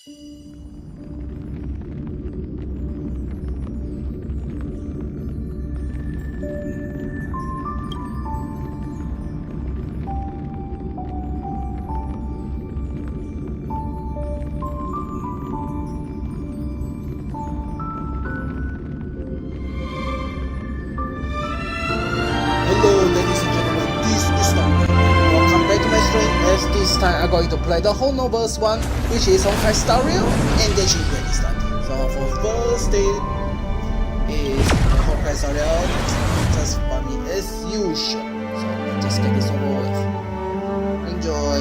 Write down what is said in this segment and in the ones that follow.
Hello ladies and gentlemen, this is Tom. Welcome back to my stream, as this time I'm going to play the whole novels one, which is Honkai Stereo and Genshin Start. So for first day is the Honkai Stereo, just for me as usual. So let's just get this over with. Enjoy!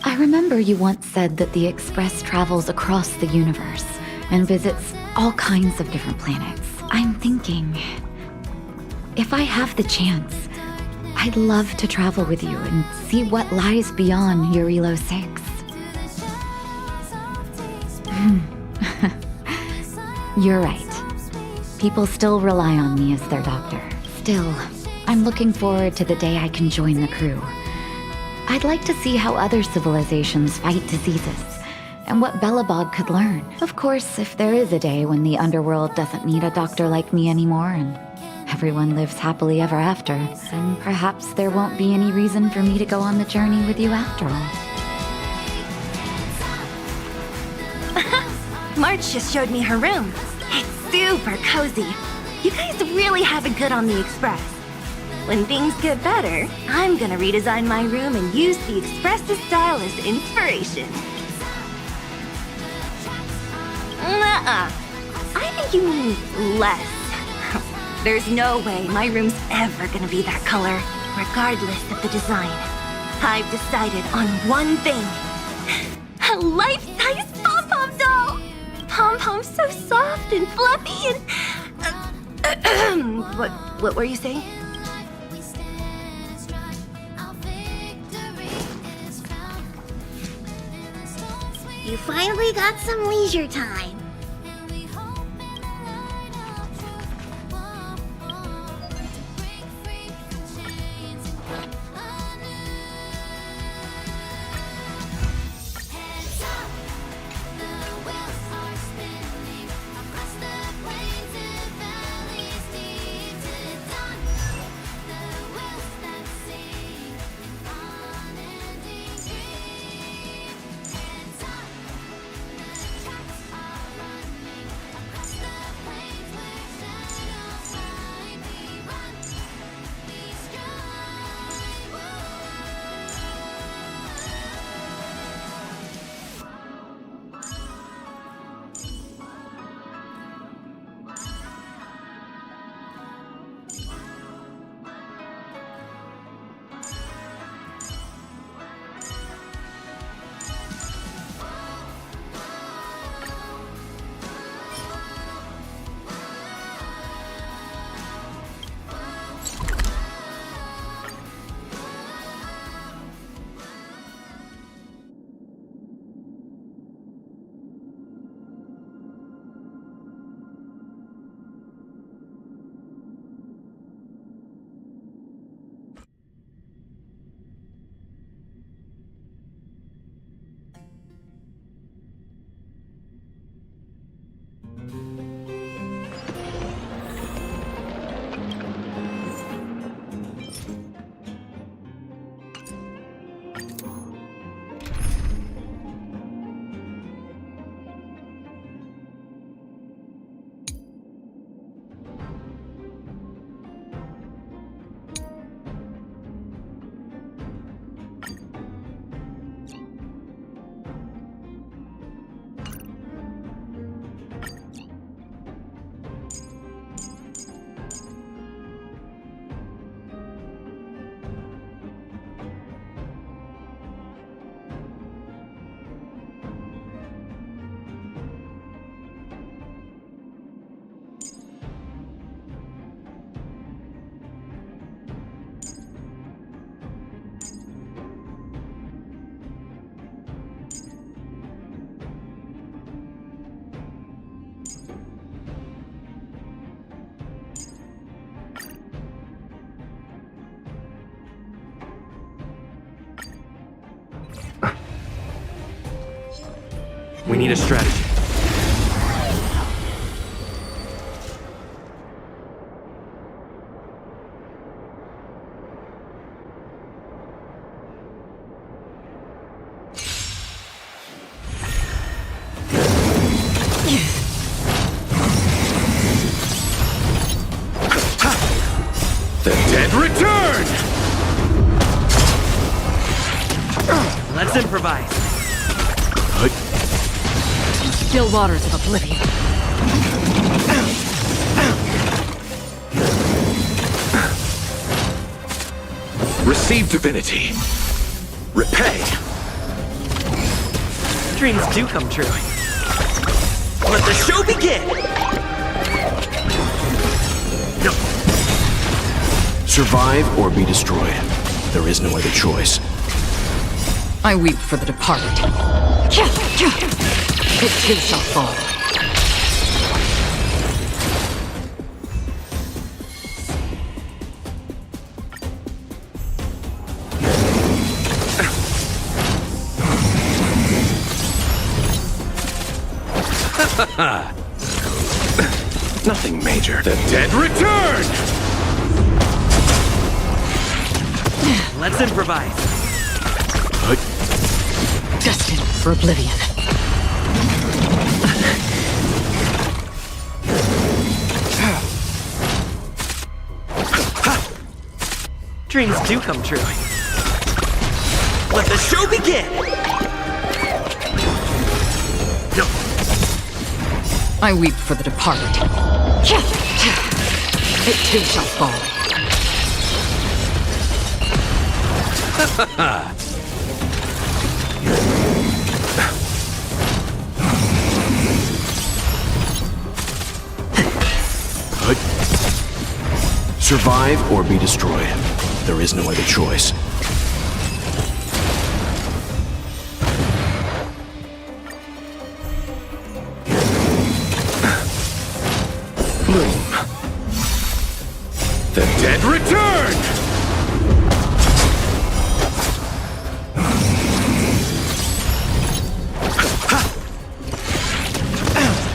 I remember you once said that the Express travels across the universe and visits all kinds of different planets. I'm thinking, if I have the chance, I'd love to travel with you and see what lies beyond Yurilo 6. You're right. People still rely on me as their doctor. Still, I'm looking forward to the day I can join the crew. I'd like to see how other civilizations fight diseases, and what Belobog could learn. Of course, if there is a day when the underworld doesn't need a doctor like me anymore, and everyone lives happily ever after, then perhaps there won't be any reason for me to go on the journey with you after all. March just showed me her room. It's super cozy. You guys really have it good on the Express. When things get better, I'm gonna redesign my room and use the Express's style as inspiration. Nuh-uh. I think you mean less. There's no way my room's ever gonna be that color, regardless of the design. I've decided on one thing. A life-size pom-pom doll! Pom-pom's so soft and fluffy and... What were you saying? You finally got some leisure time. We need a strategy. The dead return! Let's improvise. Still waters of oblivion. Receive divinity. Repay. Dreams do come true. Let the show begin! No. Survive or be destroyed. There is no other choice. I weep for the departed. It too shall fall. Nothing major. The dead return! Let's improvise. Destined for oblivion. Dreams do come true. Let the show begin! No. I weep for the departed. It too shall fall. Survive or be destroyed. There is no other choice. Bloom. The dead return!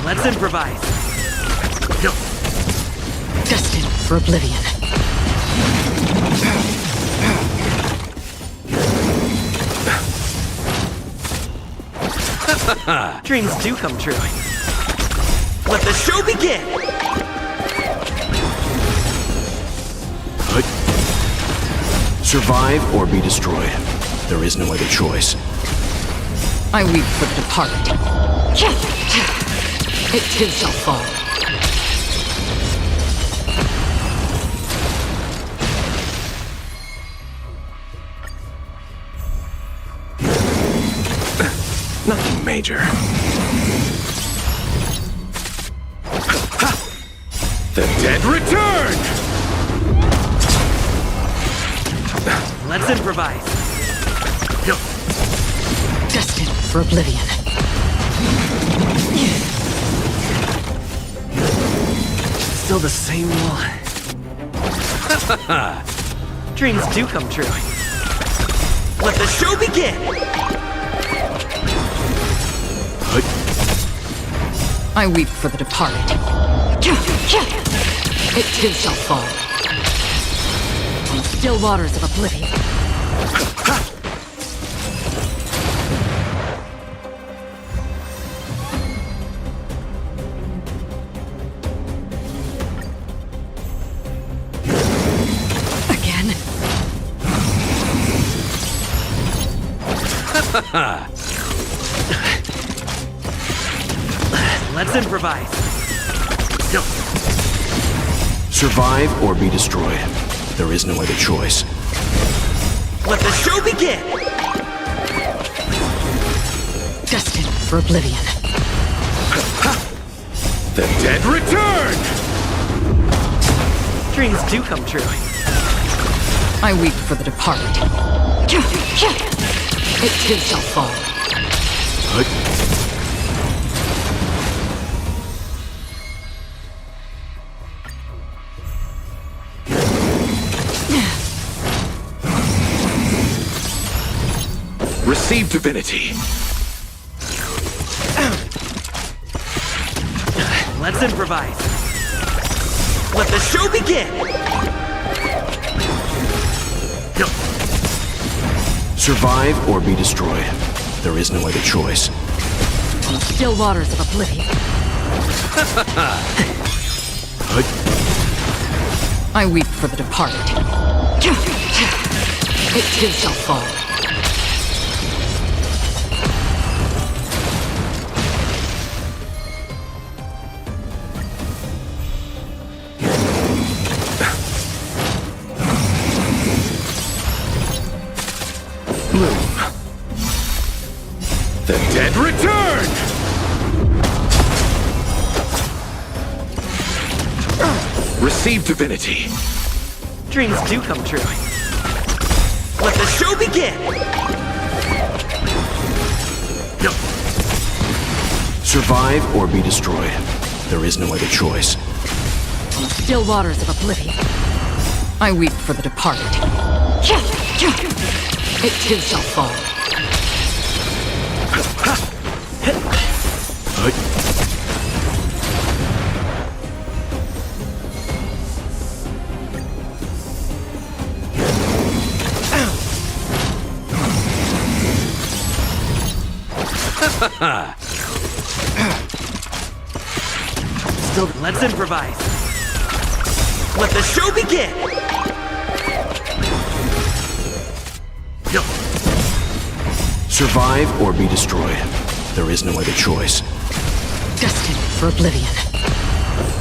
Let's improvise. No. Destined for oblivion. Dreams do come true. Let the show begin! Survive or be destroyed. There is no other choice. I weep for the departed. It too shall fall. Nothing major. The dead return! Let's improvise. No. Destined for oblivion. Still the same one. Dreams do come true. Let the show begin! I weep for the departed. It too shall fall. On still waters of oblivion. Again? Let's improvise. No. Survive or be destroyed. There is no other choice. Let the show begin! Destined for oblivion. The dead return! Dreams do come true. I weep for the departed. It too shall fall. Receive divinity. Let's improvise. Let the show begin! No. Survive or be destroyed. There is no other choice. On the still waters of oblivion. I weep for the departed. It too shall fall. The dead return! Receive divinity. Dreams do come true. Let the show begin! No. Survive or be destroyed. There is no other choice. On the still waters of oblivion. I weep for the departed. It too shall fall. Still, let's improvise. Let the show begin! No. Survive or be destroyed. There is no other choice. Destined for oblivion.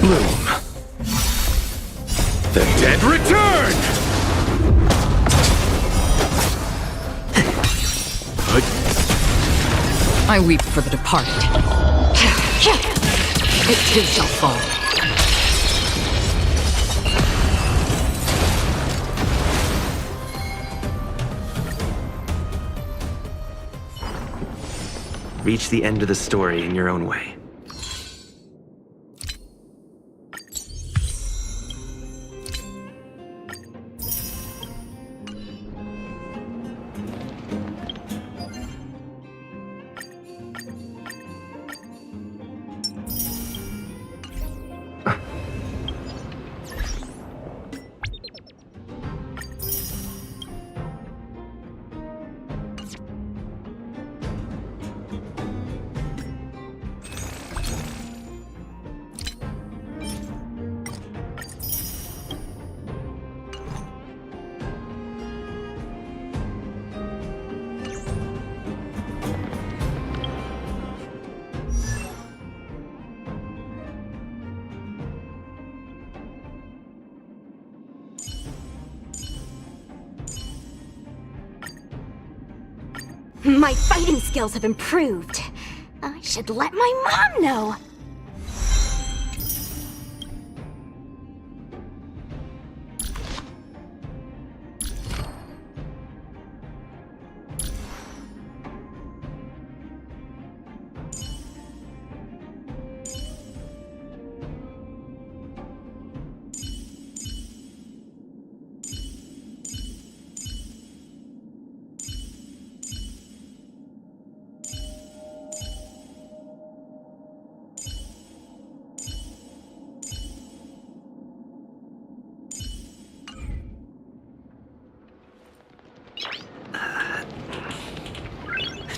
Bloom. The dead return! I weep for the departed. It too shall fall. Reach the end of the story in your own way. My fighting skills have improved. I should let my mom know.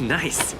Nice.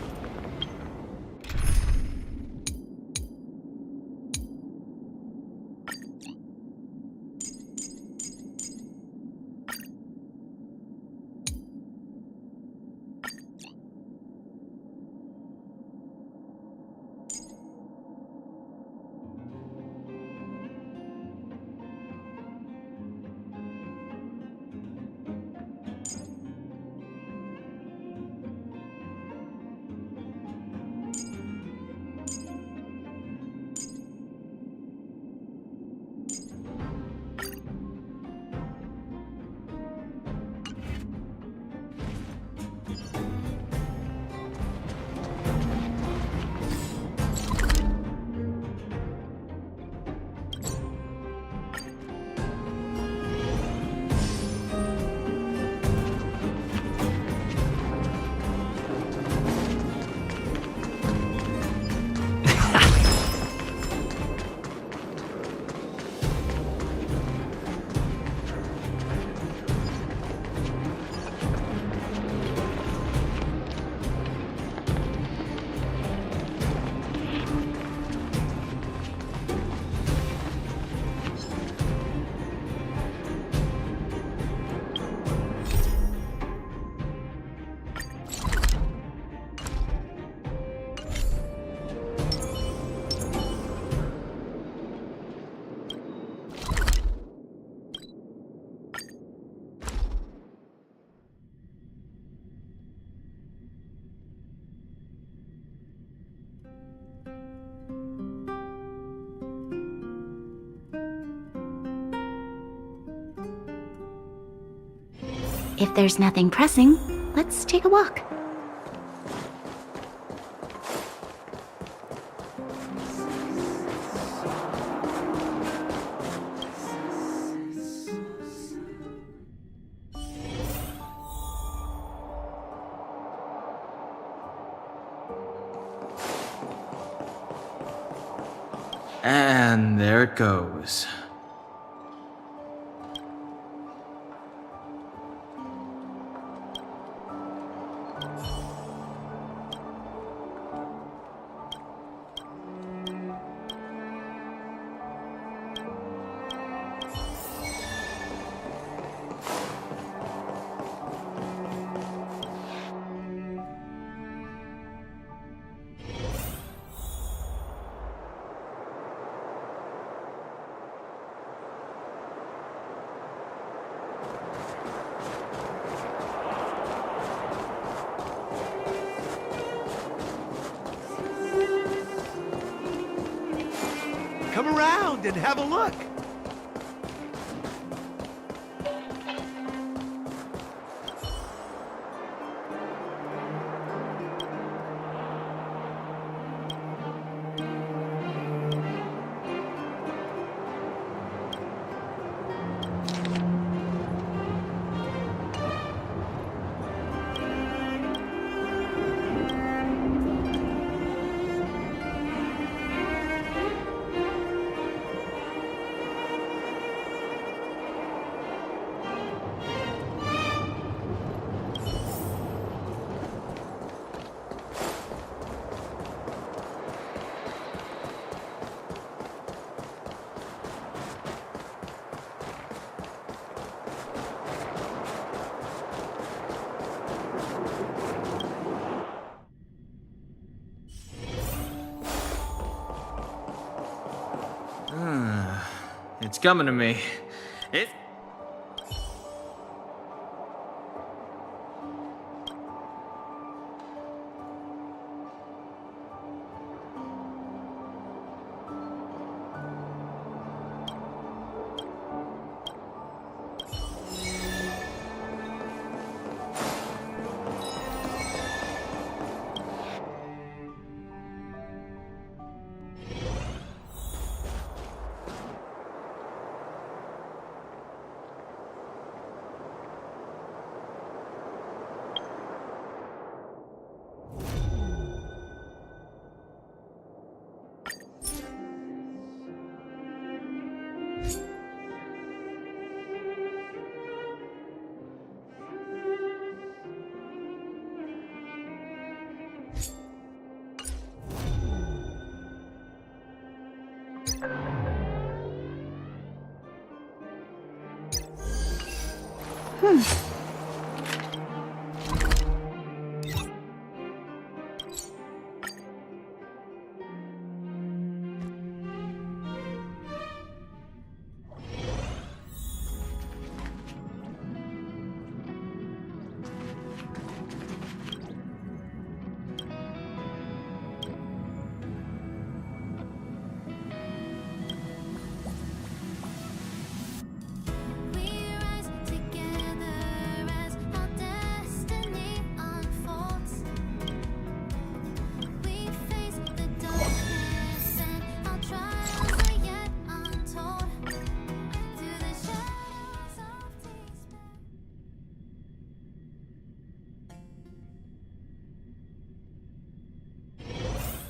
If there's nothing pressing, let's take a walk. And there it goes. Come around and have a look. It's coming to me. It...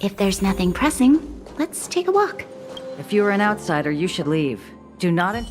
If there's nothing pressing, let's take a walk. If you're an outsider, you should leave. Do not...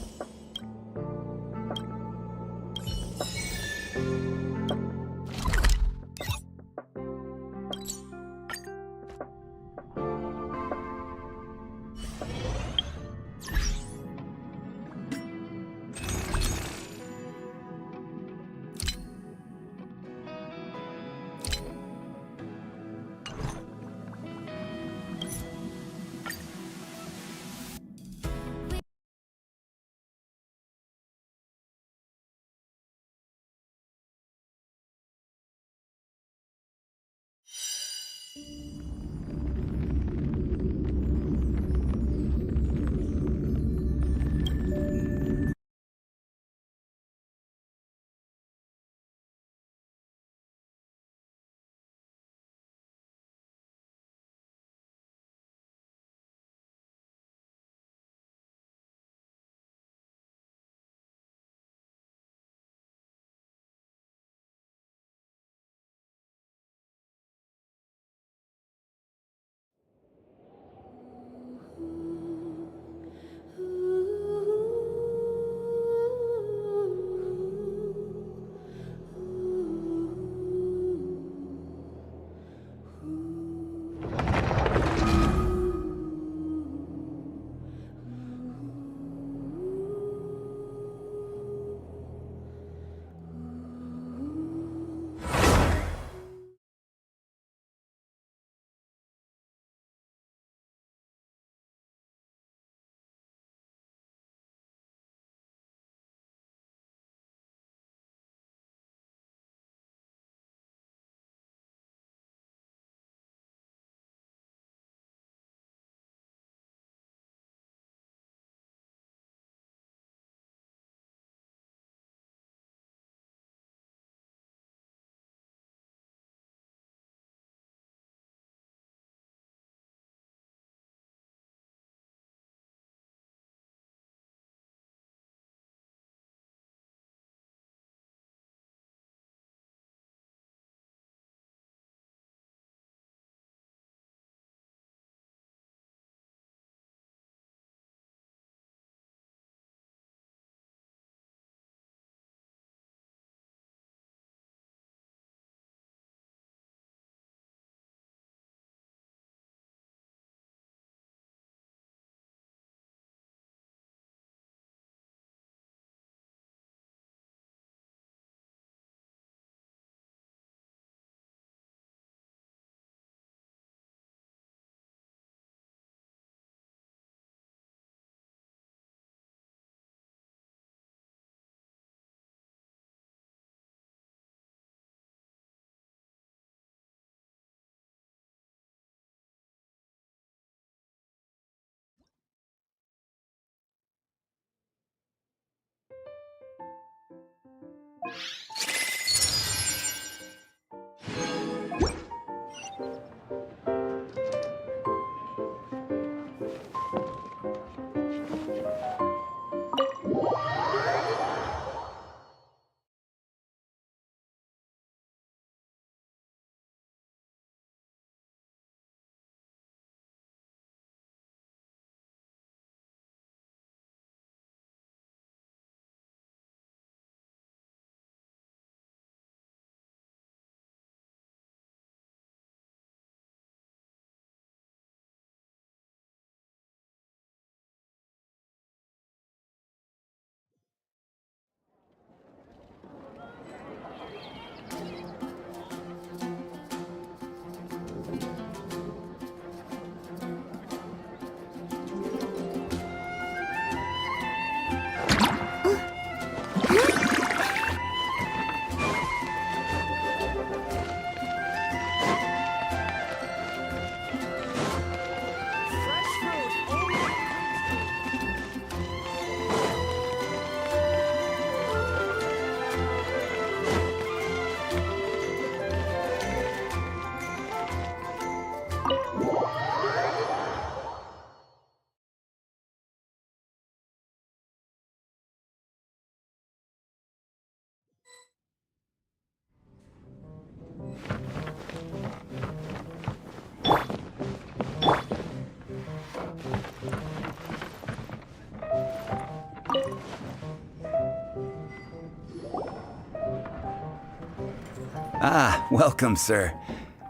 Ah, welcome, sir.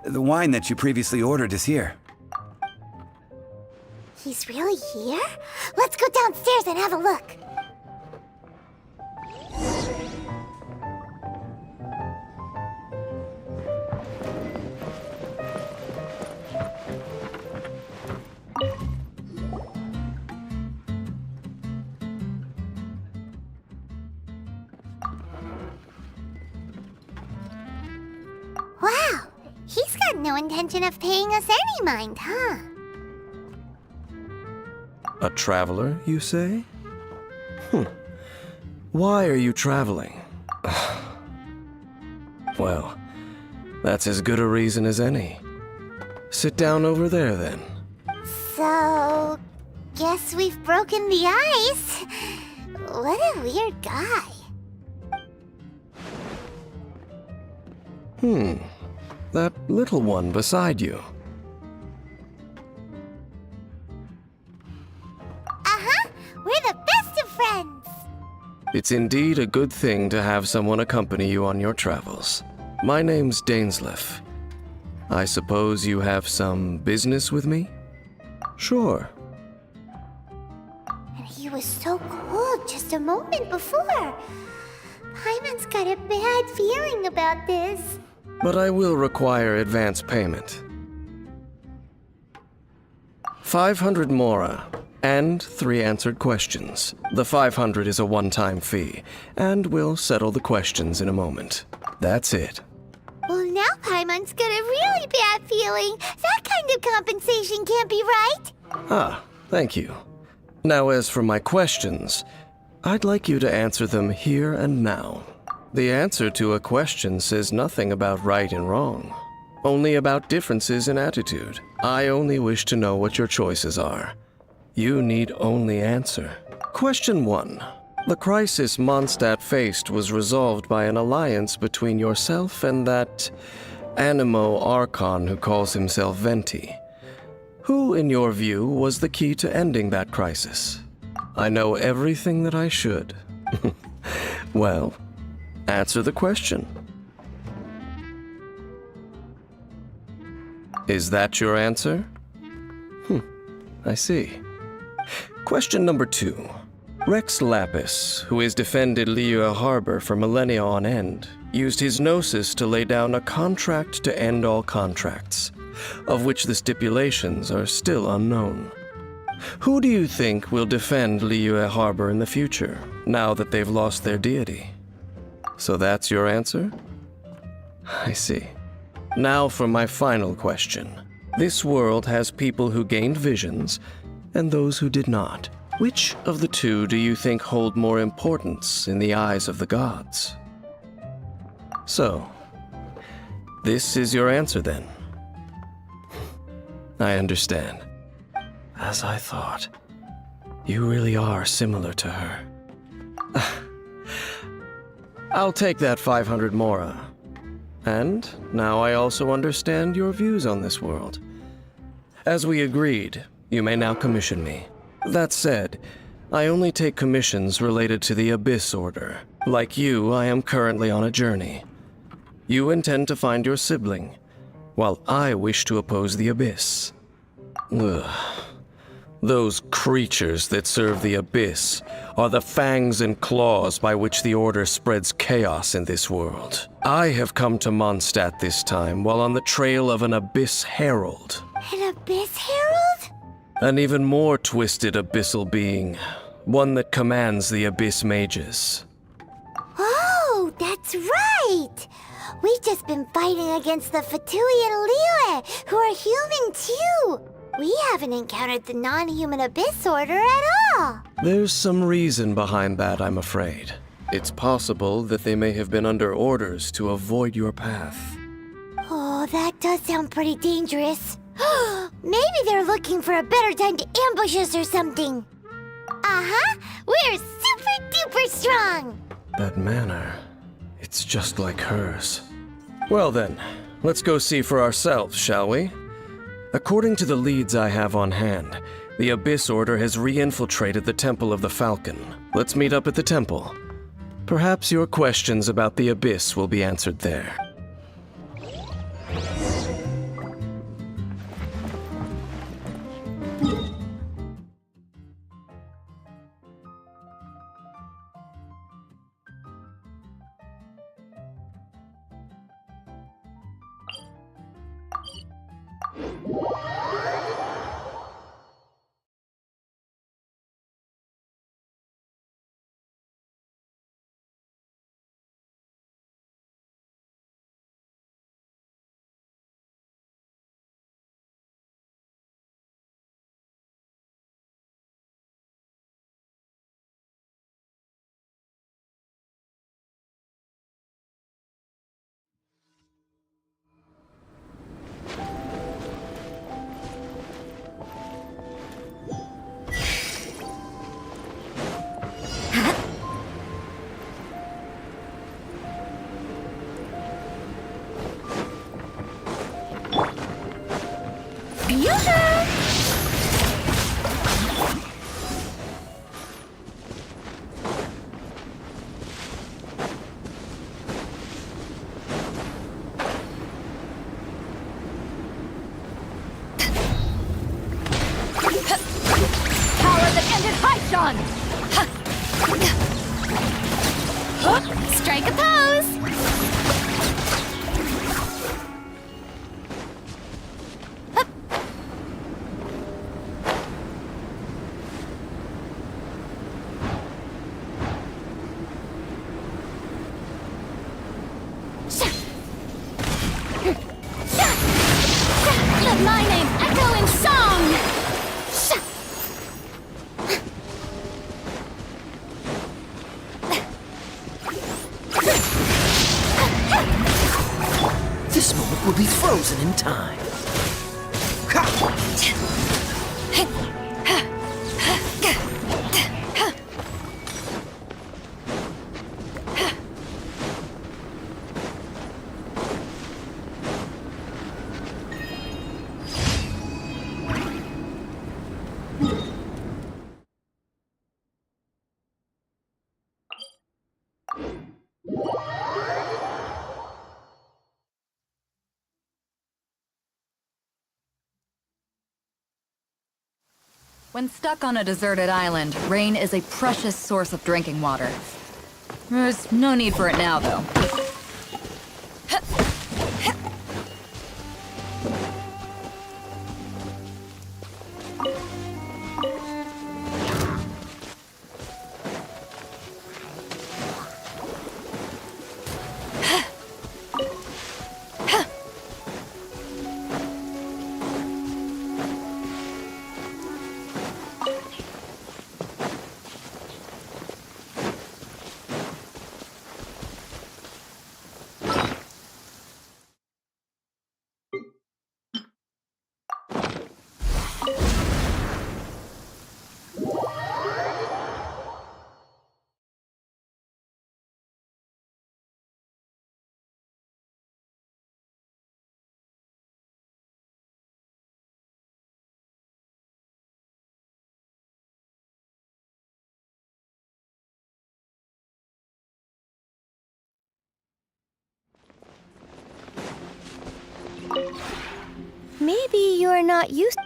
The wine that you previously ordered is here. He's really here? Let's go downstairs and have a look. Wow, he's got no intention of paying us any mind, huh? A traveler, you say? Why are you traveling? Well, that's as good a reason as any. Sit down over there, then. So, guess we've broken the ice. What a weird guy. That little one beside you. Uh-huh, we're the best of friends. It's indeed a good thing to have someone accompany you on your travels. My name's Dainsleif. I suppose you have some business with me? Sure. And he was so cold just a moment before. Paimon's got a bad feeling about this. But I will require advance payment. 500 mora, and 3 answered questions. The 500 is a one-time fee, and we'll settle the questions in a moment. That's it. Well, now Paimon's got a really bad feeling. That kind of compensation can't be right. Ah, thank you. Now as for my questions, I'd like you to answer them here and now. The answer to a question says nothing about right and wrong, only about differences in attitude. I only wish to know what your choices are. You need only answer. Question 1. The crisis Mondstadt faced was resolved by an alliance between yourself and that Animo Archon who calls himself Venti. Who, in your view, was the key to ending that crisis? I know everything that I should. Well, answer the question. Is that your answer? I see. Question number 2. Rex Lapis, who has defended Liyue Harbor for millennia on end, used his gnosis to lay down a contract to end all contracts, of which the stipulations are still unknown. Who do you think will defend Liyue Harbor in the future, now that they've lost their deity? So that's your answer? I see. Now for my final question. This world has people who gained visions, and those who did not. Which of the two do you think hold more importance in the eyes of the gods? So, this is your answer then? I understand. As I thought, you really are similar to her. I'll take that 500 mora. And now I also understand your views on this world. As we agreed, you may now commission me. That said, I only take commissions related to the Abyss Order. Like you, I am currently on a journey. You intend to find your sibling, while I wish to oppose the Abyss. Ugh. Those creatures that serve the Abyss are the fangs and claws by which the Order spreads chaos in this world. I have come to Mondstadt this time while on the trail of an Abyss Herald. An Abyss Herald? An even more twisted abyssal being, one that commands the Abyss Mages. Oh, that's right! We've just been fighting against the Fatui and Liyue, who are human too! We haven't encountered the non-human Abyss Order at all! There's some reason behind that, I'm afraid. It's possible that they may have been under orders to avoid your path. Oh, that does sound pretty dangerous. Maybe they're looking for a better time to ambush us or something. Uh-huh! We're super duper strong! That manner, it's just like hers. Well then, let's go see for ourselves, shall we? According to the leads I have on hand, the Abyss Order has re-infiltrated the Temple of the Falcon. Let's meet up at the temple. Perhaps your questions about the Abyss will be answered there. Strike a pose! Let my name echo in song! This moment will be frozen in time. When stuck on a deserted island, rain is a precious source of drinking water. There's no need for it now, though. Maybe you're not used.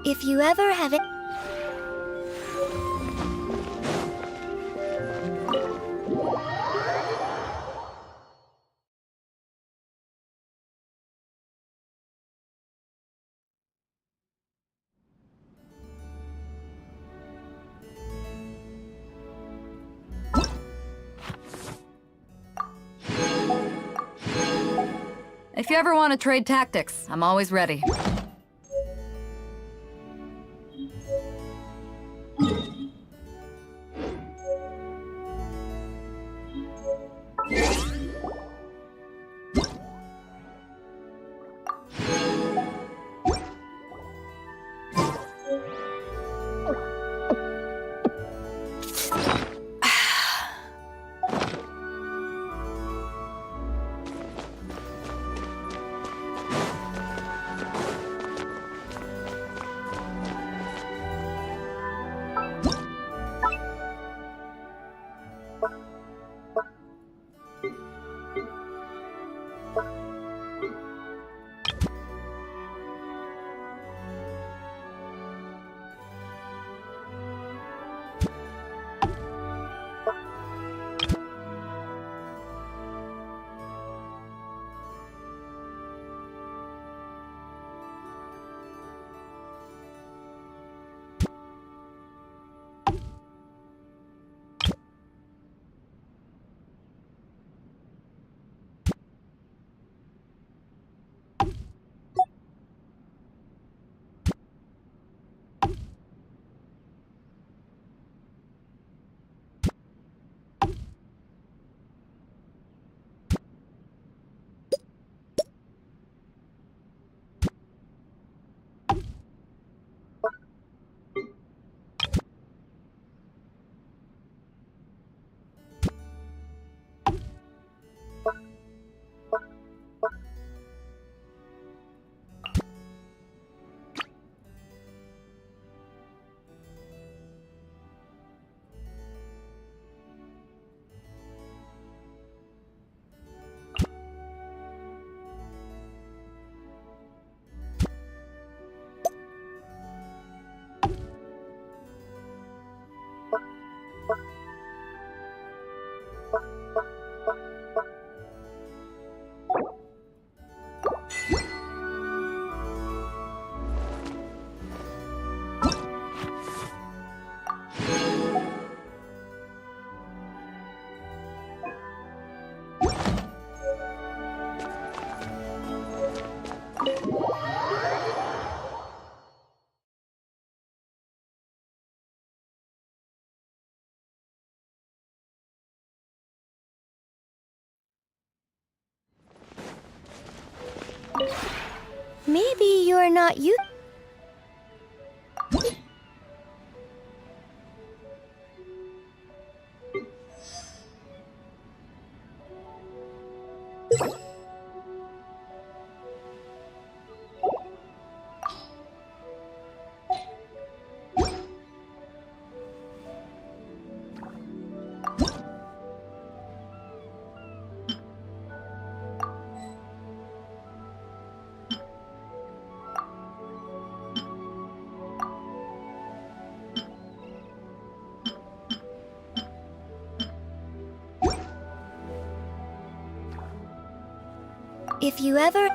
If you ever have it. If you ever want to trade tactics, I'm always ready. Maybe you're not used. If you ever...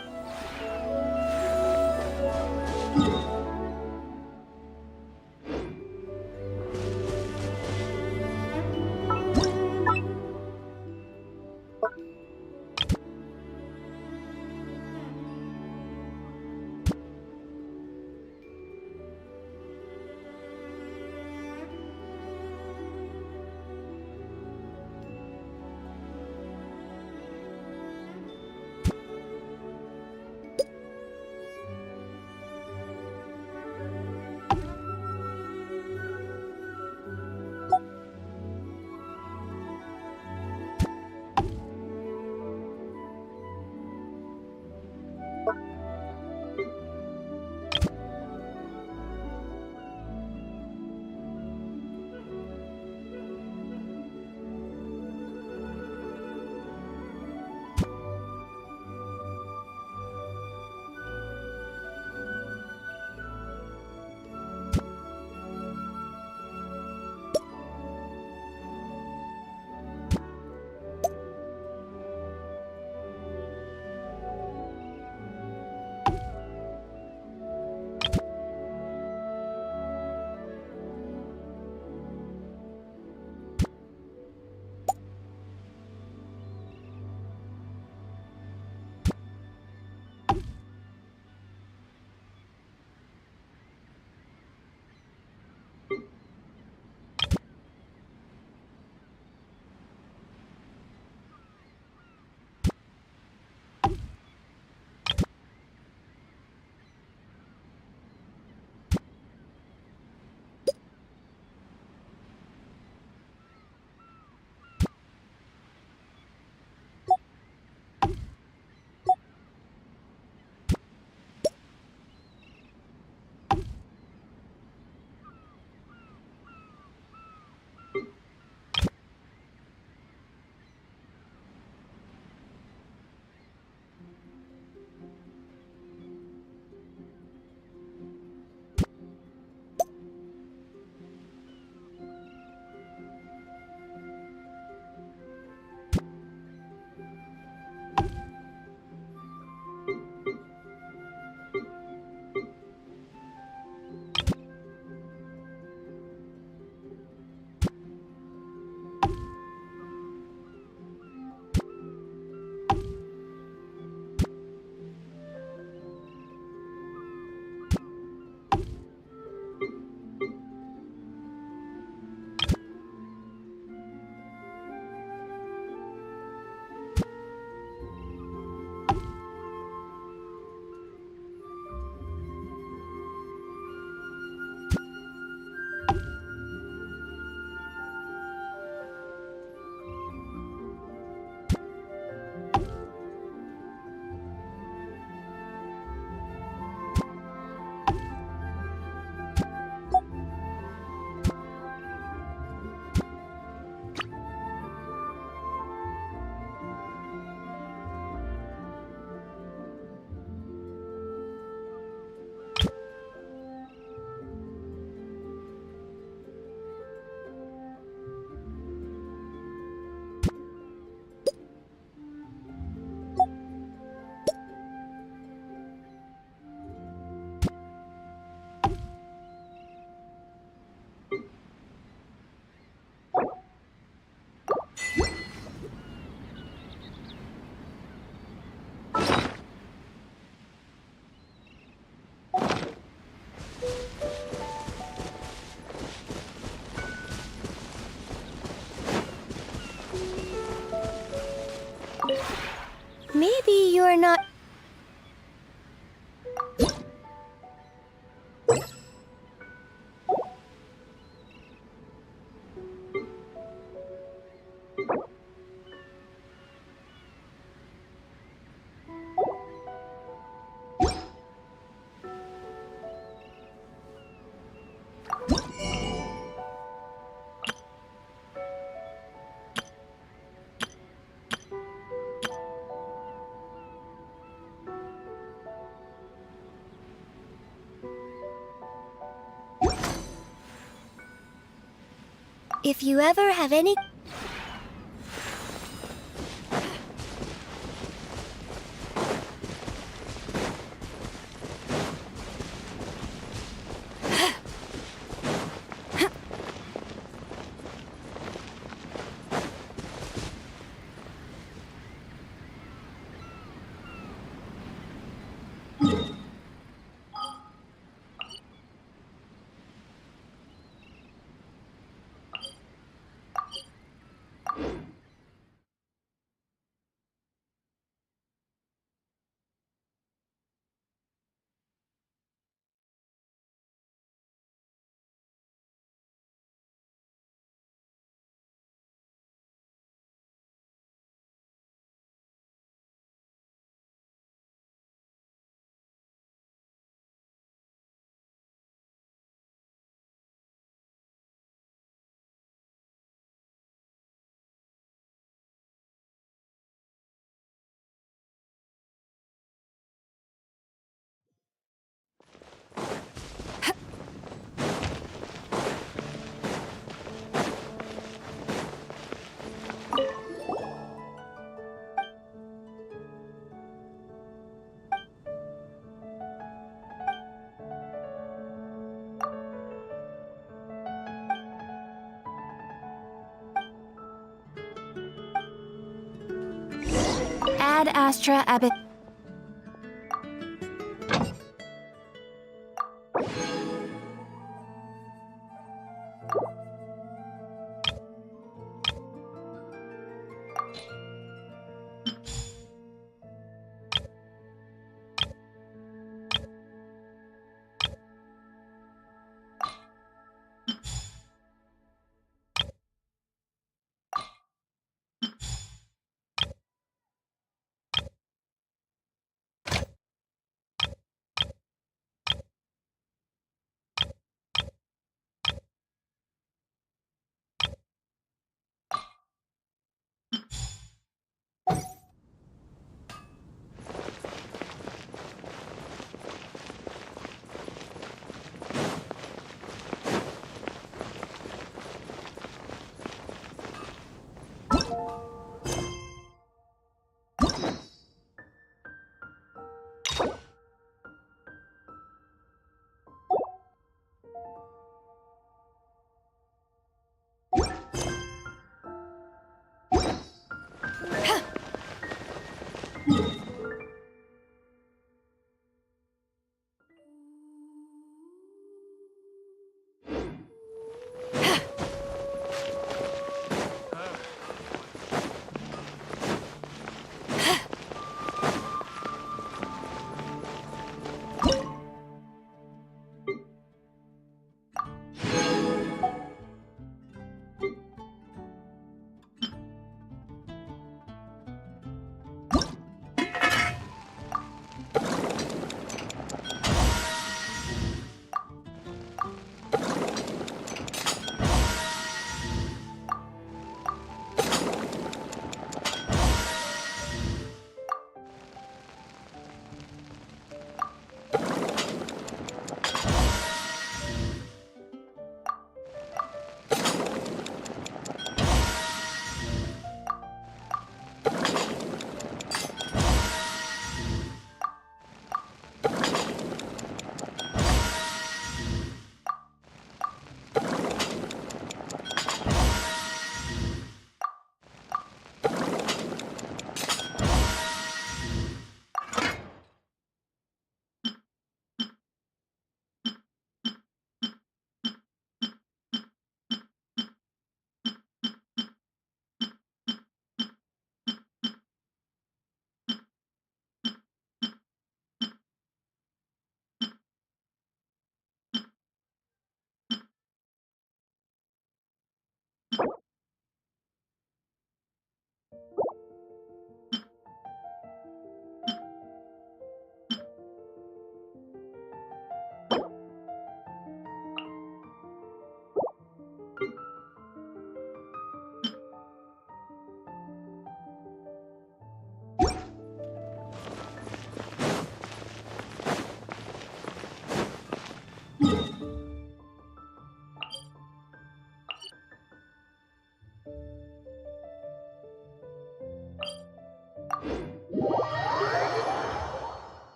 If you ever have any... Ad Astra Abbot...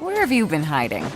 Where have you been hiding?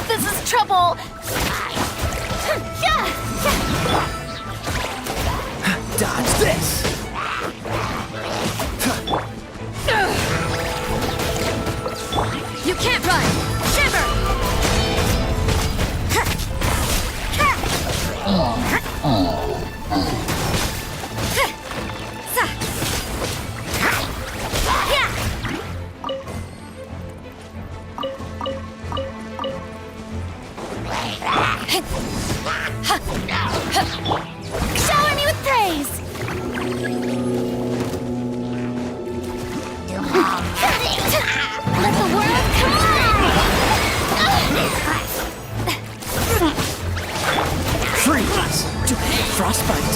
This is trouble! Dodge this! You can't run! Shiver! Shower me with praise! Let the world come Freeze! To frostbite!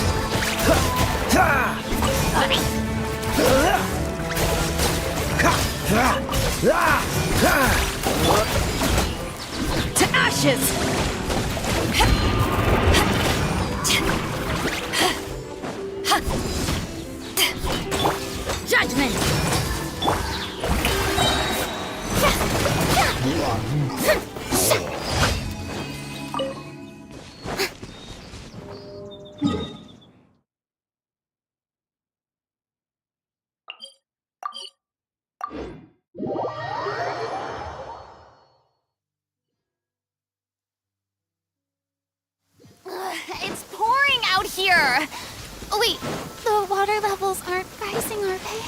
to ashes! Judgment! It's pouring out here! Wait, the water levels aren't rising, are they?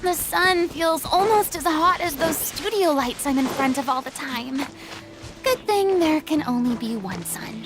The sun feels almost as hot as those studio lights I'm in front of all the time. Good thing there can only be one sun.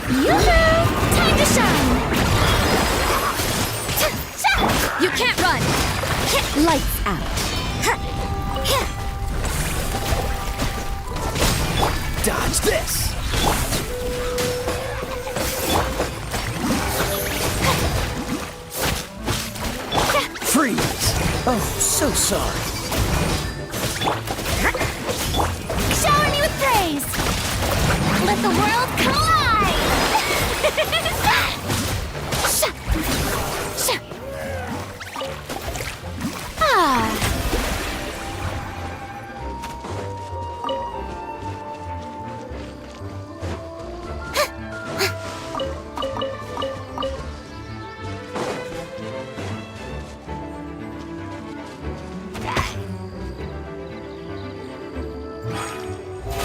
Yoo-hoo! Time to shine! You can't run! Lights out. Dodge this! Freeze! Oh, so sorry. Shower me with praise! Let the world come alive! Ah.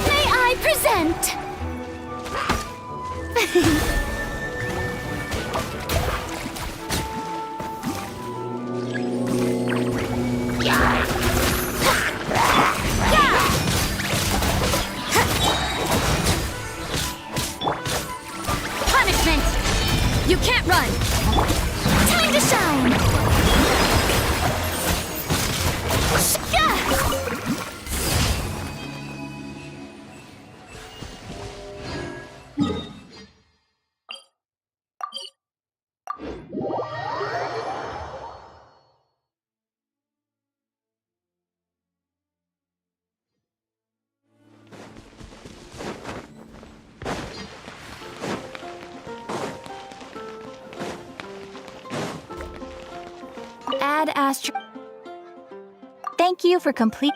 May I present? Punishment! You can't run! Time to shine! Add Astro. Thank you for complete.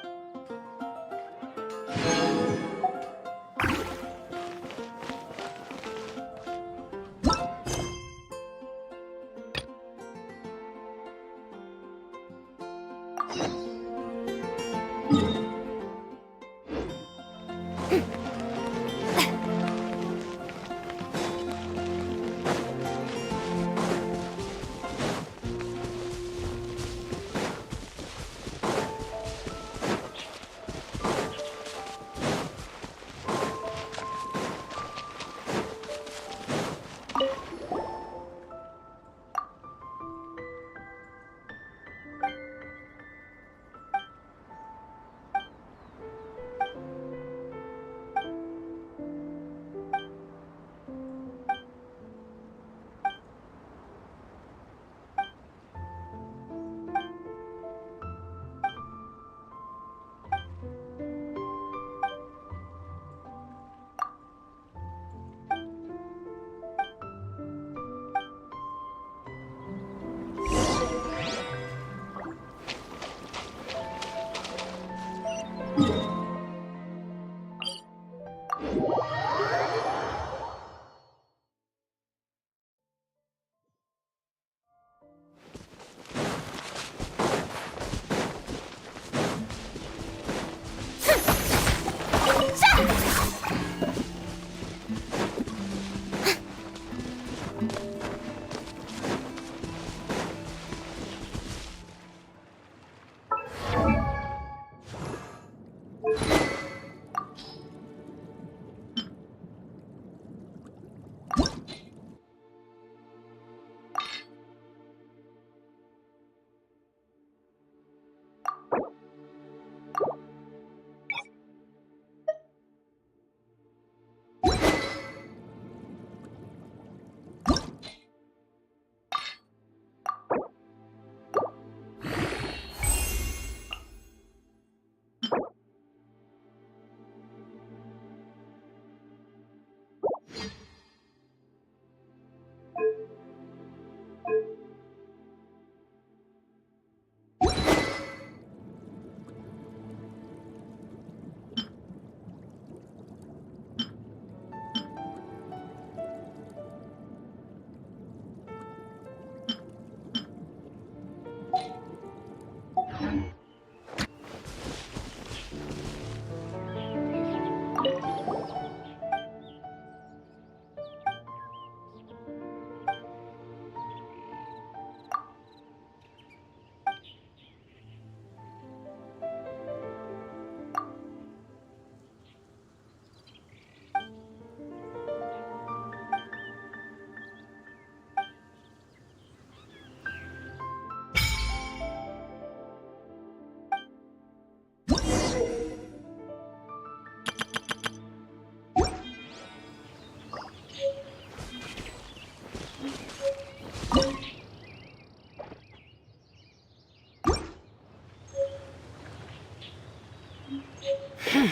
Victory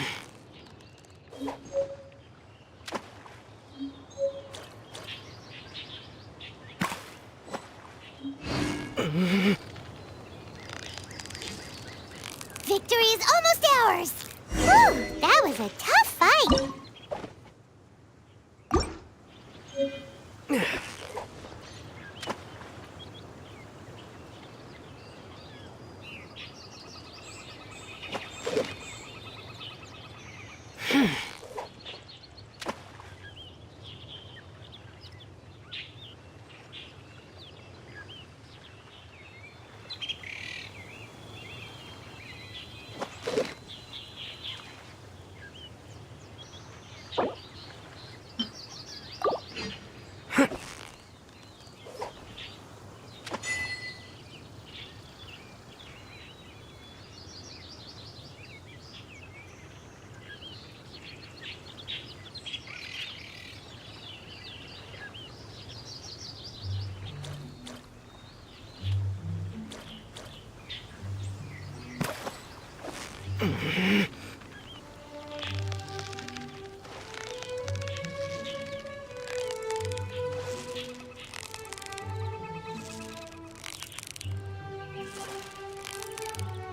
is almost ours! Whew, that was a tough fight!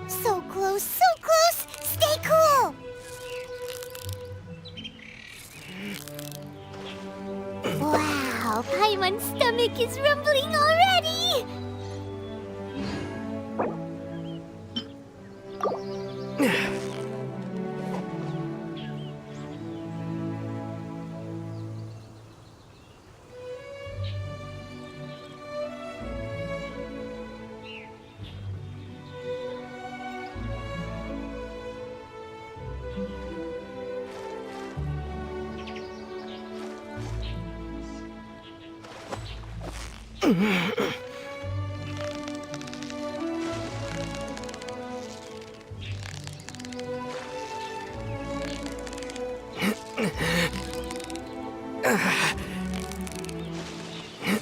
So close, so close! Stay cool! Wow, Paimon's stomach is rumbling already!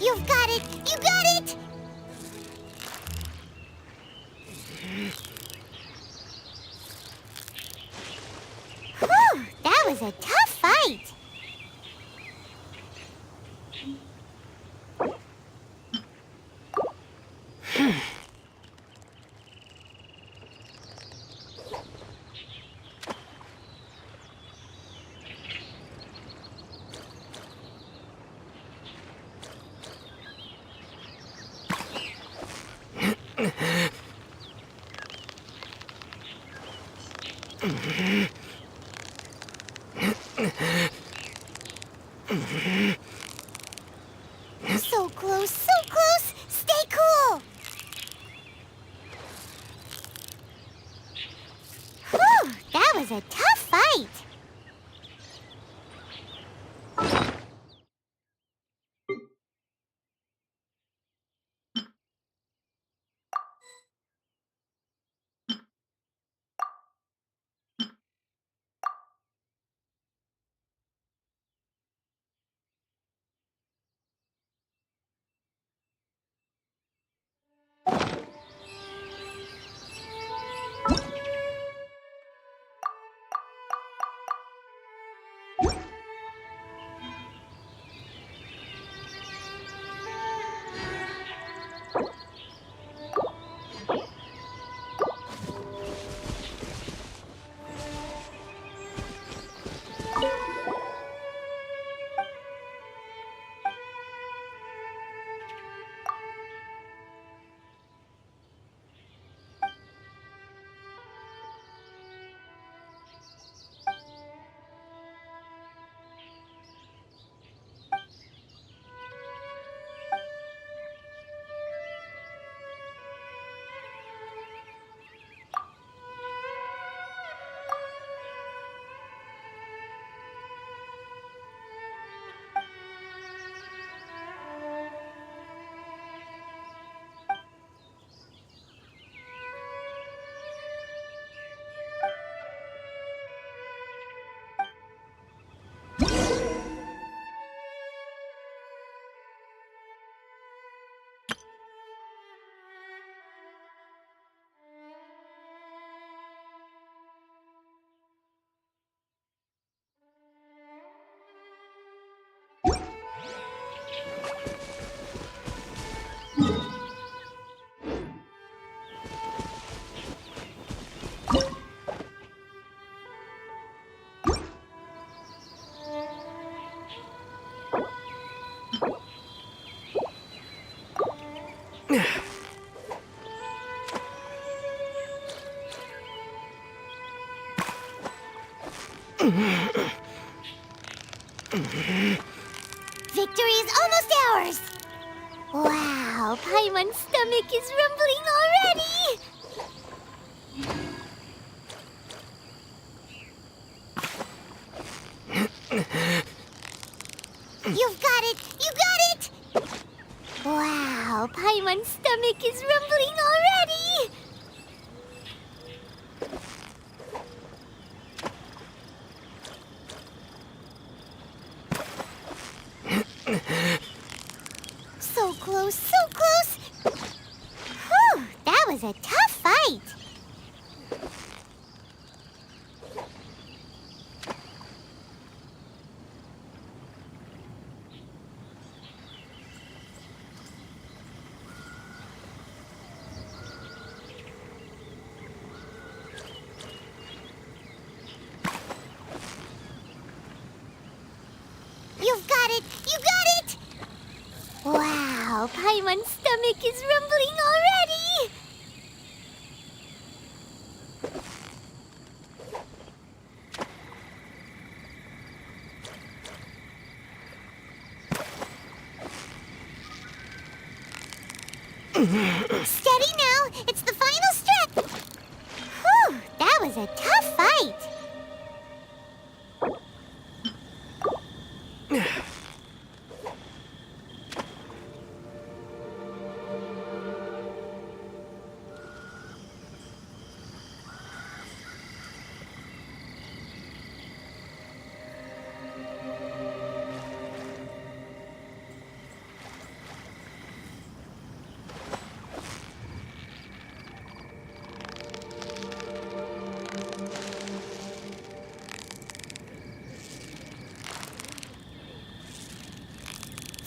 You've got it! You got it! Whew, that was a tough fight! So close, so close! Stay cool! Whew, that was a tough fight! Victory is almost ours! Wow, Paimon's stomach is rumbling already! You've got it! You got it! Wow, Paimon's stomach is rumbling already! So close, so close! Whew, that was a tough fight! You've got it! You got it! Wow, Paimon's stomach is rumbling already! Steady now! It's the final stretch! Whew, that was a tough fight!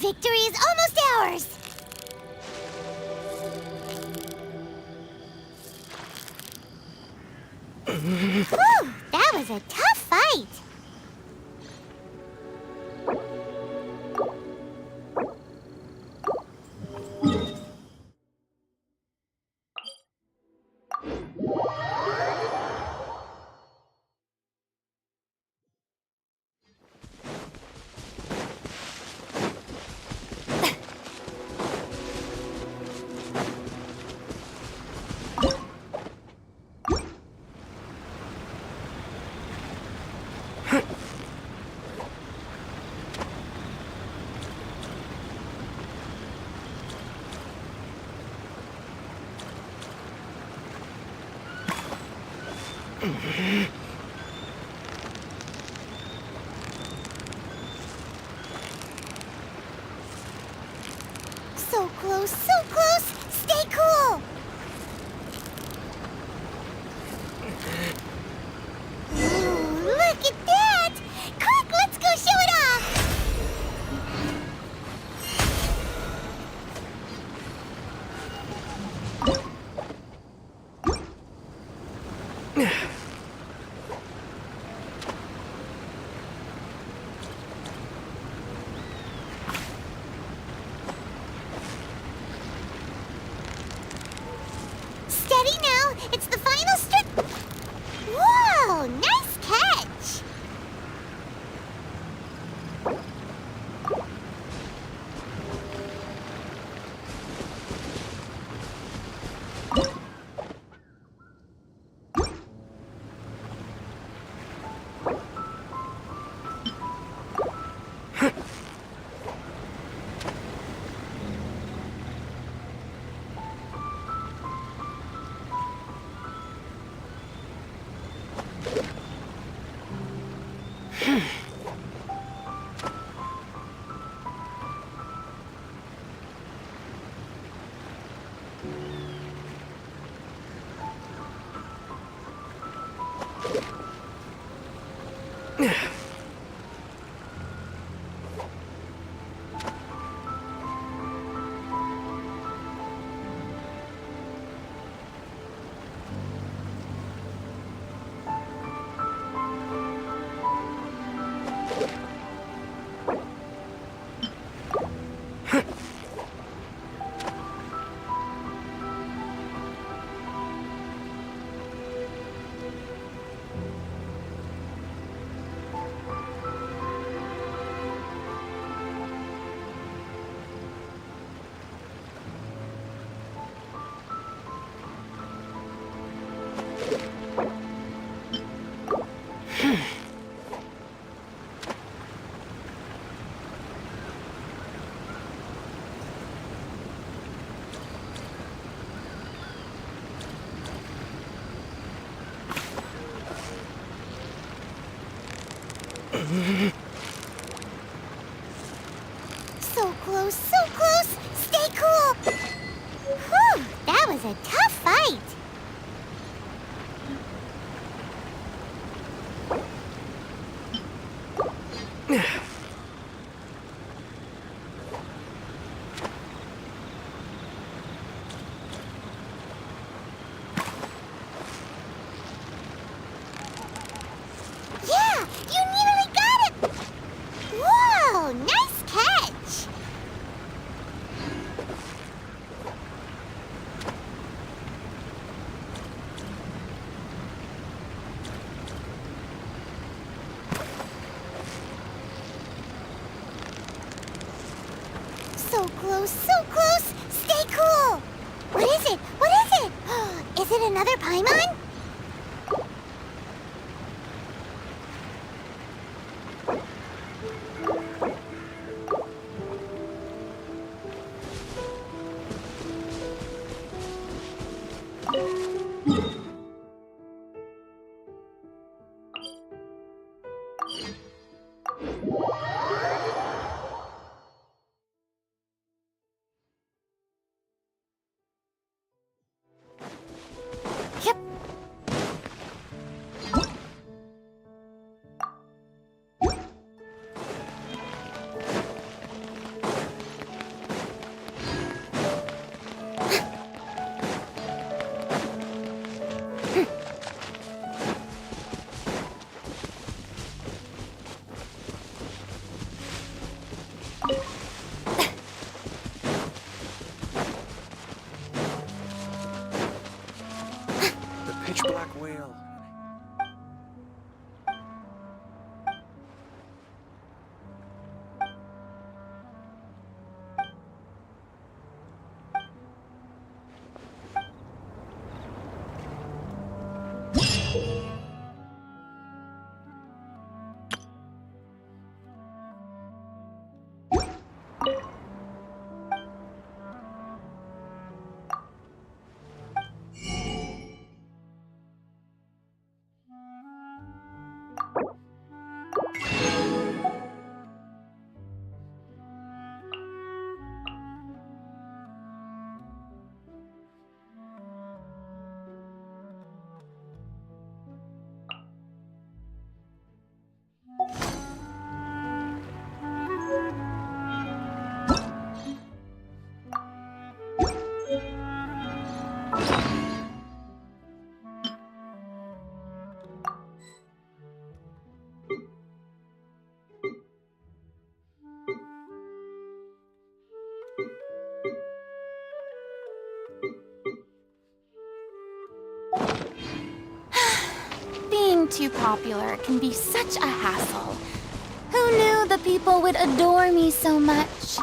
Victory is almost ours! Whew, that was a tough fight! So close, so close! Stay cool! Ooh, look at that! Quick, let's go show it off! Steady now! It's the final stretch! Whoa! Nice catch! So close, so close! Stay cool! Whew, that was a tough fight! Yeah! You nearly got it! Whoa! Nice catch! So close, so close! Stay cool! What is it? What is it? Is it another Paimon? Yep. The pitch black whale. Being too popular can be such a hassle. Who knew the people would adore me so much?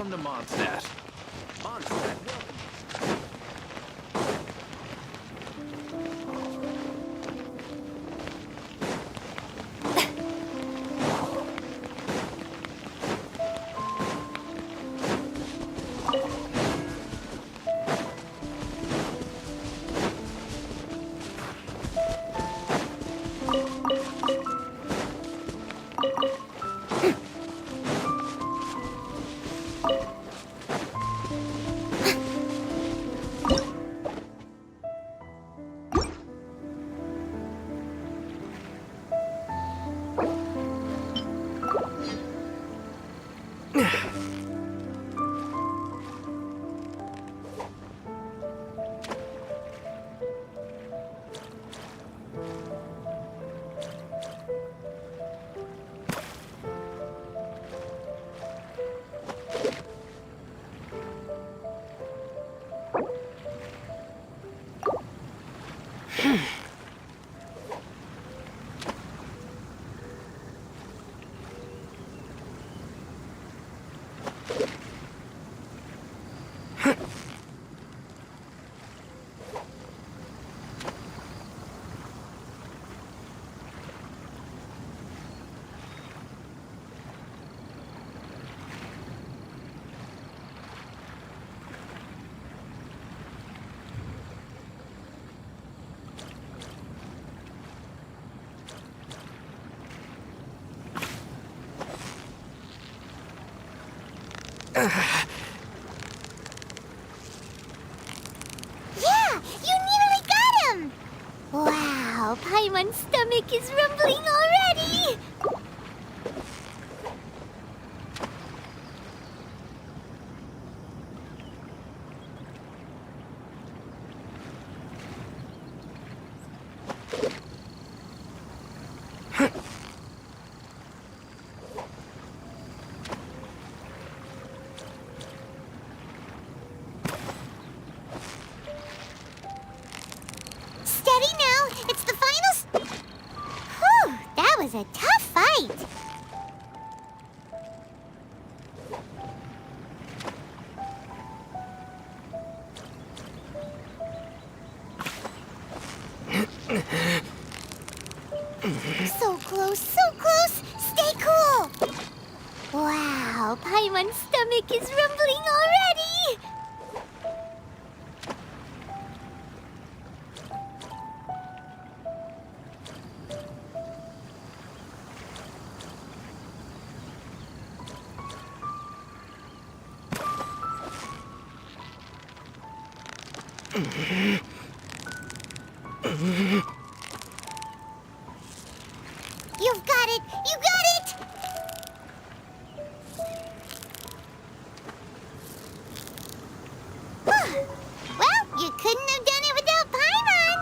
Welcome to Mondstadt. Mondstadt. Yeah, you nearly got him! Wow, Paimon's stomach is rumbling already! Steady now, it's the final Whew, that was a tough fight. So close, so close. Stay cool. Wow, Paimon's stomach is rumbling already. You've got it! You got it! Well, you couldn't have done it without Paimon!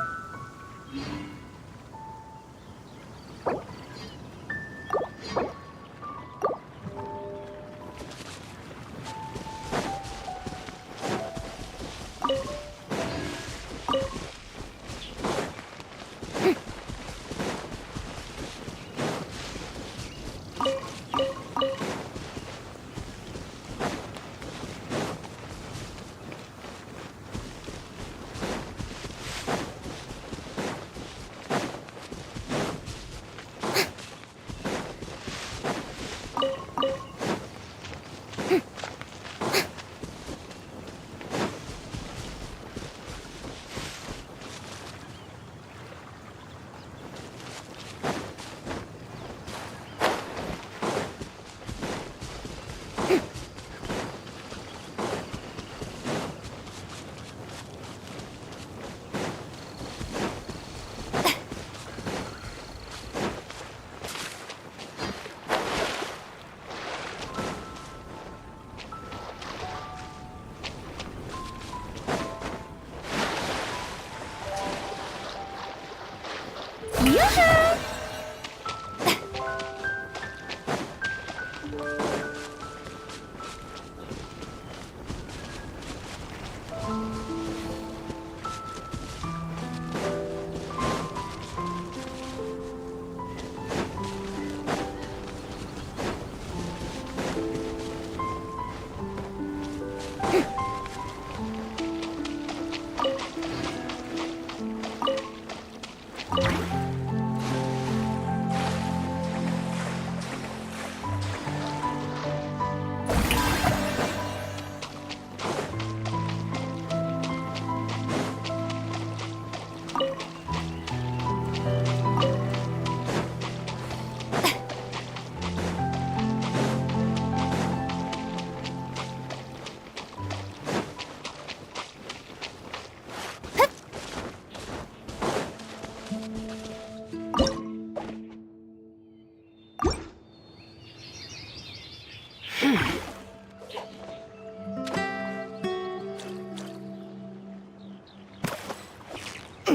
Yeah,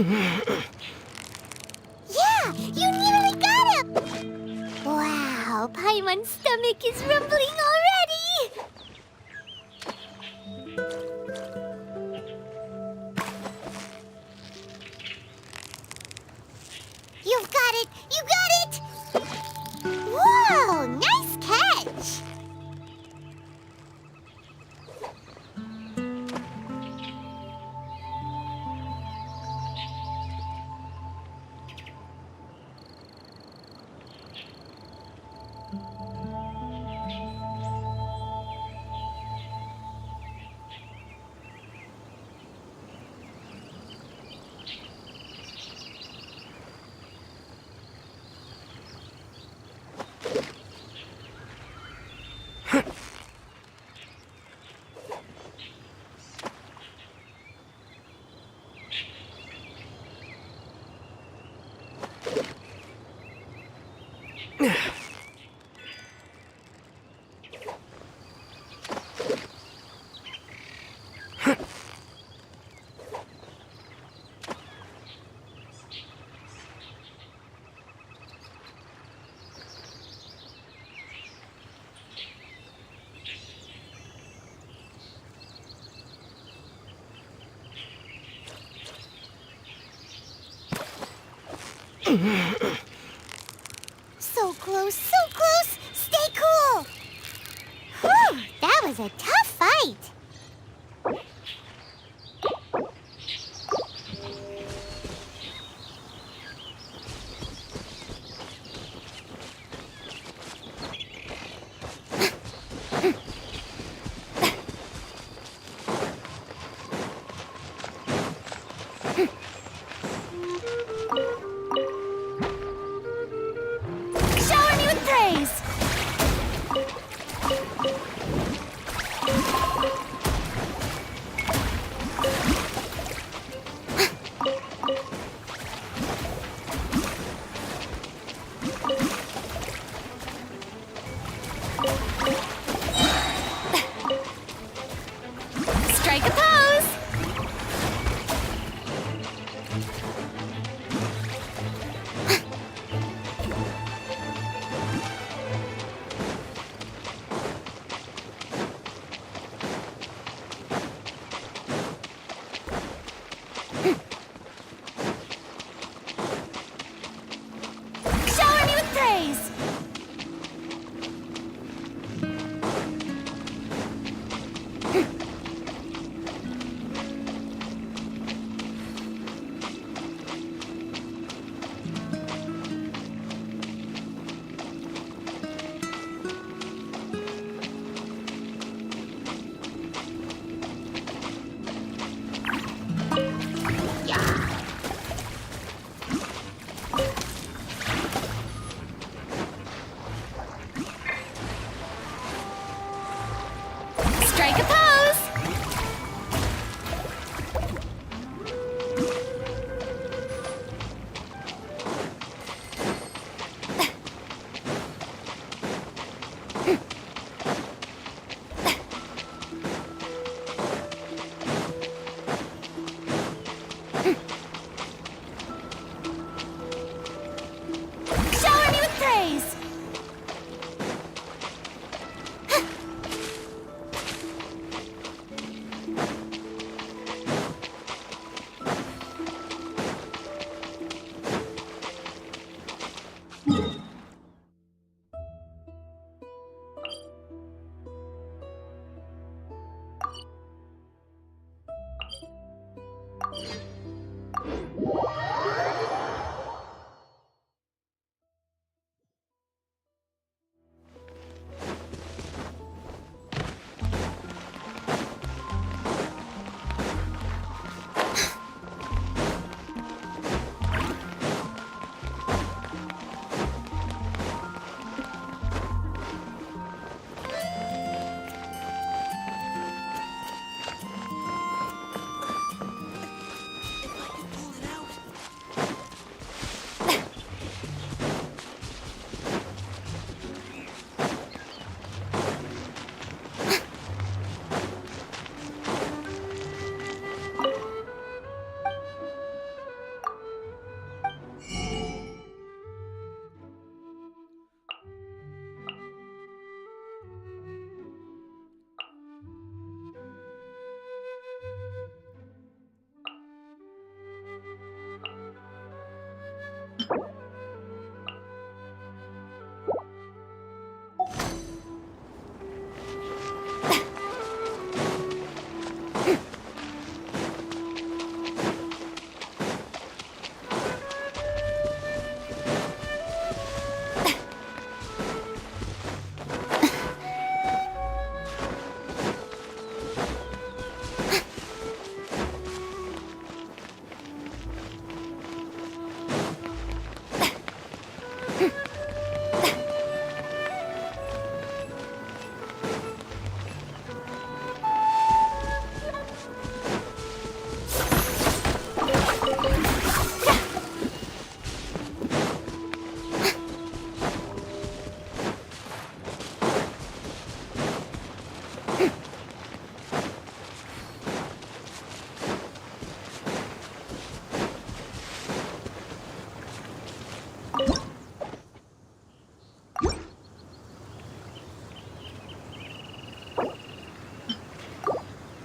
you nearly got him! Wow, Paimon's stomach is rumbling already! You've got it! You got it! Whoa, nice catch! So close, so close! Stay cool! Whew, that was a tough fight! Shower me with praise!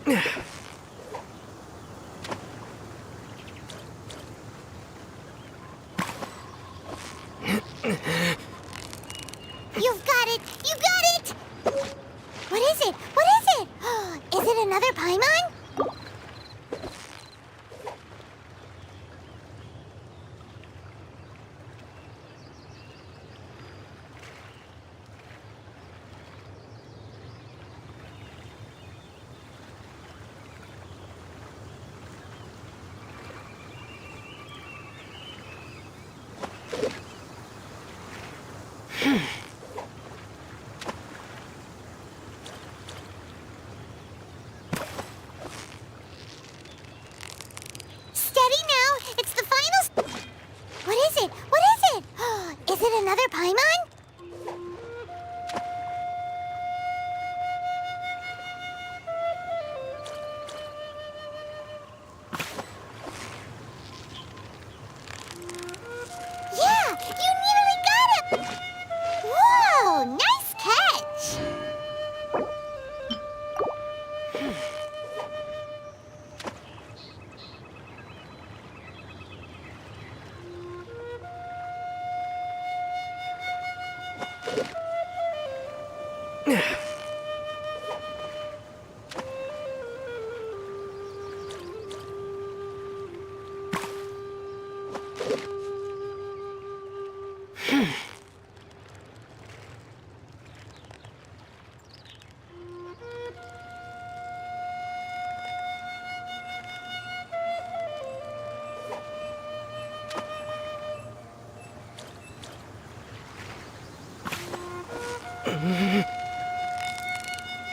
You've got it! You got it! What is it? What is it? Is it another Paimon? Steady now! It's the final... What is it? What is it? Is it another Paimon? Yeah! You nearly got it! Whoa! Nice catch!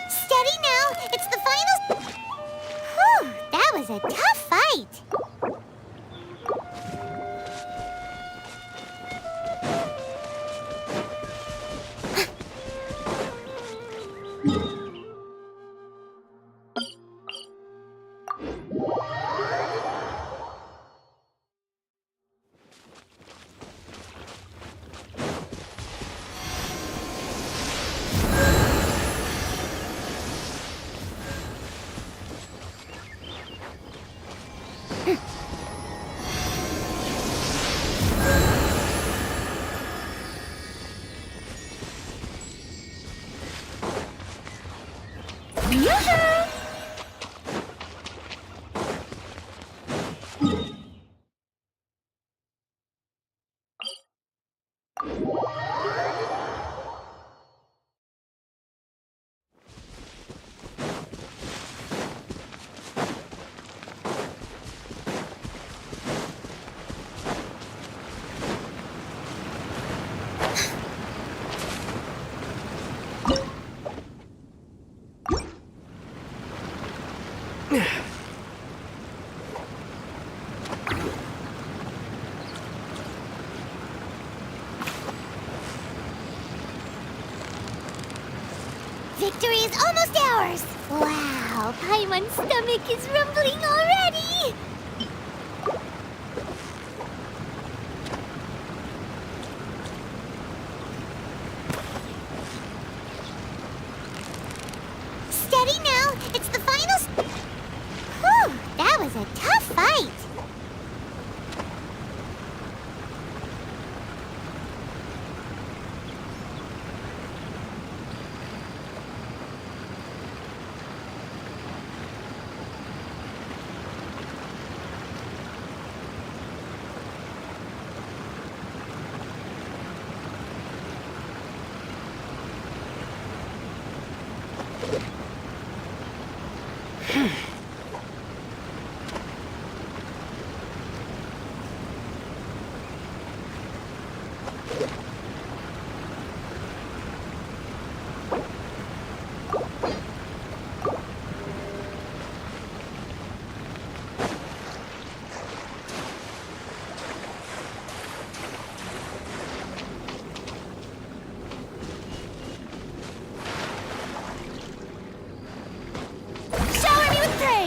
Steady now! It's the final... Whew! That was a tough fight! Victory is almost ours! Wow, Paimon's stomach is rumbling already! Steady now! It's the final... Whew! That was a tough fight! Shower me with praise!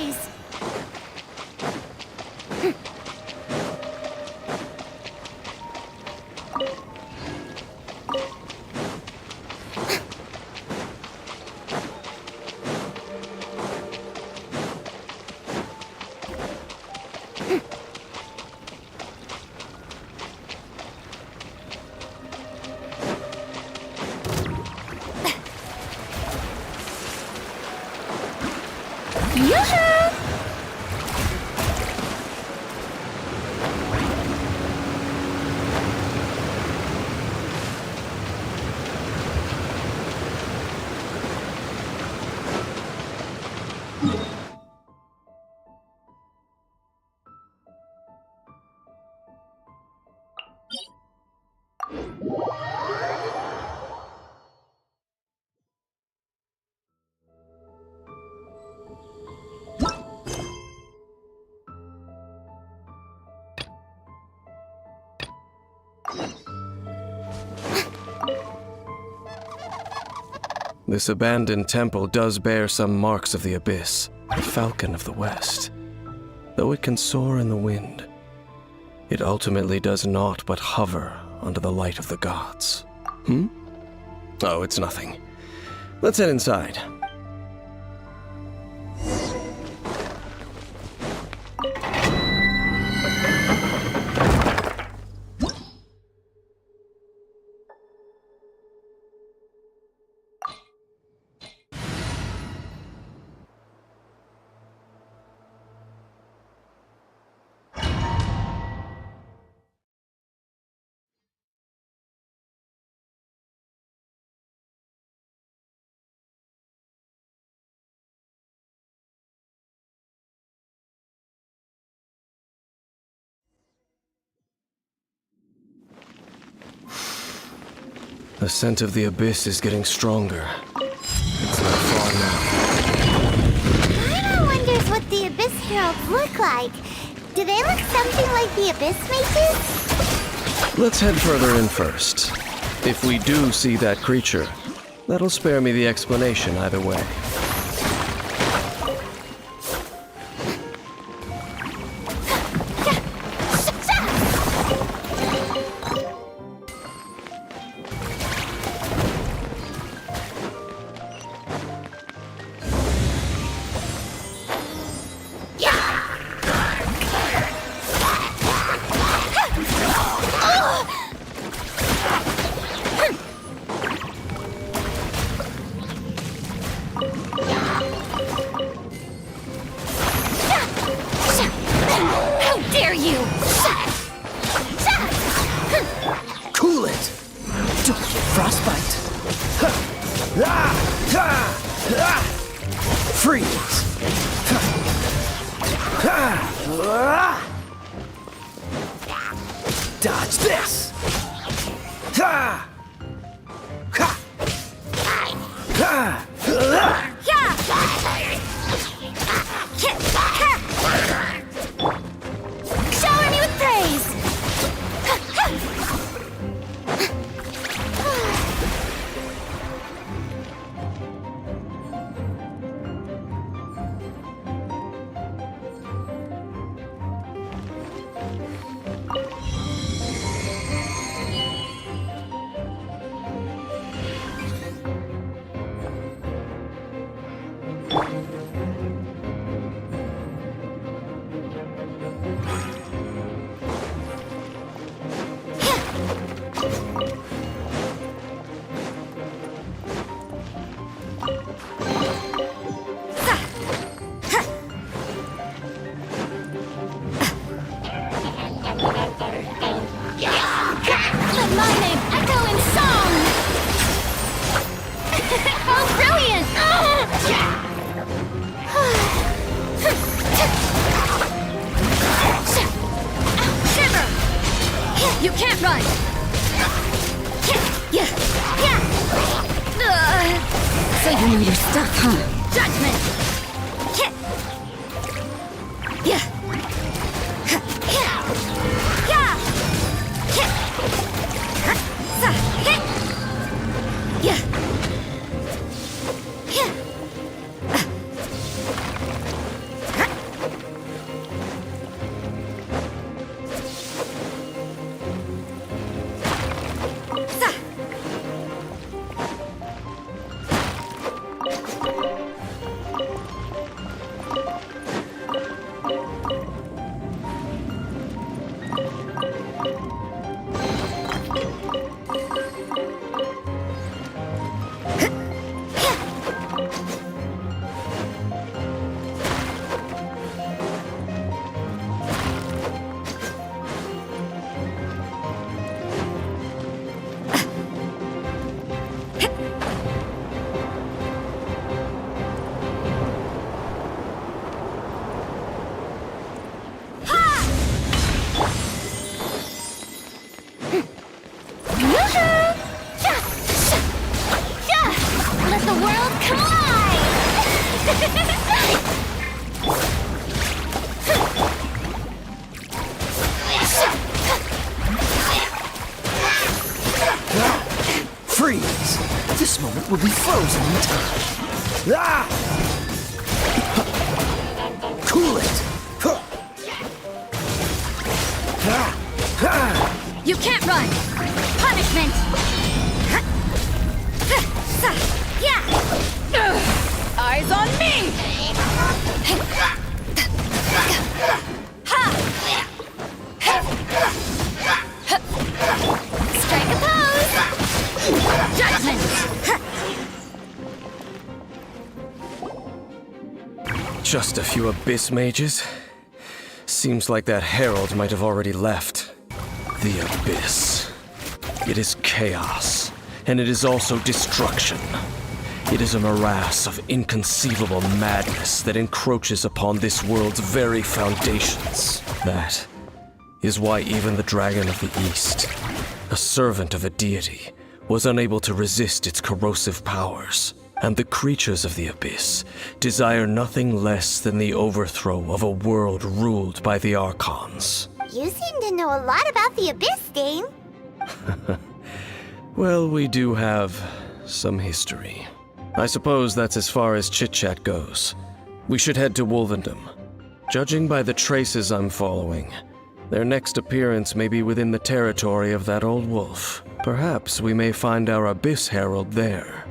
This abandoned temple does bear some marks of the abyss, the falcon of the west. Though it can soar in the wind, it ultimately does naught but hover under the light of the gods. Oh, it's nothing. Let's head inside. The scent of the abyss is getting stronger. It's not far now. Paimon wonders what the Abyss Heralds look like. Do they look something like the Abyss Mages? Let's head further in first. If we do see that creature, that'll spare me the explanation either way. Cool it! Don't get frostbite! Freeze! Dodge this! Shower me with praise! You can't run! So you know your stuff, huh? Judgment! Can't run! Punishment! Eyes on me! Strike a pose! Judgment! Just a few Abyss mages? Seems like that herald might have already left. The Abyss. It is chaos, and it is also destruction. It is a morass of inconceivable madness that encroaches upon this world's very foundations. That is why even the Dragon of the East, a servant of a deity, was unable to resist its corrosive powers. And the creatures of the Abyss desire nothing less than the overthrow of a world ruled by the Archons. You seem to know a lot about the Abyss, Dane. Well, we do have some history. I suppose that's as far as chit-chat goes. We should head to Wolvendom. Judging by the traces I'm following, their next appearance may be within the territory of that old wolf. Perhaps we may find our Abyss Herald there.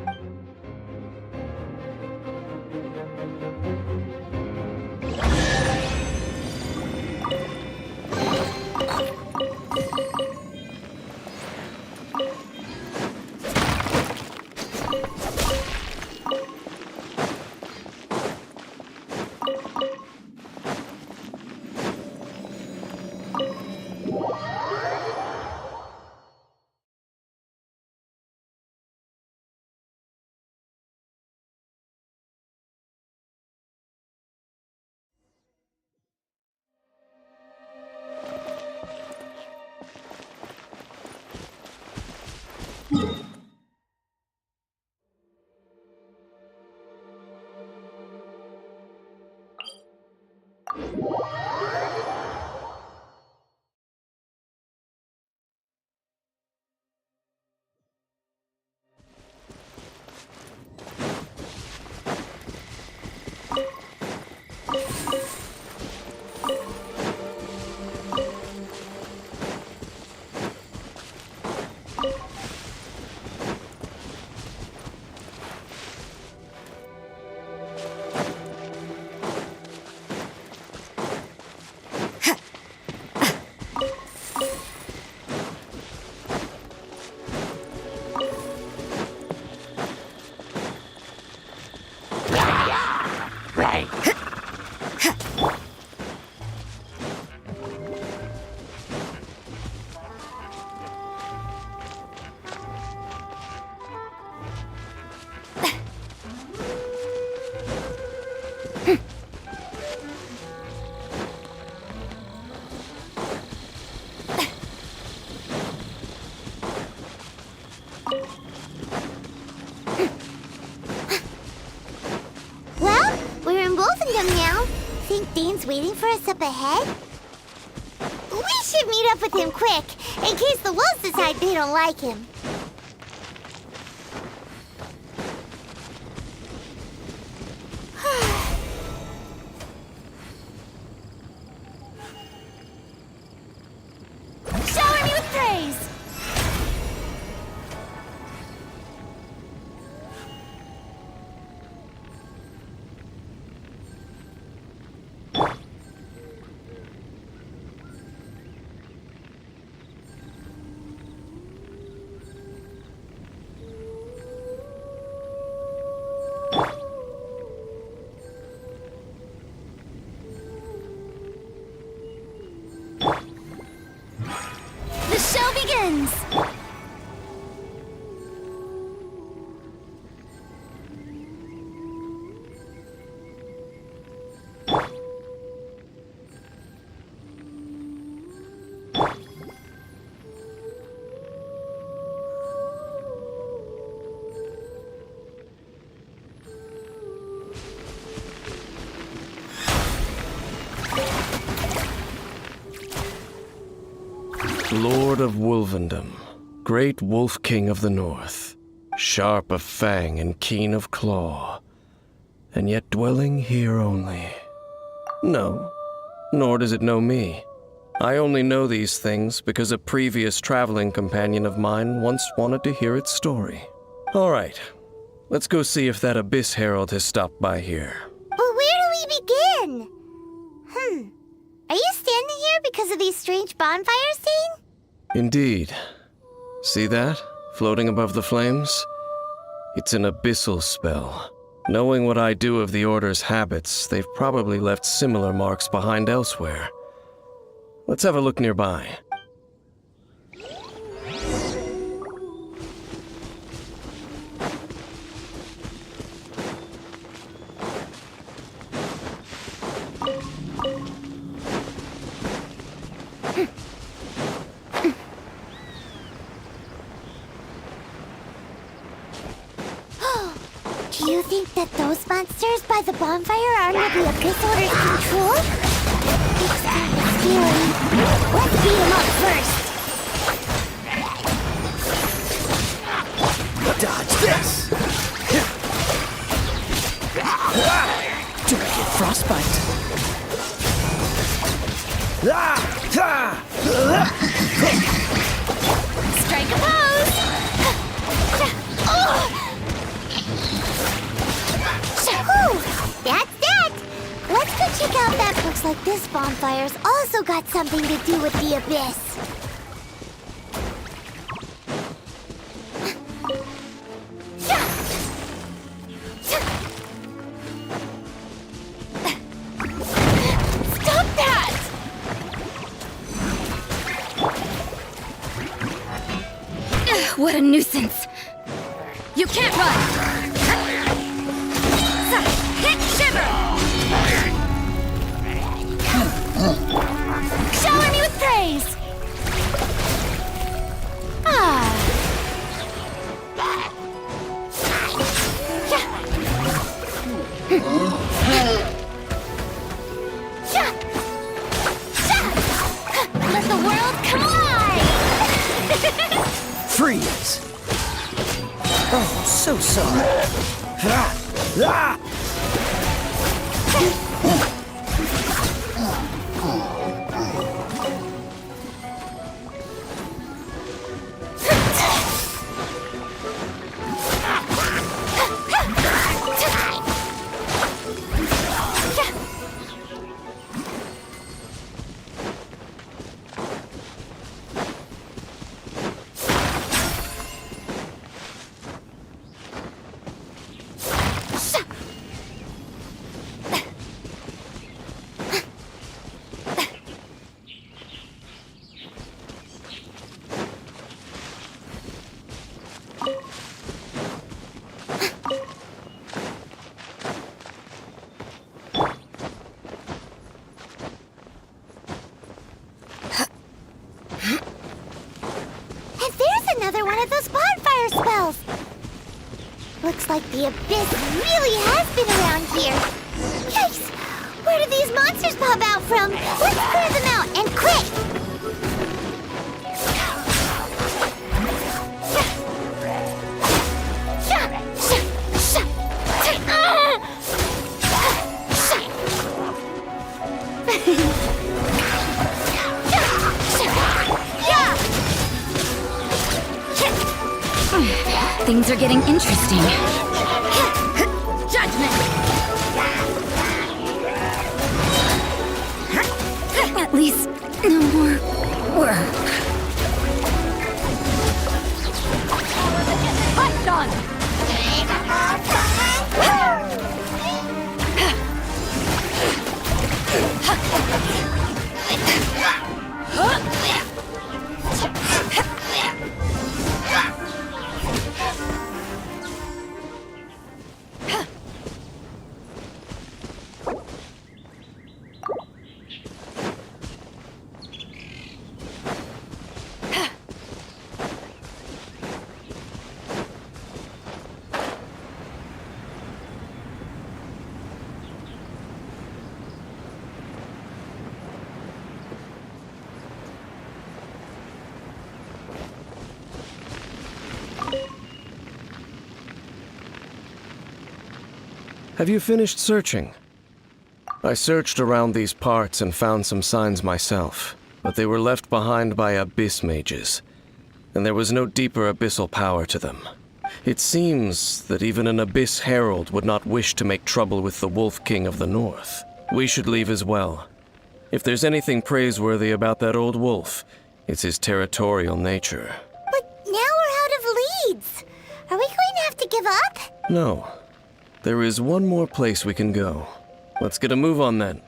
Well, we're in Wolfendom now. Think Dane's waiting for us up ahead? We should meet up with him quick, in case the wolves decide they don't like him. Shower me with praise! The show begins! Lord of Wolvendom, great Wolf King of the North, sharp of fang and keen of claw, and yet dwelling here only. No, nor does it know me. I only know these things because a previous traveling companion of mine once wanted to hear its story. All right, let's go see if that Abyss Herald has stopped by here. Well, where do we begin? Are you standing here because of these strange bonfires, Zane? Indeed. See that? Floating above the flames? It's an abyssal spell. Knowing what I do of the Order's habits, they've probably left similar marks behind elsewhere. Let's have a look nearby. Do you think that those monsters by the bonfire are under the Abyss Order's control? It's kind of scary. Let's beat them up first. Dodge this! Do I get frostbite? Strike a pose! That's that! Let's go check out that. Looks like this bonfire's also got something to do with the Abyss. Stop that! What a nuisance! You can't run! Hit shiver! Shower me with praise! Let the world come alive! Freeze! Oh, so sorry. Another one of those bonfire spells! Looks like the Abyss really has been around here. Yikes! Where did these monsters pop out from? Let's clear them out, and quick! Things are getting interesting. Judgment! At least, no more work. Hot done! Have you finished searching? I searched around these parts and found some signs myself. but they were left behind by abyss mages, and there was no deeper abyssal power to them. It seems that even an Abyss Herald would not wish to make trouble with the Wolf King of the North. We should leave as well. If there's anything praiseworthy about that old wolf, it's his territorial nature. But now we're out of leads. Are we going to have to give up? No. There is one more place we can go. Let's get a move on then.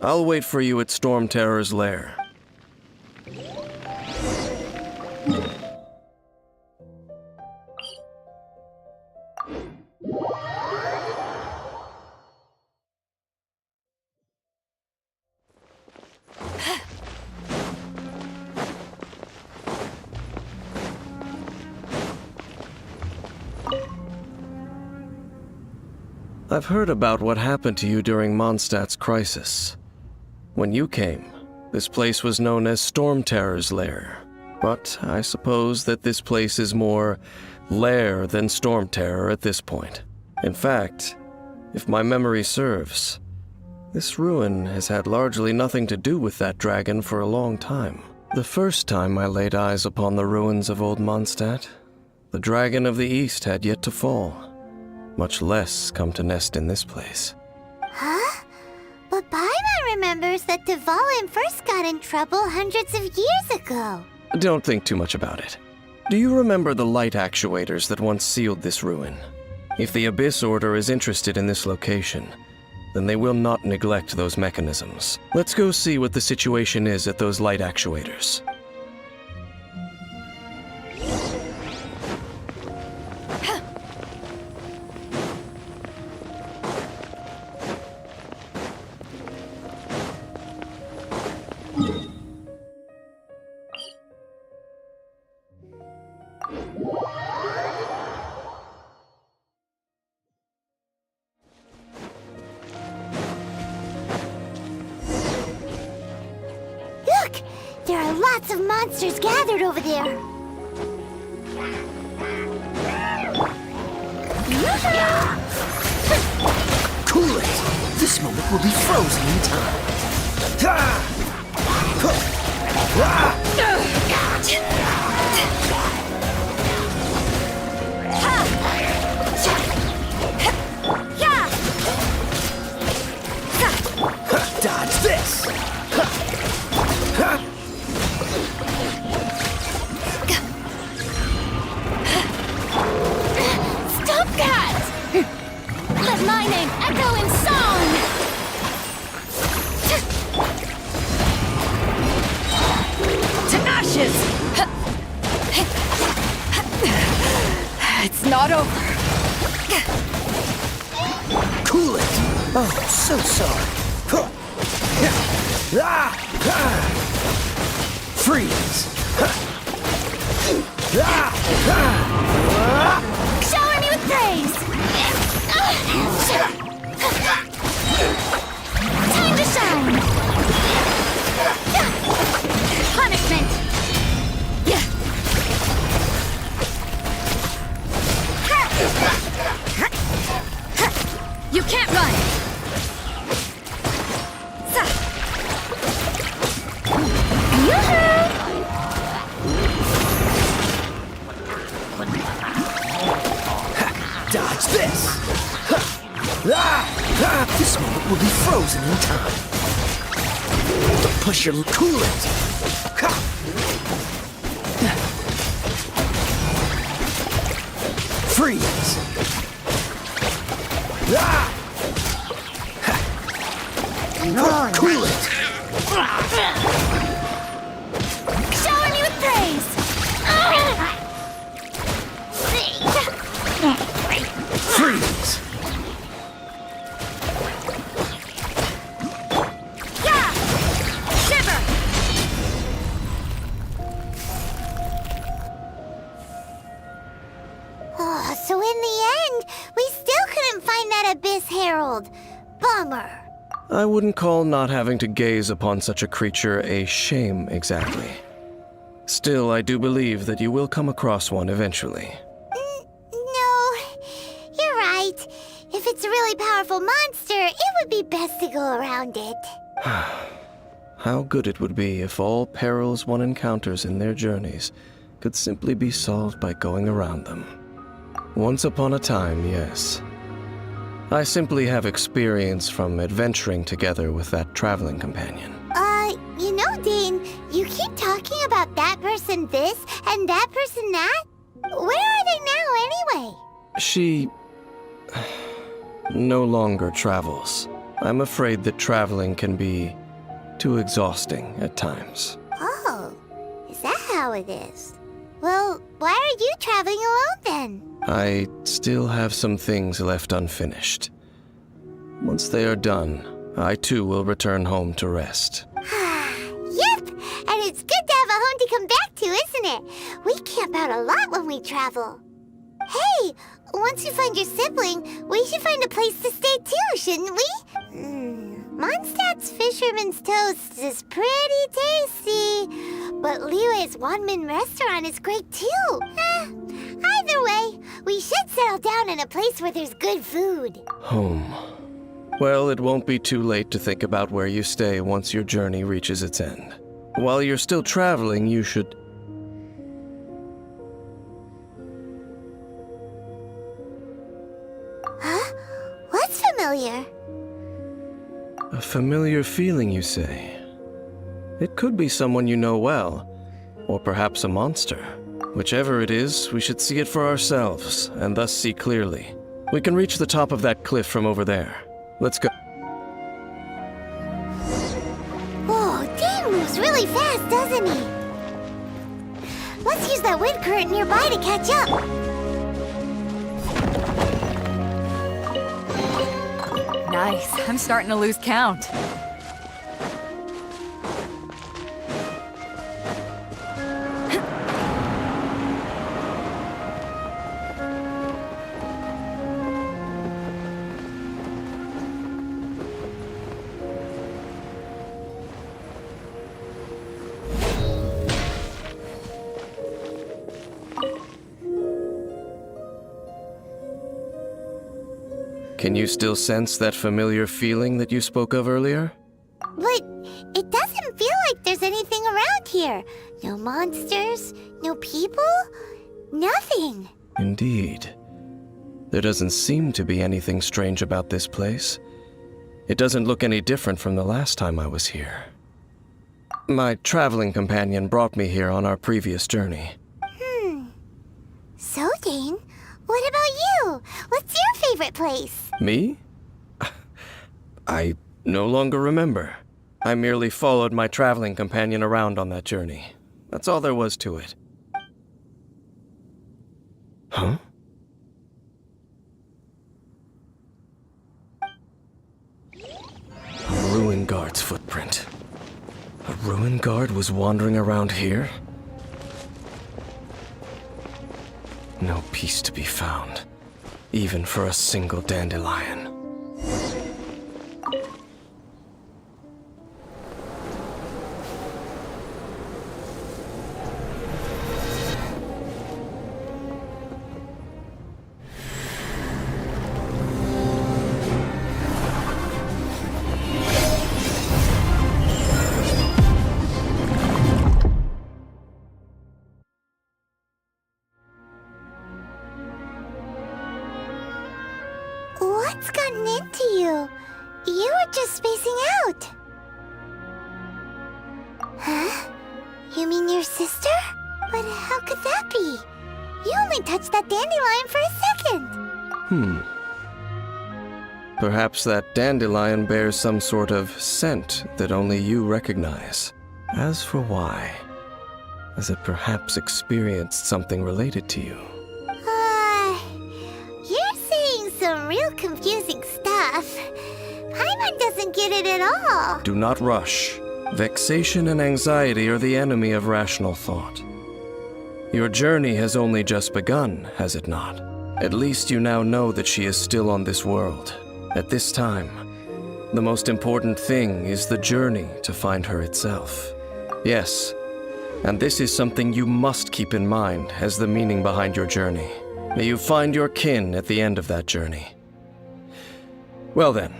I'll wait for you at Storm Terror's lair. I've heard about what happened to you during Mondstadt's crisis. When you came, this place was known as Storm Terror's lair. But I suppose that this place is more lair than Storm Terror at this point. In fact, if my memory serves, this ruin has had largely nothing to do with that dragon for a long time. The first time I laid eyes upon the ruins of old Mondstadt, the dragon of the East had yet to fall, much less come to nest in this place. Huh? But Paimon remembers that Dvalin first got in trouble hundreds of years ago. Don't think too much about it. Do you remember the light actuators that once sealed this ruin? If the Abyss Order is interested in this location, then they will not neglect those mechanisms. Let's go see what the situation is at those light actuators. Look! There are lots of monsters gathered over there. Cool it! This moment will be frozen in time. Dodge this! Stop that! Let my name echo in song! Tenacious! It's not over. Cool it! Oh, so sorry. Freeze! Shower me with praise! Time to shine! Punishment! You can't run! Dodge this! This moment will be frozen in time. Don't push your coolant. Freeze! Coolant! Shower me with praise! Freeze! Shiver! Oh, so in the end, we still couldn't find that Abyss Herald. Bummer. I wouldn't call not having to gaze upon such a creature a shame exactly. Still, I do believe that you will come across one eventually. No, you're right. If it's a really powerful monster, it would be best to go around it. How good it would be if all perils one encounters in their journeys could simply be solved by going around them. Once upon a time, yes. I simply have experience from adventuring together with that traveling companion. You know, Dane, you keep talking about that person this and that person that. Where are they now, anyway? She no longer travels. I'm afraid that traveling can be too exhausting at times. Oh, is that how it is? Well, why are you traveling alone then? I still have some things left unfinished. Once they are done, I too will return home to rest. Yep, and it's good to have a home to come back to, isn't it? We camp out a lot when we travel. Hey, once you find your sibling, we should find a place to stay too, shouldn't we? Mondstadt's Fisherman's Toast is pretty tasty, but Liyue's Wanmin restaurant is great too. Either way, we should settle down in a place where there's good food. Home. Well, it won't be too late to think about where you stay once your journey reaches its end. While you're still traveling, you should... Huh? What's familiar? A familiar feeling, you say? It could be someone you know well, or perhaps a monster. Whichever it is, we should see it for ourselves, and thus see clearly. We can reach the top of that cliff from over there. Let's go. Whoa, Dane moves really fast, doesn't he? Let's use that wind current nearby to catch up. Nice. I'm starting to lose count. Can you still sense that familiar feeling that you spoke of earlier? But it doesn't feel like there's anything around here. No monsters, no people, nothing. Indeed. There doesn't seem to be anything strange about this place. It doesn't look any different from the last time I was here. My traveling companion brought me here on our previous journey. So, Dane, what about you? What's your favorite place? Me? I no longer remember. I merely followed my traveling companion around on that journey. That's all there was to it. Huh? A ruin guard's footprint. A ruin guard was wandering around here? No peace to be found, even for a single dandelion. What's gotten into you? You were just spacing out. Huh? You mean your sister? But how could that be? You only touched that dandelion for a second. Perhaps that dandelion bears some sort of scent that only you recognize. As for why, has it perhaps experienced something related to you? You're saying some real confusing stuff. Paimon doesn't get it at all. Do not rush. Vexation and anxiety are the enemy of rational thought. Your journey has only just begun, has it not? At least you now know that she is still on this world. At this time, the most important thing is the journey to find her itself. Yes, and this is something you must keep in mind as the meaning behind your journey. May you find your kin at the end of that journey. Well then,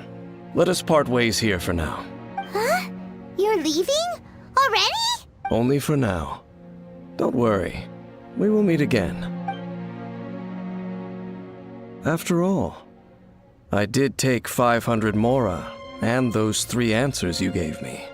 let us part ways here for now. Huh? You're You're leaving? Already? Only for now. Don't worry. We will meet again. After all, I did take 500 Mora and those 3 answers you gave me.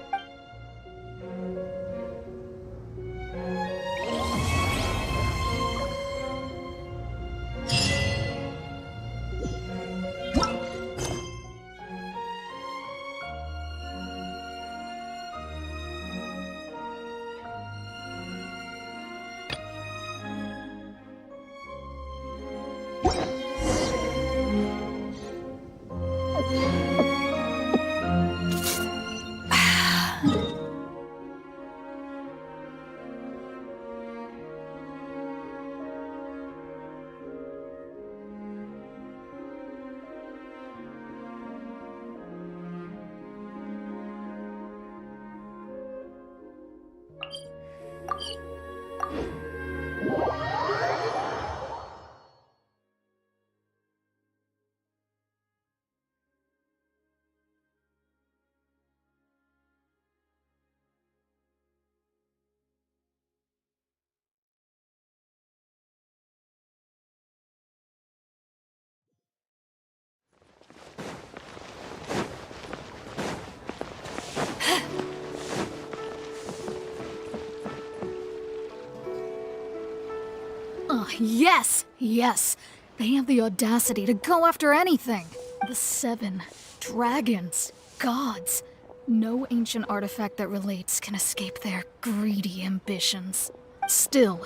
Yes! Yes! They have the audacity to go after anything. The 7 dragons, gods. No ancient artifact that relates can escape their greedy ambitions. Still,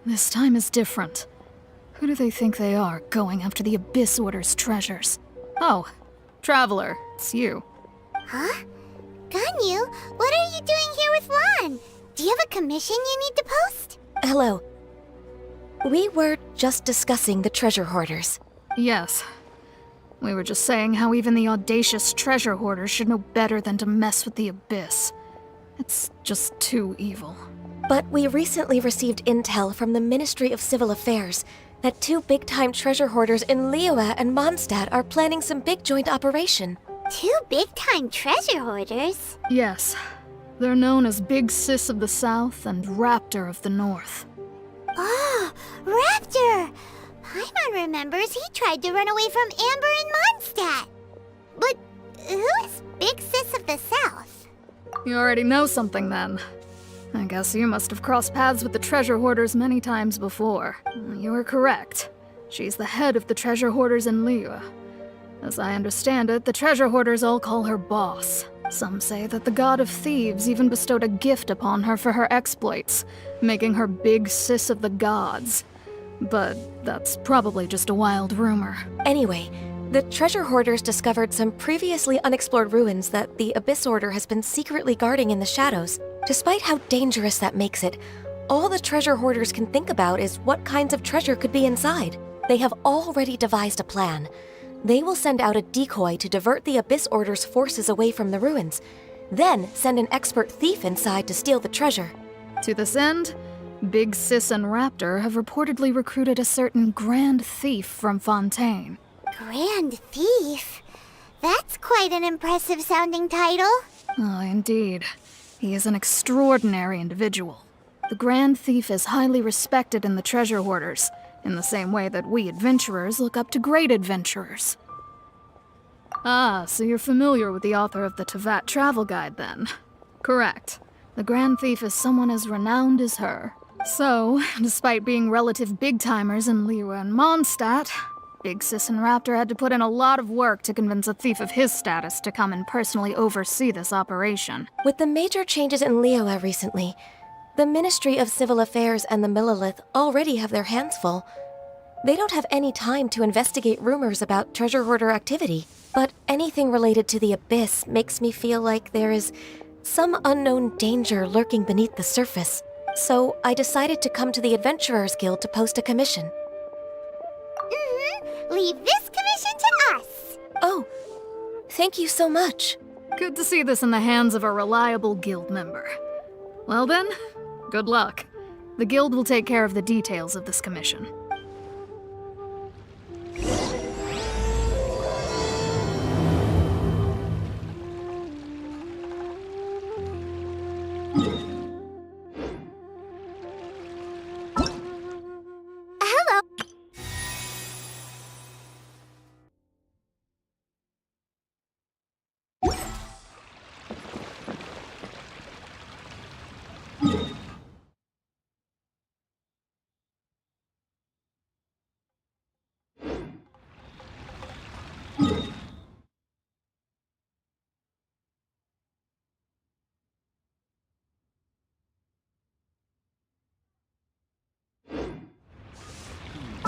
this time is different. Who do they think they are, going after the Abyss Order's treasures? Oh, Traveler, it's you. Huh? Ganyu, what are you doing here with Lan? Do you have a commission you need to post? Hello. We were just discussing the treasure hoarders. Yes. We were just saying how even the audacious treasure hoarders should know better than to mess with the Abyss. It's just too evil. But we recently received intel from the Ministry of Civil Affairs that 2 big-time treasure hoarders in Liyue and Mondstadt are planning some big joint operation. 2 big-time treasure hoarders? Yes. They're known as Big Sis of the South and Raptor of the North. Oh, Raptor! Paimon remembers he tried to run away from Amber in Mondstadt. But who is Big Sis of the South? You already know something then. I guess you must have crossed paths with the treasure hoarders many times before. You were correct. She's the head of the treasure hoarders in Liyue. As I understand it, the treasure hoarders all call her boss. Some say that the god of thieves even bestowed a gift upon her for her exploits, making her Big Sis of the gods. But that's probably just a wild rumor. Anyway, the treasure hoarders discovered some previously unexplored ruins that the Abyss Order has been secretly guarding in the shadows. Despite how dangerous that makes it, all the treasure hoarders can think about is what kinds of treasure could be inside. They have already devised a plan. They will send out a decoy to divert the Abyss Order's forces away from the ruins, then send an expert thief inside to steal the treasure. To this end, Big Sis and Raptor have reportedly recruited a certain Grand Thief from Fontaine. Grand Thief? That's quite an impressive sounding title. Oh, indeed. He is an extraordinary individual. The Grand Thief is highly respected in the treasure hoarders, in the same way that we adventurers look up to great adventurers. Ah, so you're familiar with the author of the Tevat Travel Guide, then? Correct. The Grand Thief is someone as renowned as her. So, despite being relative big-timers in Liyue and Mondstadt, Big Sis and Raptor had to put in a lot of work to convince a thief of his status to come and personally oversee this operation. With the major changes in Liyue recently, the Ministry of Civil Affairs and the Millelith already have their hands full. They don't have any time to investigate rumors about treasure hoarder activity. But anything related to the Abyss makes me feel like there is some unknown danger lurking beneath the surface. So I decided to come to the Adventurers Guild to post a commission. Leave this commission to us! Oh, thank you so much. Good to see this in the hands of a reliable guild member. Well then, good luck. The guild will take care of the details of this commission. Hello.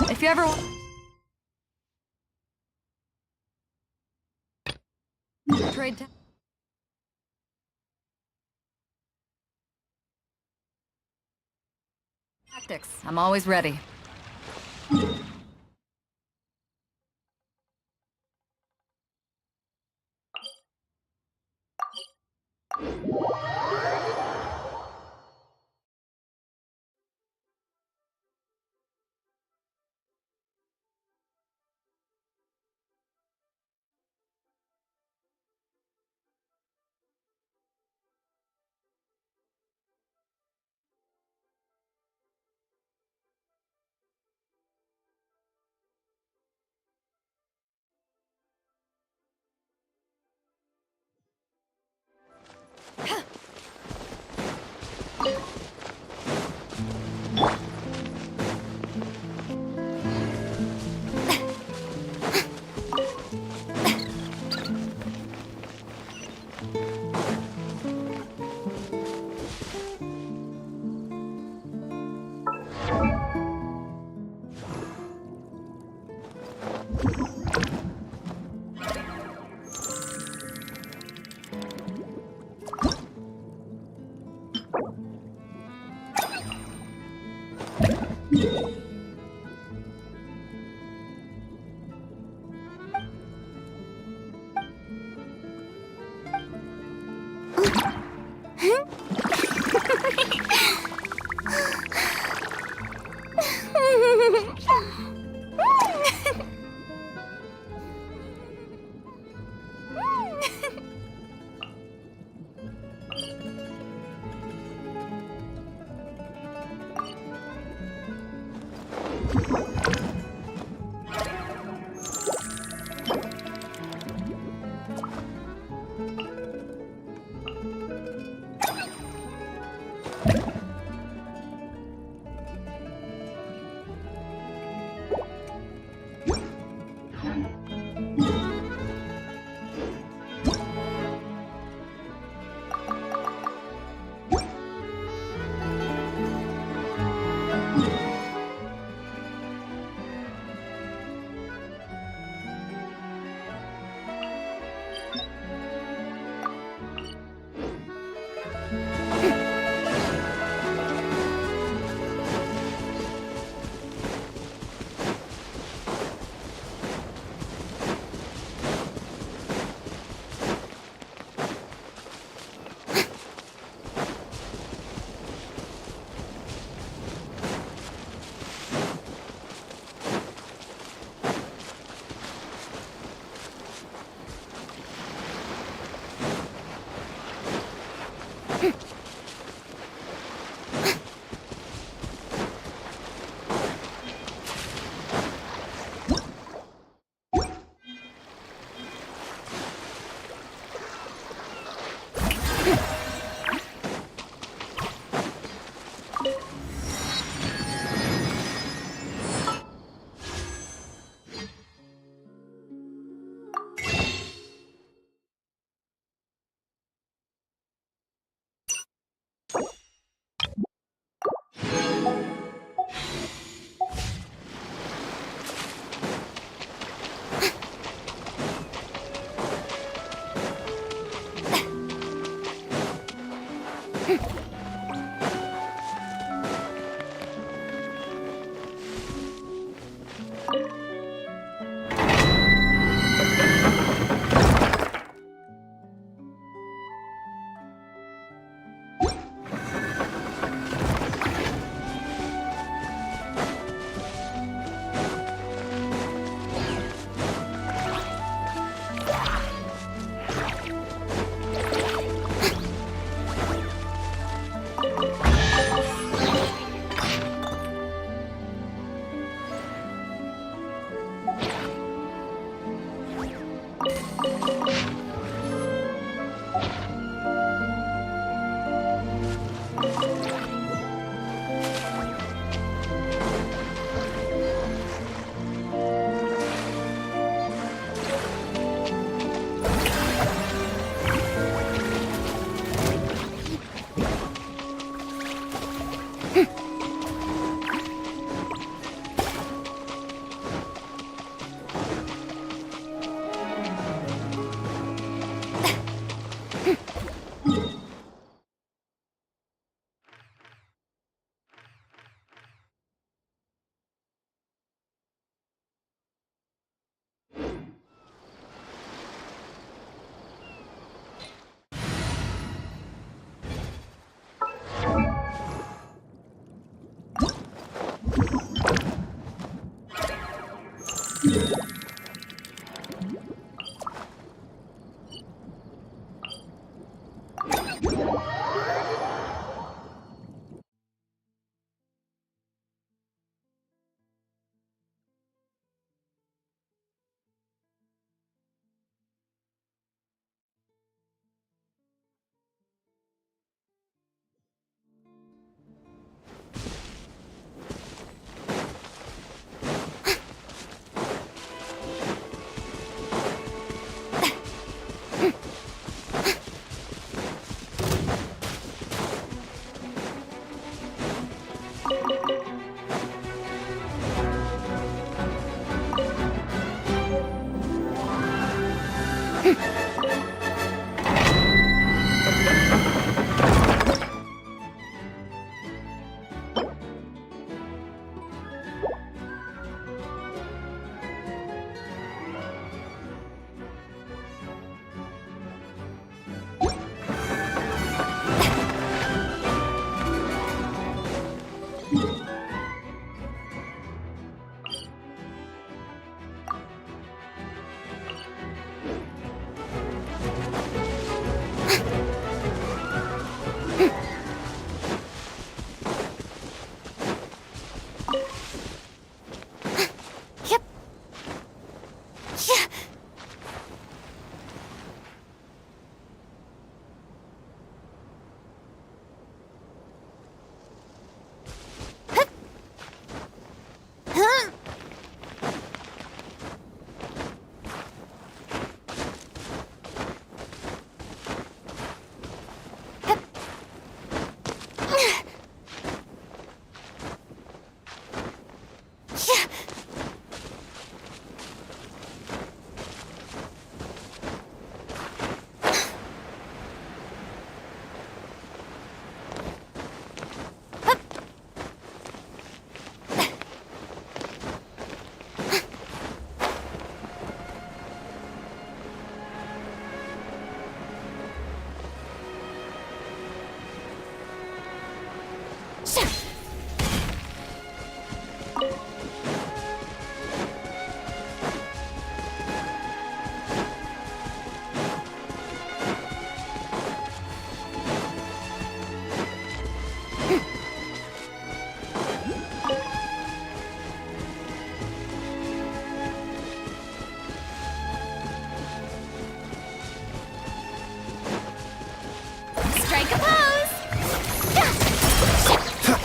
If you ever trade tactics, I'm always ready.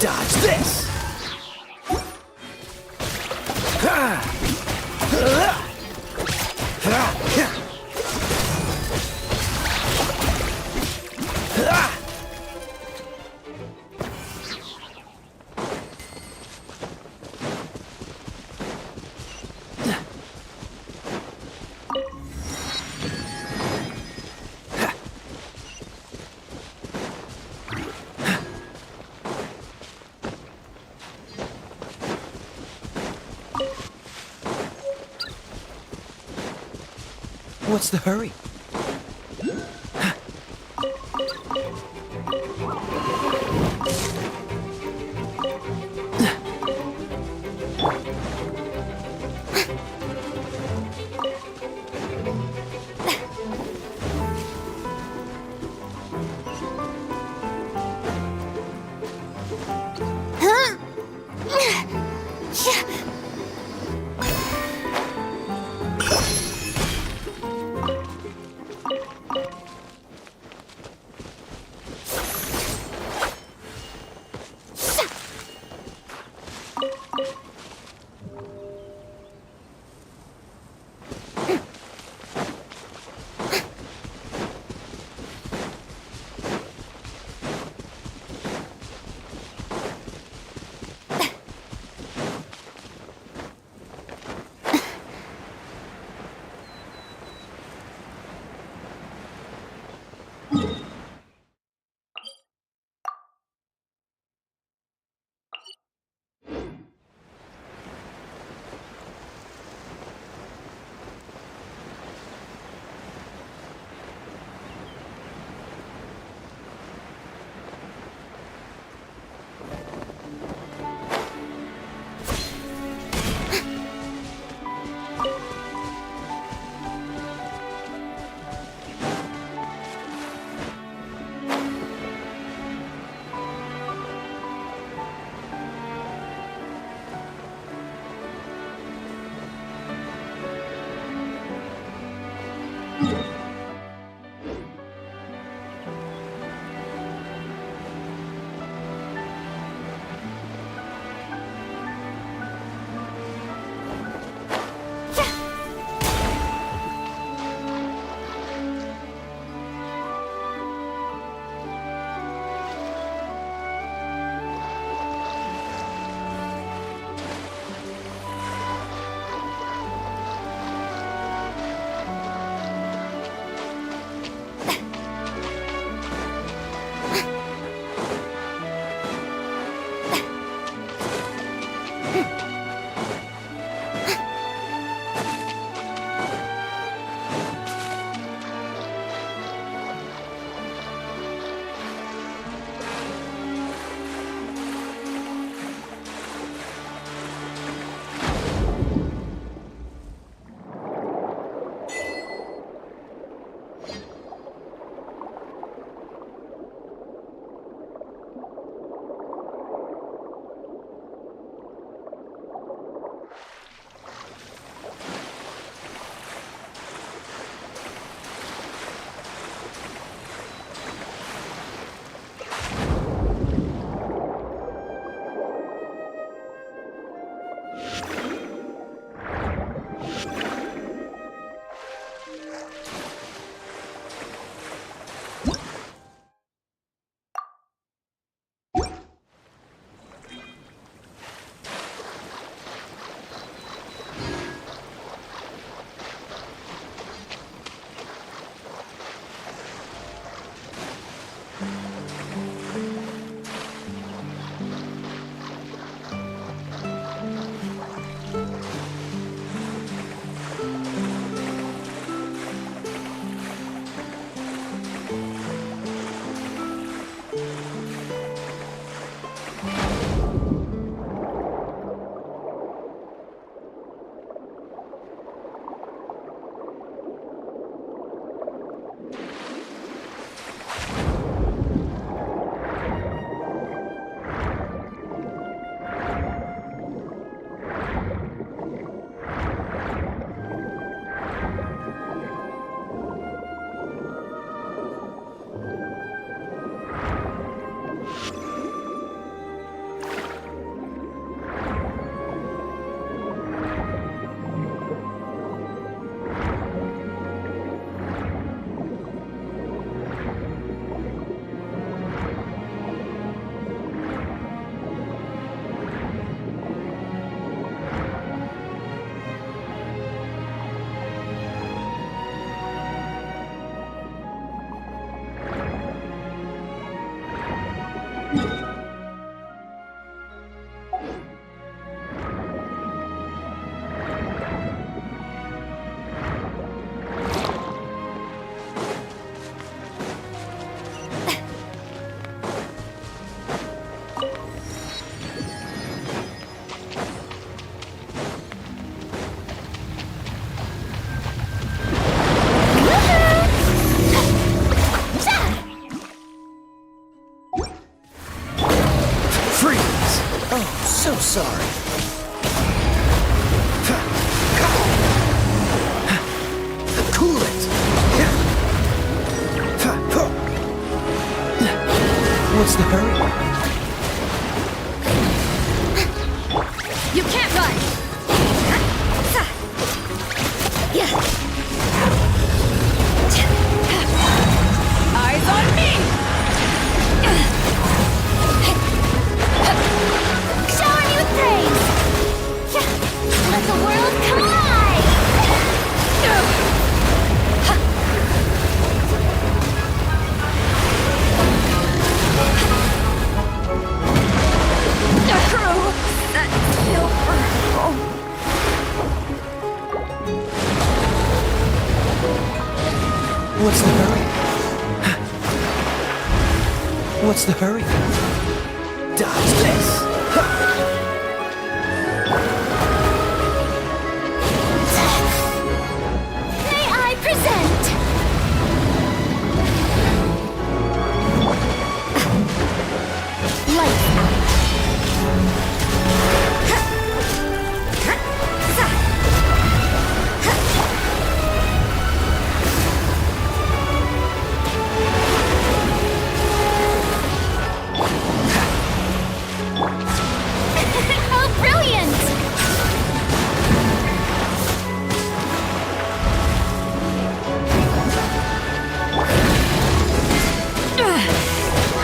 Dodge this! What's the hurry? So sorry. Cool it. What's the hurry? You can't run! Eyes on me! Shower me with praise! Let the world come alive! The crew! That's still hurtful. What's the hurry? What's the hurry? Dodge this! May I present? Lights out. How brilliant!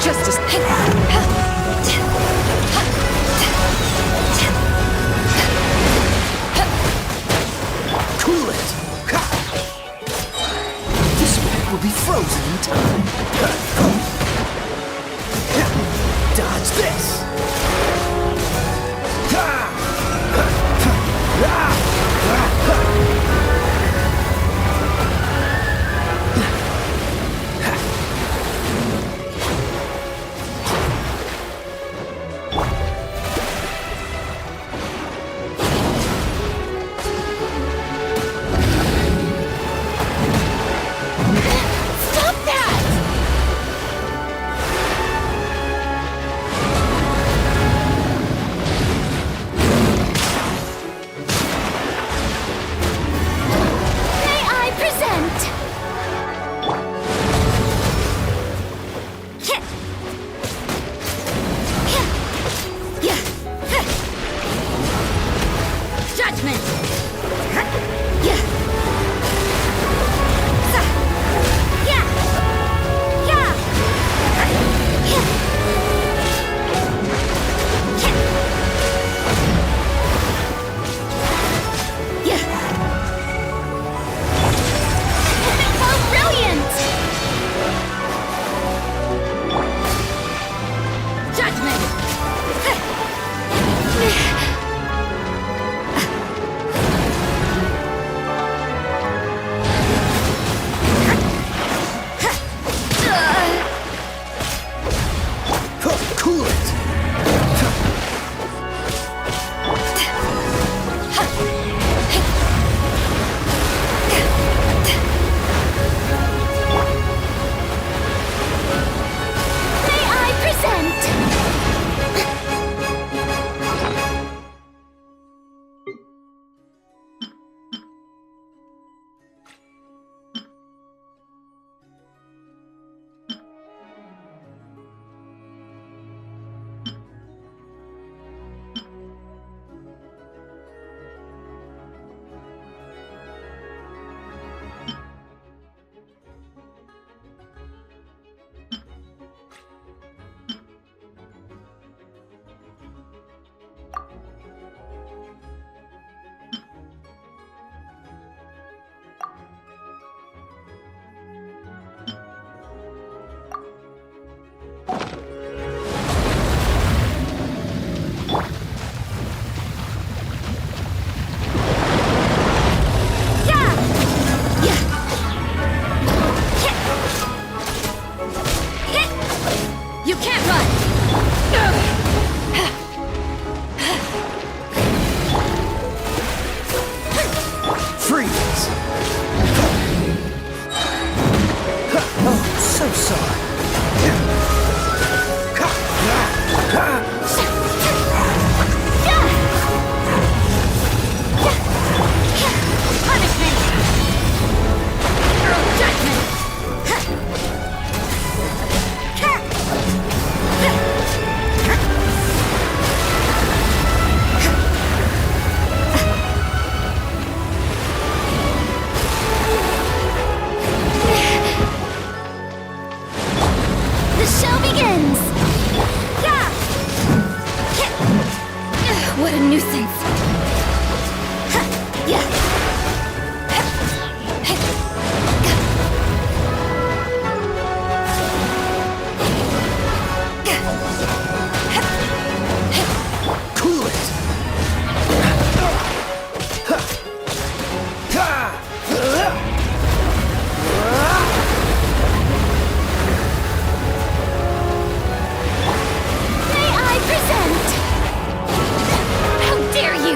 Just as... Cool it! This man will be frozen in time. Dodge this! Stop that! May I present? Judgment! How brilliant! Judgment! Cool it! May I present? You can't run! Freeze! Oh, so sorry. Punishment! Judgment! The show begins! What a nuisance. Cool it! May I present How dare you!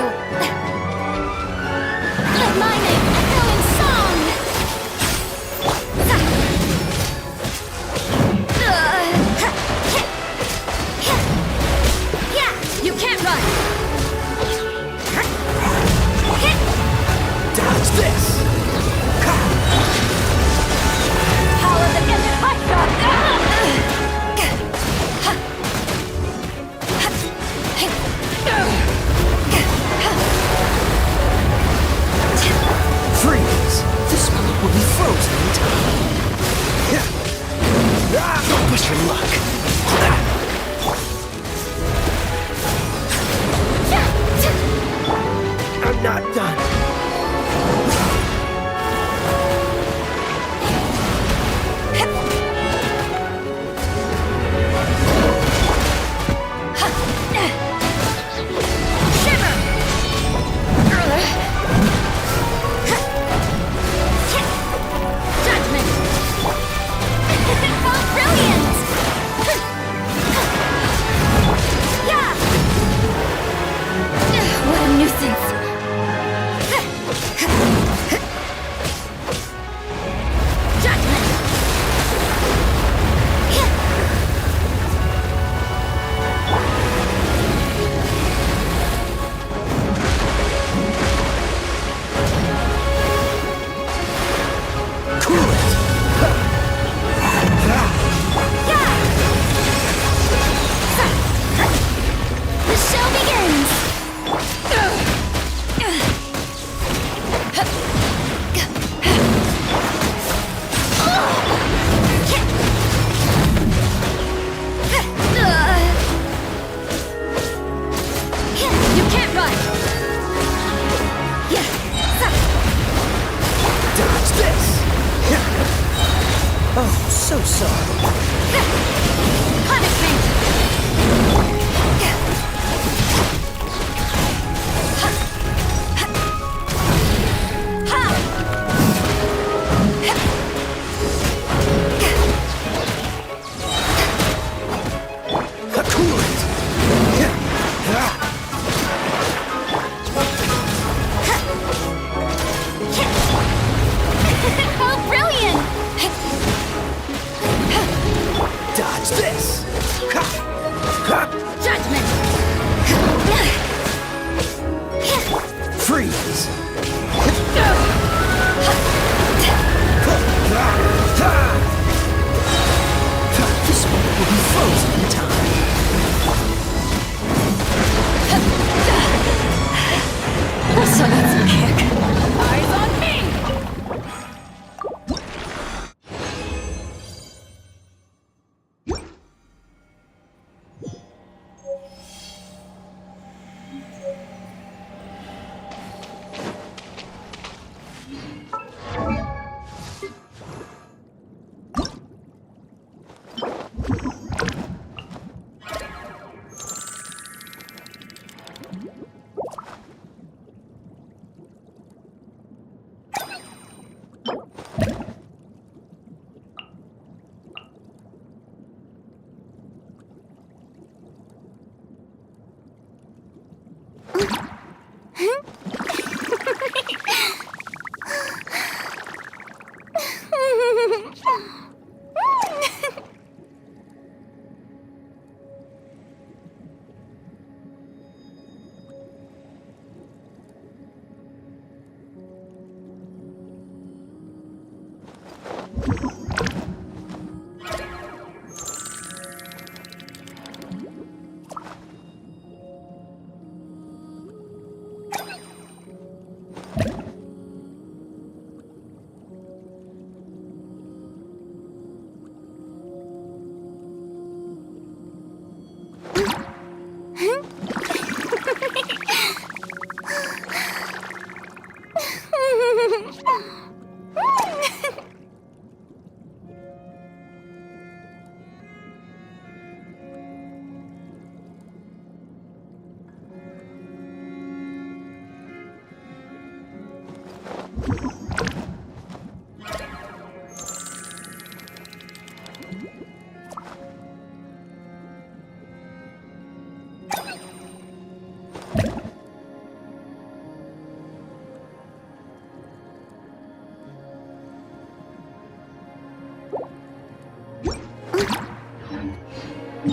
If you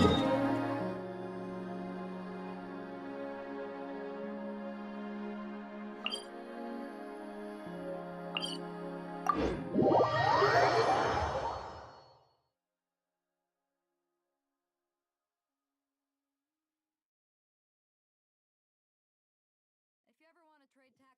ever want to trade tack.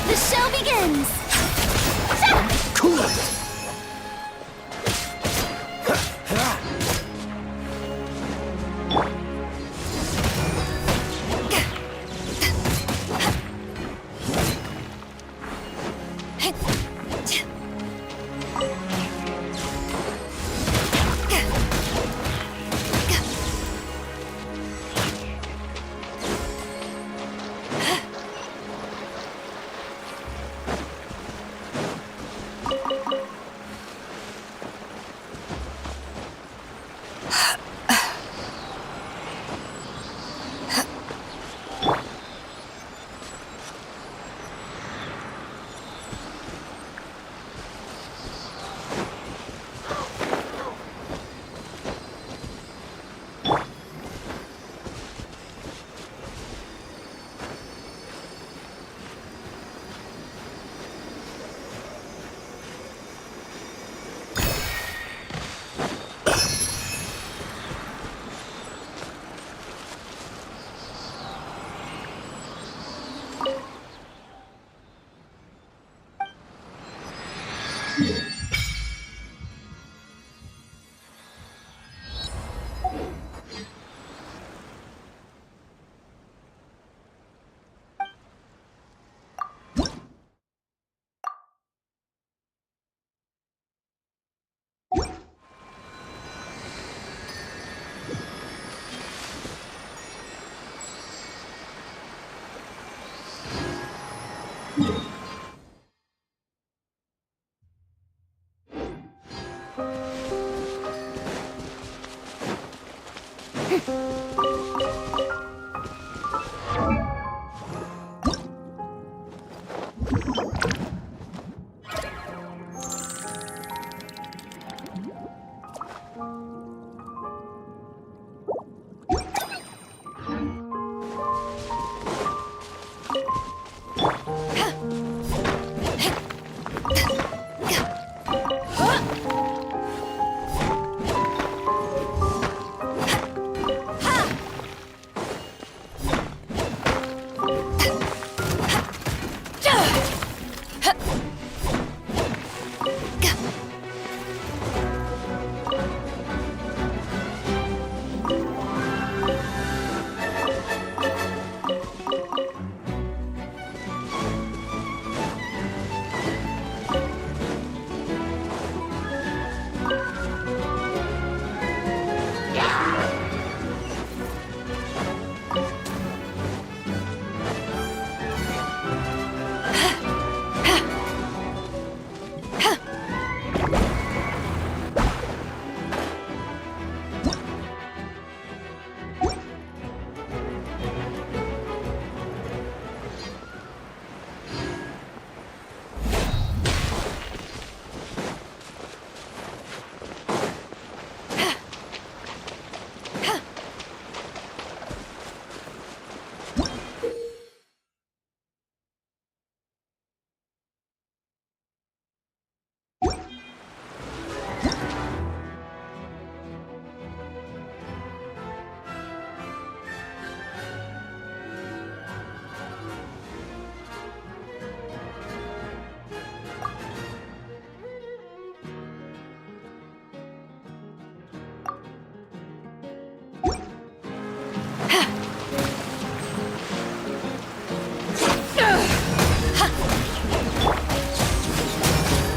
The show begins! Cool it!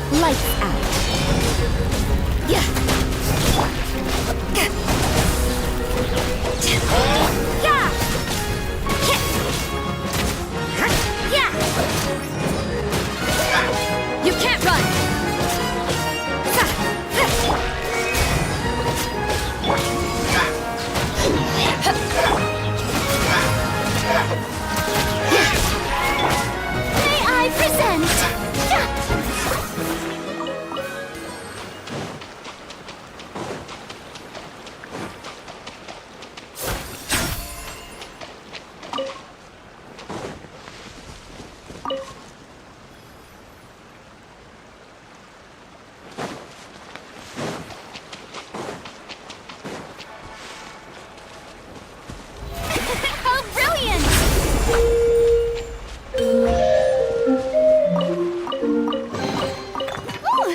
Lights out. Yeah. Yeah. Yeah. You can't run. May I present? How brilliant! Ooh,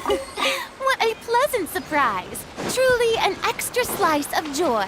what a pleasant surprise! Truly an extra slice of joy.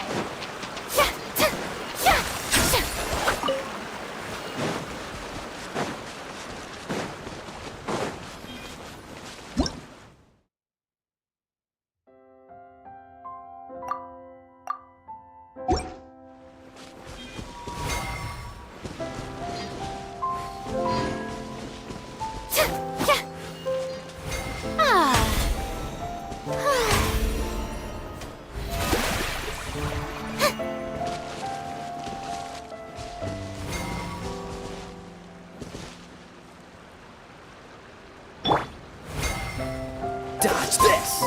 Dodge this!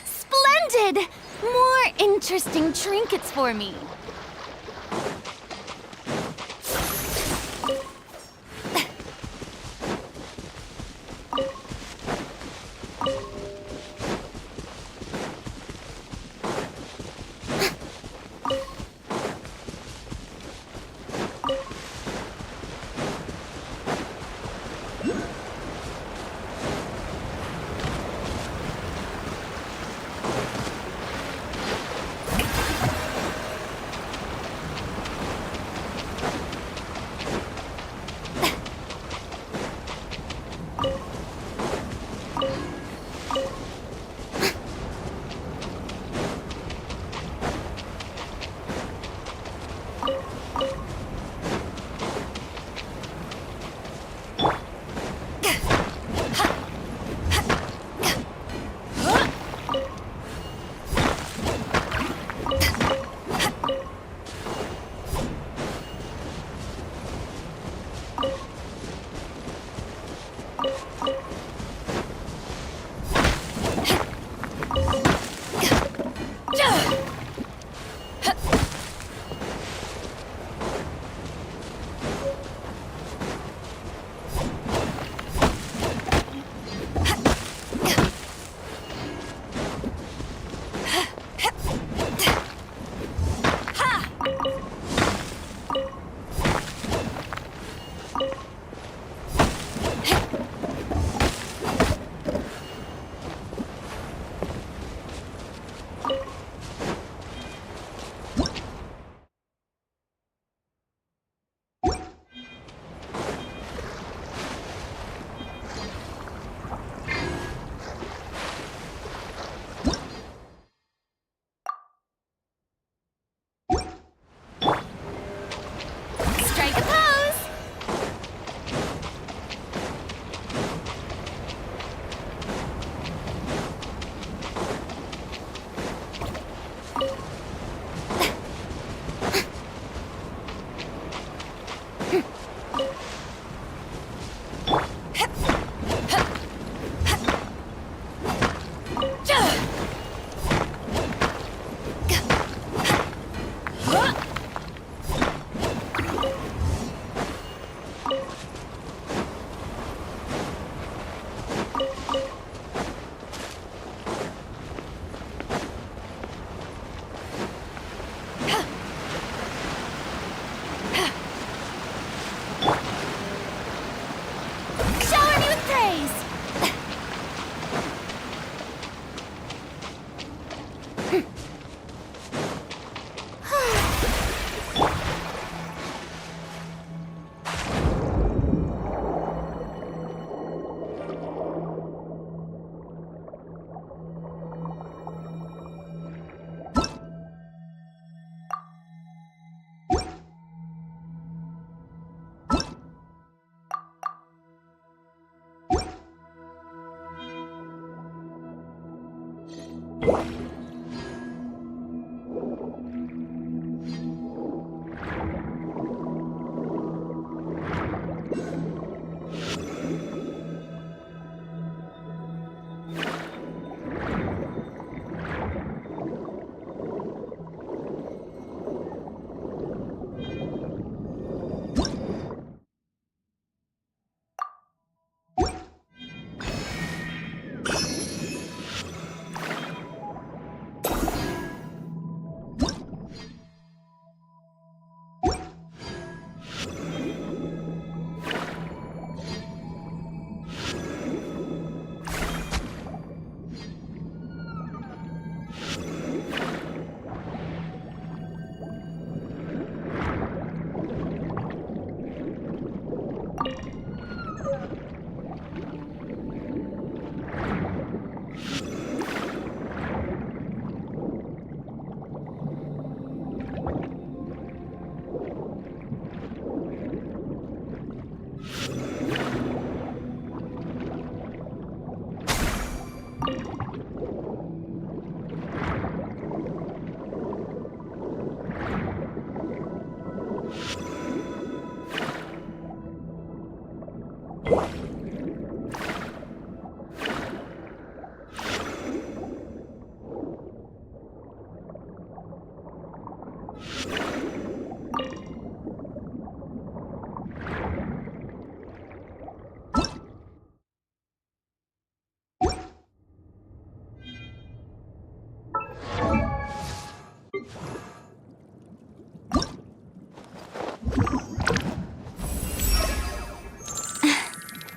Splendid! More interesting trinkets for me.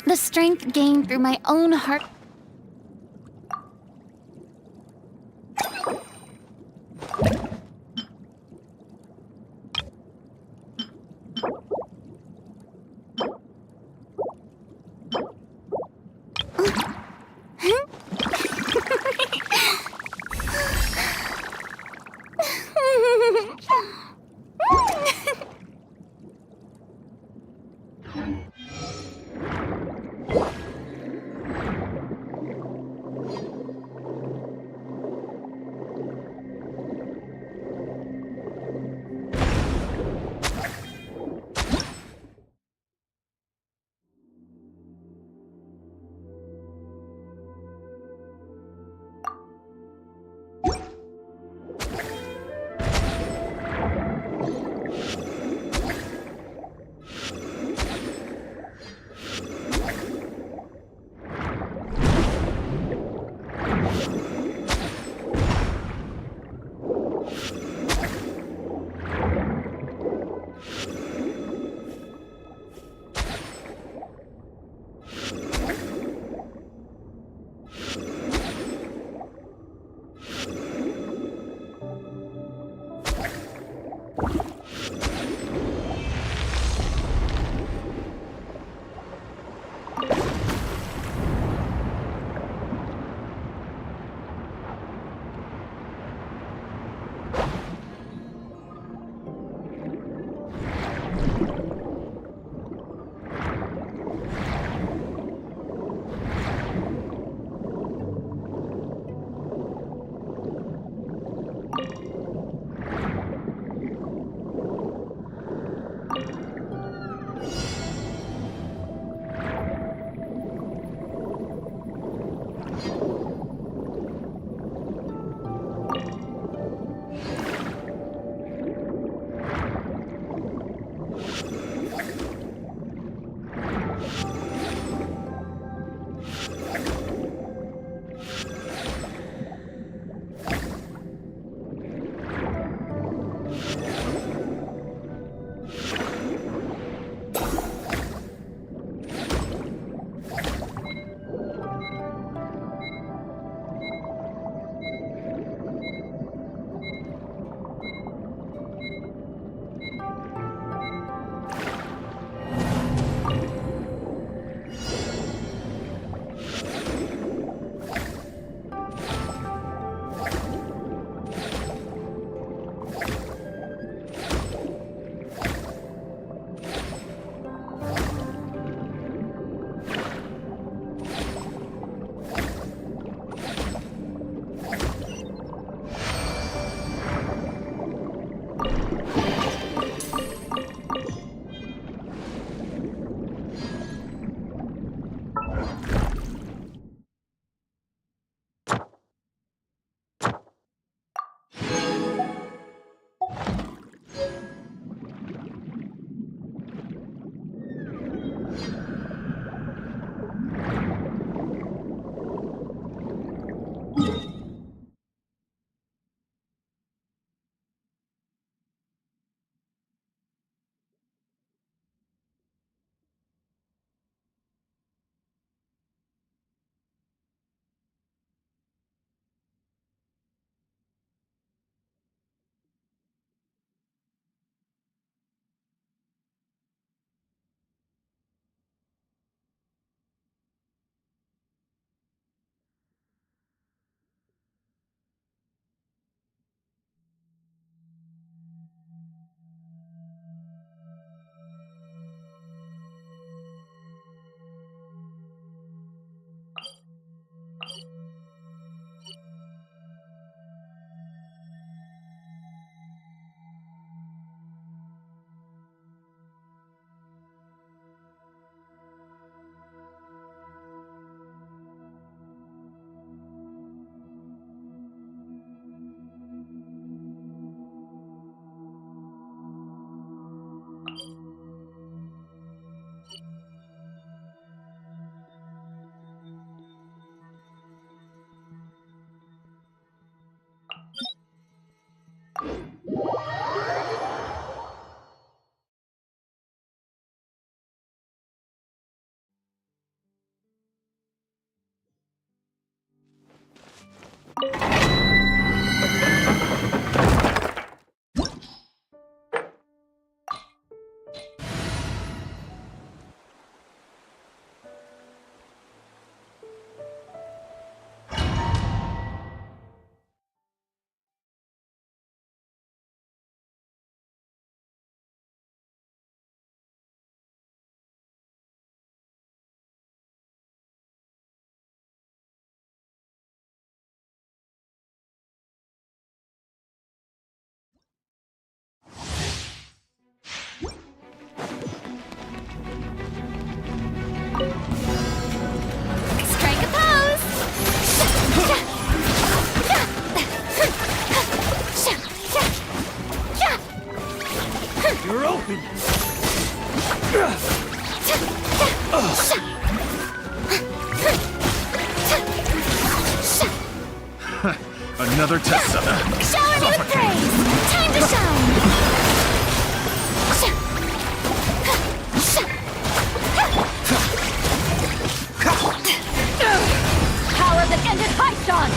The strength gained through my own heart. Strike a pose! You're open! Another test subject. Shower me with praise! Time to shine! Power that ended Paishan!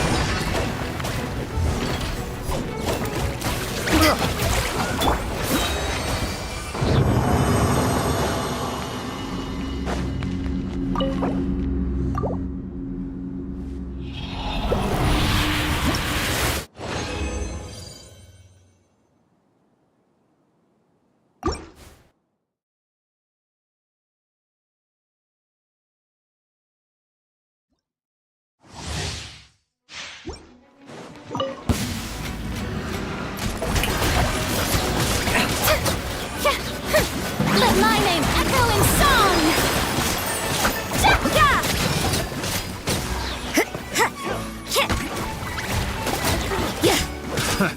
Let my name echo in song!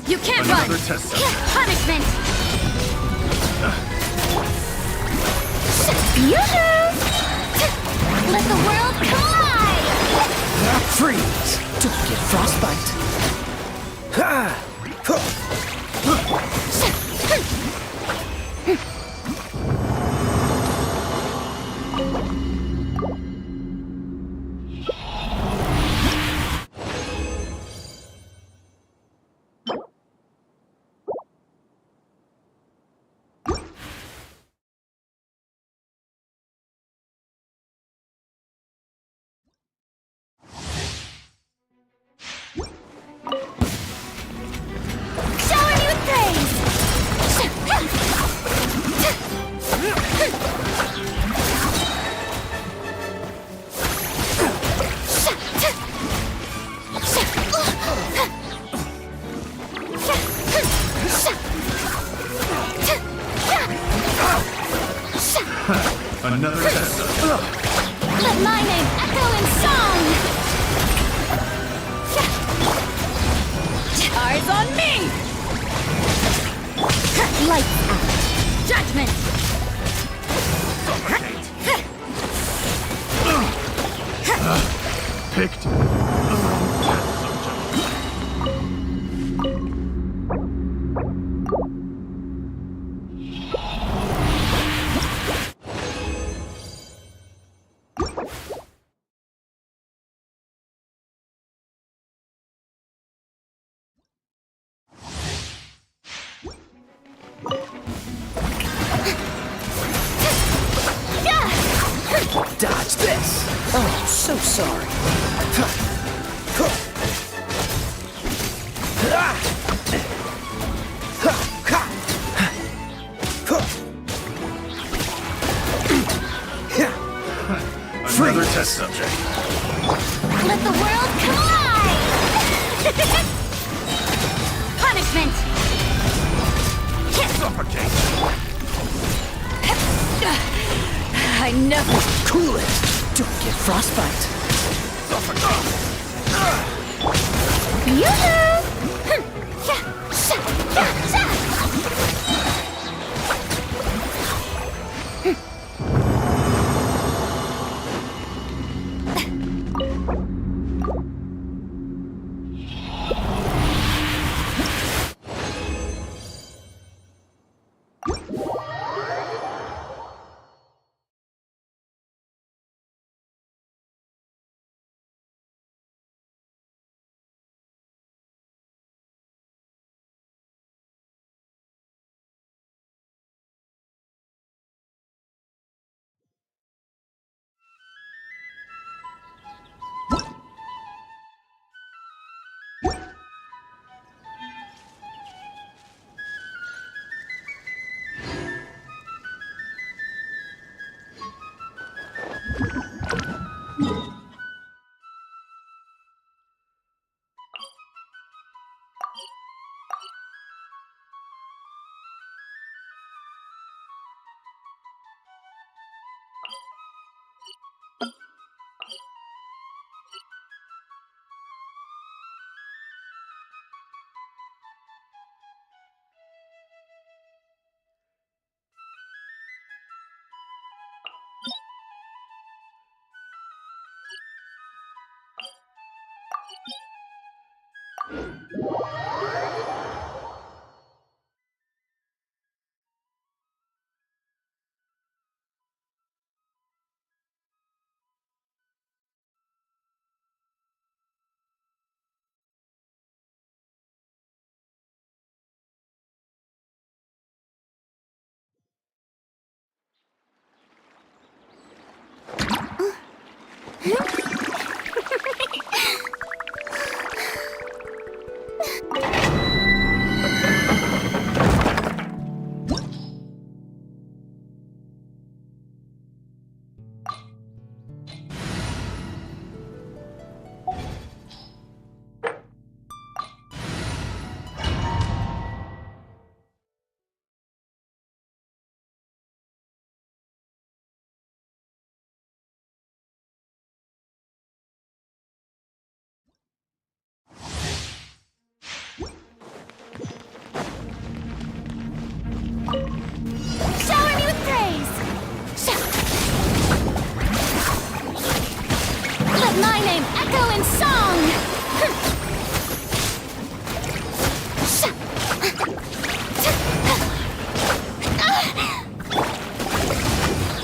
You can't Another run! test subject. Punishment! Yoo-hoo! Let the world collide! Freeze! Don't get frostbite. Shower me with praise! Another test subject. Let my name echo in song! Eyes on me! Lights out! Judgment! Picked the wrong test subject. Dodge this! Oh, so sorry. Another test subject. Let the world collide! Punishment! Suffocate. I never... Cool it! Don't get frostbite. Yoo-hoo! Shower me with praise! Let my name echo in song!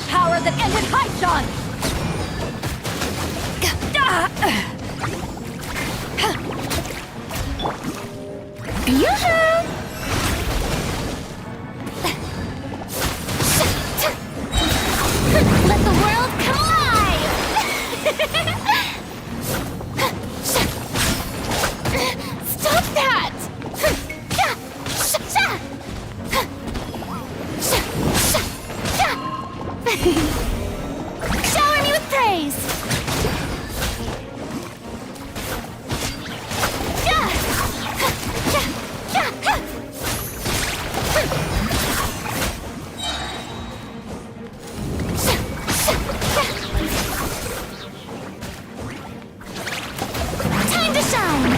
Power that ended Haishan! Yoo-hoo! Let the world come alive! Stop that! Shower me with praise! Time to shine!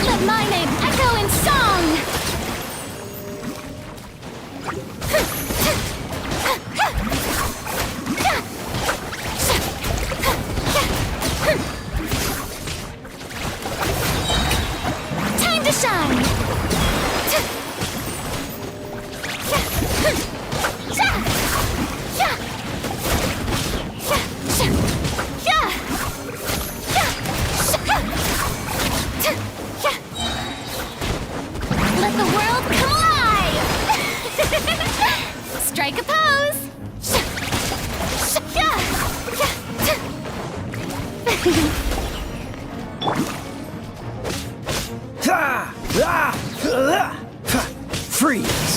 Let my name echo in song! Time to shine! Let the world come alive! Strike a pose! Freeze!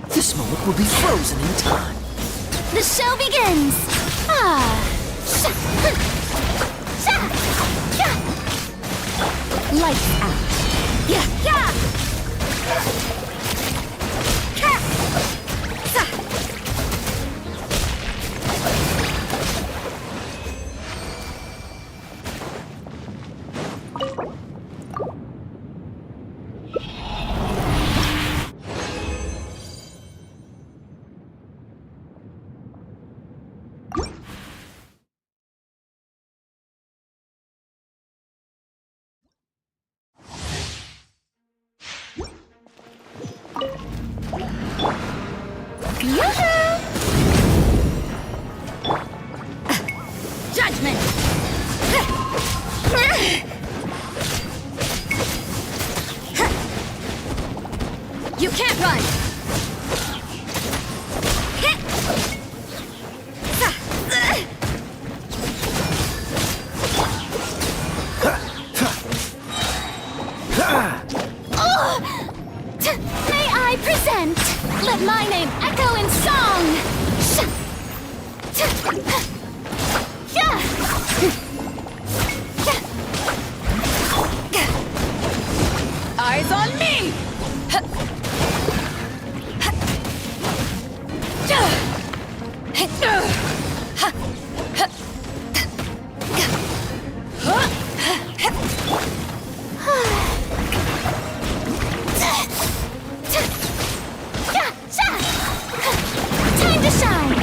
This moment will be frozen in time. The show begins! Lights out. You can't run! May I present? Let my name echo in song! Eyes on me! Time to shine!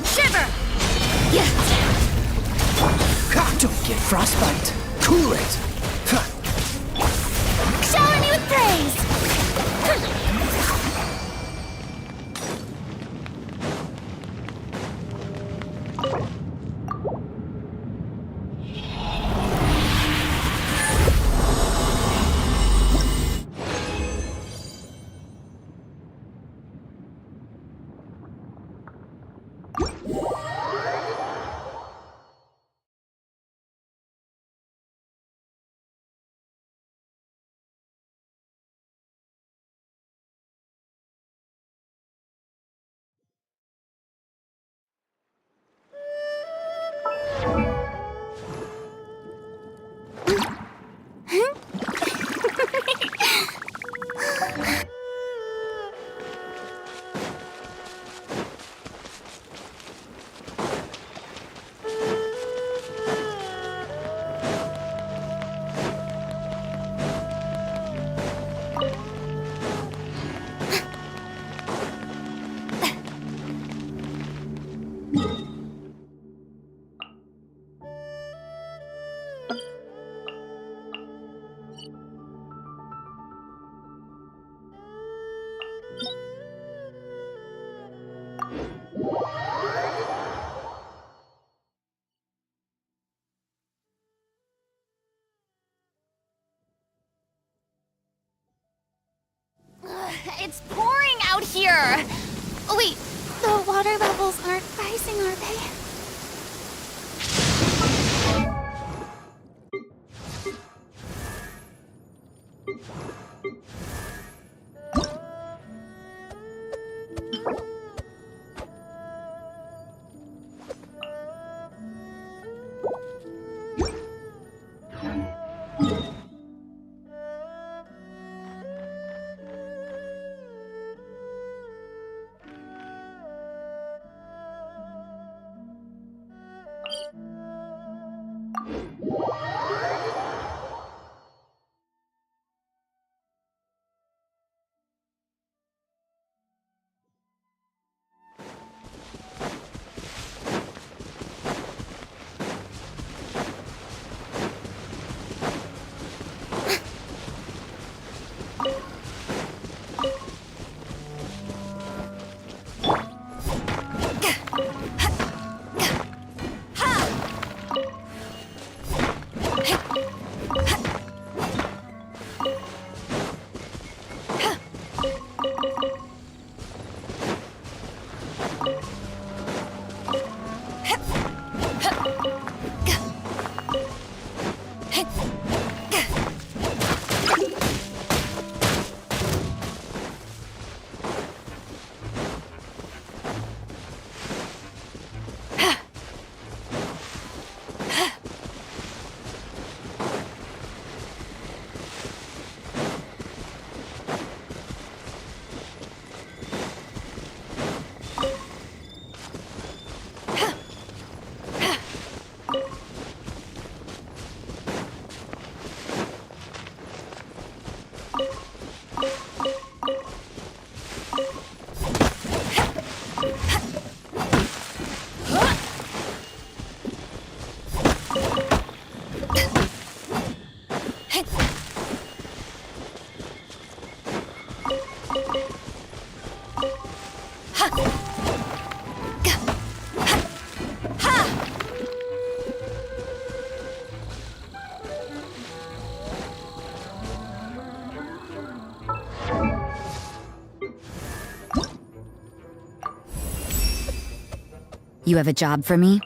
Shiver! Don't get frostbite. Cool it. Shower me with praise! It's pouring out here! Oh, wait, The water levels aren't rising, are they? You have a job for me?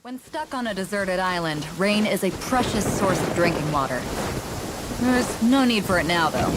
When stuck on a deserted island, rain is a precious source of drinking water. There's no need for it now, though.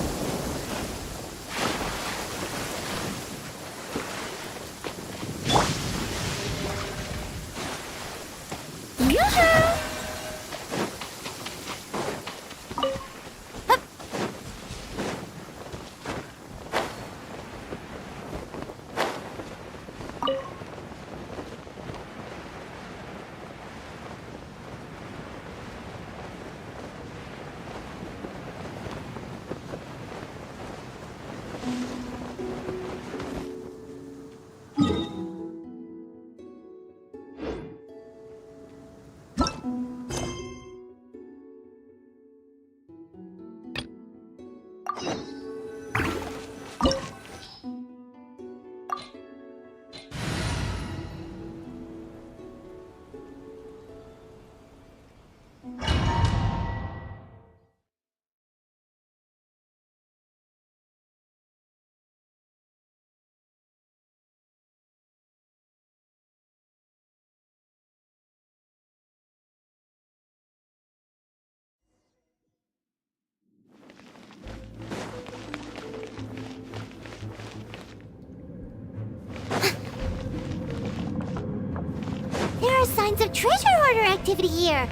There are signs of treasure hoarder activity here.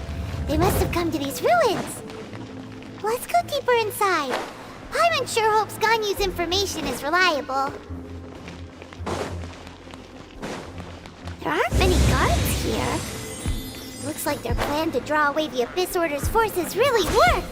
They must have come to these ruins. Let's go deeper inside. Paimon sure hopes Ganyu's information is reliable. There aren't many guards here. Looks like their plan to draw away the Abyss Order's forces really worked.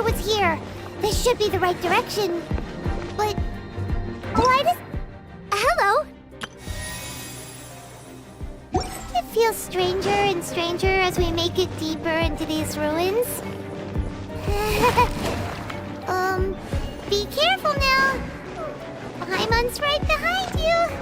Was here. This should be the right direction. But why does... Hello? It feels stranger and stranger as we make it deeper into these ruins. Be careful now. Paimon's right behind you.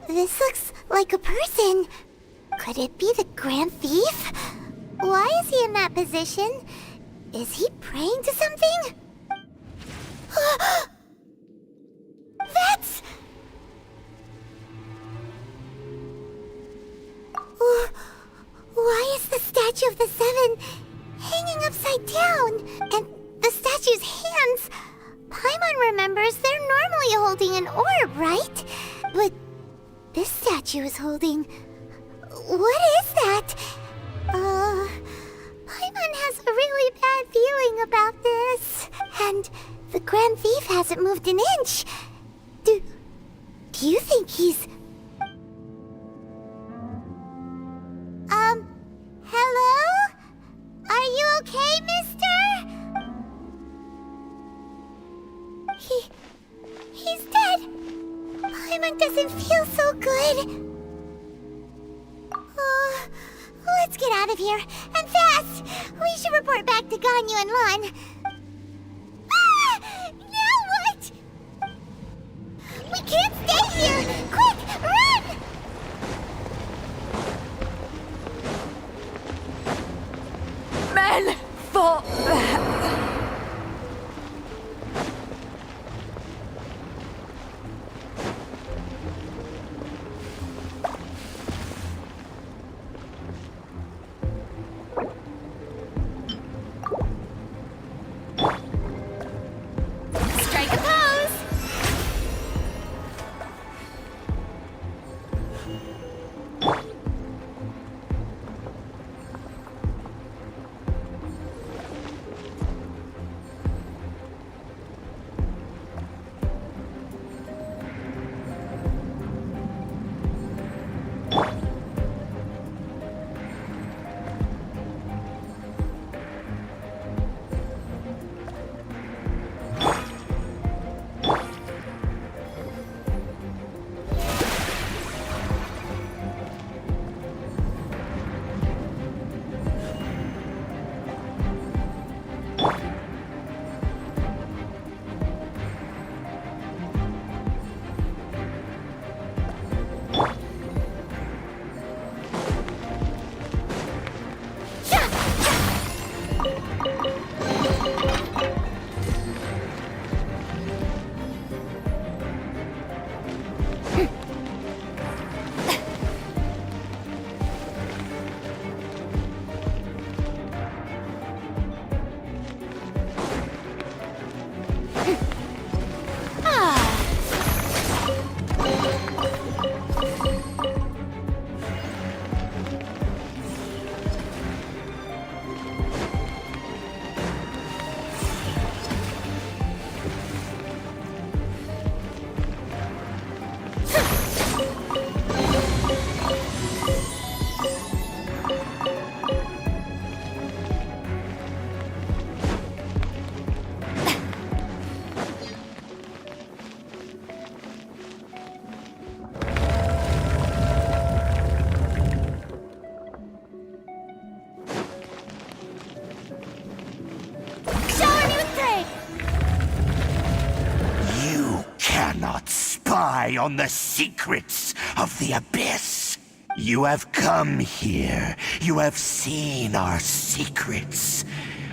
This looks like a person. Could it be the Grand Thief? Why is he in that position? Is he praying to something? That's... Why is the statue of the Seven hanging upside down? And the statue's hands... Paimon remembers they're normally holding an orb, right? But this statue is holding... What is that? Paimon has a really bad feeling about this. And the Grand Thief hasn't moved an inch. Do you think he's... Hello? Are you okay, mister? He's dead. Paimon doesn't feel so good. Let's get out of here, and fast! We should report back to Ganyu and Lan. Ah! Now what? We can't stay here! Quick, run! Men, fall back. Strike a pose! On the secrets of the Abyss. You have come here. You have seen our secrets.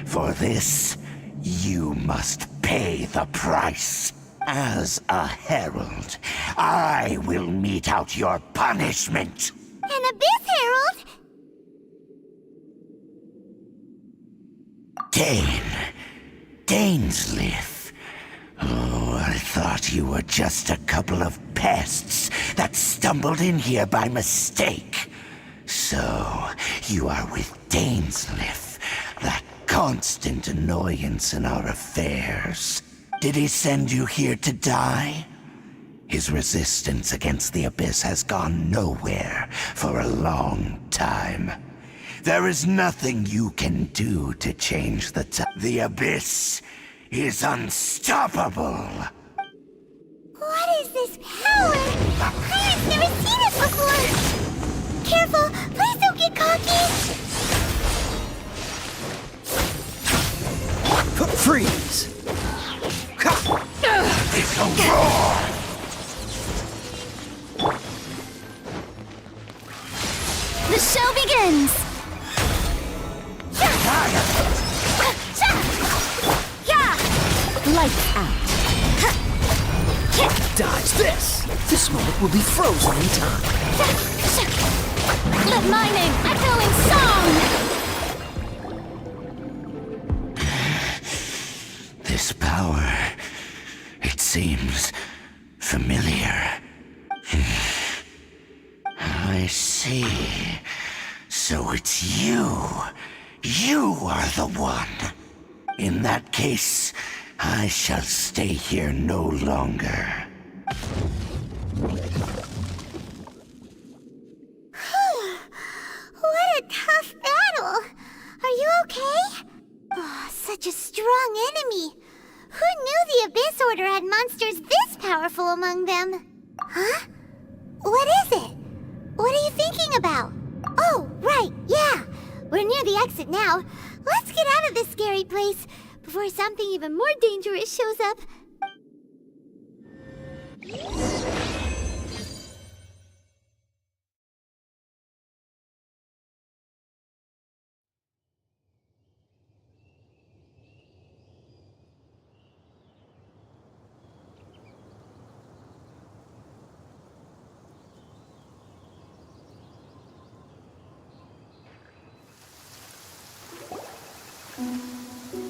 For this, you must pay the price. As a herald, I will mete out your punishment. An Abyss Herald? Dainsleif. Oh, I thought you were just a couple of pests that stumbled in here by mistake. So, you are with Dainsleif, that constant annoyance in our affairs. Did he send you here to die? His resistance against the Abyss has gone nowhere for a long time. There is nothing you can do to change the Abyss is unstoppable. What is this power? I've never seen it before. Careful, please don't get cocky. Freeze! It's a roar! The show begins! Lights out. Dodge this! This moment will be frozen in time. Let my name echo in song! This power, it seems familiar. I see. So it's you. You are the one. In that case, I shall stay here no longer. What a tough battle. Are you okay? Oh, such a strong enemy. Who knew the Abyss Order had monsters this powerful among them? Huh? What is it? What are you thinking about? Oh, right, yeah. We're near the exit now. Let's get out of this scary place before something even more dangerous shows up.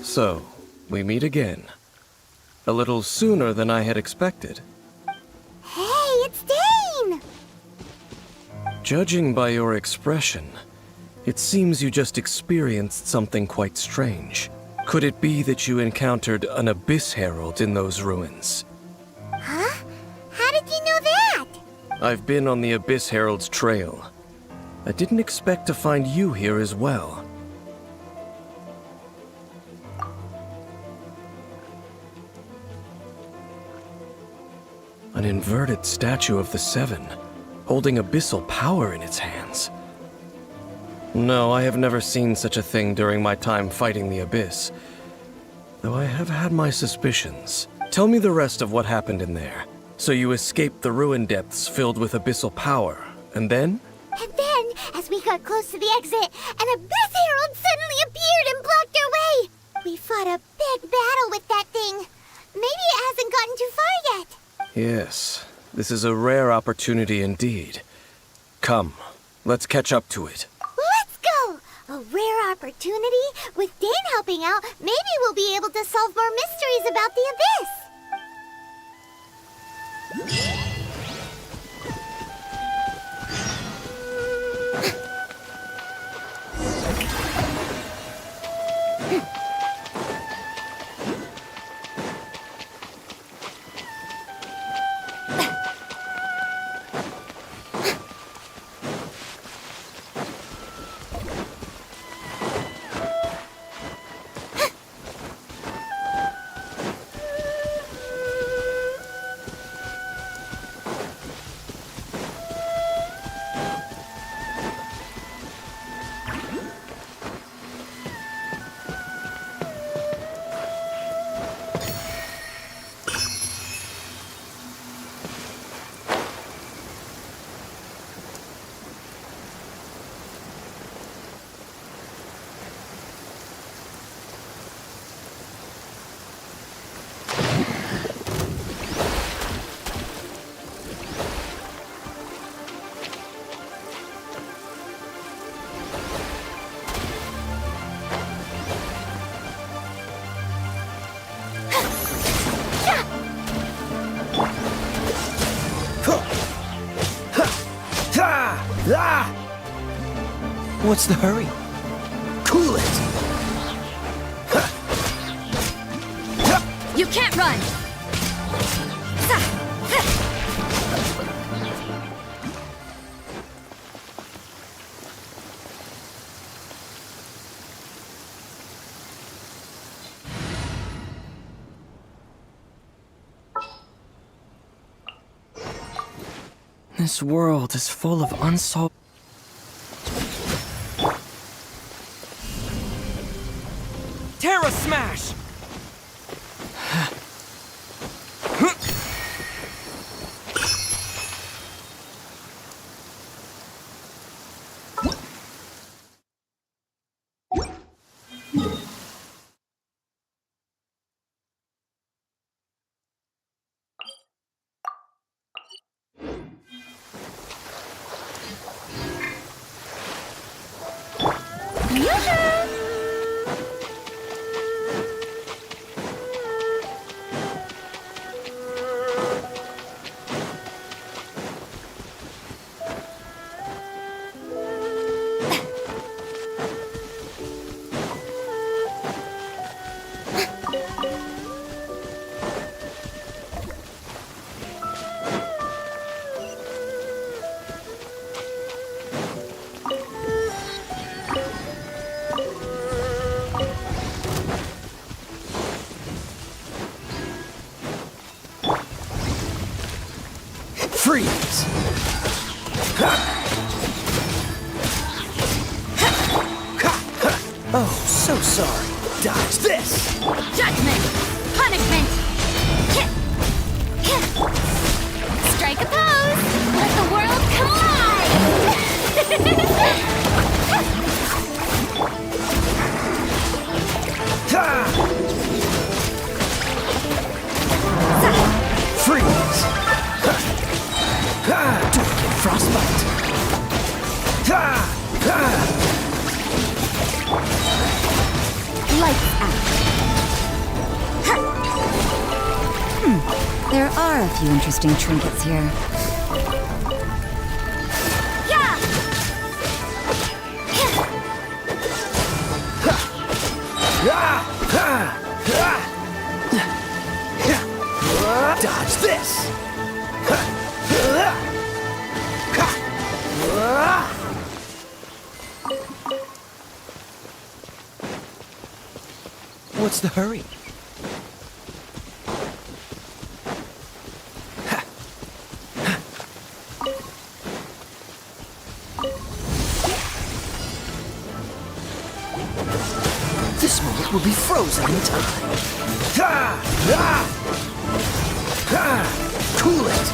So, we meet again. A little sooner than I had expected. Hey, it's Dane! Judging by your expression, it seems you just experienced something quite strange. Could it be that you encountered an Abyss Herald in those ruins? Huh? How did you know that? I've been on the Abyss Herald's trail. I didn't expect to find you here as well. An inverted statue of the Seven, holding abyssal power in its hands. No, I have never seen such a thing during my time fighting the Abyss. Though I have had my suspicions. Tell me the rest of what happened in there. So you escaped the ruin depths filled with abyssal power, and then? And then, as we got close to the exit, an Abyss Herald suddenly appeared and blocked our way! We fought a big battle with that thing. Maybe it hasn't gotten too far yet. Yes, this is a rare opportunity indeed. Come, let's catch up to it. Let's go! A rare opportunity? With Dane helping out, maybe we'll be able to solve more mysteries about the Abyss! What's the hurry? Cool it! You can't run! This world is full of unsolved... Terra Smash! Freeze! Oh, so sorry. Dodge this! Judgment! Punishment! Strike a pose! Let the world Freeze! Don't get frostbite! Lights out. There are a few interesting trinkets here. Dodge this! What's the hurry? This moment will be frozen in time. Cool it!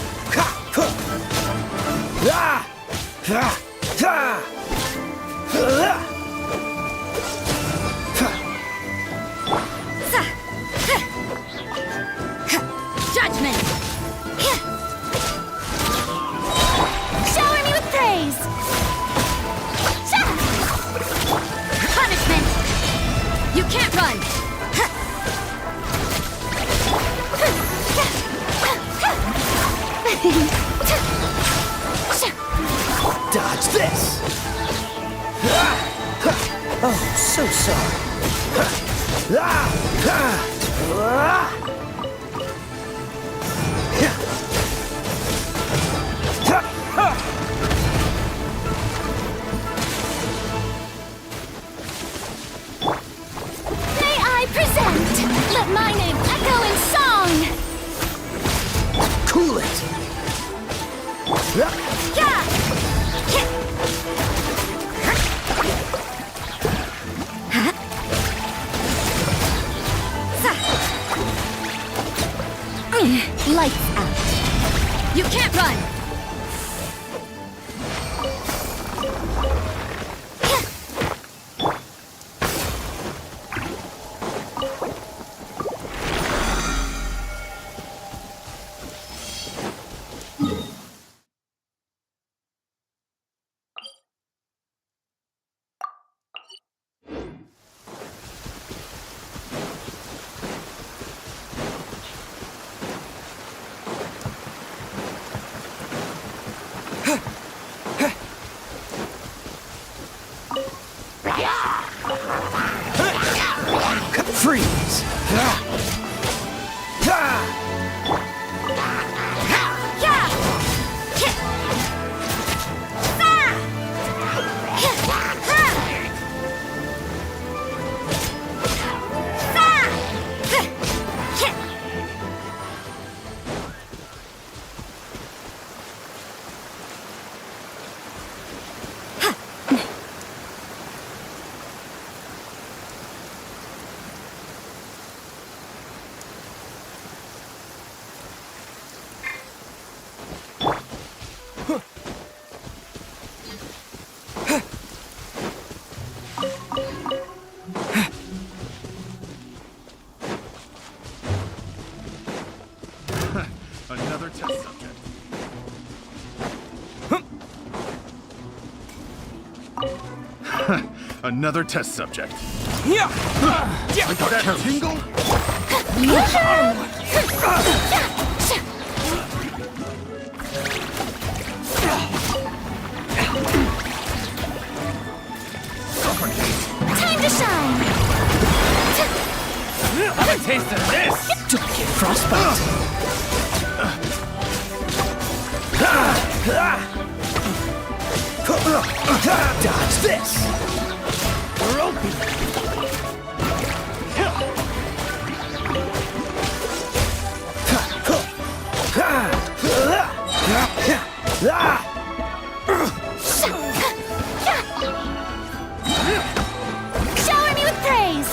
Judgment! Shower me with praise! Punishment! You can't run! Dodge this! Oh, so sorry. May I present? Let my name echo in song! Cool it! Lights out. You can't run! test subject. Another test subject. I got that tingle? Time to shine! Have a taste of this! Don't get frostbite. Dodge this. Shower me with praise!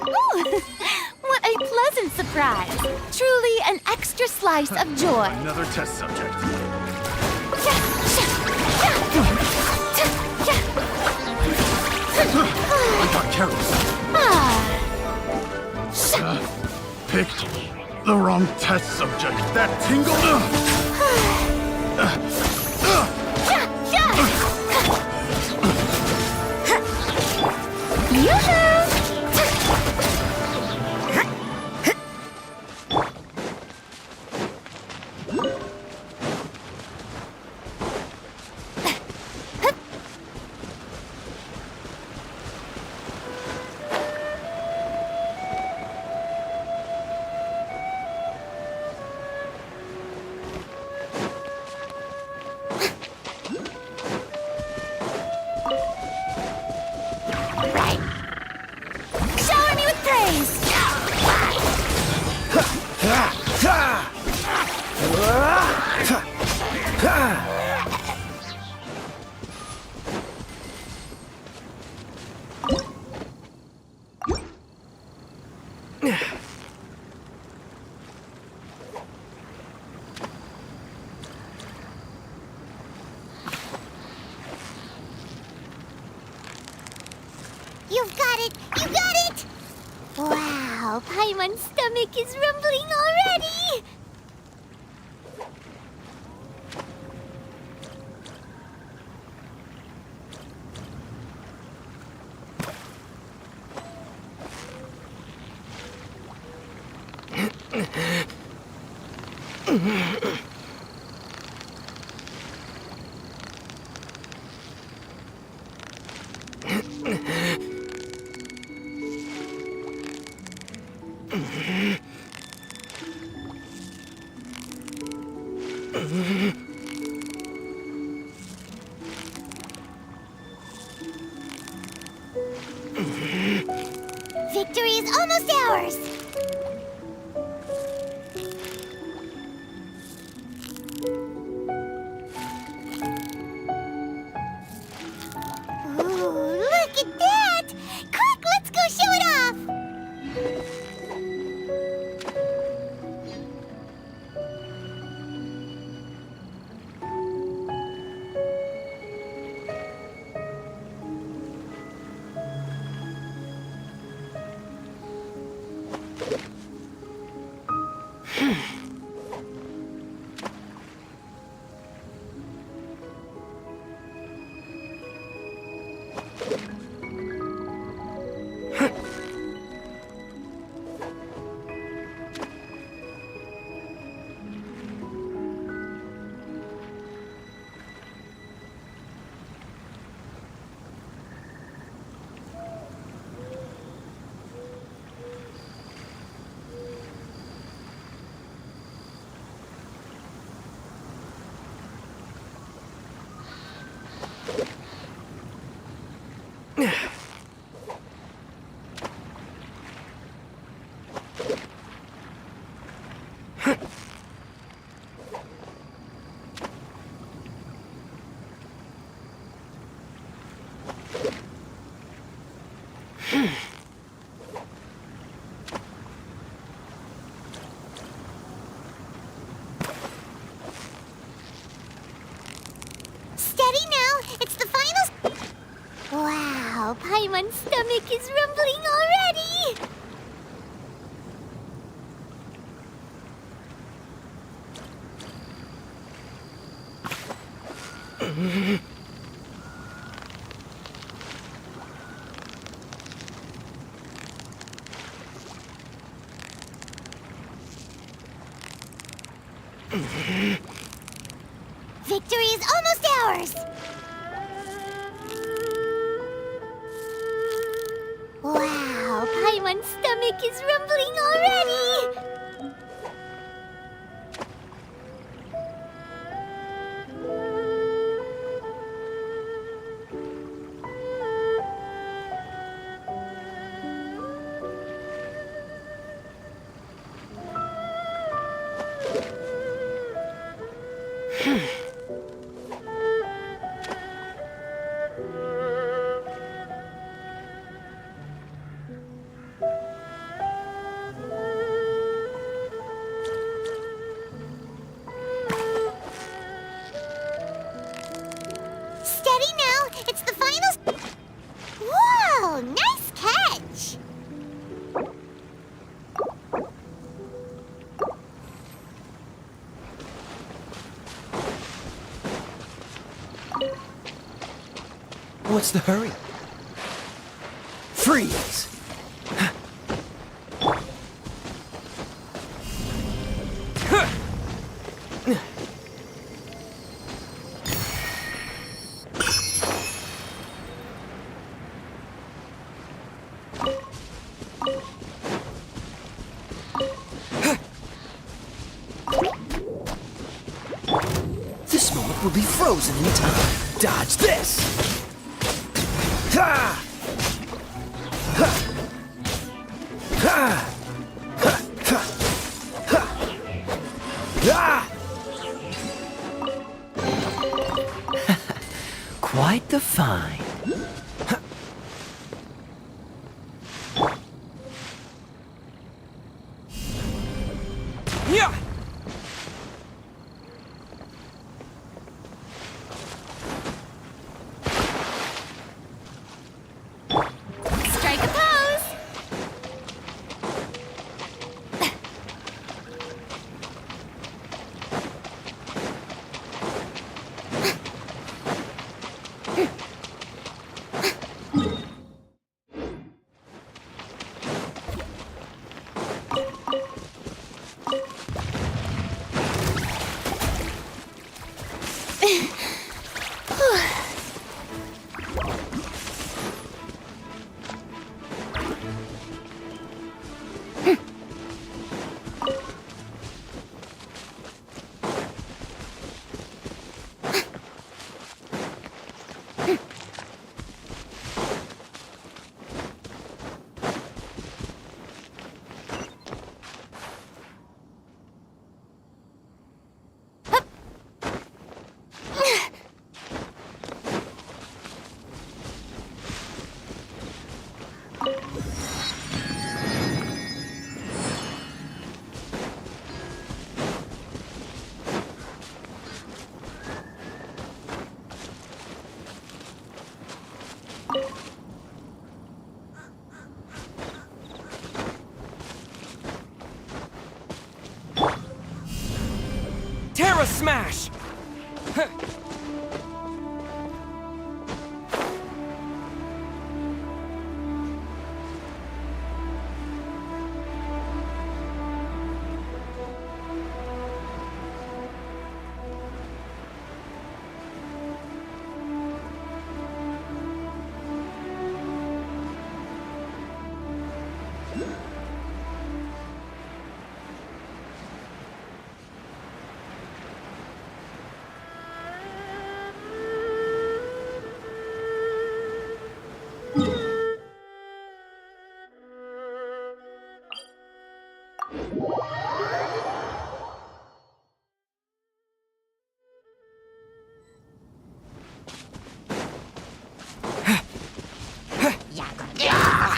Ooh, what a pleasant surprise! Truly an extra slice of joy. Another test subject. I got careless. Picked the wrong test subject. That tingle? Shower me with praise! You've got it! You got it! Wow, Paimon's stomach is rumbling already! Victory is almost ours! Ooh, look at that! Quick, let's go show it off! Steady now, it's the final... Wow, Wow, Paimon's stomach is rumbling already! Victory is almost ours! Wow, Paimon's stomach is rumbling already! Steady now! It's the final... Whoa! Nice catch! What's the hurry? Freeze! This moment will be frozen in time. Dodge this! Ha! Ha! Ha! Ha! Ha! Ha! Quite the find. Yeah! Strike a pose! Terra Smash!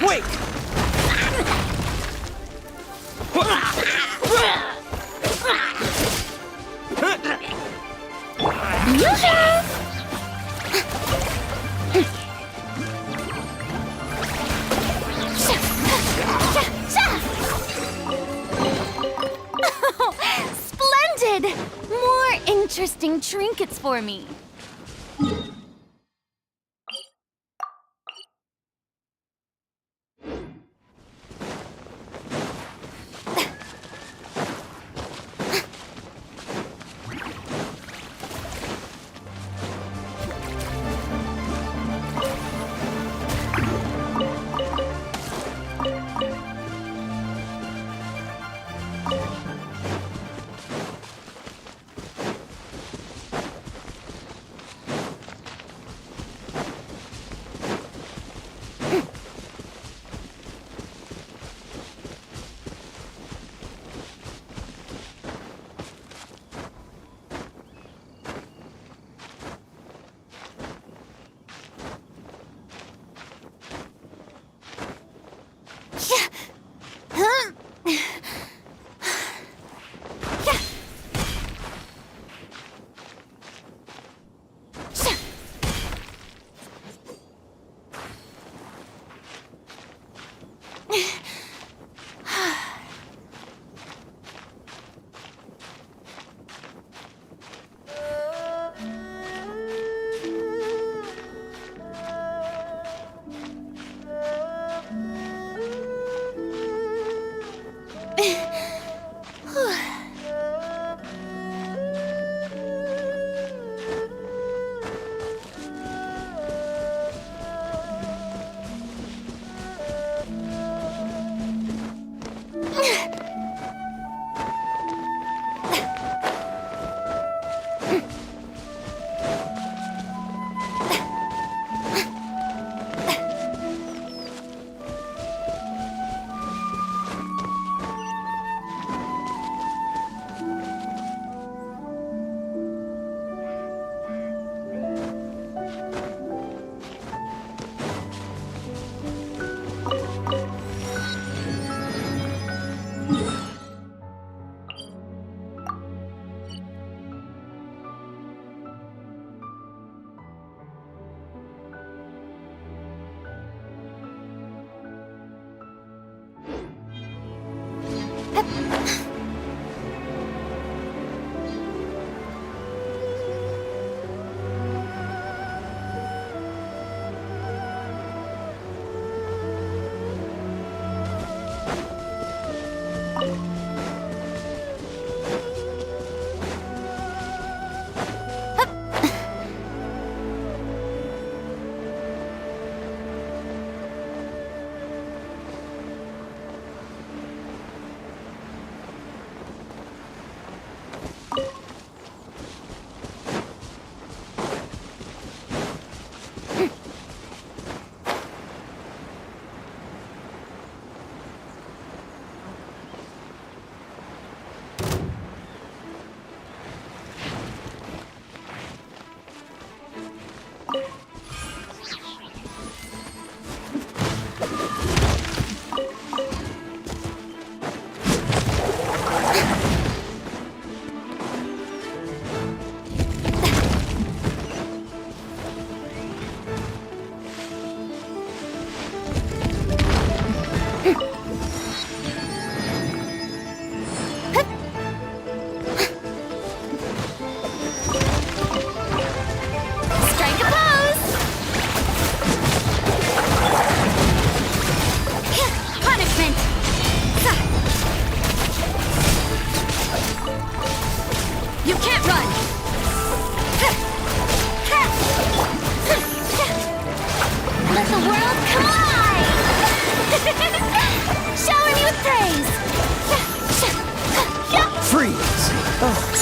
Wait! interesting trinkets for me.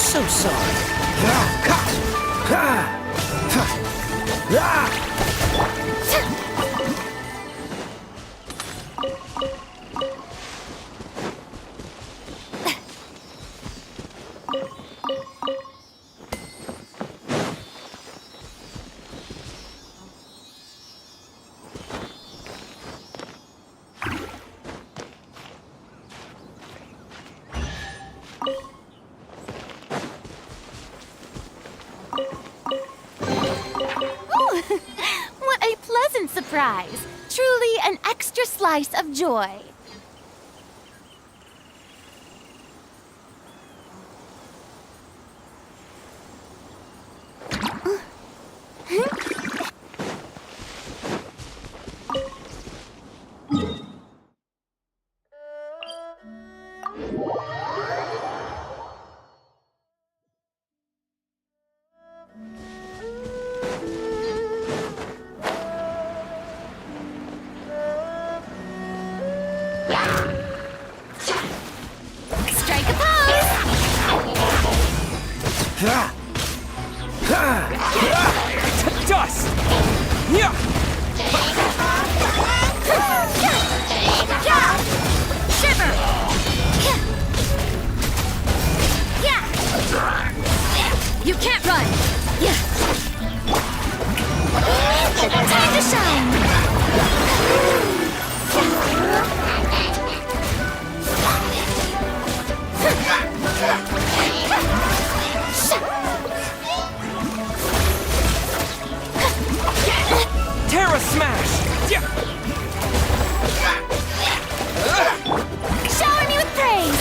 so sorry. What a pleasant surprise! Truly an extra slice of joy. Strike a pose! Dust! Yeah! Shiver! Yeah! You can't run! Yeah! Time to shine! Terra Smash! Yeah! Shower me with praise!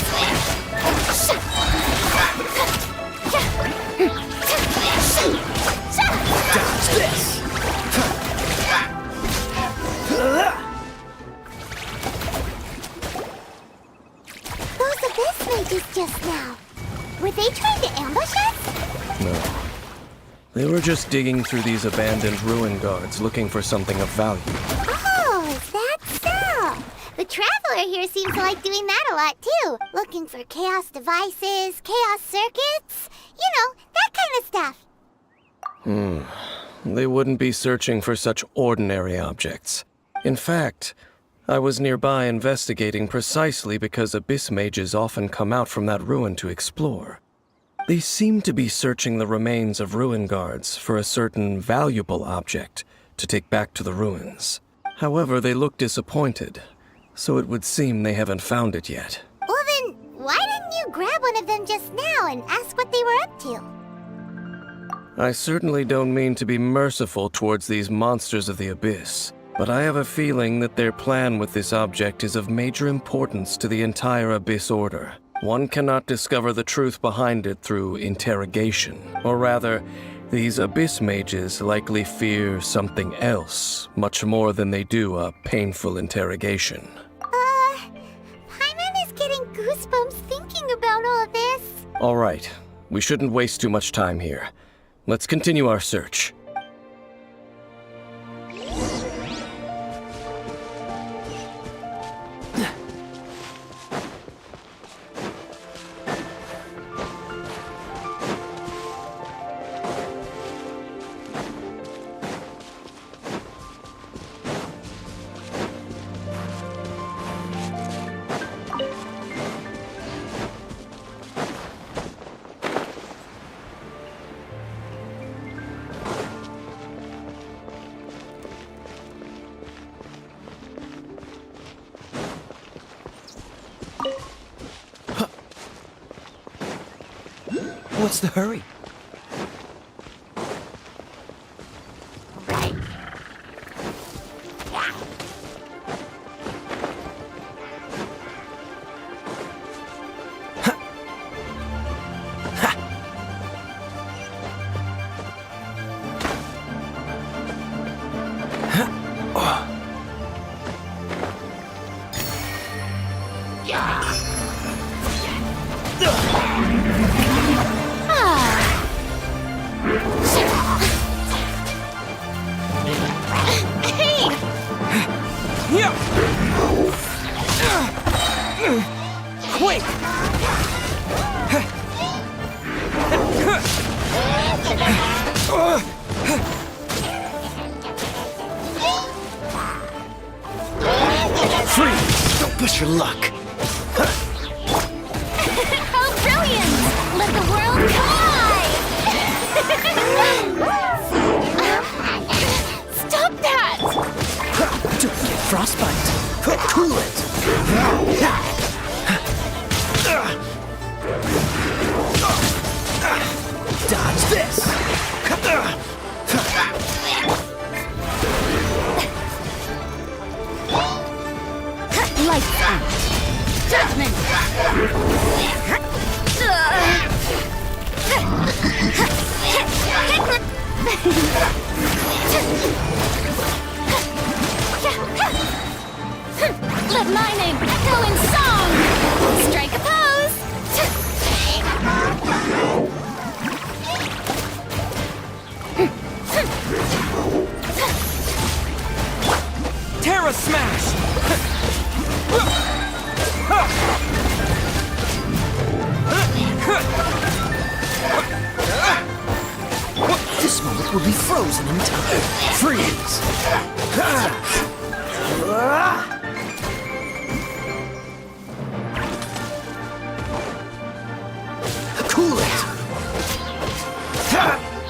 Dodge this! Those abyss mages just now. Were they trying to ambush us? No. They were just digging through these abandoned ruin guards looking for something of value. Oh, is that so? The Traveler here seems to like doing that a lot too. Looking for chaos devices, chaos circuits, you know, that kind of stuff. They wouldn't be searching for such ordinary objects. In fact, I was nearby investigating precisely because abyss mages often come out from that ruin to explore. They seem to be searching the remains of ruin guards for a certain valuable object to take back to the ruins. However, they look disappointed, so it would seem they haven't found it yet. Well then, why didn't you grab one of them just now and ask what they were up to? I certainly don't mean to be merciful towards these monsters of the abyss, but I have a feeling that their plan with this object is of major importance to the entire Abyss Order. One cannot discover the truth behind it through interrogation. Or rather, these Abyss mages likely fear something else, much more than they do a painful interrogation. Paimon is getting goosebumps thinking about all this. All right, we shouldn't waste too much time here. Let's continue our search. What's the hurry? Quick! Freeze! Don't push your luck! How brilliant! Let the world collide! Stop that! Don't get frostbite! Cool it! Dodge this! Lights out! Judgment! Let my name echo in song! Strike a pose! Terra Smash! Freeze! Cool it!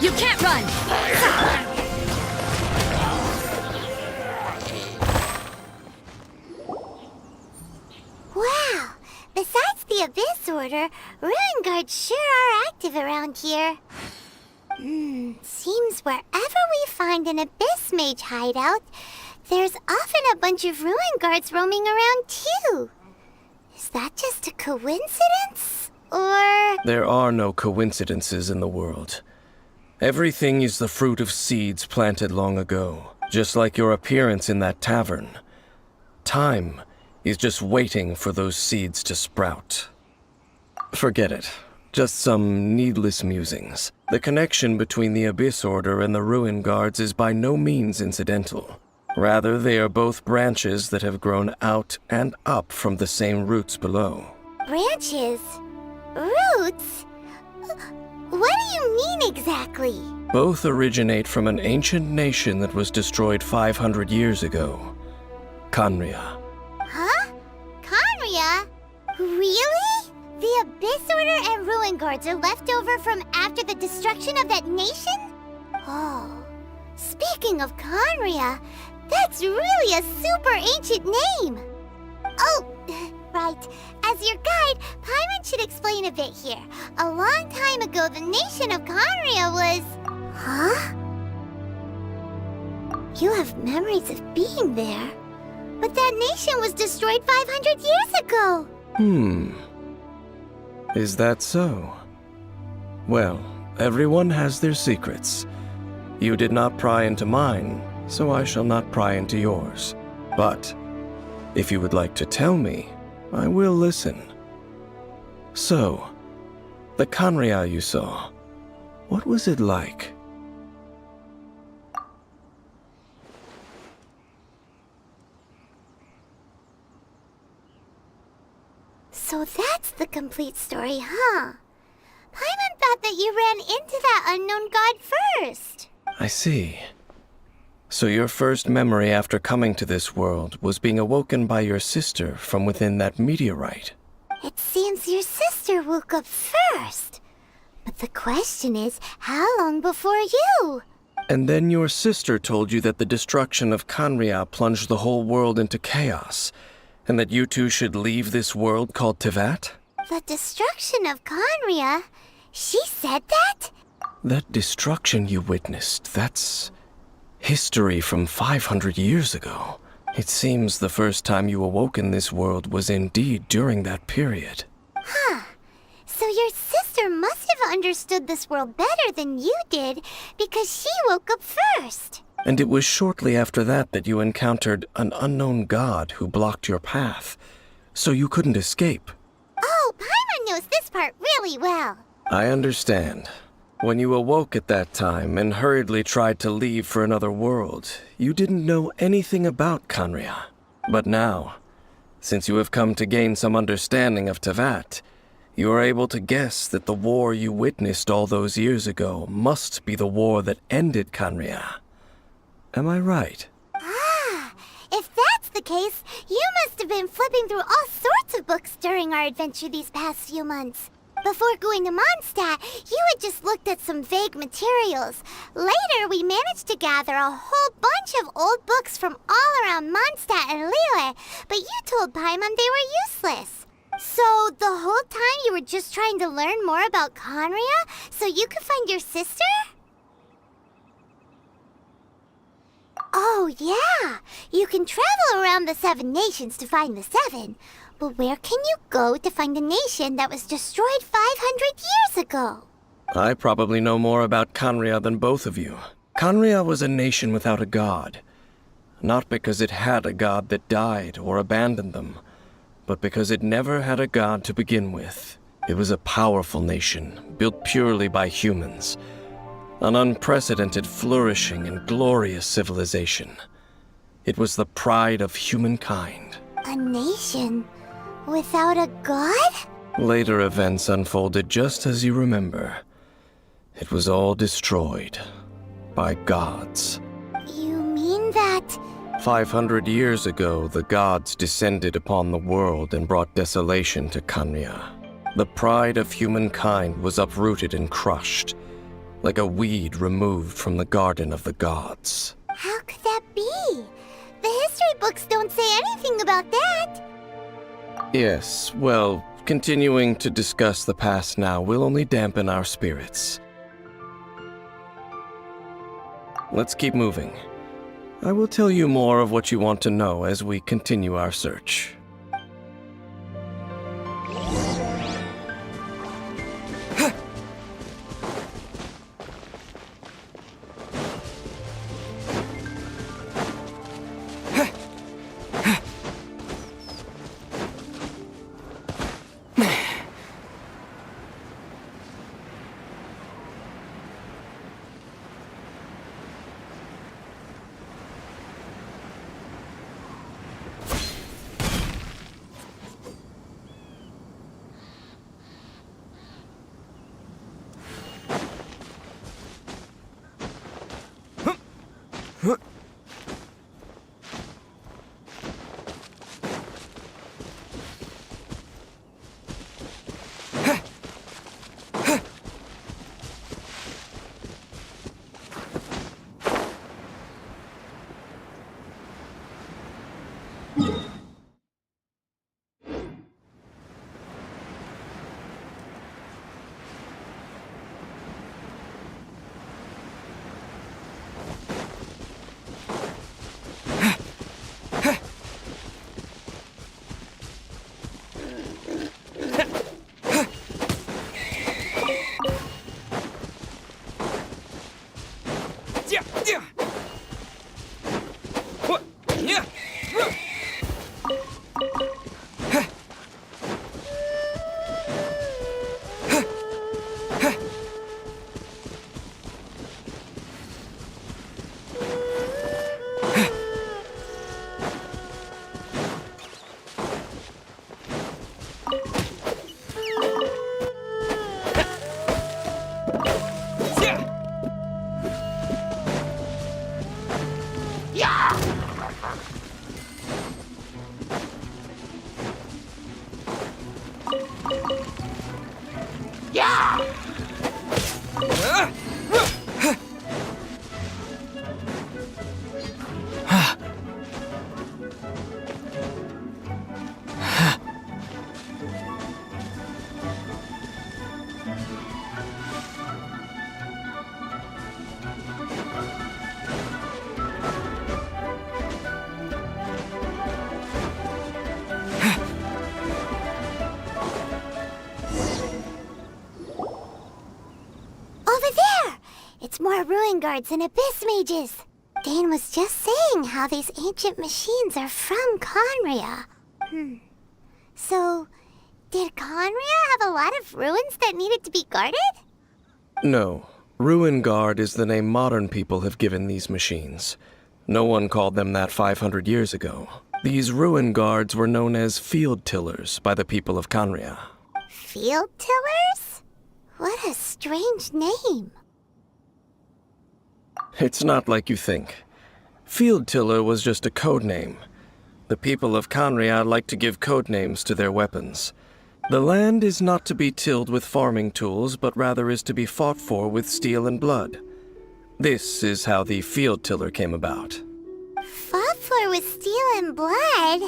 You can't run! Wow! Besides the Abyss Order, Ruin Guards sure are active around here. Seems wherever we find an Abyss Mage hideout, there's often a bunch of Ruin Guards roaming around too. Is that just a coincidence? Or... There are no coincidences in the world. Everything is the fruit of seeds planted long ago, just like your appearance in that tavern. Time is just waiting for those seeds to sprout. Forget it. Just some needless musings. The connection between the Abyss Order and the Ruin Guards is by no means incidental. Rather, they are both branches that have grown out and up from the same roots below. branches? Roots? What do you mean exactly? Both originate from an ancient nation that was destroyed 500 years ago. Khaenri'ah. Huh? Khaenri'ah? Really? The Abyss Order and Ruin Guards are left over from after the destruction of that nation? Oh, speaking of Khaenri'ah, that's really a super ancient name. Oh, right. As your guide, Paimon should explain a bit here. A long time ago, the nation of Khaenri'ah was... Huh? You have memories of being there. But that nation was destroyed 500 years ago. Is that so? Well, everyone has their secrets. You did not pry into mine, so I shall not pry into yours. But if you would like to tell me, I will listen. So, the Khaenri'ah you saw, what was it like? So that's the complete story, huh? Paimon thought that you ran into that unknown god first. I see. So your first memory after coming to this world was being awoken by your sister from within that meteorite. It seems your sister woke up first. But the question is, how long before you? And then your sister told you that the destruction of Khaenri'ah plunged the whole world into chaos, and that you two should leave this world called Teyvat? The destruction of Khaenri'ah? She said that? That destruction you witnessed, that's history from 500 years ago. It seems the first time you awoke in this world was indeed during that period. Huh. So your sister must have understood this world better than you did, because she woke up first. And it was shortly after that that you encountered an unknown god who blocked your path, so you couldn't escape. Oh, Paimon knows this part really well. I understand. When you awoke at that time and hurriedly tried to leave for another world, you didn't know anything about Khaenri'ah. But now, since you have come to gain some understanding of Teyvat, you are able to guess that the war you witnessed all those years ago must be the war that ended Khaenri'ah. Am I right? Ah, if that's the case, you must have been flipping through all sorts of books during our adventure these past few months. Before going to Mondstadt, you had just looked at some vague materials. Later, we managed to gather a whole bunch of old books from all around Mondstadt and Liyue, but you told Paimon they were useless. So, the whole time you were just trying to learn more about Khaenri'ah so you could find your sister? Oh, yeah! You can travel around the 7 nations to find the 7. But where can you go to find a nation that was destroyed 500 years ago? I probably know more about Khaenri'ah than both of you. Khaenri'ah was a nation without a god. Not because it had a god that died or abandoned them, but because it never had a god to begin with. It was a powerful nation, built purely by humans. An unprecedented, flourishing, and glorious civilization. It was the pride of humankind. A nation without a god? Later events unfolded just as you remember. It was all destroyed by gods. mean that... 500 years ago, the gods descended upon the world and brought desolation to Kanya. The pride of humankind was uprooted and crushed, like a weed removed from the garden of the gods. How could that be? The history books don't say anything about that. Yes, well, continuing to discuss the past now will only dampen our spirits. Let's keep moving. I will tell you more of what you want to know as we continue our search. More ruin guards and abyss mages. Dane was just saying how these ancient machines are from Conria. So, did Conria have a lot of ruins that needed to be guarded? No. Ruin Guard is the name modern people have given these machines. No one called them that 500 years ago. These ruin guards were known as field tillers by the people of Conria. Field tillers? What a strange name. It's not like you think. Field Tiller was just a code name. The people of Conria like to give code names to their weapons. The land is not to be tilled with farming tools, but rather is to be fought for with steel and blood. This is how the Field Tiller came about. Fought for with steel and blood?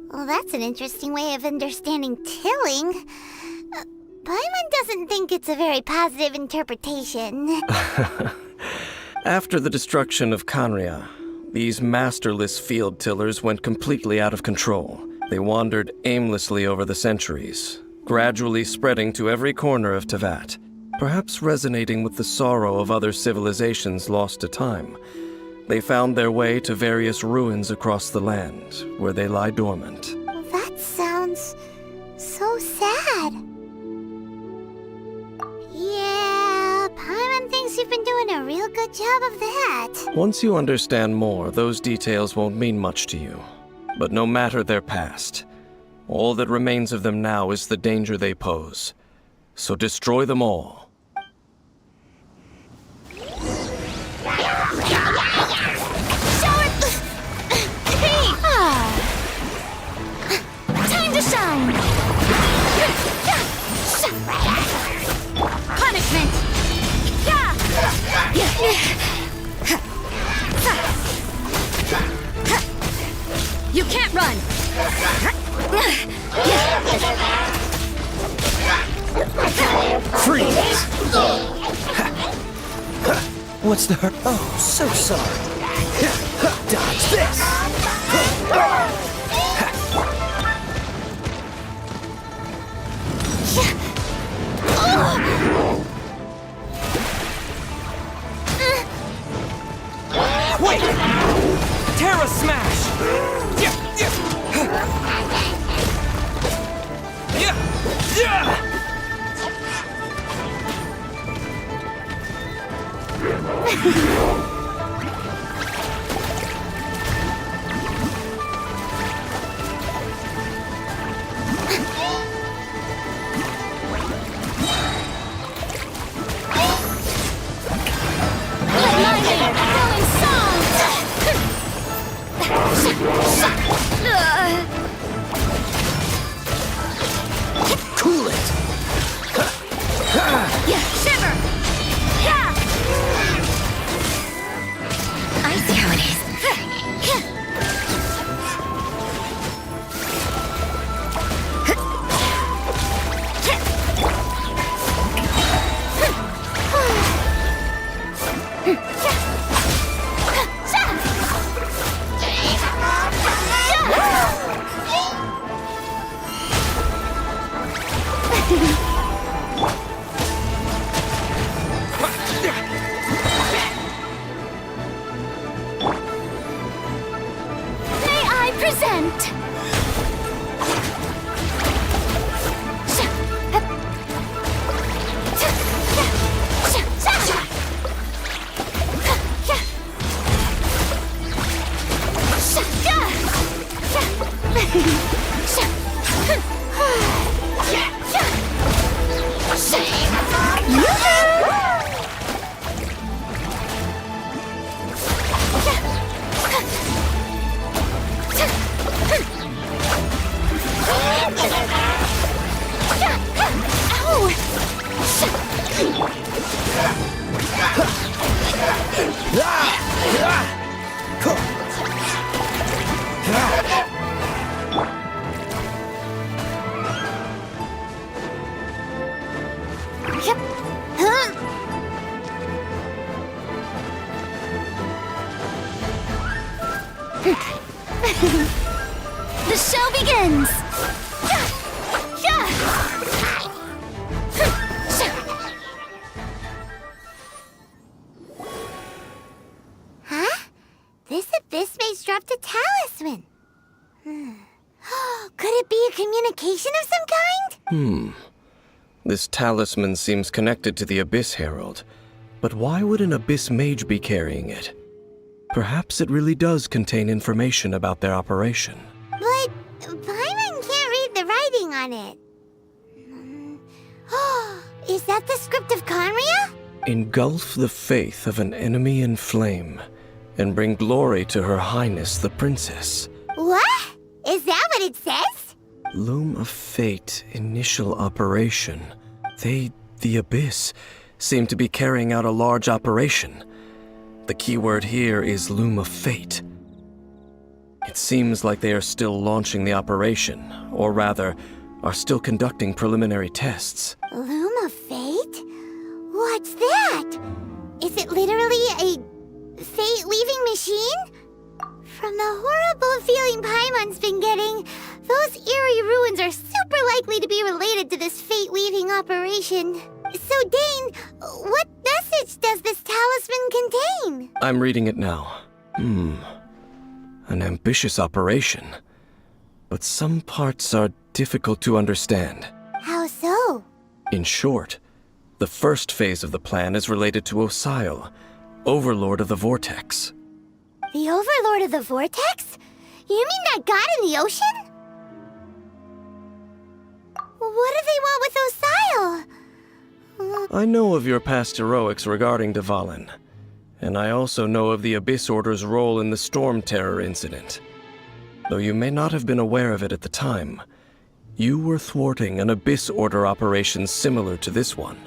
Well, that's an interesting way of understanding tilling. Paimon doesn't think it's a very positive interpretation. After the destruction of Conria, these masterless field tillers went completely out of control. They wandered aimlessly over the centuries, gradually spreading to every corner of Teyvat, perhaps resonating with the sorrow of other civilizations lost to time. They found their way to various ruins across the land, where they lie dormant. That sounds so sad. Yeah, Paimon thinks you've been doing a real good job of that. Once you understand more, those details won't mean much to you. But no matter their past, all that remains of them now is the danger they pose. So destroy them all. Show What's the hurt? Oh, so sorry. Dodge this! Wait! Terra Smash! Cool it! Shiver! I see how it is. Present! The show begins! Huh? This abyss maze dropped a talisman. Could it be a communication of some kind? This talisman seems connected to the Abyss Herald. But why would an Abyss Mage be carrying it? Perhaps it really does contain information about their operation. But Paimon can't read the writing on it. Is that the script of Conria? Engulf the faith of an enemy in flame, and bring glory to Her Highness the Princess. What? Is that what it says? Loom of Fate, initial operation. They, the Abyss, seem to be carrying out a large operation. The keyword here is Loom of Fate. It seems like they are still launching the operation, or rather, are still conducting preliminary tests. Loom of Fate? What's that? Is it literally a fate-weaving machine? From the horrible feeling Paimon's been getting, those eerie ruins are super likely to be related to this fate-weaving operation. So, Dane, what message does this talisman contain? I'm reading it now. An ambitious operation. But some parts are difficult to understand. How so? In short, the first phase of the plan is related to Osile, Overlord of the Vortex. The Overlord of the Vortex? You mean that god in the ocean? What do they want with Osile? I know of your past heroics regarding Dvalin, and I also know of the Abyss Order's role in the Storm Terror incident. Though you may not have been aware of it at the time, you were thwarting an Abyss Order operation similar to this one.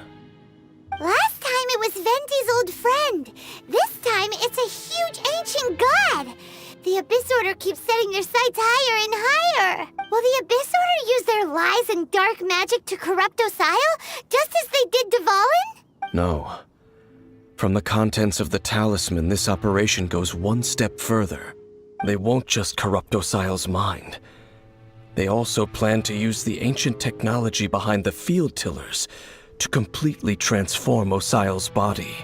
Last time it was Venti's old friend. This time it's a huge ancient god. The Abyss Order keeps setting their sights higher and higher. Will the Abyss Order use their lies and dark magic to corrupt Osile, just as they did Dvalin? No. From the contents of the talisman, this operation goes one step further. They won't just corrupt Osial's mind. They also plan to use the ancient technology behind the field tillers to completely transform Osial's body.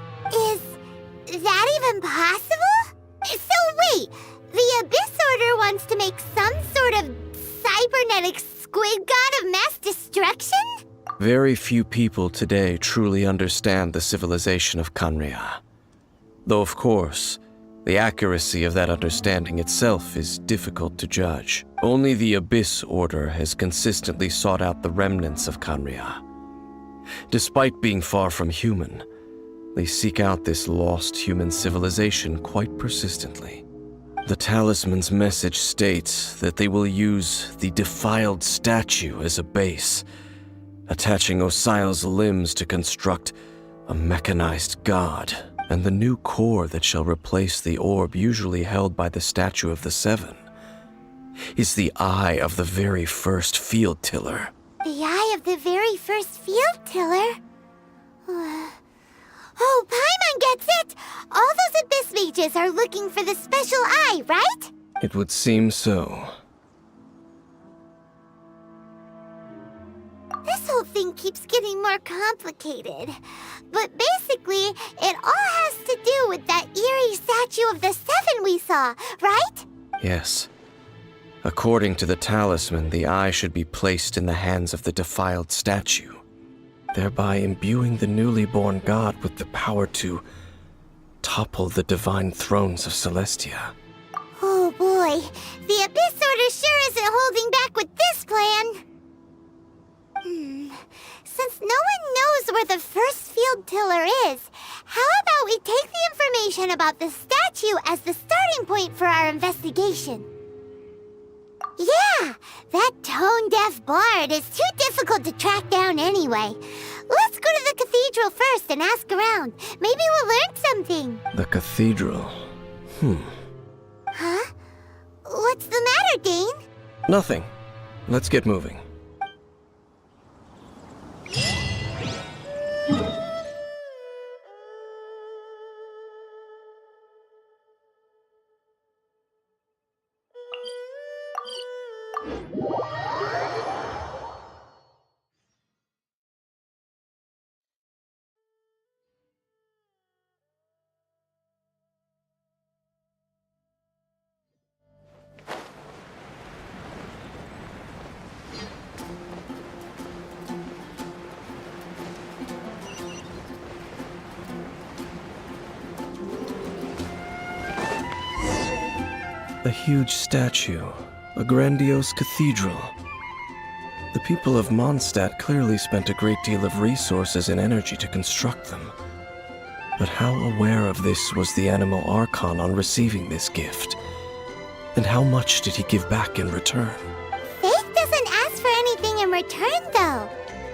Is that even possible? So wait, the Abyss Order wants to make some sort of cybernetic squid god of mass destruction? Very few people today truly understand the civilization of Khaenri'ah. Though of course, the accuracy of that understanding itself is difficult to judge. Only the Abyss Order has consistently sought out the remnants of Khaenri'ah. Despite being far from human, they seek out this lost human civilization quite persistently. The talisman's message states that they will use the defiled statue as a base, attaching Osial's limbs to construct a mechanized god, and the new core that shall replace the orb usually held by the Statue of the Seven is the eye of the very first field tiller. The eye of the very first field tiller? Oh, Paimon gets it! All those Abyss mages are looking for the special eye, right? It would seem so. This whole thing keeps getting more complicated. But basically, it all has to do with that eerie Statue of the Seven we saw, right? Yes. According to the talisman, the eye should be placed in the hands of the defiled statue, thereby imbuing the newly born god with the power to topple the divine thrones of Celestia. Oh boy, the Abyss Order sure isn't holding back with this plan. Since no one knows where the first field tiller is, how about we take the information about the statue as the starting point for our investigation? Yeah, that tone-deaf bard is too difficult to track down anyway. Let's go to the cathedral first and ask around. Maybe we'll learn something. The cathedral. Huh? What's the matter, Dane? Nothing. Let's get moving. A huge statue, a grandiose cathedral. The people of Mondstadt clearly spent a great deal of resources and energy to construct them. But how aware of this was the Animal Archon on receiving this gift? And how much did he give back in return? Faith doesn't ask for anything in return, though,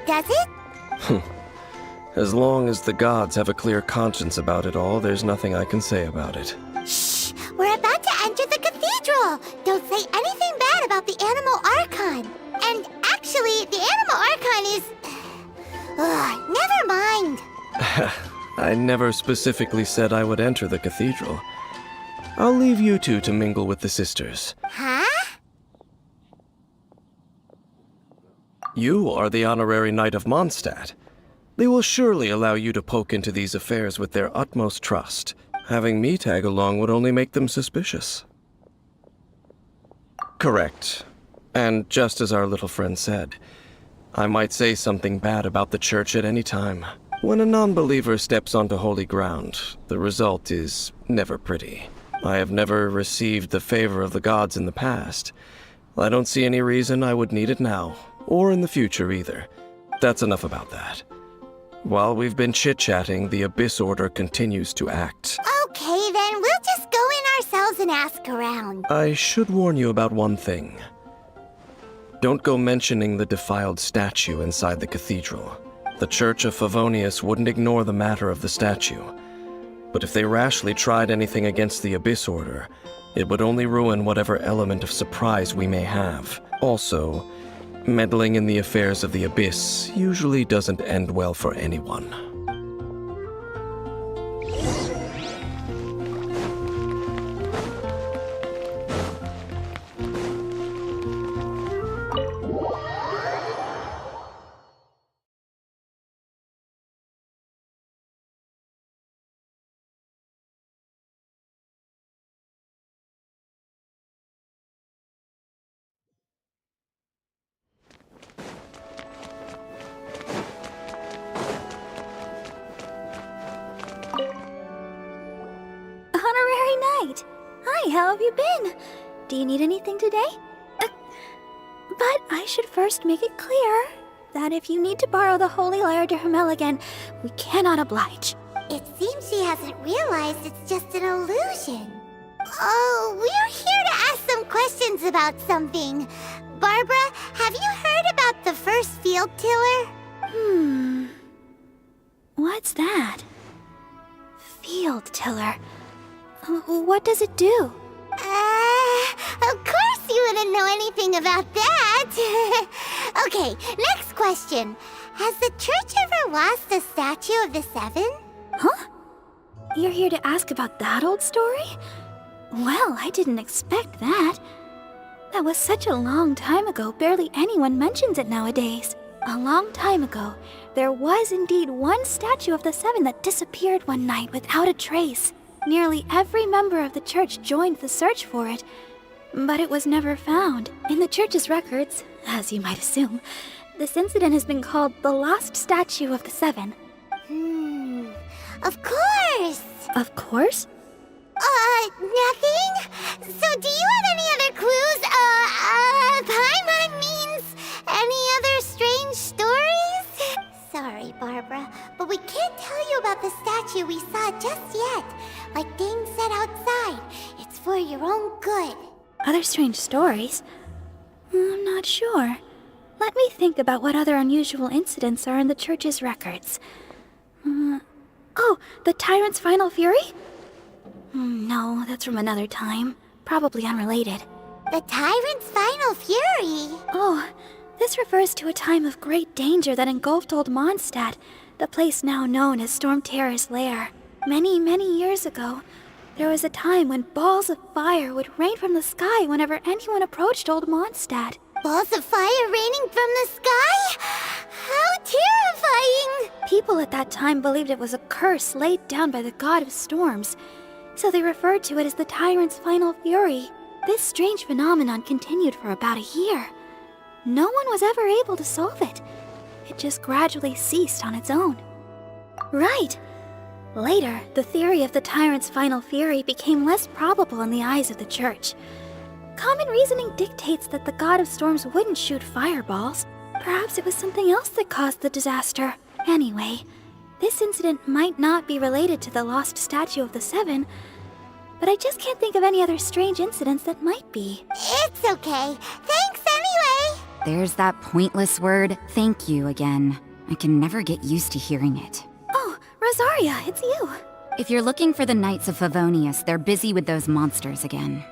does it? As long as the gods have a clear conscience about it all, there's nothing I can say about it. Shh! We're about to enter the cathedral! Don't say anything bad about the Animal Archon! And actually, the Animal Archon is... never mind! I never specifically said I would enter the cathedral. I'll leave you two to mingle with the sisters. Huh? You are the honorary Knight of Mondstadt. They will surely allow you to poke into these affairs with their utmost trust. Having me tag along would only make them suspicious. Correct. And just as our little friend said, I might say something bad about the church at any time. When a non-believer steps onto holy ground, the result is never pretty. I have never received the favor of the gods in the past. I don't see any reason I would need it now, or in the future either. That's enough about that. While we've been chit-chatting, the Abyss Order continues to act. Okay, then we'll just go in ourselves and ask around. I should warn you about one thing. Don't go mentioning the defiled statue inside the cathedral. The Church of Favonius wouldn't ignore the matter of the statue. But if they rashly tried anything against the Abyss Order, it would only ruin whatever element of surprise we may have. Also, meddling in the affairs of the Abyss usually doesn't end well for anyone. how have you been? Do you need anything today? But I should first make it clear that if you need to borrow the Holy Lyre de Hermel again, we cannot oblige. It seems she hasn't realized it's just an illusion. Oh, we're here to ask some questions about something. Barbara, have you heard about the first field tiller? What's that? Field tiller. What does it do? Of course you wouldn't know anything about that. Okay, next question. Has the church ever lost a statue of the Seven? Huh? You're here to ask about that old story? Well, I didn't expect that. That was such a long time ago, barely anyone mentions it nowadays. A long time ago, there was indeed one statue of the Seven that disappeared one night without a trace. Nearly every member of the church joined the search for it, but it was never found. In the church's records, as you might assume, this incident has been called the Lost Statue of the Seven. Of course! Of course? Nothing? So do you have any other clues? Paimon means any other strange stories? Sorry, Barbara, but we can't tell you about the statue we saw just yet. Like Dane said outside, it's for your own good. Other strange stories? I'm not sure. Let me think about what other unusual incidents are in the church's records. Oh, the Tyrant's Final Fury? No, that's from another time. Probably unrelated. The Tyrant's Final Fury? Oh, this refers to a time of great danger that engulfed Old Mondstadt, the place now known as Storm Terror's lair. Many, many years ago, there was a time when balls of fire would rain from the sky whenever anyone approached Old Mondstadt. Balls of fire raining from the sky? How terrifying! People at that time believed it was a curse laid down by the god of storms, so they referred to it as the Tyrant's Final Fury. This strange phenomenon continued for about a year. No one was ever able to solve it. It just gradually ceased on its own. Right. Later, the theory of the Tyrant's Final Fury became less probable in the eyes of the church. Common reasoning dictates that the god of storms wouldn't shoot fireballs. Perhaps it was something else that caused the disaster. Anyway, this incident might not be related to the lost statue of the Seven, but I just can't think of any other strange incidents that might be. It's okay. Thanks anyway. There's that pointless word, thank you, again. I can never get used to hearing it. Oh, Rosaria, it's you. If you're looking for the Knights of Favonius, they're busy with those monsters again.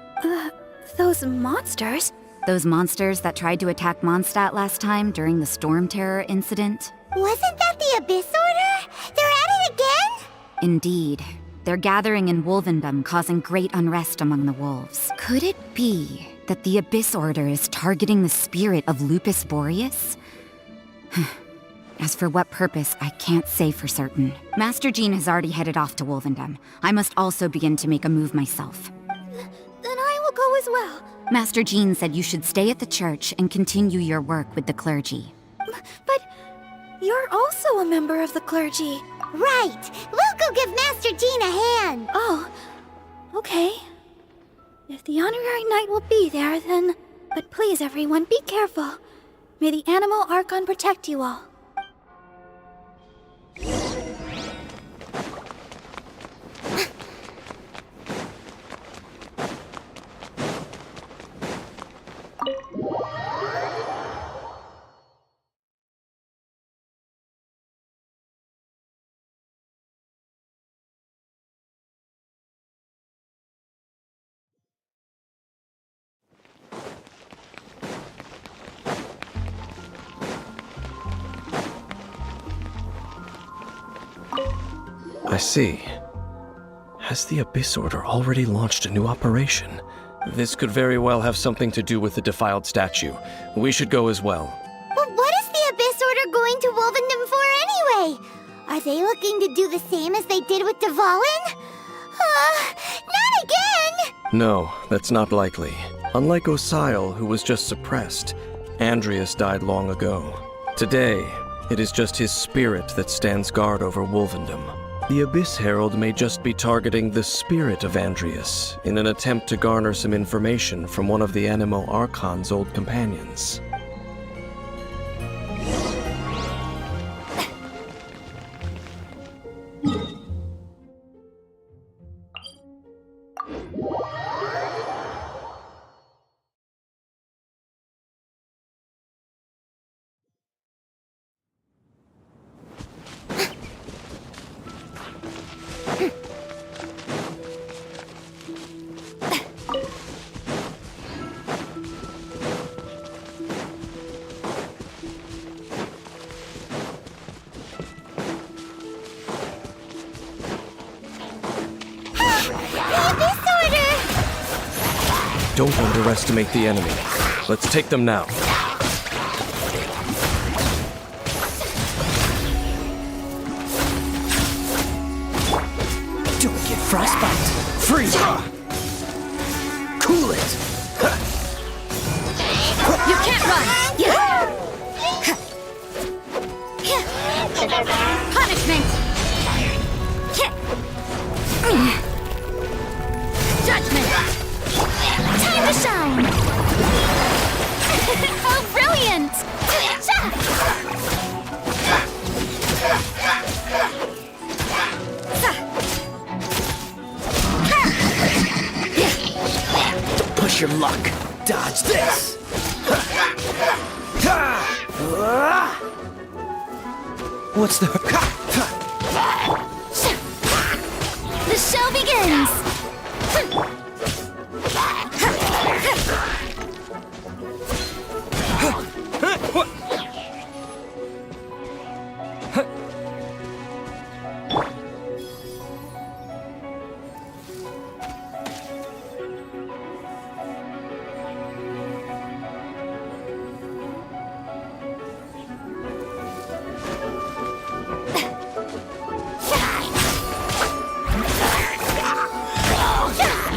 Those monsters? Those monsters that tried to attack Mondstadt last time during the Storm Terror incident? Wasn't that the Abyss Order? They're at it again? Indeed. They're gathering in Wolvendom, causing great unrest among the wolves. Could it be that the Abyss Order is targeting the spirit of Lupus Boreas? As for what purpose, I can't say for certain. Master Jean has already headed off to Wolvendom. I must also begin to make a move myself. Then I will go as well. Master Jean said you should stay at the church and continue your work with the clergy. But you're also a member of the clergy. Right! We'll go give Master Jean a hand! Oh, okay. If the honorary knight will be there, then... But please, everyone, be careful. May the Animal Archon protect you all. I see. Has the Abyss Order already launched a new operation? This could very well have something to do with the defiled statue. We should go as well. But what is the Abyss Order going to Wolvendom for anyway? Are they looking to do the same as they did with Dvalin? Not again! No, that's not likely. Unlike Osile, who was just suppressed, Andreas died long ago. Today, it is just his spirit that stands guard over Wolvendom. The Abyss Herald may just be targeting the spirit of Andreas in an attempt to garner some information from one of the Animo Archon's old companions. Don't underestimate the enemy. Let's take them now. Don't get frostbite. Freeze! Cool it! You can't run! Punishment! Judgment! Time to shine! Oh, brilliant! Don't push your luck. Dodge this! What's the... The show begins!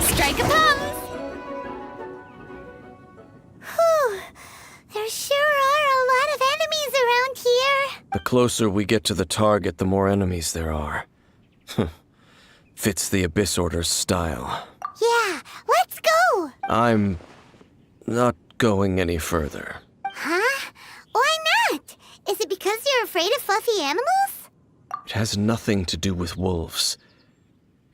Strike a pose! Whew. There sure are a lot of enemies around here. The closer we get to the target, the more enemies there are. Fits the Abyss Order's style. Yeah, let's go! I'm not going any further. Huh? Why not? Is it because you're afraid of fluffy animals? It has nothing to do with wolves.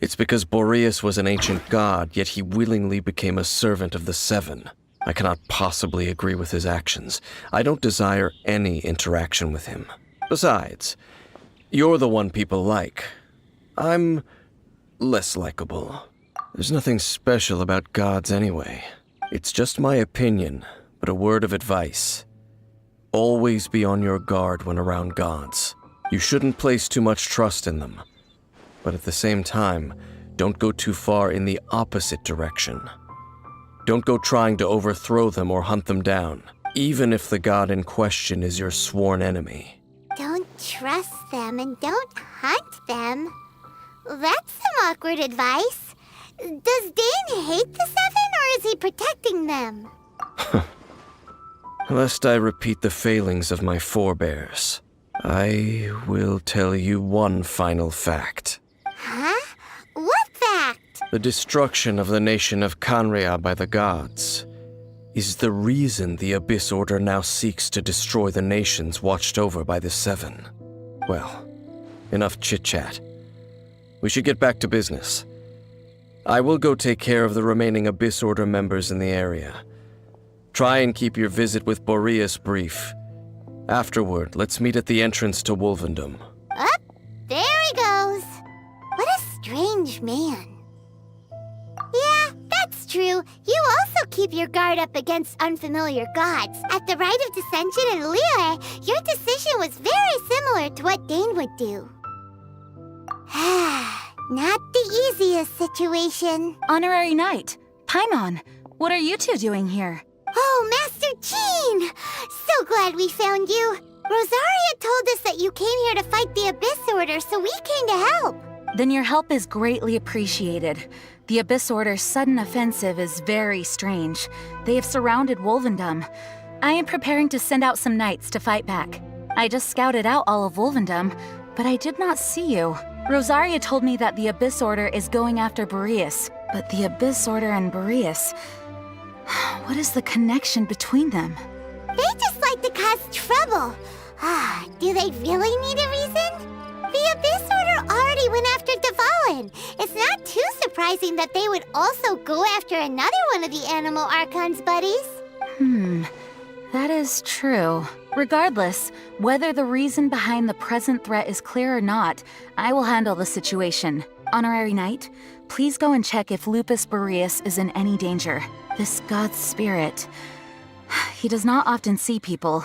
It's because Boreas was an ancient god, yet he willingly became a servant of the Seven. I cannot possibly agree with his actions. I don't desire any interaction with him. Besides, you're the one people like. I'm less likable. There's nothing special about gods anyway. It's just my opinion, but a word of advice. Always be on your guard when around gods. You shouldn't place too much trust in them. But at the same time, don't go too far in the opposite direction. Don't go trying to overthrow them or hunt them down, even if the god in question is your sworn enemy. Don't trust them and don't hunt them. That's some awkward advice. Does Dane hate the Seven, or is he protecting them? Lest I repeat the failings of my forebears, I will tell you one final fact. Huh? What fact? The destruction of the nation of Canria by the gods is the reason the Abyss Order now seeks to destroy the nations watched over by the Seven. Well, enough chit-chat. We should get back to business. I will go take care of the remaining Abyss Order members in the area. Try and keep your visit with Boreas brief. Afterward, let's meet at the entrance to Wolvendom. Up, there he goes. What a strange man. Yeah, that's true. You also keep your guard up against unfamiliar gods. At the Rite of Dissension in Liyue, your decision was very similar to what Dane would do. Not the easiest situation. Honorary Knight, Paimon, what are you two doing here? Oh, Master Jean! So glad we found you. Rosaria told us that you came here to fight the Abyss Order, so we came to help. Then your help is greatly appreciated. The Abyss Order's sudden offensive is very strange. They have surrounded Wolvendom. I am preparing to send out some knights to fight back. I just scouted out all of Wolvendom, but I did not see you. Rosaria told me that the Abyss Order is going after Boreas, but the Abyss Order and Boreas... What is the connection between them? They just like to cause trouble. Do they really need a reason? The Abyss Order already went after Dvalin. It's not too surprising that they would also go after another one of the Animal Archon's buddies. That is true. Regardless, whether the reason behind the present threat is clear or not, I will handle the situation. Honorary Knight, please go and check if Lupus Boreas is in any danger. This god's spirit... He does not often see people,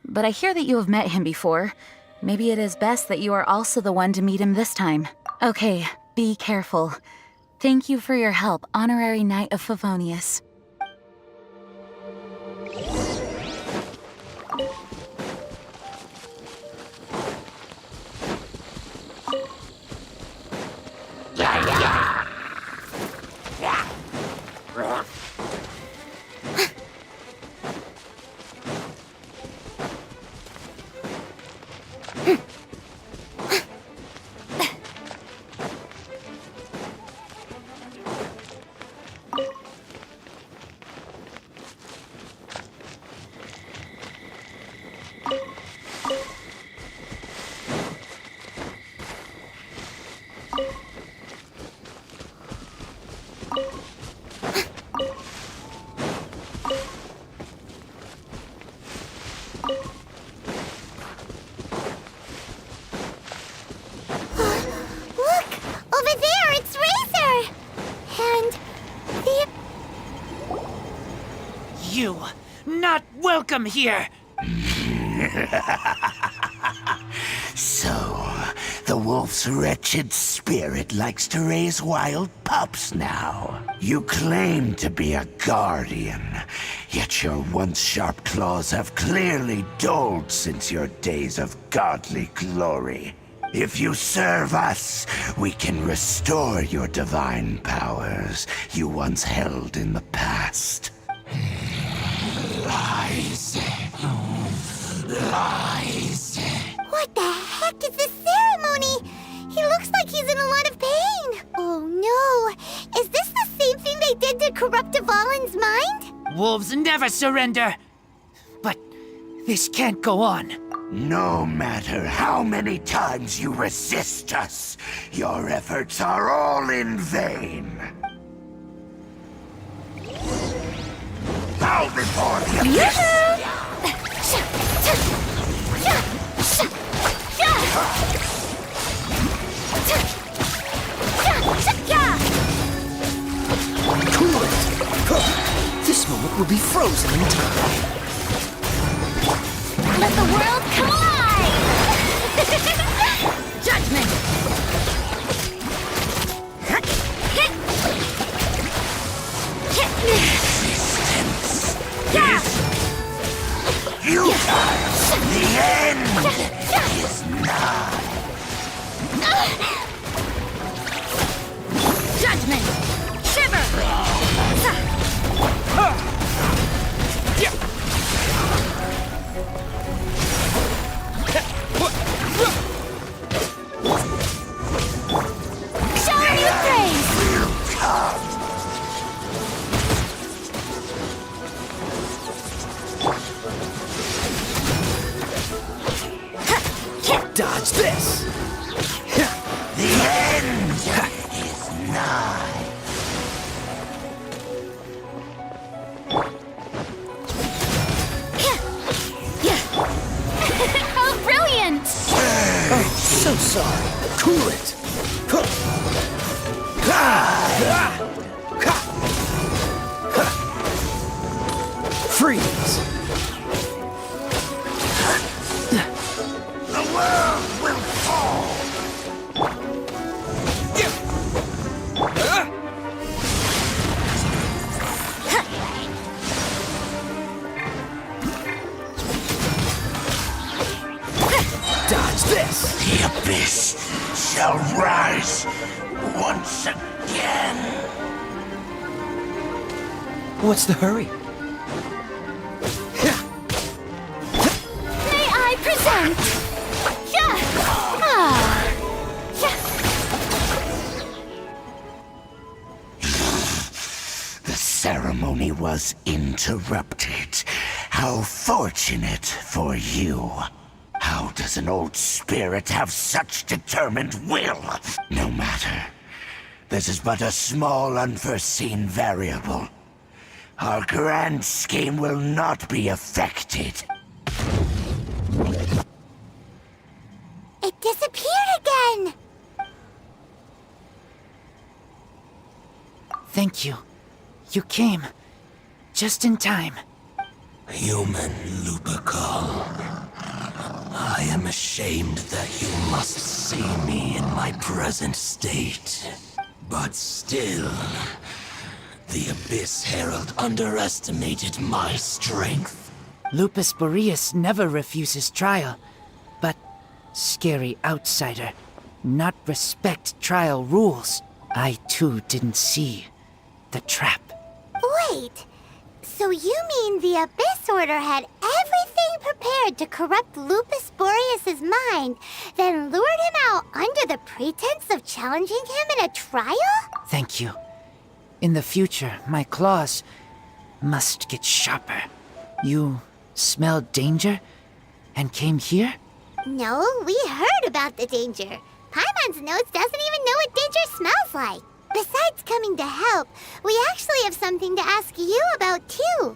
but I hear that you have met him before. Maybe it is best that you are also the one to meet him this time. Okay, be careful. Thank you for your help, Honorary Knight of Favonius. You, not welcome here! So, the wolf's wretched spirit likes to raise wild pups now. You claim to be a guardian, yet your once sharp claws have clearly dulled since your days of godly glory. If you serve us, we can restore your divine powers you once held in the past. Lies. Lies. What the heck is this ceremony? He looks like he's in a lot of pain. Oh no, is this the same thing they did to corrupt Dvalin's mind? Wolves never surrender! But this can't go on. No matter how many times you resist us, your efforts are all in vain. Bow before the abyss! Cool it! This moment will be frozen in time. Let the world collide! Judgment! Resistance is futile. The end is nigh. Judgment! Shiver! Showing you praise! Dodge this! The end is nigh. Oh, brilliant! Oh, so sorry. Cool it! Freeze! The world will fall. Dodge this! The abyss shall rise once again. What's the hurry? May I present? journey was interrupted. How fortunate for you. How does an old spirit have such determined will? No matter. This is but a small unforeseen variable. Our grand scheme will not be affected. It disappeared again! Thank you. You came. Just in time. Human Lupercal. I am ashamed that you must see me in my present state. But still, the Abyss Herald underestimated my strength. Lupus Boreas never refuses trial, but scary outsider, not respect trial rules. I too didn't see the trap. Wait, so you mean the Abyss Order had everything prepared to corrupt Lupus Boreas' mind, then lured him out under the pretense of challenging him in a trial? Thank you. In the future, my claws must get sharper. You smelled danger and came here? No, we heard about the danger. Paimon's nose doesn't even know what danger smells like. Besides coming to help, we actually have something to ask you about too.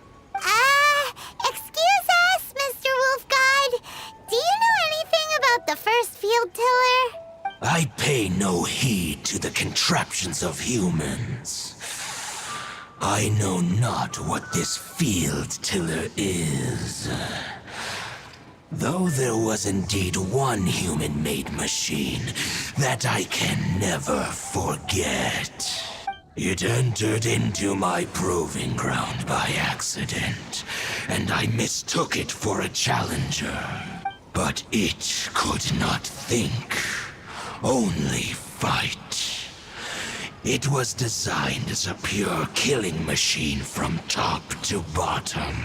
Excuse us, Mr. Wolf God. Do you know anything about the first field tiller? I pay no heed to the contraptions of humans. I know not what this field tiller is. Though there was indeed one human-made machine that I can never forget. It entered into my proving ground by accident, and I mistook it for a challenger. But it could not think, only fight. It was designed as a pure killing machine from top to bottom.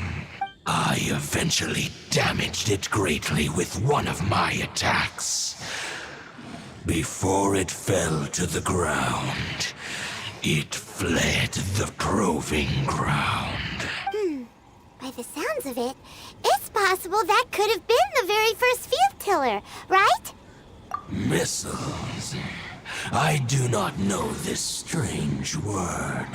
I eventually damaged it greatly with one of my attacks. Before it fell to the ground, it fled the proving ground. By the sounds of it, it's possible that could have been the very first field tiller, right? Missiles. I do not know this strange word.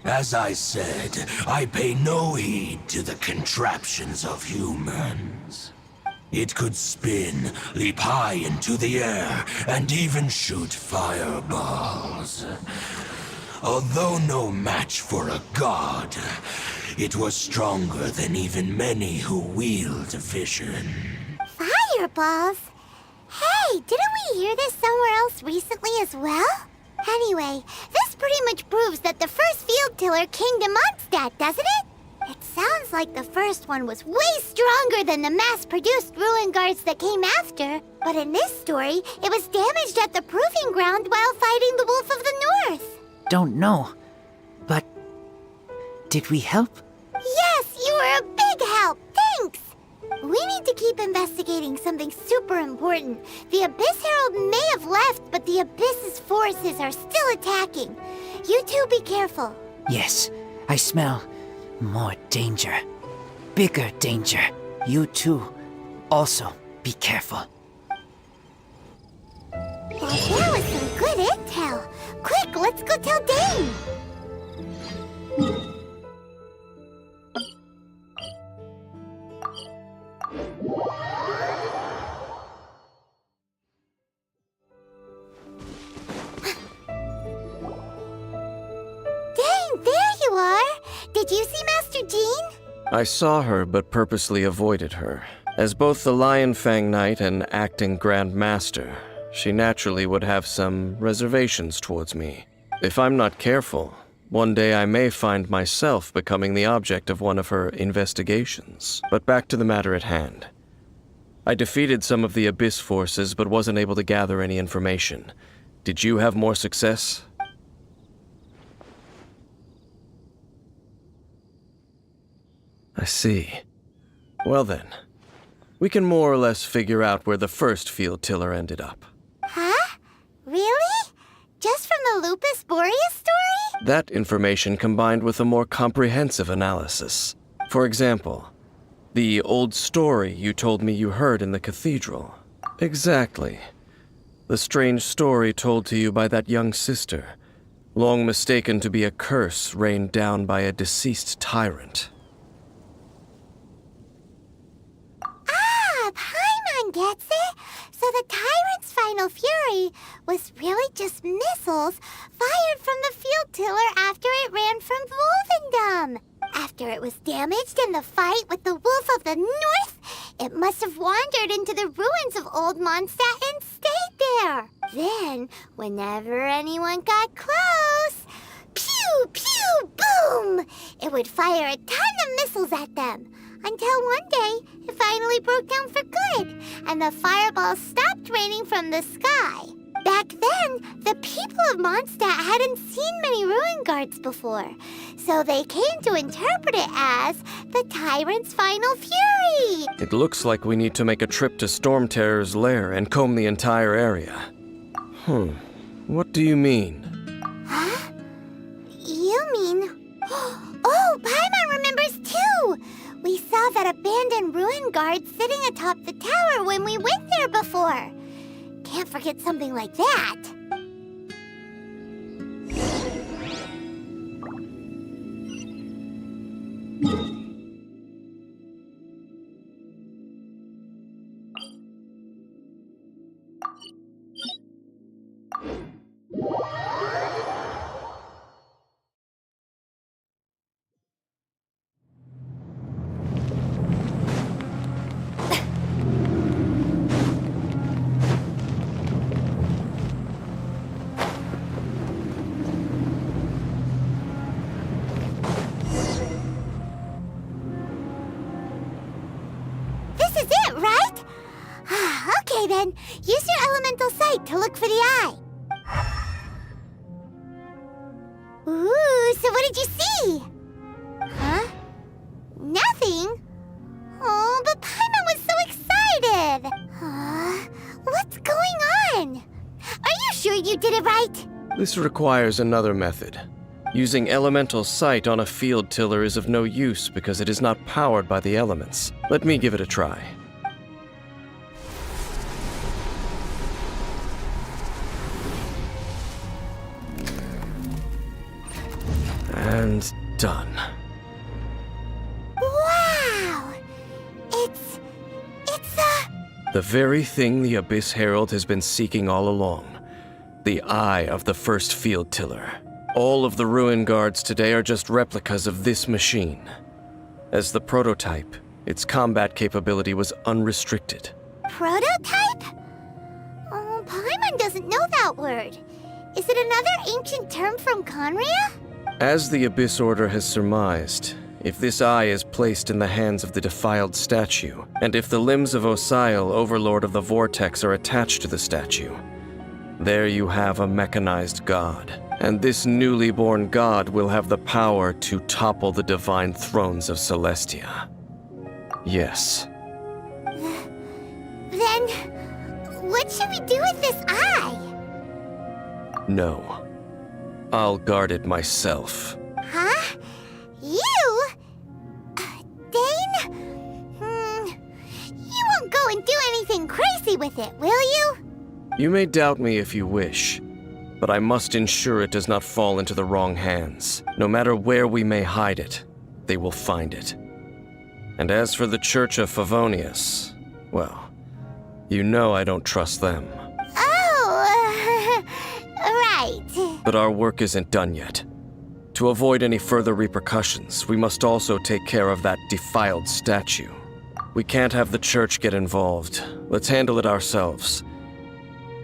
As I said, I pay no heed to the contraptions of humans. It could spin, leap high into the air, and even shoot fireballs. Although no match for a god, it was stronger than even many who wield vision. Fireballs? Hey, didn't we hear this somewhere else recently as well? Anyway, this pretty much proves that the first field tiller came to Mondstadt, doesn't it? It sounds like the first one was way stronger than the mass-produced ruin guards that came after. But in this story, it was damaged at the proving ground while fighting the Wolf of the North. Don't know, but did we help? Yes, you were a big help. Thanks. We need to keep investigating something super important. The Abyss Herald may have left, but the Abyss's forces are still attacking. You two be careful. Yes, I smell more danger. Bigger danger. You too. Also, be careful. Well, that was some good intel. Quick, let's go tell Dane. Dane, there you are. Did you see Master Jean? I saw her, but purposely avoided her. As both the Lion Fang Knight and acting Grand Master, she naturally would have some reservations towards me. If I'm not careful, one day I may find myself becoming the object of one of her investigations. But back to the matter at hand. I defeated some of the Abyss forces, but wasn't able to gather any information. Did you have more success? I see. Well then, we can more or less figure out where the first field tiller ended up. Huh? Really? Just from the Lupus Boreas story? That information combined with a more comprehensive analysis. For example, the old story you told me you heard in the cathedral. Exactly. The strange story told to you by that young sister, long mistaken to be a curse rained down by a deceased tyrant. Ah, Paimon gets it! So the tyrant's final fury was really just missiles fired from the field tiller after it ran from Wolvendom. After it was damaged in the fight with the Wolf of the North, it must have wandered into the ruins of Old Mondstadt and stayed there. Then, whenever anyone got close, pew, pew, boom! It would fire a ton of missiles at them. Until one day, it finally broke down for good, and the fireballs stopped raining from the sky. Back then, the people of Mondstadt hadn't seen many ruin guards before, so they came to interpret it as the tyrant's final fury. It looks like we need to make a trip to Storm Terror's lair and comb the entire area. What do you mean? Huh? You mean... Oh, Paimon remembers too! We saw that abandoned ruin guard sitting atop the tower when we went there before. Can't forget something like that. Okay then, use your elemental sight to look for the eye. Ooh, so what did you see? Huh? Nothing? Oh, but Paimon was so excited. What's going on? Are you sure you did it right? This requires another method. Using elemental sight on a field tiller is of no use because it is not powered by the elements. Let me give it a try. And done. Wow! It's the very thing the Abyss Herald has been seeking all along. The eye of the first field tiller. All of the ruin guards today are just replicas of this machine. As the prototype, its combat capability was unrestricted. Prototype? Oh, Paimon doesn't know that word. Is it another ancient term from Conria? As the Abyss Order has surmised, if this eye is placed in the hands of the defiled statue, and if the limbs of Osiel, Overlord of the Vortex, are attached to the statue, there you have a mechanized god. And this newly born god will have the power to topple the divine thrones of Celestia. Yes. Then, what should we do with this eye? No. I'll guard it myself. Huh? You? Dane? You won't go and do anything crazy with it, will you? You may doubt me if you wish, but I must ensure it does not fall into the wrong hands. No matter where we may hide it, they will find it. And as for the Church of Favonius, well, you know I don't trust them. Oh, right. But our work isn't done yet. To avoid any further repercussions, we must also take care of that defiled statue. We can't have the church get involved. Let's handle it ourselves.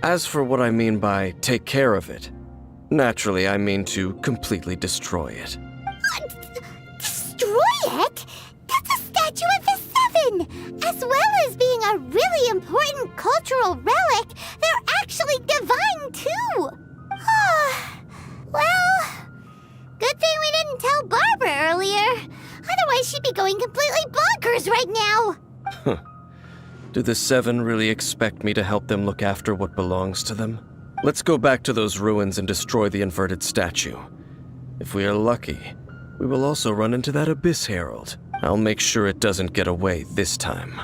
As for what I mean by take care of it, naturally I mean to completely destroy it. Destroy it? That's a statue of the Seven! As well as being a really important cultural relic, they're actually divine too! Well, good thing we didn't tell Barbara earlier. Otherwise she'd be going completely bonkers right now! Do the Seven really expect me to help them look after what belongs to them? Let's go back to those ruins and destroy the inverted statue. If we are lucky, we will also run into that Abyss Herald. I'll make sure it doesn't get away this time.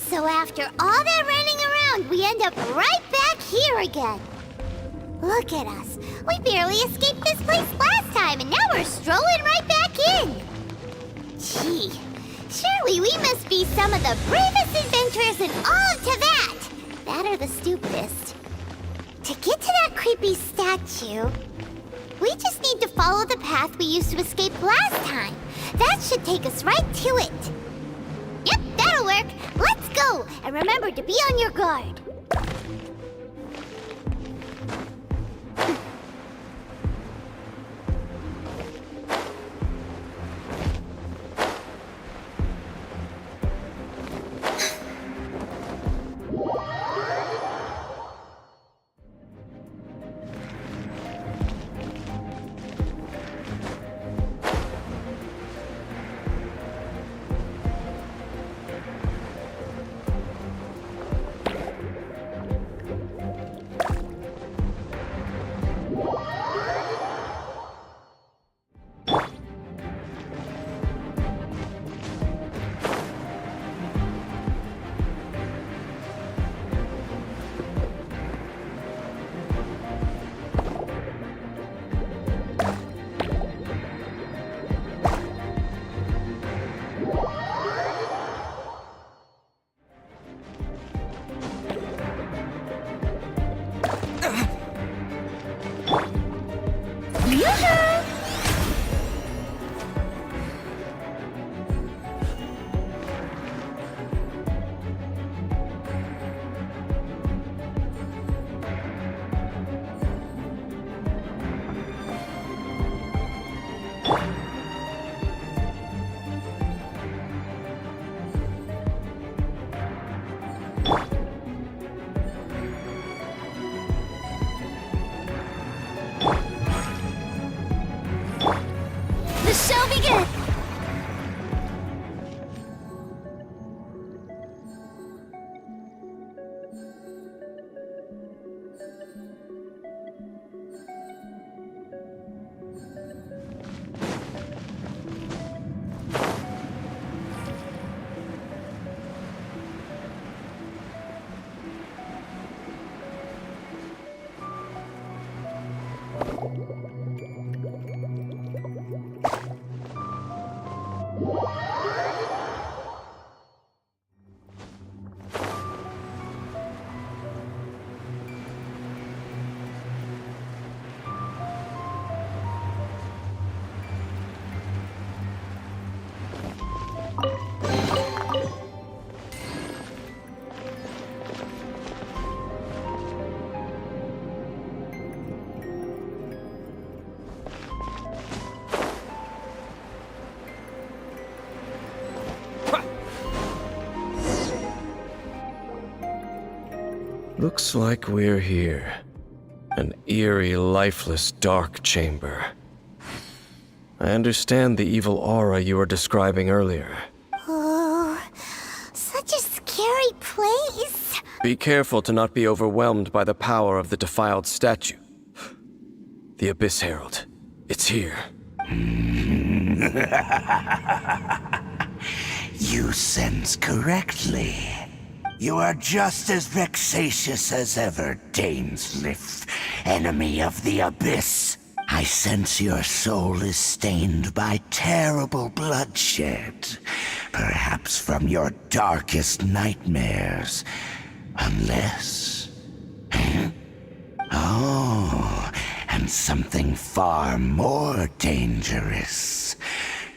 So after all that running around, we end up right back here again. Look at us. We barely escaped this place last time, and now we're strolling right back in. Gee, surely we must be some of the bravest adventurers in all of Teyvat. That or the stupidest. To get to that creepy statue, we just need to follow the path we used to escape last time. That should take us right to it. Yep, that'll work. Let's go, and remember to be on your guard. Looks like we're here. An eerie, lifeless, dark chamber. I understand the evil aura you were describing earlier. Oh, such a scary place. Be careful to not be overwhelmed by the power of the defiled statue. The Abyss Herald. It's here. You sense correctly. You are just as vexatious as ever, Daneslif, enemy of the Abyss. I sense your soul is stained by terrible bloodshed, perhaps from your darkest nightmares. Unless... Oh, and something far more dangerous.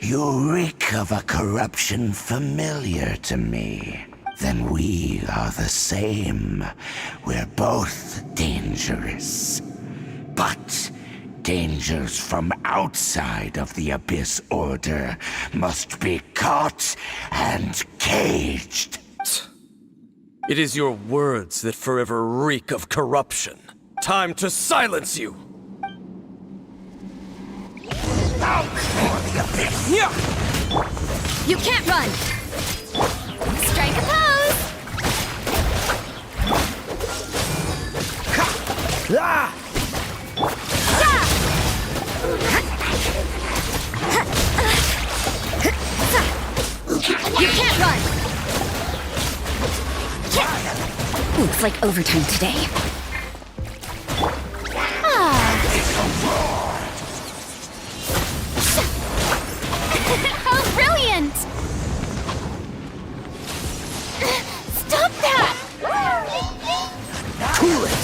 You reek of a corruption familiar to me. Then we are the same. We're both dangerous. But dangers from outside of the Abyss Order must be caught and caged. It is your words that forever reek of corruption. Time to silence you! Out for the Abyss! You can't run! Strike a pose! Ah! You can't run! Looks like overtime today. How brilliant! Stop that! Cool it!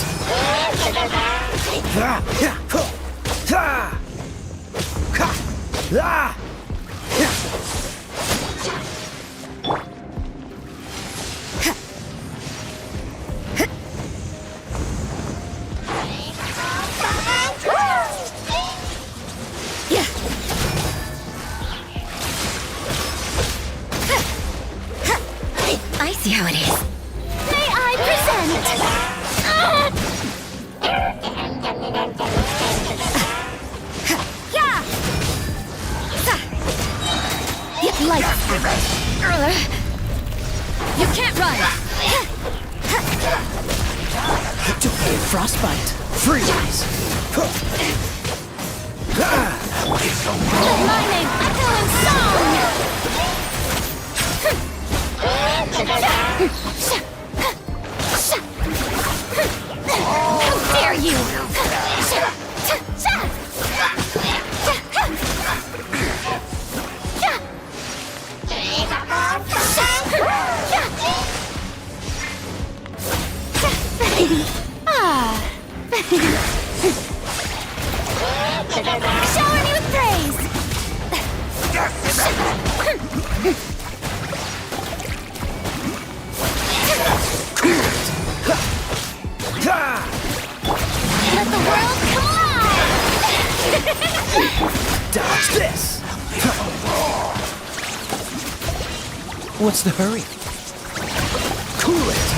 I see how it is. May I present? Lights. You can't run! Don't get frostbite. Freeze! Let my name echo in song! How dare you! Shower me with praise! Let the world collide! Dodge this! What's the hurry? Cool it!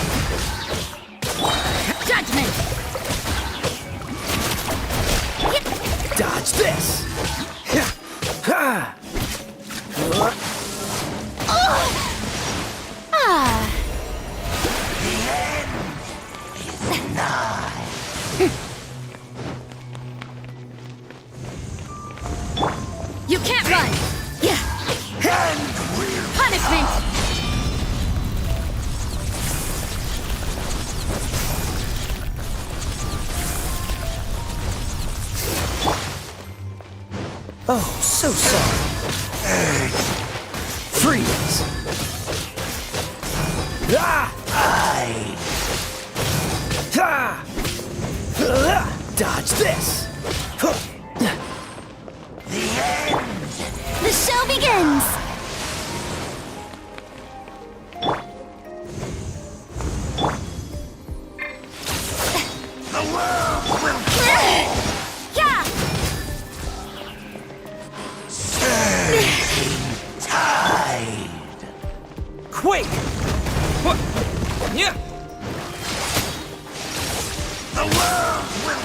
Judgment! Dodge this! You can't run! Punishment! Oh, so sorry. Freeze! Dodge this! The show begins! The world will Yeah! surging tide. Quake! Yeah! The world will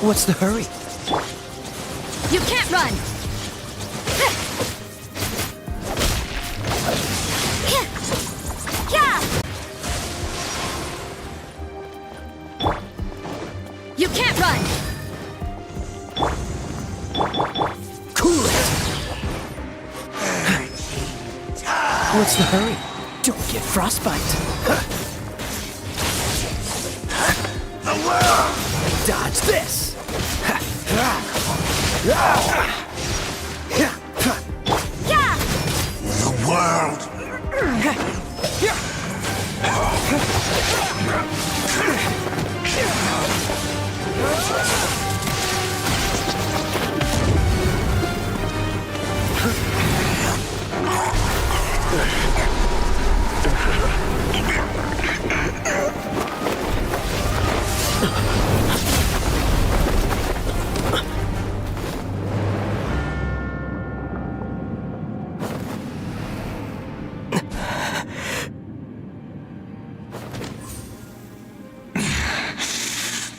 What's the hurry? You can't run! You can't run! Cool it! What's the hurry? Don't get frostbite. The world! Dodge this! The world!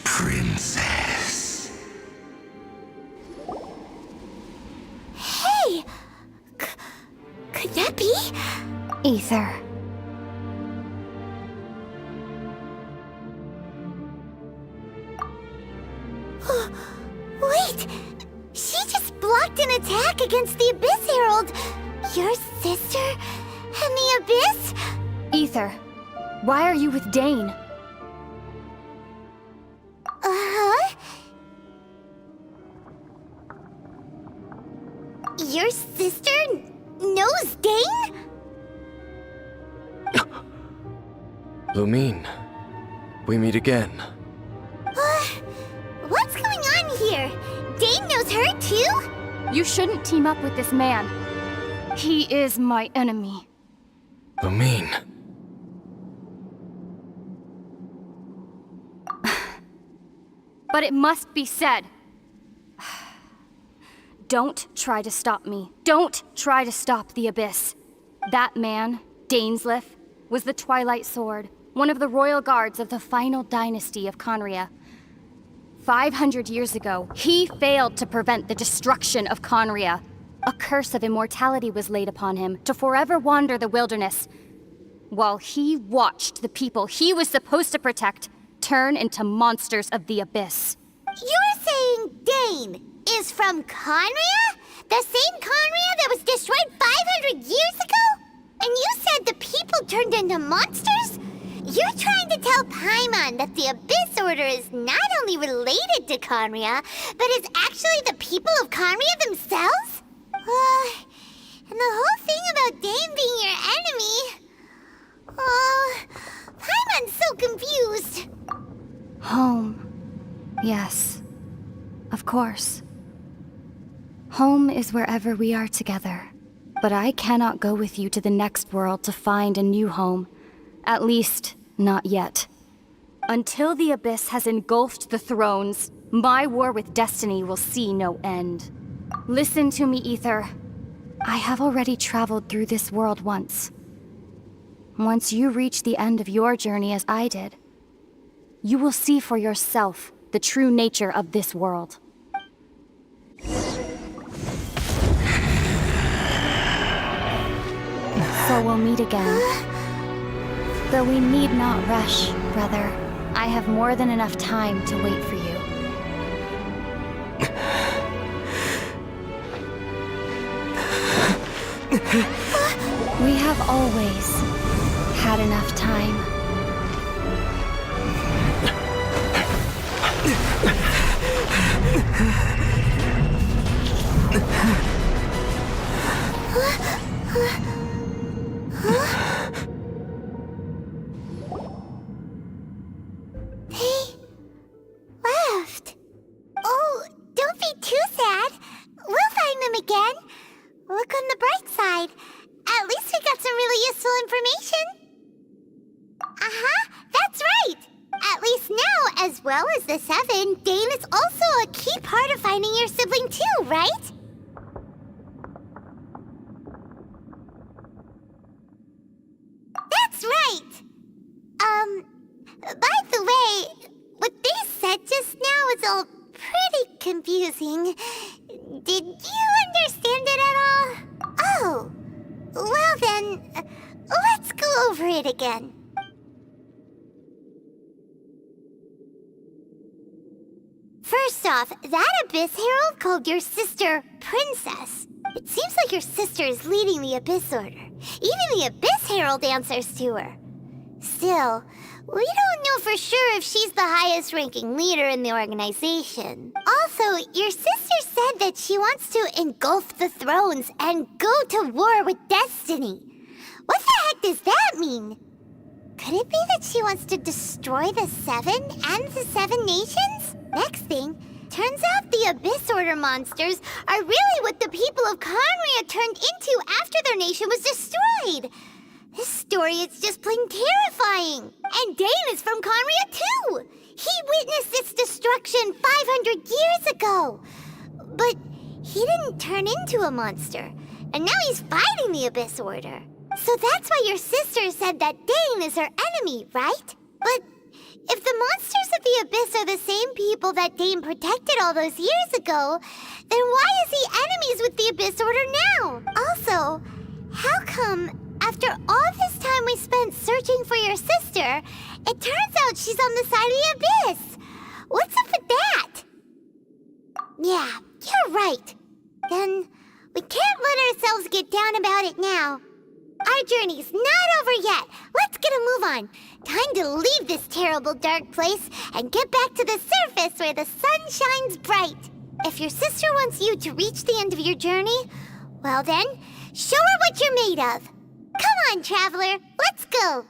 Princess. Hey! Could that be? Ether. Wait! She just blocked an attack against the Abyss Herald! Your sister and the Abyss? Ether, why are you with Dane? Uh-huh? Your sister knows Dane? Lumine, we meet again. What's going on here? Dane knows her too? You shouldn't team up with this man. He is my enemy. Lumine. But it must be said. Don't try to stop me. Don't try to stop the Abyss. That man, Dainsleif, was the Twilight Sword, one of the royal guards of the final dynasty of Conria. 500 years ago, he failed to prevent the destruction of Conria. A curse of immortality was laid upon him to forever wander the wilderness, while he watched the people he was supposed to protect turn into monsters of the Abyss. You're saying Dane is from Conria? The same Conria that was destroyed 500 years ago? And you said the people turned into monsters? You're trying to tell Paimon that the Abyss Order is not only related to Conria, but is actually the people of Conria themselves? And the whole thing about Dane being your enemy... Paimon's so confused. Home. Yes. Of course. Home is wherever we are together. But I cannot go with you to the next world to find a new home. At least, not yet. Until the Abyss has engulfed the thrones, my war with destiny will see no end. Listen to me, Ether. I have already traveled through this world once. Once you reach the end of your journey as I did, you will see for yourself the true nature of this world. So we'll meet again. Though we need not rush, brother. I have more than enough time to wait for you. We have always had enough time. They left. Oh, don't be too sad. We'll find them again. Look on the bright side. At least we got some really useful information. That's right. At least now, as well as the Seven, Dane is also a key part of finding your sibling too, right? That's right! really confusing. Did you understand it at all? Oh, well then, let's go over it again. First off, that Abyss Herald called your sister Princess. It seems like your sister is leading the Abyss Order. Even the Abyss Herald answers to her. Still, we don't know for sure if she's the highest ranking leader in the organization. Also, your sister said that she wants to engulf the thrones and go to war with Destiny. What the heck does that mean? Could it be that she wants to destroy the Seven and the Seven Nations? Next thing, turns out the Abyss Order monsters are really what the people of Conria turned into after their nation was destroyed. This story is just plain terrifying. And Dane is from Conria too. He witnessed its destruction 500 years ago. But he didn't turn into a monster. And now he's fighting the Abyss Order. So that's why your sister said that Dane is her enemy, right? But if the monsters of the Abyss are the same people that Dane protected all those years ago, then why is he enemies with the Abyss Order now? Also, how come after all this time we spent searching for your sister, it turns out she's on the side of the Abyss? What's up with that? Yeah, you're right. Then we can't let ourselves get down about it now. Our journey's not over yet. Let's get a move on. Time to leave this terrible dark place and get back to the surface where the sun shines bright. If your sister wants you to reach the end of your journey, well then, show her what you're made of. Come on, traveler. Let's go.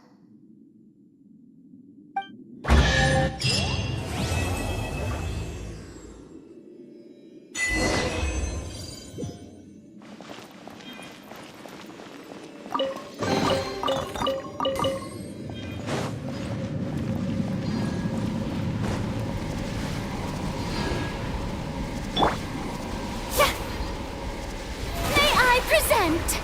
May I present?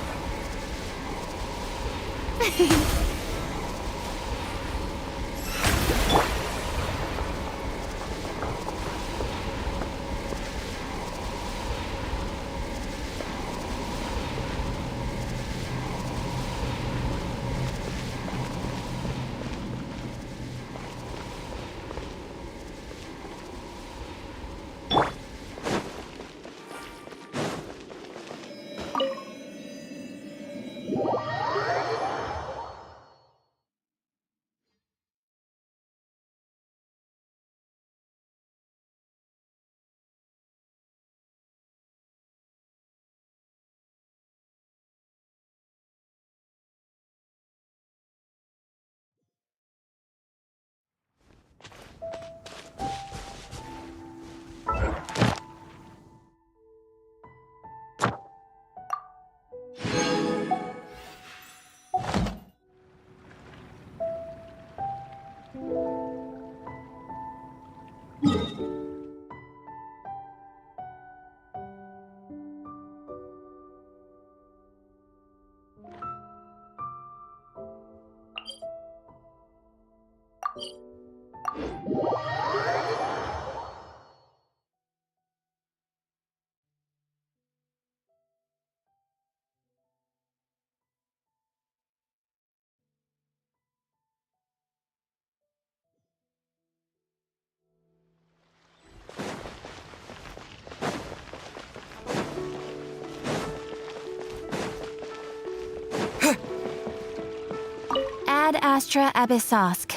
Ad Astra Abyssosk.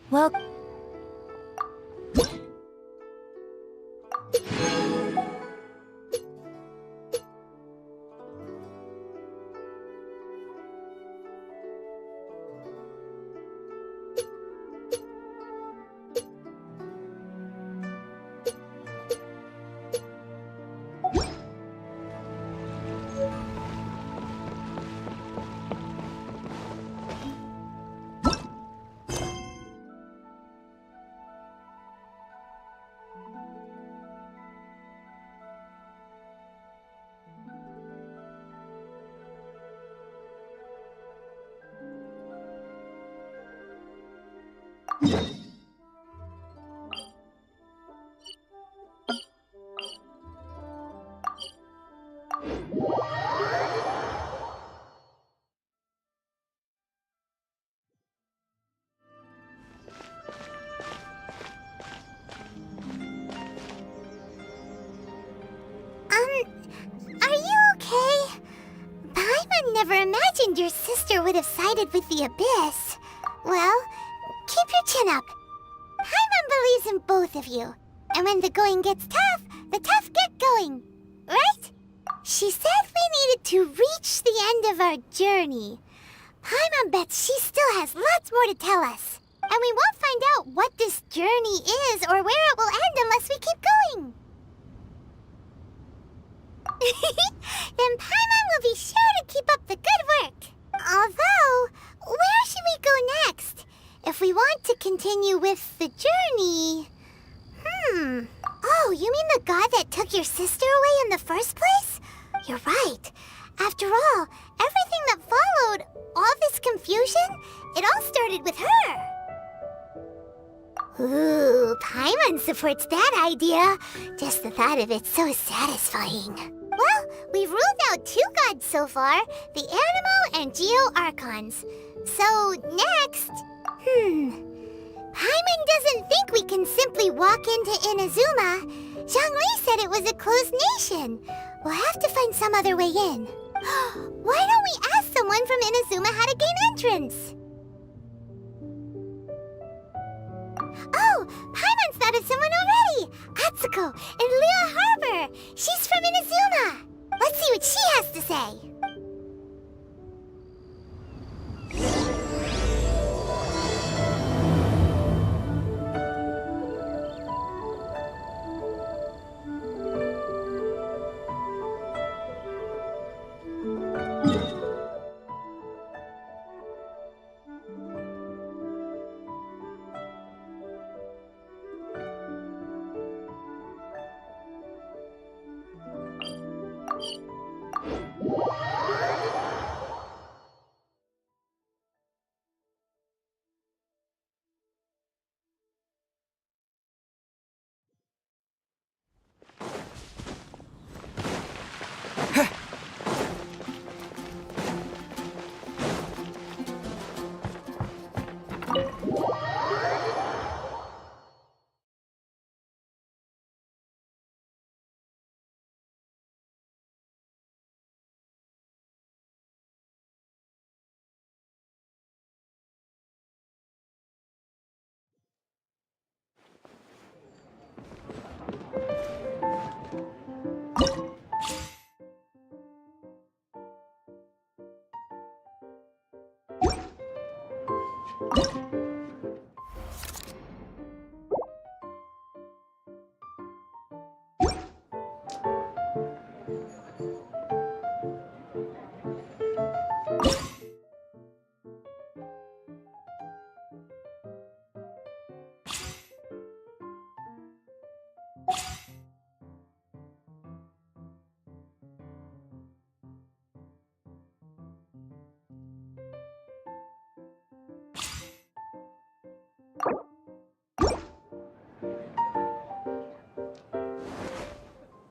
Well... never imagined your sister would have sided with the Abyss. Well, keep your chin up. Paimon believes in both of you. And when the going gets tough, the tough get going. Right? She said we needed to reach the end of our journey. Paimon bets she still has lots more to tell us. And we won't find out what this journey is or where it will end unless we keep going. Then Paimon will be sure to keep up the good work. Although, where should we go next? If we want to continue with the journey... Oh, you mean the god that took your sister away in the first place? You're right. After all, everything that followed, all this confusion, it all started with her. Ooh, Paimon supports that idea. Just the thought of it's so satisfying. Well, we've ruled out 2 gods so far, the Animo and Geo Archons. So, next... Paimon doesn't think we can simply walk into Inazuma. Zhongli said it was a closed nation. We'll have to find some other way in. Why don't we ask someone from Inazuma how to gain entrance? Oh, Paimon's thought of someone already! Atsuko, in Liyue Harbor! She's from Inazuma! Let's see what she has to say!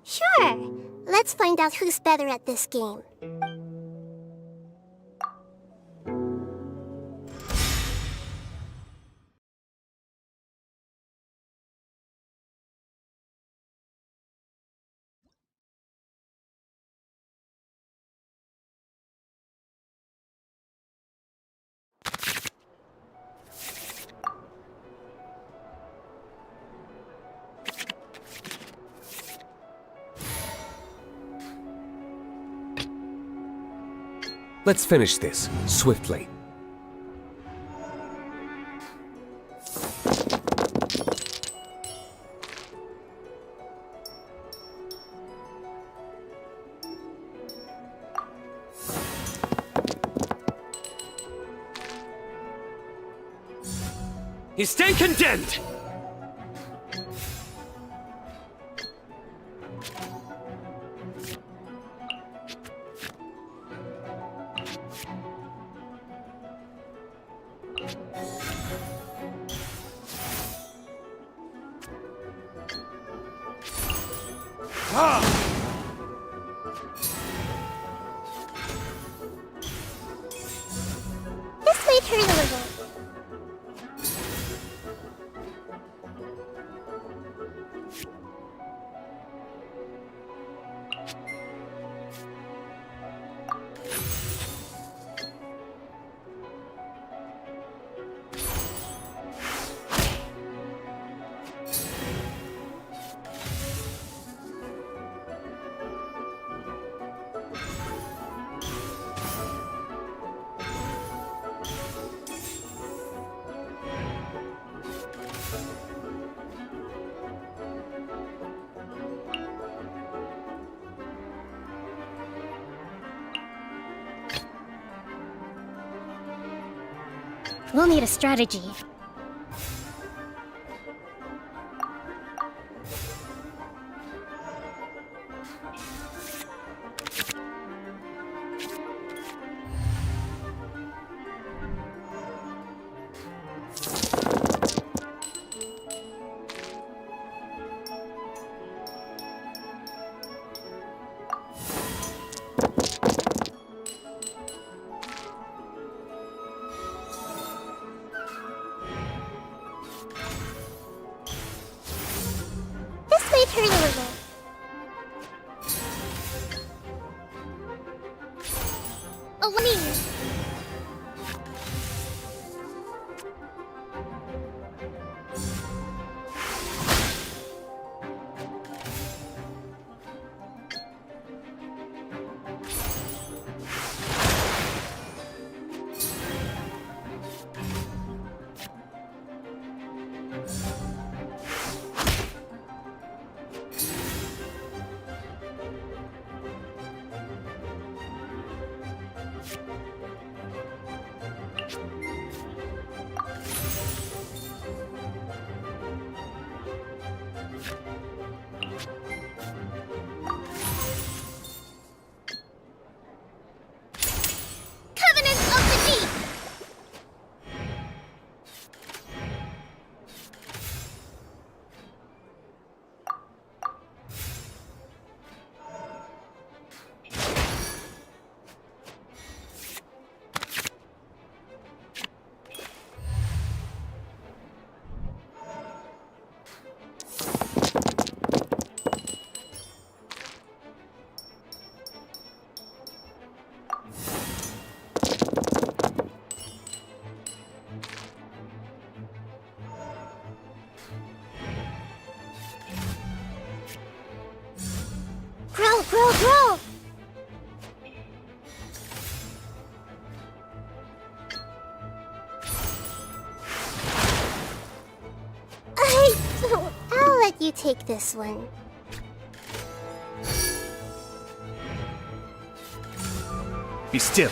Sure. Let's find out who's better at this game. Let's finish this, swiftly. You stand condemned! This may turn a little. We'll need a strategy. This might hurt a little. Oh, let me. Covenant of the Deep! Grow, grow, grow! I'll let you take this one. Be still.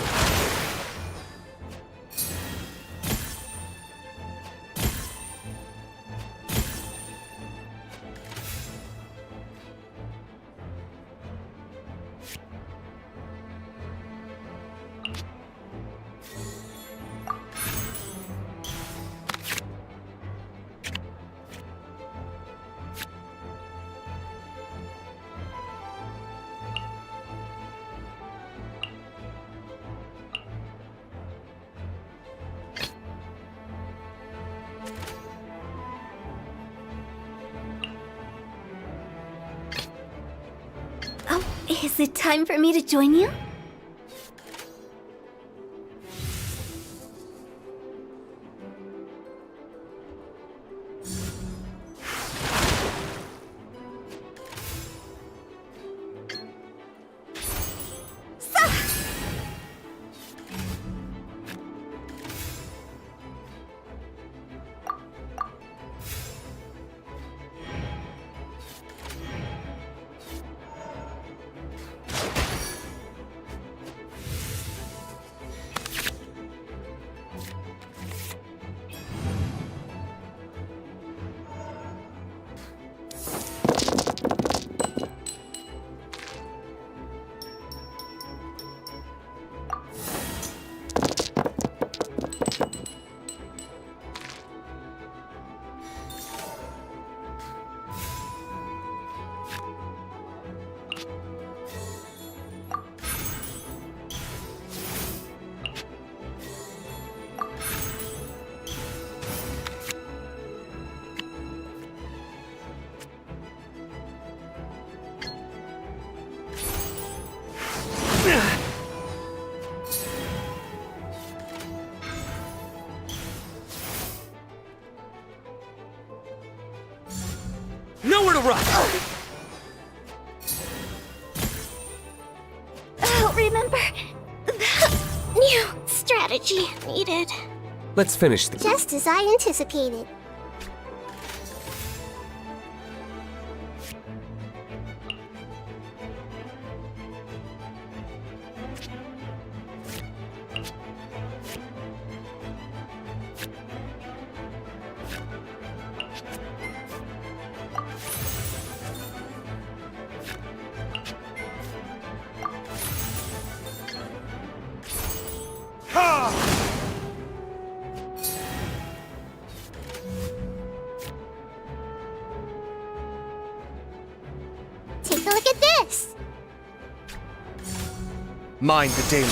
Oh, is it time for me to join you? Nowhere to run! Oh, remember the new strategy needed. Let's finish this. Just as I anticipated. Look at this! Mind the daily.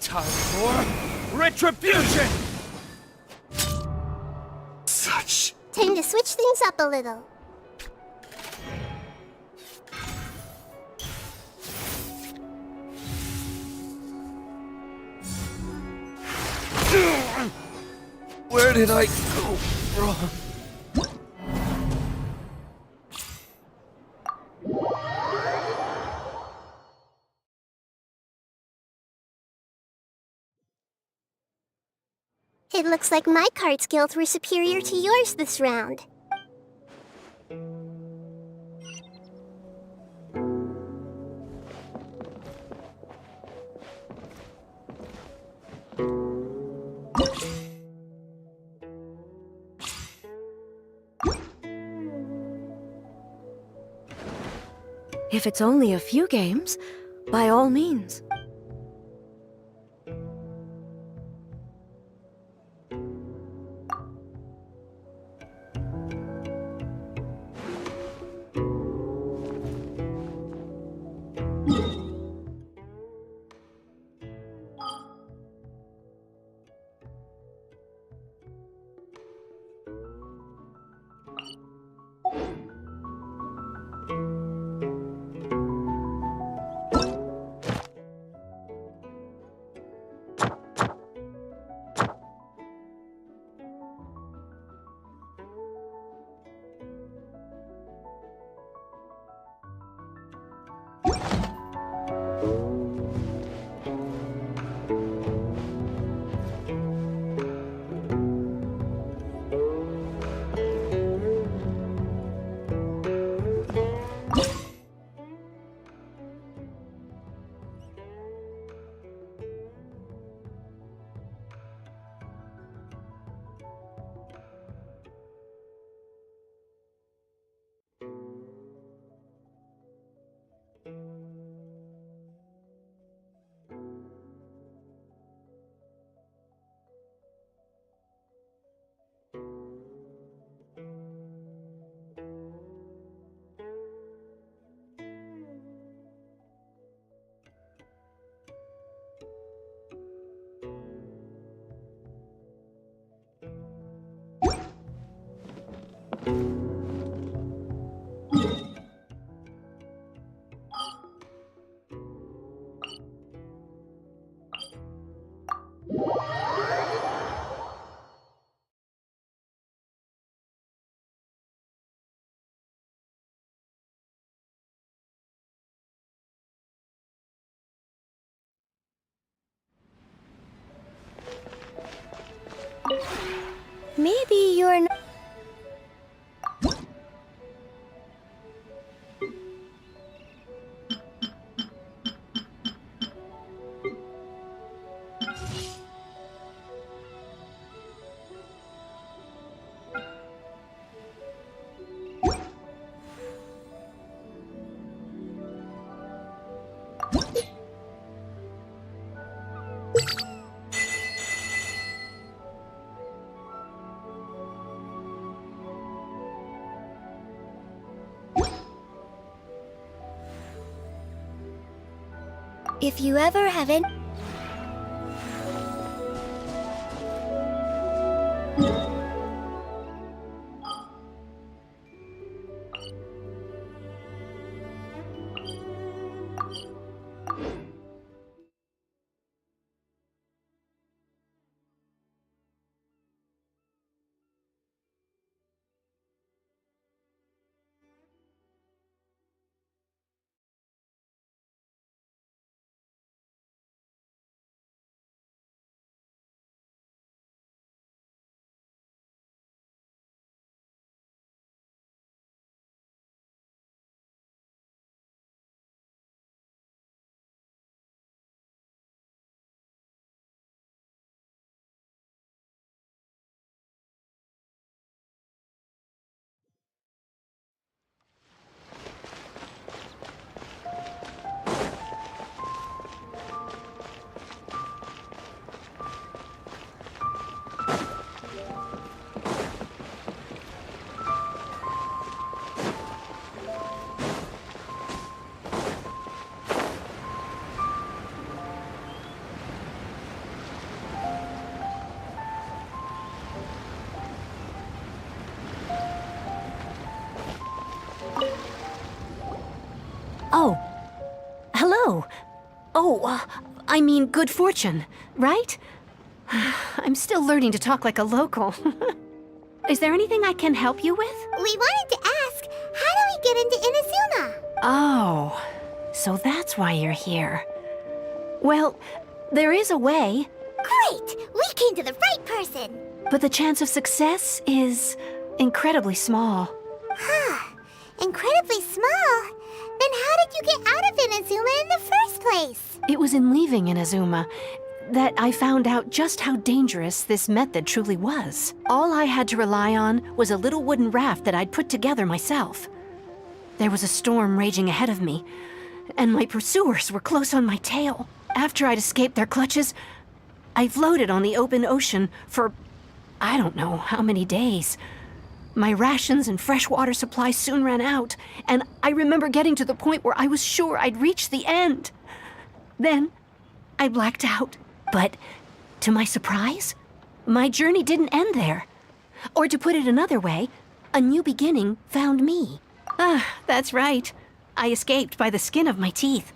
Time for retribution! Such. Time to switch things up a little. Where did I go wrong? It looks like my card skills were superior to yours this round. If it's only a few games, by all means. Maybe you're not. If you ever have any... I mean good fortune, right? I'm still learning to talk like a local. Is there anything I can help you with? We wanted to ask, how do we get into Inazuma? Oh, so that's why you're here. Well, there is a way. Great! We came to the right person! But the chance of success is incredibly small. Huh. Incredibly small? Then how did you get out of Inazuma in the first place? It was in leaving Inazuma that I found out just how dangerous this method truly was. All I had to rely on was a little wooden raft that I'd put together myself. There was a storm raging ahead of me, and my pursuers were close on my tail. After I'd escaped their clutches, I floated on the open ocean for I don't know how many days. My rations and freshwater supplies soon ran out, and I remember getting to the point where I was sure I'd reached the end. Then, I blacked out. But, to my surprise, my journey didn't end there. Or to put it another way, a new beginning found me. That's right. I escaped by the skin of my teeth.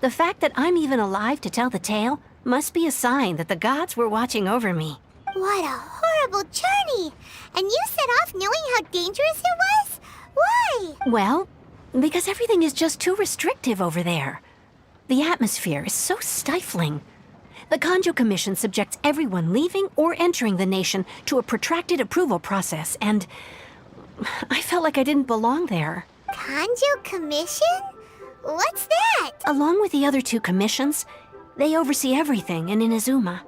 The fact that I'm even alive to tell the tale must be a sign that the gods were watching over me. What a horrible journey! And you set off knowing how dangerous it was? Why? Well, because everything is just too restrictive over there. The atmosphere is so stifling. The Kanjo Commission subjects everyone leaving or entering the nation to a protracted approval process, and I felt like I didn't belong there. Kanjo Commission? What's that? Along with the other two commissions, they oversee everything in Inazuma.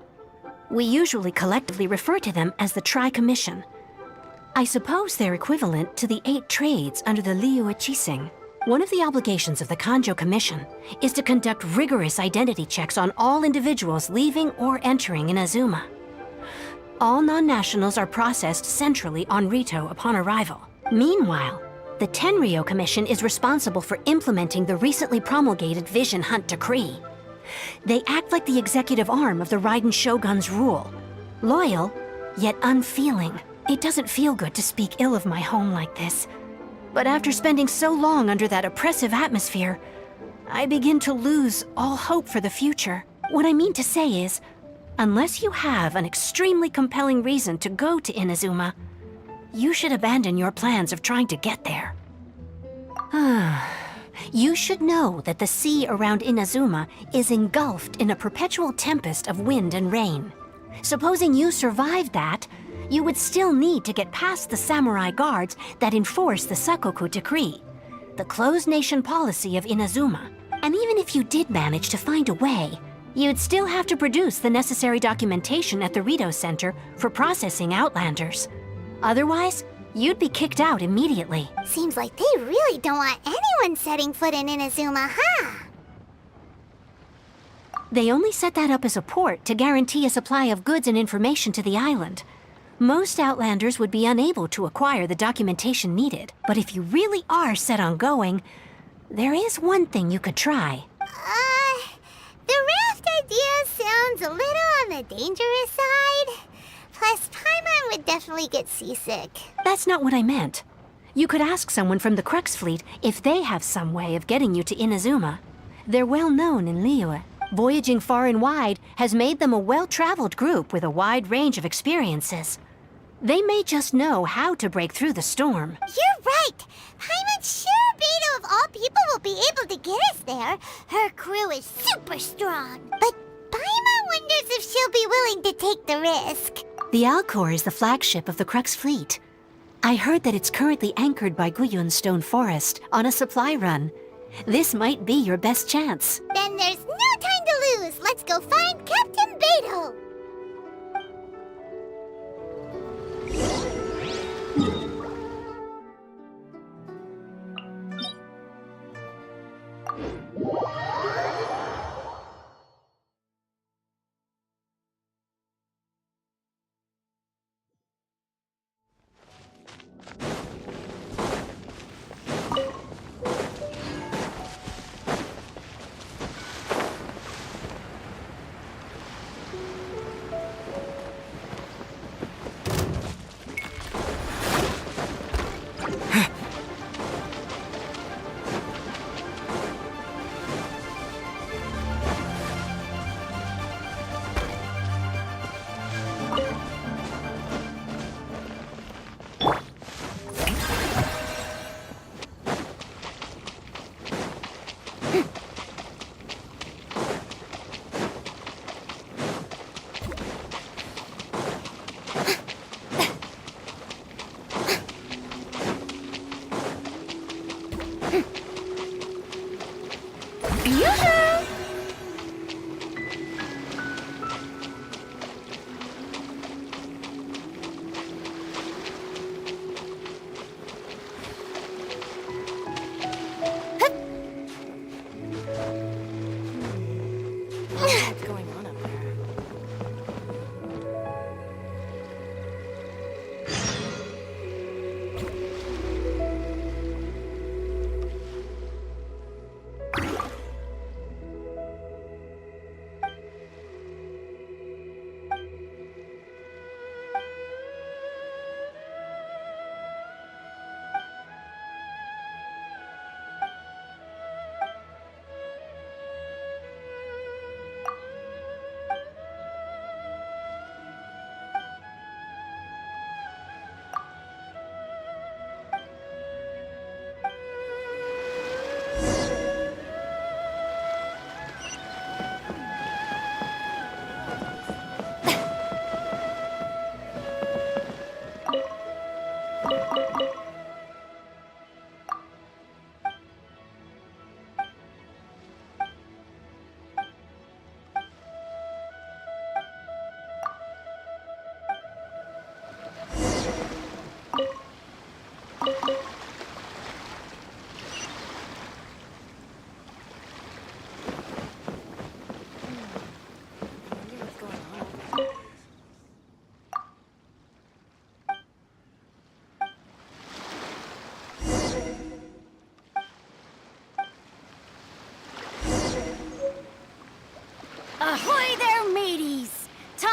We usually collectively refer to them as the Tri-Commission. I suppose they're equivalent to the 8 trades under the Liyue Chising. One of the obligations of the Kanjo Commission is to conduct rigorous identity checks on all individuals leaving or entering Inazuma. All non-nationals are processed centrally on Rito upon arrival. Meanwhile, the Tenryo Commission is responsible for implementing the recently promulgated Vision Hunt Decree. They act like the executive arm of the Raiden Shogun's rule. Loyal, yet unfeeling. It doesn't feel good to speak ill of my home like this. But after spending so long under that oppressive atmosphere, I begin to lose all hope for the future. What I mean to say is, unless you have an extremely compelling reason to go to Inazuma, you should abandon your plans of trying to get there. You should know that the sea around Inazuma is engulfed in a perpetual tempest of wind and rain. Supposing you survived that, you would still need to get past the samurai guards that enforce the Sakoku Decree, the closed nation policy of Inazuma. And even if you did manage to find a way, you'd still have to produce the necessary documentation at the Rito Center for processing Outlanders. Otherwise, you'd be kicked out immediately. Seems like they really don't want anyone setting foot in Inazuma, huh? They only set that up as a port to guarantee a supply of goods and information to the island. Most Outlanders would be unable to acquire the documentation needed. But if you really are set on going, there is one thing you could try. The raft idea sounds a little on the dangerous side. Plus, Paimon would definitely get seasick. That's not what I meant. You could ask someone from the Crux Fleet if they have some way of getting you to Inazuma. They're well known in Liyue. Voyaging far and wide has made them a well-traveled group with a wide range of experiences. They may just know how to break through the storm. You're right! Paimon's sure Beto of all people will be able to get us there. Her crew is super strong. But Paimon wonders if she'll be willing to take the risk. The Alcor is the flagship of the Crux Fleet. I heard that it's currently anchored by Guyun Stone Forest on a supply run. This might be your best chance. Then there's no time to lose. Let's go find Captain Beto.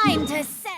Time to set.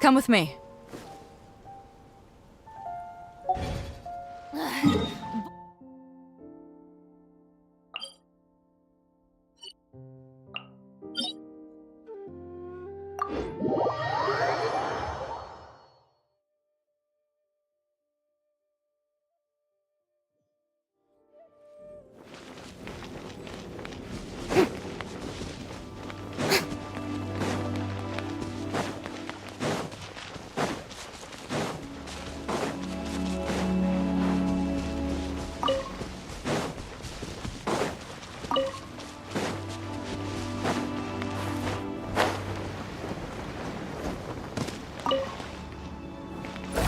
Come with me.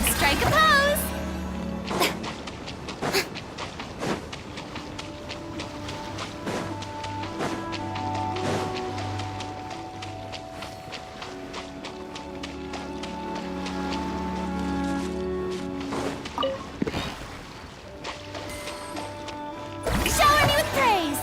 Strike a pose. Shower me with praise.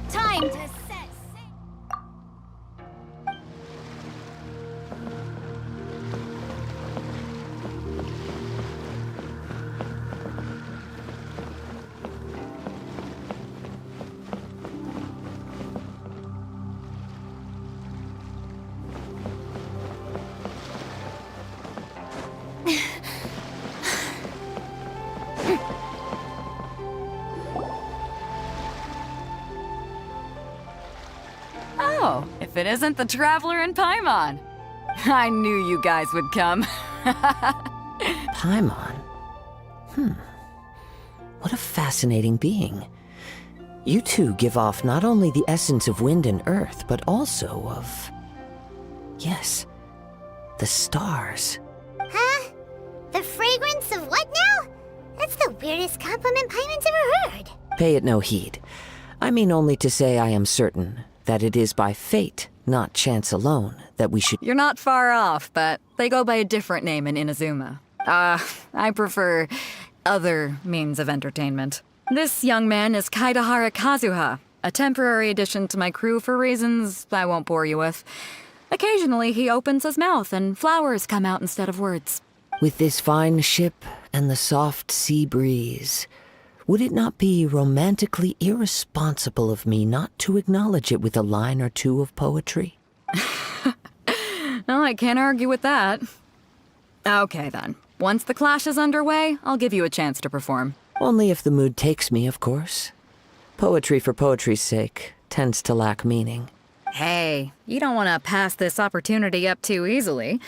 Time to set. Oh, if it isn't the Traveler in Paimon. I knew you guys would come. Paimon? What a fascinating being. You two give off not only the essence of wind and earth, but also of... yes, the stars. Huh? The fragrance of what now? That's the weirdest compliment Paimon's ever heard. Pay it no heed. I mean only to say I am certain that it is by fate, not chance alone, that we should... You're not far off, but they go by a different name in Inazuma. I prefer other means of entertainment. This young man is Kaidahara Kazuha, a temporary addition to my crew for reasons I won't bore you with. Occasionally he opens his mouth and flowers come out instead of words. With this fine ship and the soft sea breeze, would it not be romantically irresponsible of me not to acknowledge it with a line or two of poetry? Well, I can't argue with that. Okay then. Once the clash is underway, I'll give you a chance to perform. Only if the mood takes me, of course. Poetry for poetry's sake tends to lack meaning. Hey, you don't want to pass this opportunity up too easily,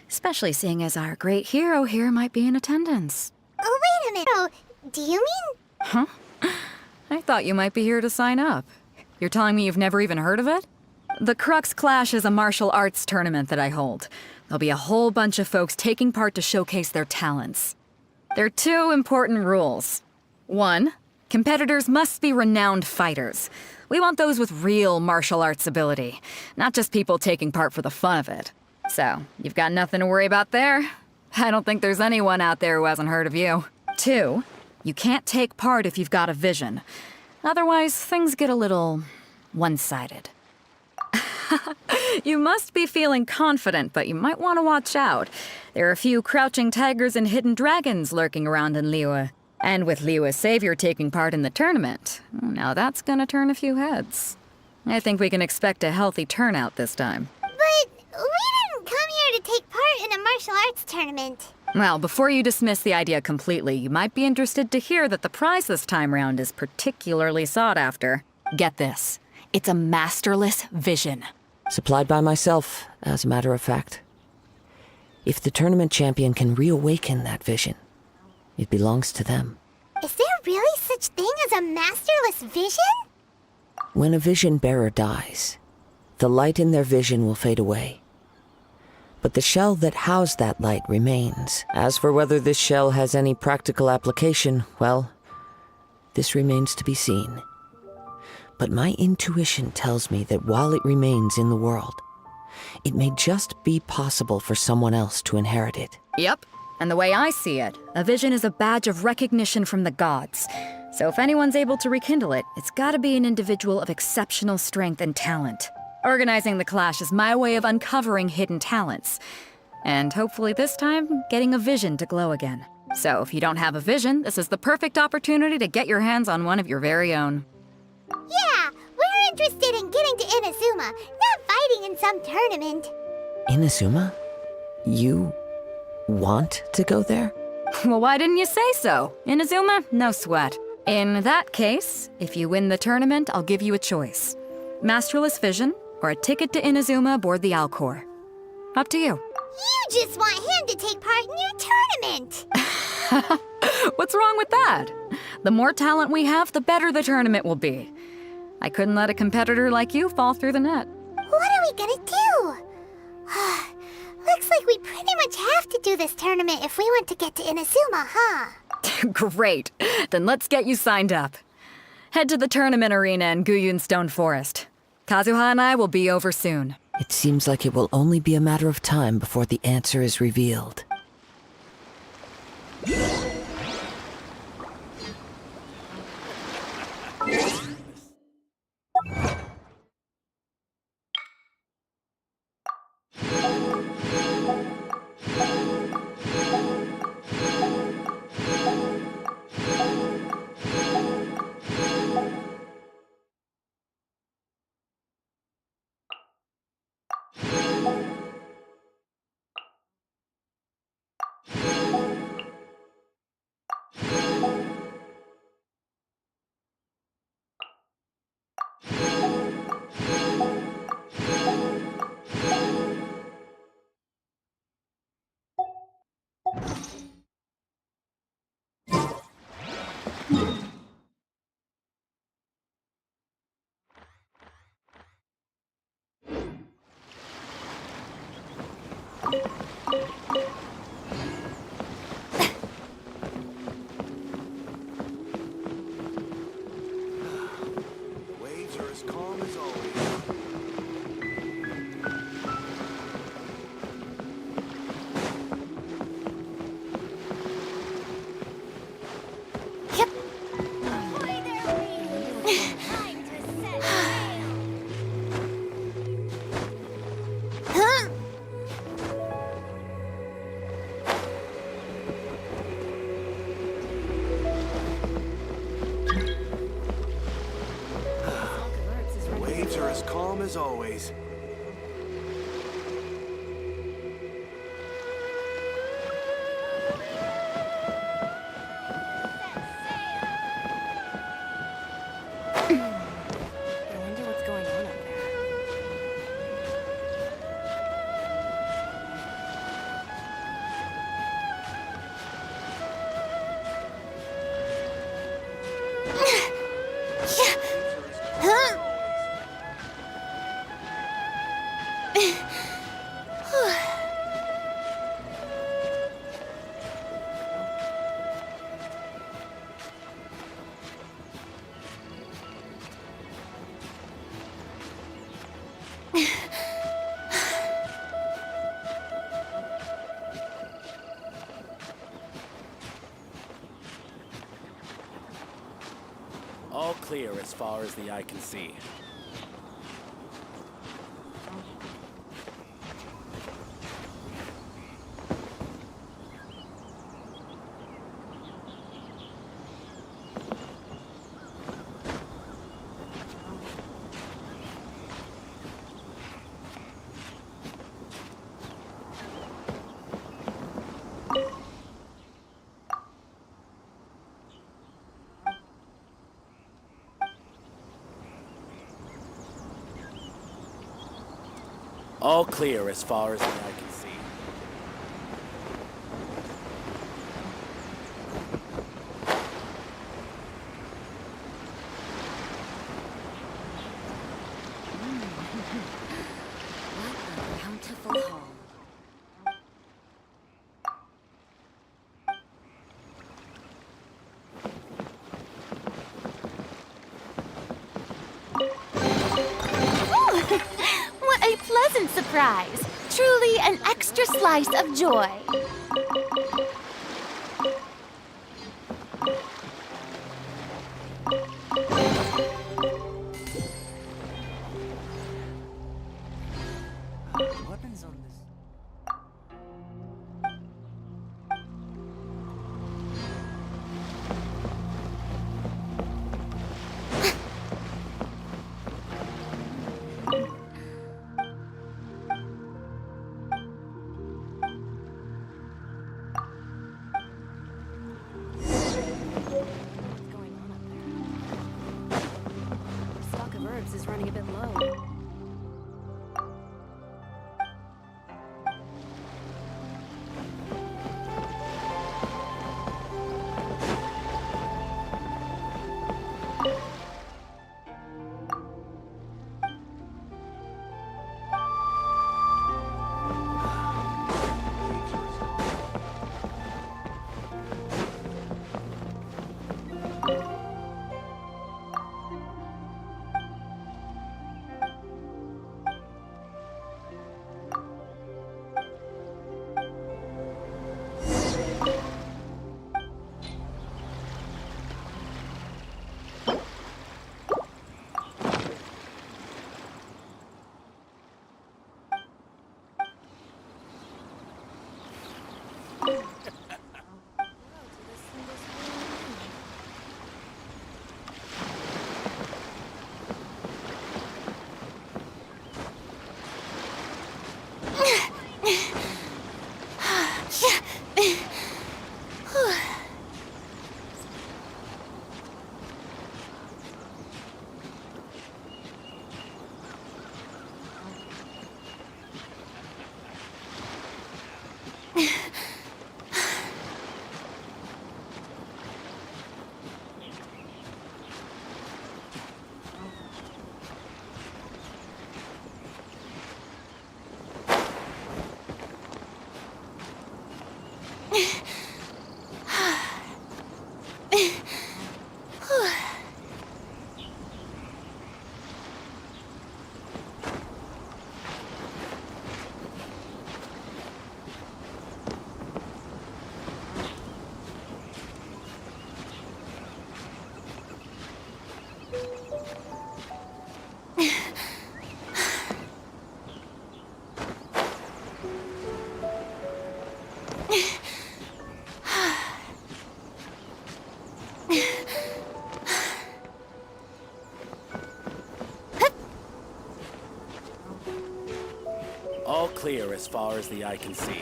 especially seeing as our great hero here might be in attendance. Oh, wait a minute. Oh, do you mean... Huh? I thought you might be here to sign up. You're telling me you've never even heard of it? The Crux Clash is a martial arts tournament that I hold. There'll be a whole bunch of folks taking part to showcase their talents. There are 2 important rules. 1, competitors must be renowned fighters. We want those with real martial arts ability, not just people taking part for the fun of it. So, you've got nothing to worry about there. I don't think there's anyone out there who hasn't heard of you. 2, you can't take part if you've got a vision. Otherwise, things get a little one-sided. You must be feeling confident, but you might want to watch out. There are a few crouching tigers and hidden dragons lurking around in Liyue. And with Liyue's savior taking part in the tournament, now that's gonna turn a few heads. I think we can expect a healthy turnout this time. But we didn't come here to take part in a martial arts tournament. Well, before you dismiss the idea completely, you might be interested to hear that the prize this time round is particularly sought after. Get this. It's a masterless vision. Supplied by myself, as a matter of fact. If the tournament champion can reawaken that vision, it belongs to them. Is there really such thing as a masterless vision? When a vision bearer dies, the light in their vision will fade away. But the shell that housed that light remains. As for whether this shell has any practical application, well, this remains to be seen. But my intuition tells me that while it remains in the world, it may just be possible for someone else to inherit it. Yep. And the way I see it, a vision is a badge of recognition from the gods. So if anyone's able to rekindle it, it's gotta be an individual of exceptional strength and talent. Organizing the clash is my way of uncovering hidden talents. And hopefully this time, getting a vision to glow again. So if you don't have a vision, this is the perfect opportunity to get your hands on one of your very own. Yeah, we're interested in getting to Inazuma, not fighting in some tournament. Inazuma? You want to go there? Well, why didn't you say so? Inazuma? No sweat. In that case, if you win the tournament, I'll give you a choice. Masterless Vision, or a ticket to Inazuma aboard the Alcor. Up to you. You just want him to take part in your tournament! What's wrong with that? The more talent we have, the better the tournament will be. I couldn't let a competitor like you fall through the net. What are we gonna do? Looks like we pretty much have to do this tournament if we want to get to Inazuma, huh? Great. Then let's get you signed up. Head to the tournament arena in Guyun Stone Forest. Kazuha and I will be over soon. It seems like it will only be a matter of time before the answer is revealed. Waves are as calm as always. Waves are as calm as always. I wonder what's going on up there. All clear as far as the eye can see. All clear as far as the eye can see. What a bountiful hall. What a pleasant surprise! Truly an extra slice of joy. Weapons on this. Stock of herbs is running a bit low. All clear as far as the eye can see.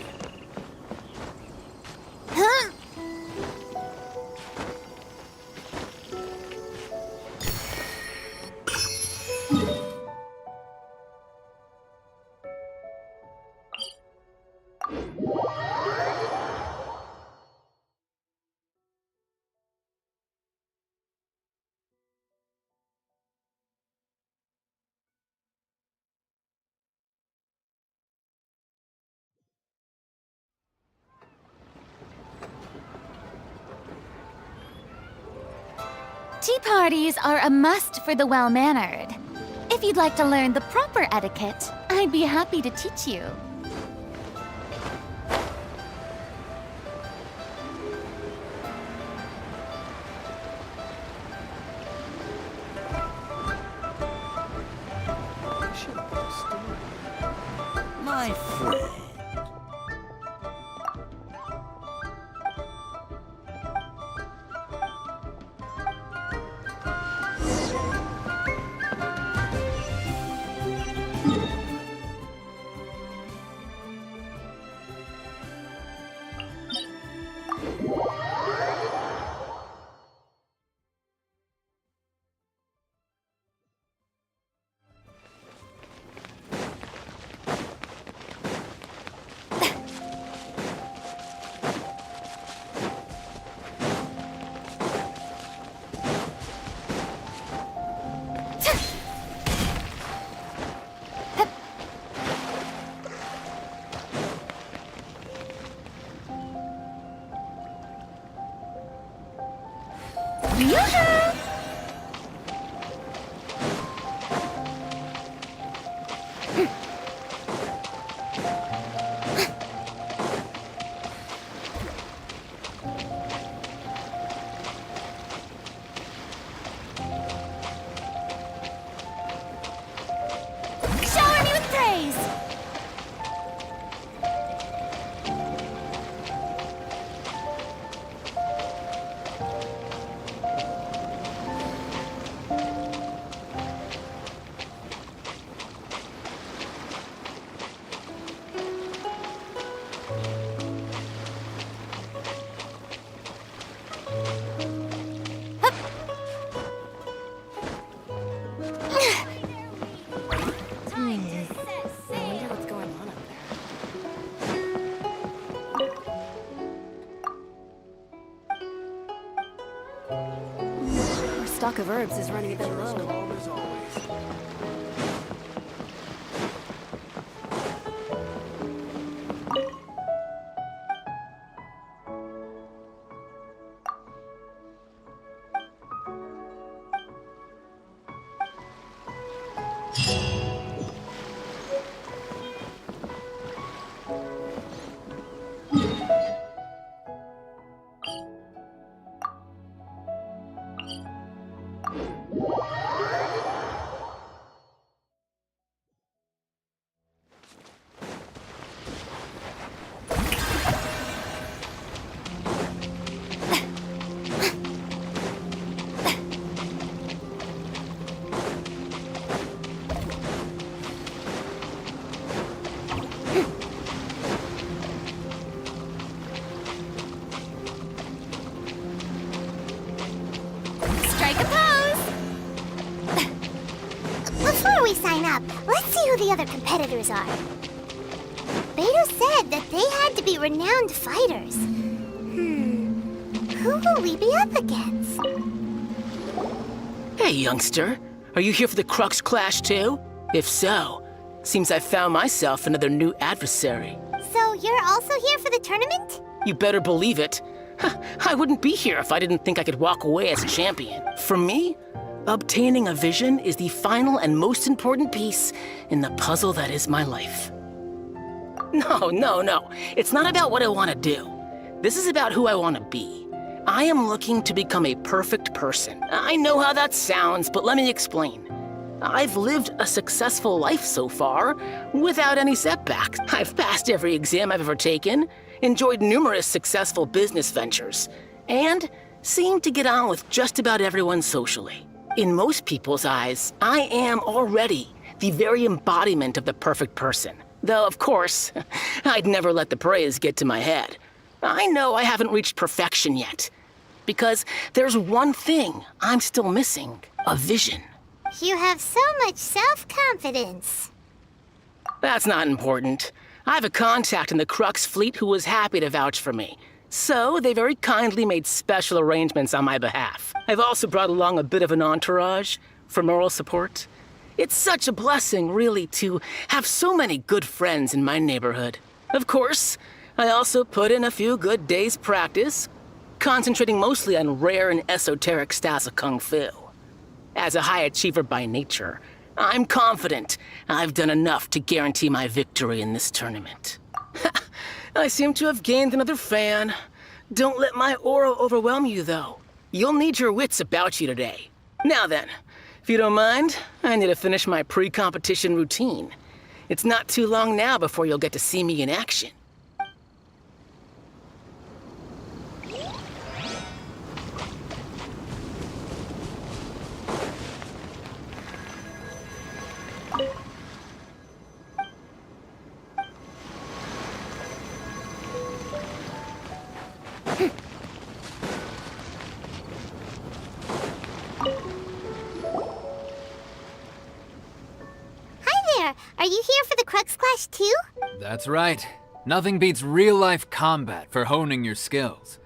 Tea parties are a must for the well-mannered. If you'd like to learn the proper etiquette, I'd be happy to teach you. train. Shower me with praise! Our stock of herbs is running a bit low. Strike a pose! Before we sign up, let's see who the other competitors are. Beto said that they had to be renowned fighters. Who will we be up against? Hey, youngster. Are you here for the Crux Clash too? If so, seems I found myself another new adversary. So you're also here for the tournament? You better believe it. I wouldn't be here if I didn't think I could walk away as a champion. For me, obtaining a vision is the final and most important piece in the puzzle that is my life. No. It's not about what I want to do. This is about who I want to be. I am looking to become a perfect person. I know how that sounds, but let me explain. I've lived a successful life so far, without any setbacks. I've passed every exam I've ever taken, enjoyed numerous successful business ventures, and seem to get on with just about everyone socially. In most people's eyes, I am already the very embodiment of the perfect person. Though, of course, I'd never let the praise get to my head. I know I haven't reached perfection yet, because there's one thing I'm still missing: a vision. You have so much self-confidence. That's not important. I have a contact in the Crux fleet who was happy to vouch for me. So they very kindly made special arrangements on my behalf. I've also brought along a bit of an entourage for moral support. It's such a blessing, really, to have so many good friends in my neighborhood. Of course, I also put in a few good days' practice, concentrating mostly on rare and esoteric styles of Kung Fu. As a high achiever by nature, I'm confident I've done enough to guarantee my victory in this tournament. I seem to have gained another fan. Don't let my aura overwhelm you, though. You'll need your wits about you today. Now then, if you don't mind, I need to finish my pre-competition routine. It's not too long now before you'll get to see me in action. Are you here for the Crux Clash too? That's right. Nothing beats real-life combat for honing your skills.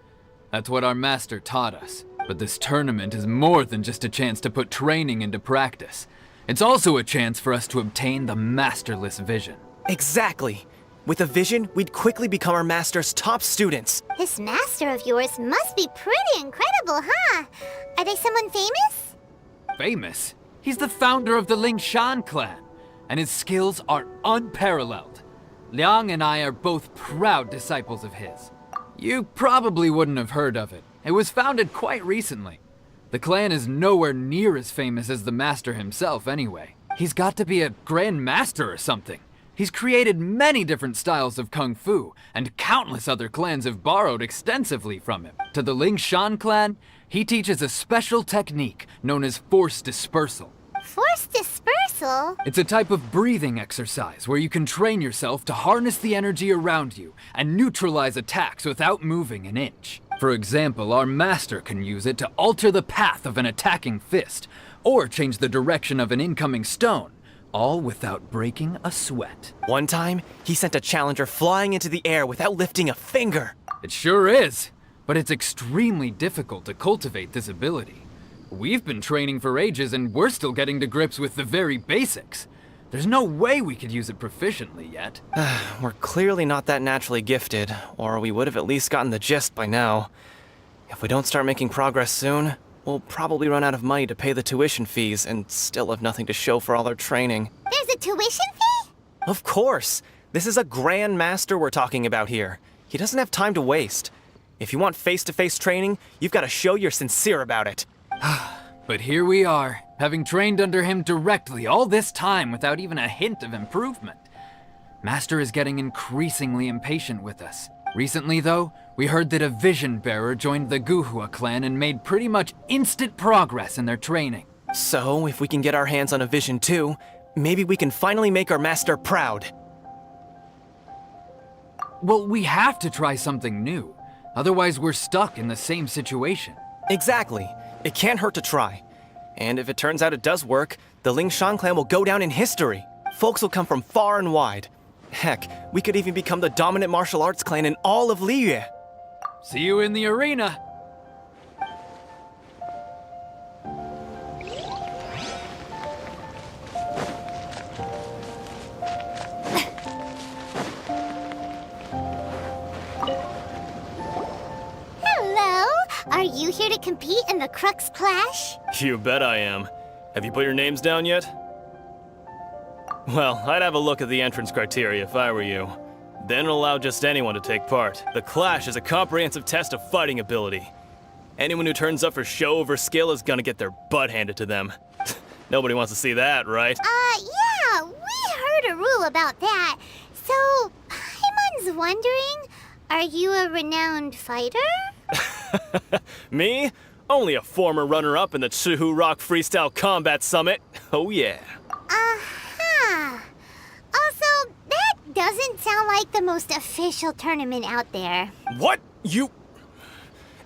That's what our master taught us. But this tournament is more than just a chance to put training into practice. It's also a chance for us to obtain the masterless vision. Exactly. With a vision, we'd quickly become our master's top students. This master of yours must be pretty incredible, huh? Are they someone famous? Famous? He's the founder of the Lingshan clan, and his skills are unparalleled. Liang and I are both proud disciples of his. You probably wouldn't have heard of it. It was founded quite recently. The clan is nowhere near as famous as the master himself anyway. He's got to be a grand master or something. He's created many different styles of kung fu, and countless other clans have borrowed extensively from him. To the Lingshan clan, he teaches a special technique known as force dispersal. Force dispersal? It's a type of breathing exercise where you can train yourself to harness the energy around you and neutralize attacks without moving an inch. For example, our master can use it to alter the path of an attacking fist, or change the direction of an incoming stone, all without breaking a sweat. One time, he sent a challenger flying into the air without lifting a finger. It sure is, but it's extremely difficult to cultivate this ability. We've been training for ages and we're still getting to grips with the very basics. There's no way we could use it proficiently yet. We're clearly not that naturally gifted, or we would have at least gotten the gist by now. If we don't start making progress soon, we'll probably run out of money to pay the tuition fees and still have nothing to show for all our training. There's a tuition fee? Of course! This is a grand master we're talking about here. He doesn't have time to waste. If you want face-to-face training, you've got to show you're sincere about it. But here we are, having trained under him directly all this time without even a hint of improvement. Master is getting increasingly impatient with us. Recently, though, we heard that a vision bearer joined the Guhua clan and made pretty much instant progress in their training. So, if we can get our hands on a vision too, maybe we can finally make our master proud. Well, we have to try something new. Otherwise, we're stuck in the same situation. Exactly. It can't hurt to try. And if it turns out it does work, the Lingshan clan will go down in history. Folks will come from far and wide. Heck, we could even become the dominant martial arts clan in all of Liyue. See you in the arena. Are you here to compete in the Crux Clash? You bet I am. Have you put your names down yet? Well, I'd have a look at the entrance criteria if I were you. Then allow just anyone to take part. The Clash is a comprehensive test of fighting ability. Anyone who turns up for show over skill is gonna get their butt handed to them. Nobody wants to see that, right? Yeah, we heard a rule about that. So, Paimon's wondering, are you a renowned fighter? Me? Only a former runner-up in the Chihu Rock Freestyle Combat Summit. Oh yeah. Uh-huh. Also, that doesn't sound like the most official tournament out there. What? You...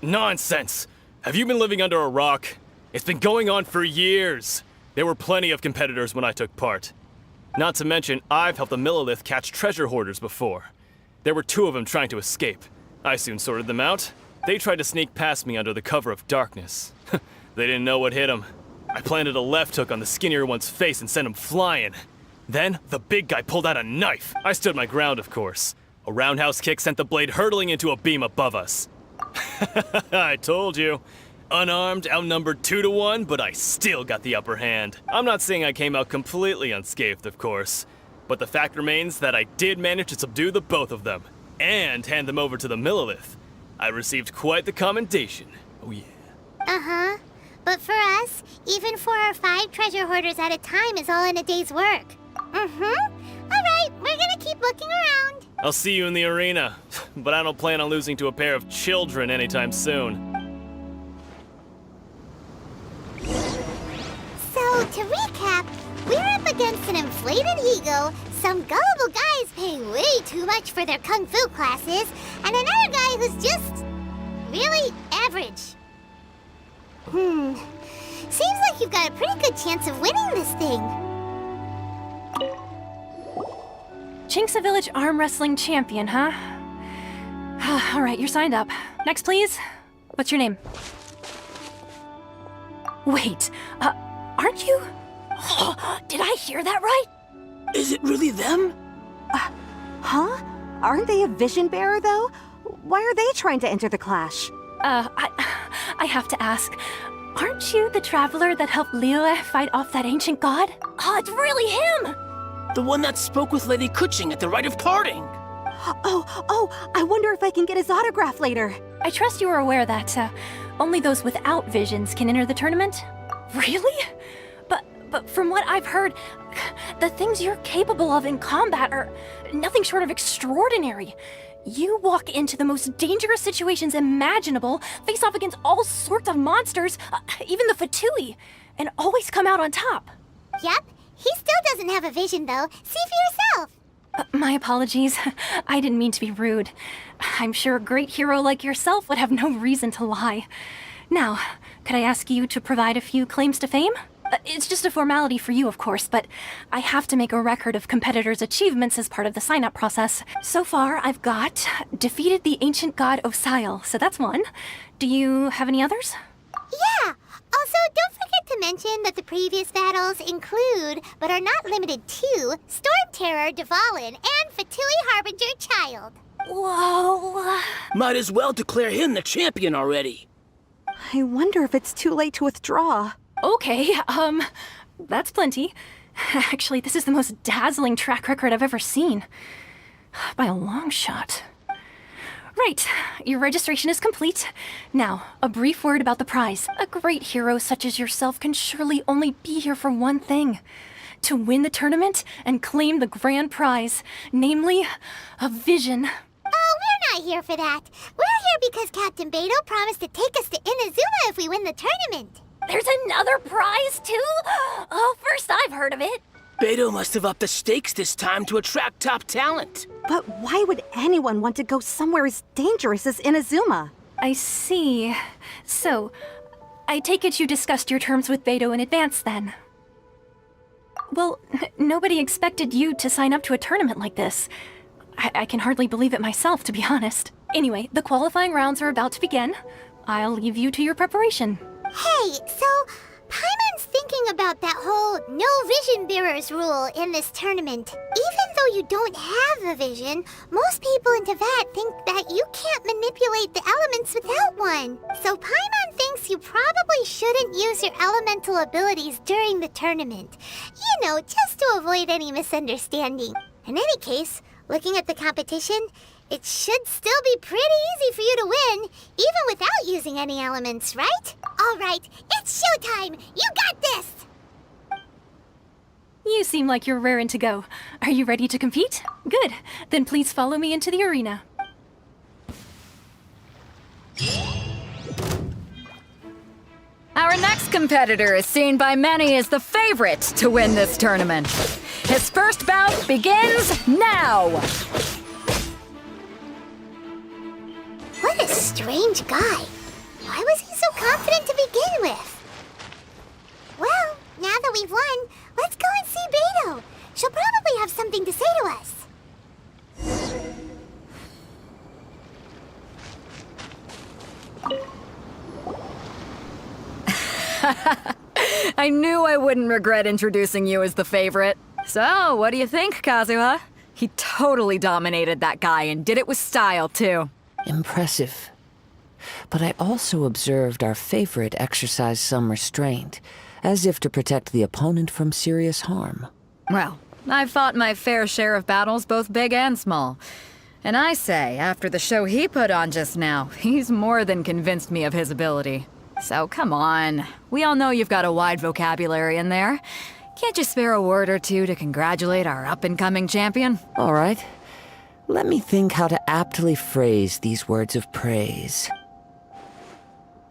Nonsense. Have you been living under a rock? It's been going on for years. There were plenty of competitors when I took part. Not to mention, I've helped the Millilith catch treasure hoarders before. There were 2 of them trying to escape. I soon sorted them out. They tried to sneak past me under the cover of darkness. They didn't know what hit them. I planted a left hook on the skinnier one's face and sent him flying. Then, the big guy pulled out a knife. I stood my ground, of course. A roundhouse kick sent the blade hurtling into a beam above us. I told you. Unarmed, outnumbered 2-1, but I still got the upper hand. I'm not saying I came out completely unscathed, of course. But the fact remains that I did manage to subdue the both of them, and hand them over to the Millilith. I received quite the commendation. Oh yeah. Uh-huh. But for us, even 4 or 5 treasure hoarders at a time is all in a day's work. Mm-hmm. Alright, we're gonna keep looking around. I'll see you in the arena, but I don't plan on losing to a pair of children anytime soon. So, to recap, we're up against an inflated ego, some gullible guys paying way too much for their kung fu classes, and another guy who's just really average. Seems like you've got a pretty good chance of winning this thing. Chinksa Village arm wrestling champion, huh? Alright, you're signed up. Next, please. What's your name? Wait, aren't you? Did I hear that right? Is it really them? Huh? Aren't they a vision bearer, though? Why are they trying to enter the clash? I have to ask. Aren't you the traveler that helped Liyue fight off that ancient god? Oh, it's really him! The one that spoke with Lady Kuching at the rite of parting. Oh, I wonder if I can get his autograph later. I trust you are aware that only those without visions can enter the tournament? Really? But from what I've heard, the things you're capable of in combat are nothing short of extraordinary. You walk into the most dangerous situations imaginable, face off against all sorts of monsters, even the Fatui, and always come out on top. Yep, he still doesn't have a vision though. See for yourself. My apologies. I didn't mean to be rude. I'm sure a great hero like yourself would have no reason to lie. Now, could I ask you to provide a few claims to fame? It's just a formality for you, of course, but I have to make a record of competitors' achievements as part of the sign-up process. So far, I've got defeated the ancient god Osial, so that's one. Do you have any others? Yeah! Also, don't forget to mention that the previous battles include, but are not limited to, Storm Terror, Dvalin, and Fatui Harbinger Child. Whoa! Might as well declare him the champion already. I wonder if it's too late to withdraw. Okay, that's plenty. Actually, this is the most dazzling track record I've ever seen. By a long shot. Right, your registration is complete. Now, a brief word about the prize. A great hero such as yourself can surely only be here for one thing. To win the tournament and claim the grand prize, namely, a vision. Oh, we're not here for that. We're here because Captain Beidou promised to take us to Inazuma if we win the tournament. There's another prize, too? Oh, first I've heard of it. Beidou must have upped the stakes this time to attract top talent. But why would anyone want to go somewhere as dangerous as Inazuma? I see. So, I take it you discussed your terms with Beidou in advance, then? Well, nobody expected you to sign up to a tournament like this. I can hardly believe it myself, to be honest. Anyway, the qualifying rounds are about to begin. I'll leave you to your preparation. Hey, so Paimon's thinking about that whole no vision bearers rule in this tournament. Even though you don't have a vision, most people in Teyvat think that you can't manipulate the elements without one. So Paimon thinks you probably shouldn't use your elemental abilities during the tournament. You know, just to avoid any misunderstanding. In any case, looking at the competition, it should still be pretty easy for you to win, even without using any elements, right? All right, it's showtime! You got this! You seem like you're raring to go. Are you ready to compete? Good. Then please follow me into the arena. Our next competitor is seen by many as the favorite to win this tournament. His first bout begins now! What a strange guy. Why was he so confident to begin with? Well, now that we've won, let's go and see Beidou. She'll probably have something to say to us. I knew I wouldn't regret introducing you as the favorite. So, what do you think, Kazuha? He totally dominated that guy and did it with style, too. Impressive. But I also observed our favorite exercise some restraint, as if to protect the opponent from serious harm. Well, I've fought my fair share of battles, both big and small. And I say, after the show he put on just now, he's more than convinced me of his ability. So come on. We all know you've got a wide vocabulary in there. Can't you spare a word or two to congratulate our up-and-coming champion? All right. Let me think how to aptly phrase these words of praise.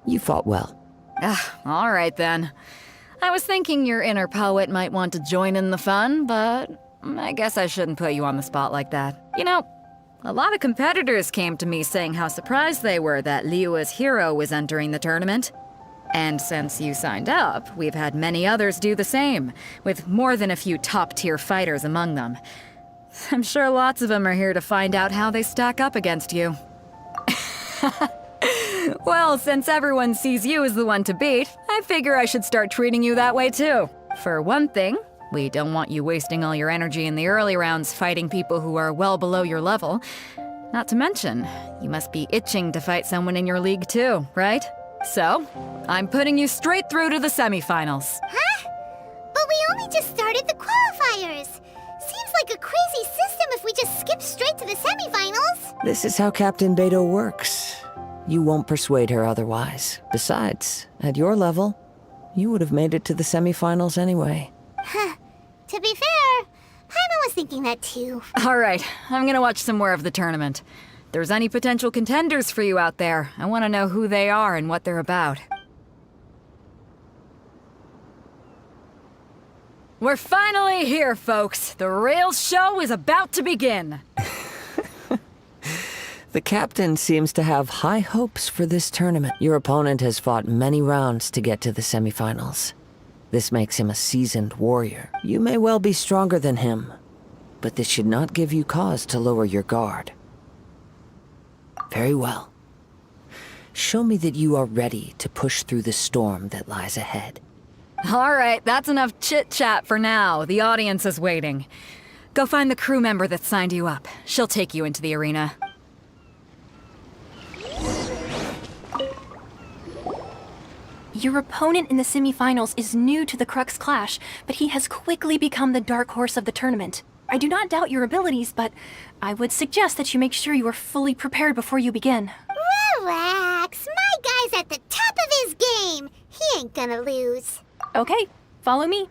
You fought well. All right then. I was thinking your inner poet might want to join in the fun, but I guess I shouldn't put you on the spot like that. You know, a lot of competitors came to me saying how surprised they were that Liyue's hero was entering the tournament. And since you signed up, we've had many others do the same, with more than a few top-tier fighters among them. I'm sure lots of them are here to find out how they stack up against you. Well, since everyone sees you as the one to beat, I figure I should start treating you that way too. For one thing, we don't want you wasting all your energy in the early rounds fighting people who are well below your level. Not to mention, you must be itching to fight someone in your league too, right? So, I'm putting you straight through to the semifinals. Huh? But we only just started the qualifiers. Seems like a crazy system if we just skip straight to the semifinals. This is how Captain Beto works. You won't persuade her otherwise. Besides, at your level, you would have made it to the semifinals anyway. Huh. To be fair, Paimon was thinking that too. All right, I'm gonna watch some more of the tournament. If there's any potential contenders for you out there, I want to know who they are and what they're about. We're finally here, folks. The real show is about to begin. The captain seems to have high hopes for this tournament. Your opponent has fought many rounds to get to the semifinals. This makes him a seasoned warrior. You may well be stronger than him, but this should not give you cause to lower your guard. Very well. Show me that you are ready to push through the storm that lies ahead. All right, that's enough chit-chat for now. The audience is waiting. Go find the crew member that signed you up. She'll take you into the arena. Your opponent in the semifinals is new to the Crux Clash, but he has quickly become the dark horse of the tournament. I do not doubt your abilities, but I would suggest that you make sure you are fully prepared before you begin. Relax, my guy's at the top of his game. He ain't gonna lose. Okay, follow me.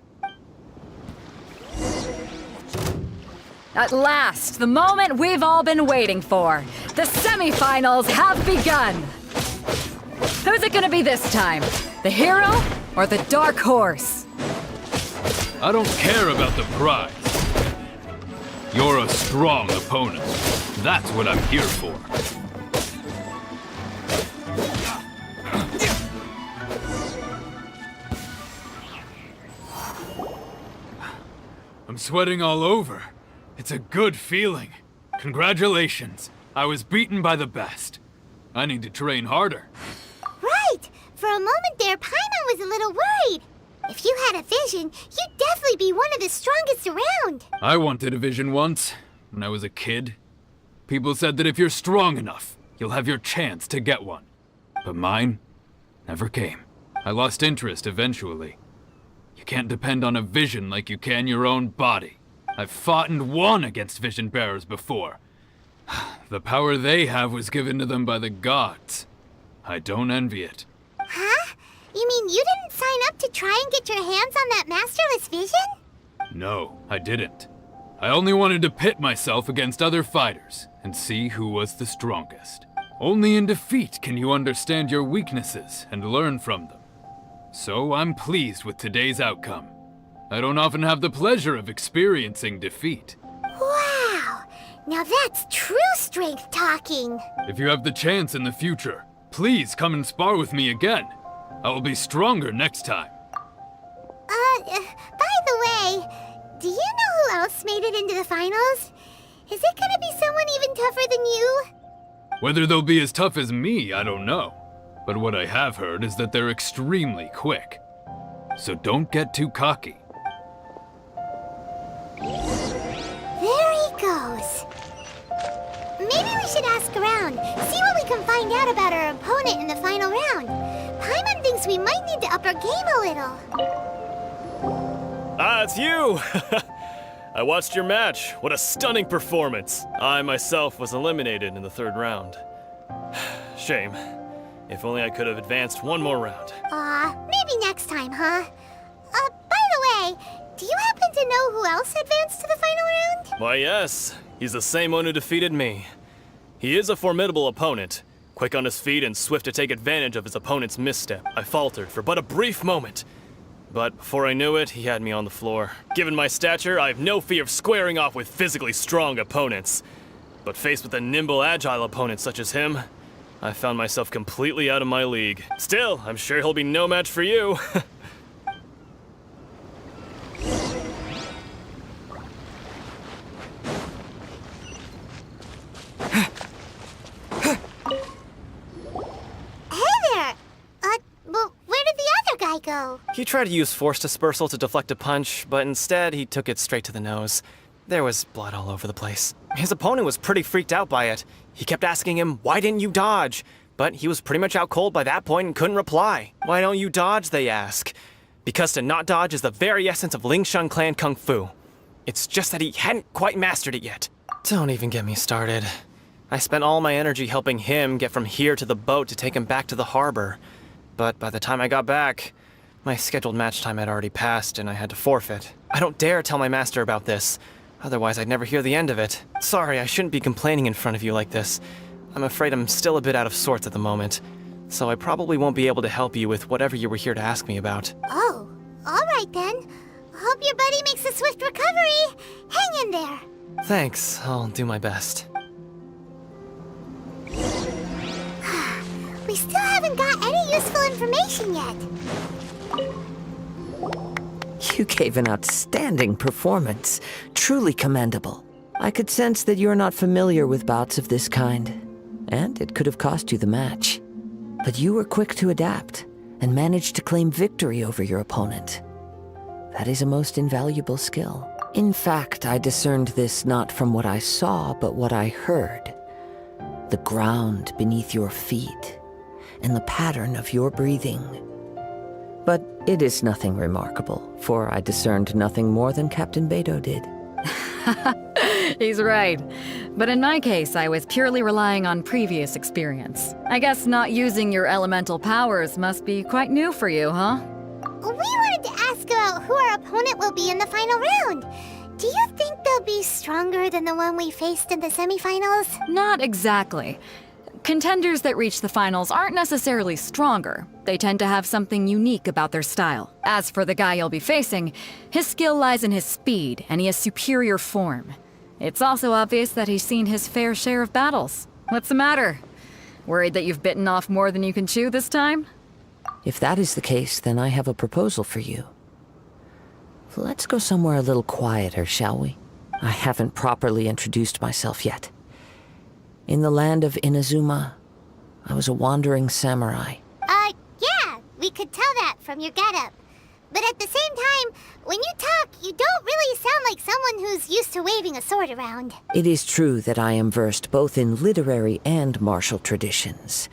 At last, the moment we've all been waiting for. The semifinals have begun. Who's it gonna be this time? The hero or the dark horse? I don't care about the prize. You're a strong opponent. That's what I'm here for. I'm sweating all over. It's a good feeling. Congratulations. I was beaten by the best. I need to train harder. Right! For a moment there, Paimon was a little worried. If you had a vision, you'd definitely be one of the strongest around. I wanted a vision once, when I was a kid. People said that if you're strong enough, you'll have your chance to get one. But mine never came. I lost interest eventually. You can't depend on a vision like you can your own body. I've fought and won against vision bearers before. The power they have was given to them by the gods. I don't envy it. Huh? You mean you didn't sign up to try and get your hands on that masterless vision? No, I didn't. I only wanted to pit myself against other fighters and see who was the strongest. Only in defeat can you understand your weaknesses and learn from them. So I'm pleased with today's outcome. I don't often have the pleasure of experiencing defeat. Wow! Now that's true strength talking. If you have the chance in the future, please come and spar with me again. I will be stronger next time. By the way, do you know who else made it into the finals? Is it gonna be someone even tougher than you? Whether they'll be as tough as me, I don't know. But what I have heard is that they're extremely quick. So don't get too cocky. There he goes. Maybe we should ask around, see what we can find out about our opponent in the final round. Paimon thinks we might need to up our game a little. Ah, it's you! I watched your match. What a stunning performance. I myself was eliminated in the third round. Shame. If only I could have advanced one more round. Maybe next time, huh? By the way, Do you happen to know who else advanced to the final round? Why, yes. He's the same one who defeated me. He is a formidable opponent, quick on his feet and swift to take advantage of his opponent's misstep. I faltered for but a brief moment. But before I knew it, he had me on the floor. Given my stature, I have no fear of squaring off with physically strong opponents. But faced with a nimble, agile opponent such as him, I found myself completely out of my league. Still, I'm sure he'll be no match for you. Go. He tried to use force dispersal to deflect a punch, but instead he took it straight to the nose. There was blood all over the place. His opponent was pretty freaked out by it. He kept asking him, "Why didn't you dodge?" But he was pretty much out cold by that point and couldn't reply. "Why don't you dodge?" they ask. Because to not dodge is the very essence of Lingshan clan kung fu. It's just that he hadn't quite mastered it yet. Don't even get me started. I spent all my energy helping him get from here to the boat to take him back to the harbor. But by the time I got back, my scheduled match time had already passed and I had to forfeit. I don't dare tell my master about this, otherwise I'd never hear the end of it. Sorry, I shouldn't be complaining in front of you like this. I'm afraid I'm still a bit out of sorts at the moment, so I probably won't be able to help you with whatever you were here to ask me about. Oh, alright then. Hope your buddy makes a swift recovery. Hang in there. Thanks, I'll do my best. We still haven't got any useful information yet. You gave an outstanding performance. Truly commendable. I could sense that you're not familiar with bouts of this kind, and it could have cost you the match. But you were quick to adapt, and managed to claim victory over your opponent. That is a most invaluable skill. In fact, I discerned this not from what I saw, but what I heard. The ground beneath your feet, and the pattern of your breathing. But it is nothing remarkable, for I discerned nothing more than Captain Beto did. He's right. But in my case, I was purely relying on previous experience. I guess not using your elemental powers must be quite new for you, huh? We wanted to ask about who our opponent will be in the final round. Do you think they'll be stronger than the one we faced in the semifinals? Not exactly. Contenders that reach the finals aren't necessarily stronger. They tend to have something unique about their style. As for the guy you'll be facing, his skill lies in his speed, and he has superior form. It's also obvious that he's seen his fair share of battles. What's the matter? Worried that you've bitten off more than you can chew this time? If that is the case, then I have a proposal for you. Let's go somewhere a little quieter, shall we? I haven't properly introduced myself yet. In the land of Inazuma, I was a wandering samurai. Yeah, we could tell that from your getup. But at the same time, when you talk, you don't really sound like someone who's used to waving a sword around. It is true that I am versed both in literary and martial traditions.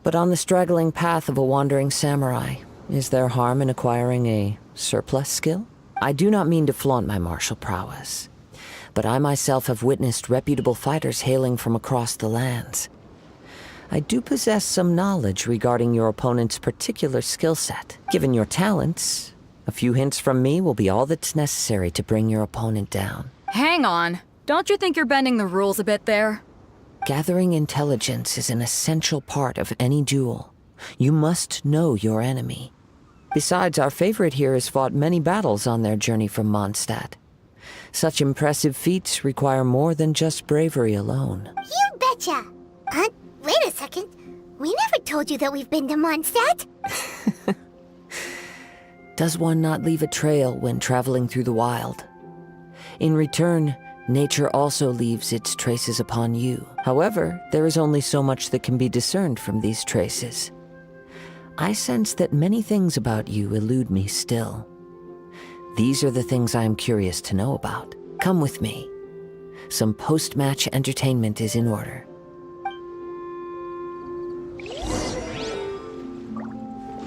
But on the straggling path of a wandering samurai, is there harm in acquiring a surplus skill? I do not mean to flaunt my martial prowess, but I myself have witnessed reputable fighters hailing from across the lands. I do possess some knowledge regarding your opponent's particular skill set. Given your talents, a few hints from me will be all that's necessary to bring your opponent down. Hang on. Don't you think you're bending the rules a bit there? Gathering intelligence is an essential part of any duel. You must know your enemy. Besides, our favorite here has fought many battles on their journey from Mondstadt. Such impressive feats require more than just bravery alone. You betcha! Wait a second. We never told you that we've been to Mondstadt. Does one not leave a trail when traveling through the wild? In return, nature also leaves its traces upon you. However, there is only so much that can be discerned from these traces. I sense that many things about you elude me still. These are the things I am curious to know about. Come with me. Some post-match entertainment is in order.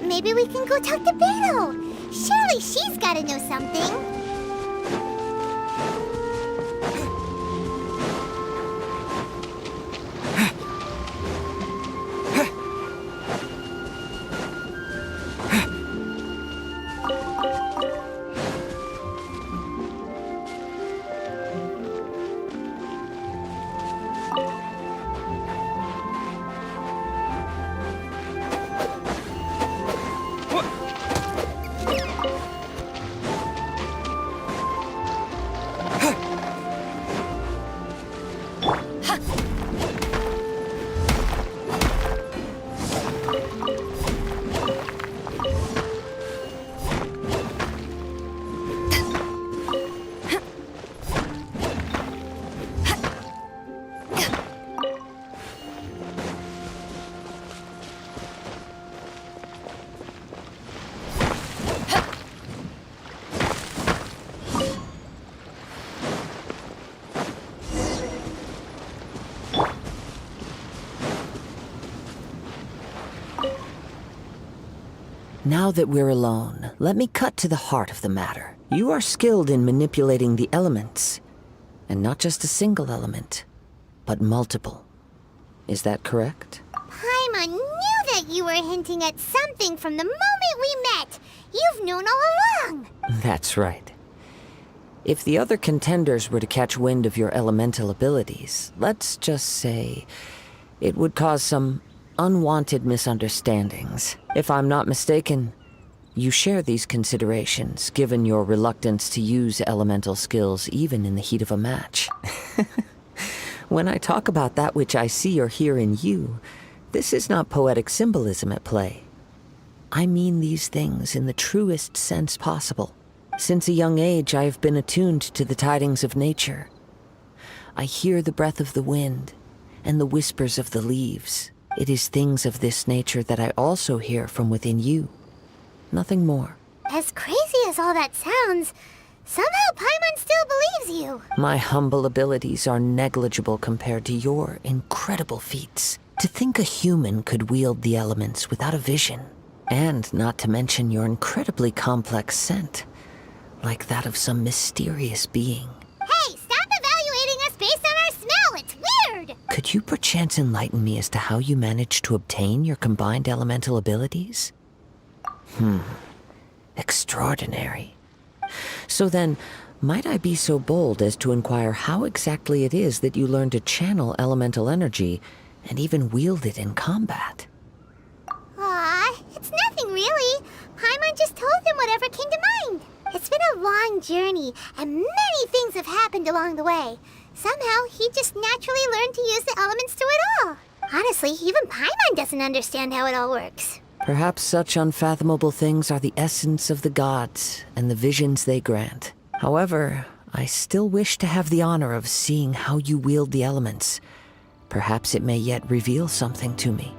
Maybe we can go talk to Beto. Surely she's gotta know something. Now that we're alone, let me cut to the heart of the matter. You are skilled in manipulating the elements, and not just a single element, but multiple. Is that correct? Paimon knew that you were hinting at something from the moment we met. You've known all along. That's right. If the other contenders were to catch wind of your elemental abilities, let's just say it would cause some unwanted misunderstandings. If I'm not mistaken, you share these considerations, given your reluctance to use elemental skills even in the heat of a match. When I talk about that which I see or hear in you, this is not poetic symbolism at play. I mean these things in the truest sense possible. Since a young age, I have been attuned to the tidings of nature. I hear the breath of the wind and the whispers of the leaves. It is things of this nature that I also hear from within you. Nothing more. As crazy as all that sounds, somehow Paimon still believes you. My humble abilities are negligible compared to your incredible feats. To think a human could wield the elements without a vision, and not to mention your incredibly complex scent, like that of some mysterious being. Hey, stop evaluating us based on our smell! It's weird! Could you perchance enlighten me as to how you managed to obtain your combined elemental abilities? Extraordinary. So then, might I be so bold as to inquire how exactly it is that you learned to channel elemental energy and even wield it in combat? Aw, it's nothing really. Paimon just told him whatever came to mind. It's been a long journey, and many things have happened along the way. Somehow, he just naturally learned to use the elements through it all. Honestly, even Paimon doesn't understand how it all works. Perhaps such unfathomable things are the essence of the gods and the visions they grant. However, I still wish to have the honor of seeing how you wield the elements. Perhaps it may yet reveal something to me.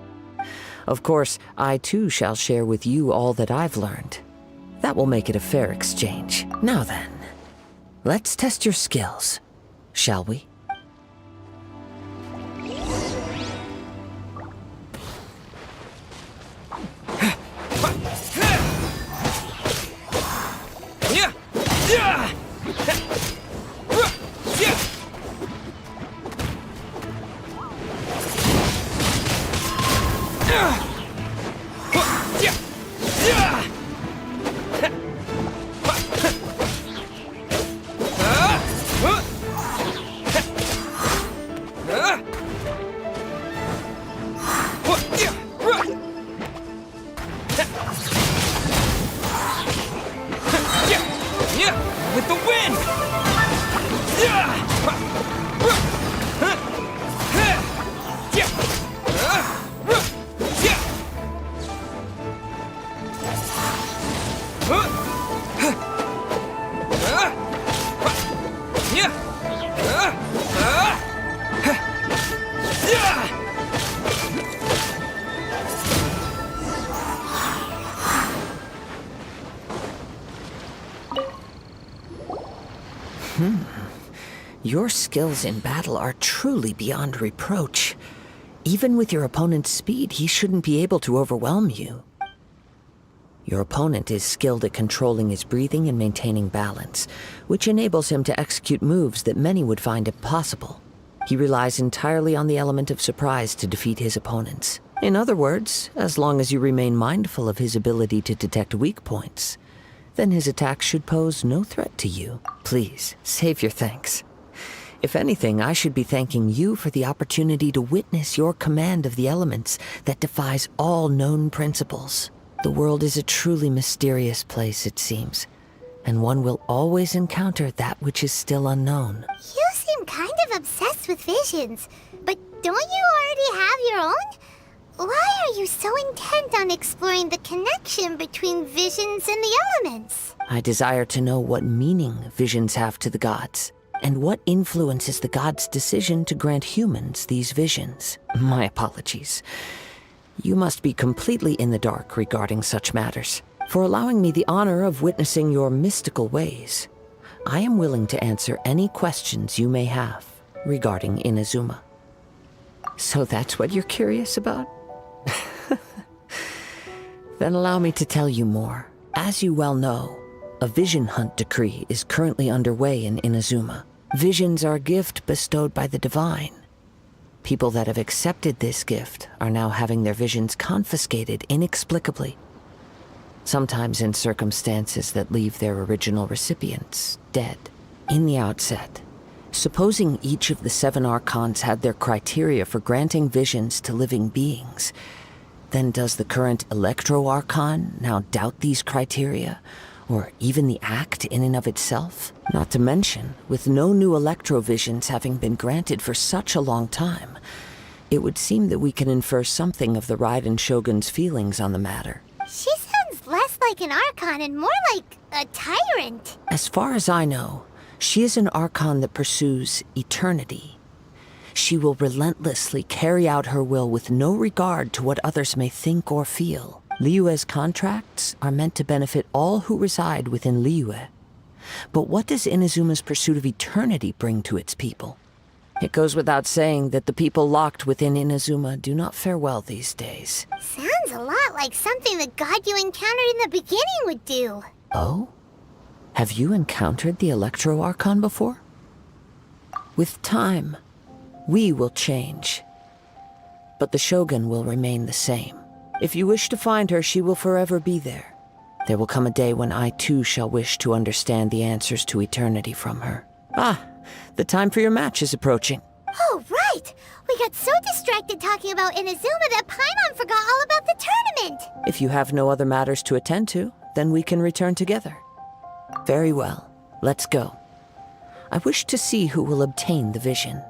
Of course, I too shall share with you all that I've learned. That will make it a fair exchange. Now then, let's test your skills, shall we? With the wind! Your skills in battle are truly beyond reproach. Even with your opponent's speed, he shouldn't be able to overwhelm you. Your opponent is skilled at controlling his breathing and maintaining balance, which enables him to execute moves that many would find impossible. He relies entirely on the element of surprise to defeat his opponents. In other words, as long as you remain mindful of his ability to detect weak points, then his attacks should pose no threat to you. Please, save your thanks. If anything, I should be thanking you for the opportunity to witness your command of the elements that defies all known principles. The world is a truly mysterious place, it seems, and one will always encounter that which is still unknown. You seem kind of obsessed with visions, but don't you already have your own? Why are you so intent on exploring the connection between visions and the elements? I desire to know what meaning visions have to the gods, and what influences the gods' decision to grant humans these visions. My apologies. You must be completely in the dark regarding such matters. For allowing me the honor of witnessing your mystical ways, I am willing to answer any questions you may have regarding Inazuma. So that's what you're curious about? Then allow me to tell you more. As you well know, a vision hunt decree is currently underway in Inazuma. Visions are a gift bestowed by the divine. People that have accepted this gift are now having their visions confiscated inexplicably. Sometimes in circumstances that leave their original recipients dead. In the outset, supposing each of the 7 archons had their criteria for granting visions to living beings, then does the current Electro-Archon now doubt these criteria, or even the act in and of itself? Not to mention, with no new Electro-Visions having been granted for such a long time, it would seem that we can infer something of the Raiden Shogun's feelings on the matter. She sounds less like an Archon and more like a tyrant. As far as I know, she is an Archon that pursues eternity. She will relentlessly carry out her will with no regard to what others may think or feel. Liyue's contracts are meant to benefit all who reside within Liyue. But what does Inazuma's pursuit of eternity bring to its people? It goes without saying that the people locked within Inazuma do not fare well these days. Sounds a lot like something the god you encountered in the beginning would do. Oh? Have you encountered the Electro-Archon before? With time, we will change. But the Shogun will remain the same. If you wish to find her, she will forever be there. There will come a day when I too shall wish to understand the answers to eternity from her. Ah, the time for your match is approaching. Oh, right! We got so distracted talking about Inazuma that Paimon forgot all about the tournament! If you have no other matters to attend to, then we can return together. Very well, let's go. I wish to see who will obtain the vision.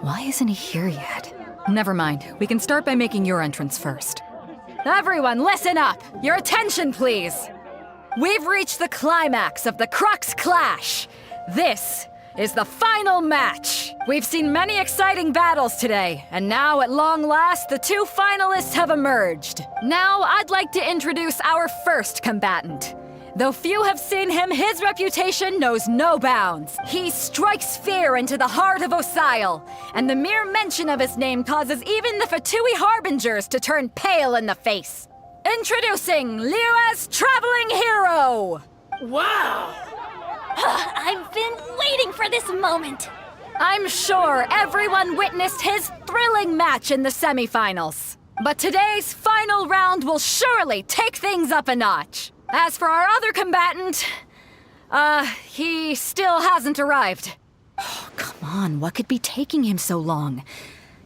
Why isn't he here yet? Never mind. We can start by making your entrance first. Everyone, listen up! Your attention, please! We've reached the climax of the Crux Clash! This is the final match! We've seen many exciting battles today, and now at long last, the 2 finalists have emerged. Now, I'd like to introduce our first combatant. Though few have seen him, his reputation knows no bounds. He strikes fear into the heart of Osile, and the mere mention of his name causes even the Fatui Harbingers to turn pale in the face. Introducing Liyue's traveling hero! Wow! I've been waiting for this moment! I'm sure everyone witnessed his thrilling match in the semifinals. But today's final round will surely take things up a notch. As for our other combatant, he still hasn't arrived. Oh, come on, what could be taking him so long?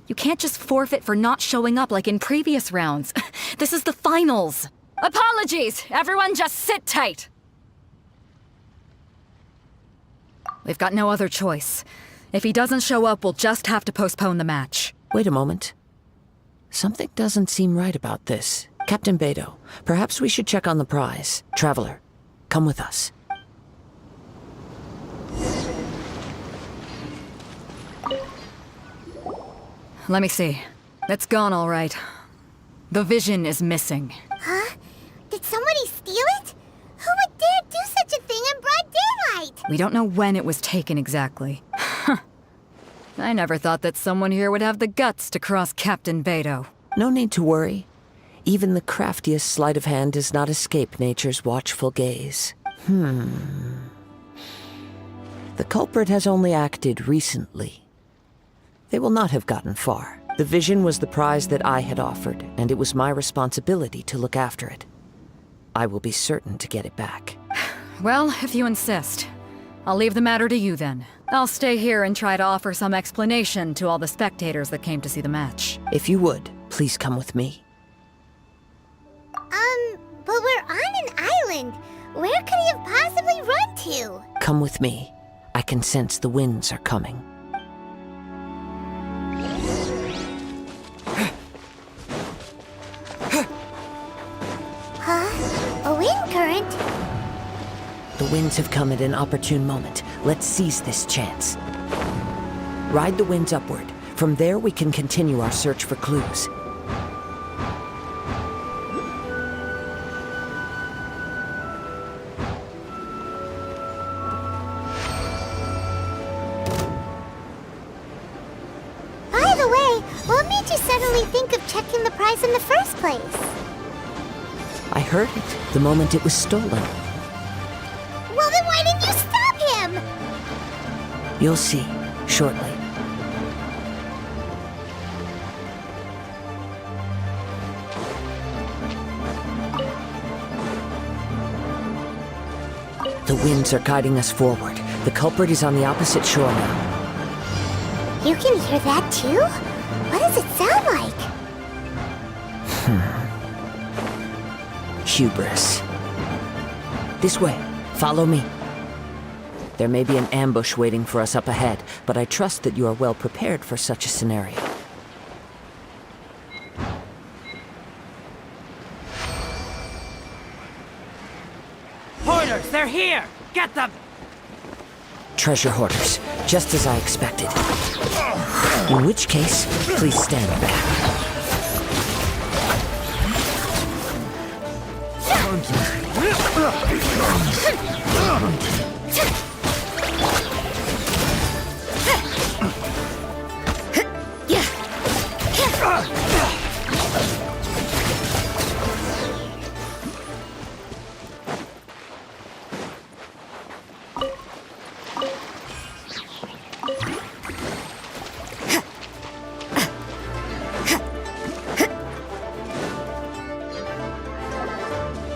You can't just forfeit for not showing up like in previous rounds. This is the finals. Apologies, everyone just sit tight. We've got no other choice. If he doesn't show up, we'll just have to postpone the match. Wait a moment. Something doesn't seem right about this. Captain Beidou, perhaps we should check on the prize. Traveler, come with us. Let me see. It's gone all right. The vision is missing. Huh? Did somebody steal it? Who would dare do such a thing in broad daylight? We don't know when it was taken exactly. I never thought that someone here would have the guts to cross Captain Beidou. No need to worry. Even the craftiest sleight of hand does not escape nature's watchful gaze. The culprit has only acted recently. They will not have gotten far. The vision was the prize that I had offered, and it was my responsibility to look after it. I will be certain to get it back. Well, if you insist. I'll leave the matter to you then. I'll stay here and try to offer some explanation to all the spectators that came to see the match. If you would, please come with me. But we're on an island. Where could he have possibly run to? Come with me. I can sense the winds are coming. Huh? A wind current? The winds have come at an opportune moment. Let's seize this chance. Ride the winds upward. From there, we can continue our search for clues. you suddenly think of checking the prize in the first place? I heard it the moment it was stolen. Well, then why didn't you stop him? You'll see shortly. The winds are guiding us forward. The culprit is on the opposite shore now. You can hear that too? What does it sound like? Hubris. This way. Follow me. There may be an ambush waiting for us up ahead, but I trust that you are well prepared for such a scenario. Hoarders, they're here! Get them! Treasure hoarders, just as I expected. In which case, please stand back.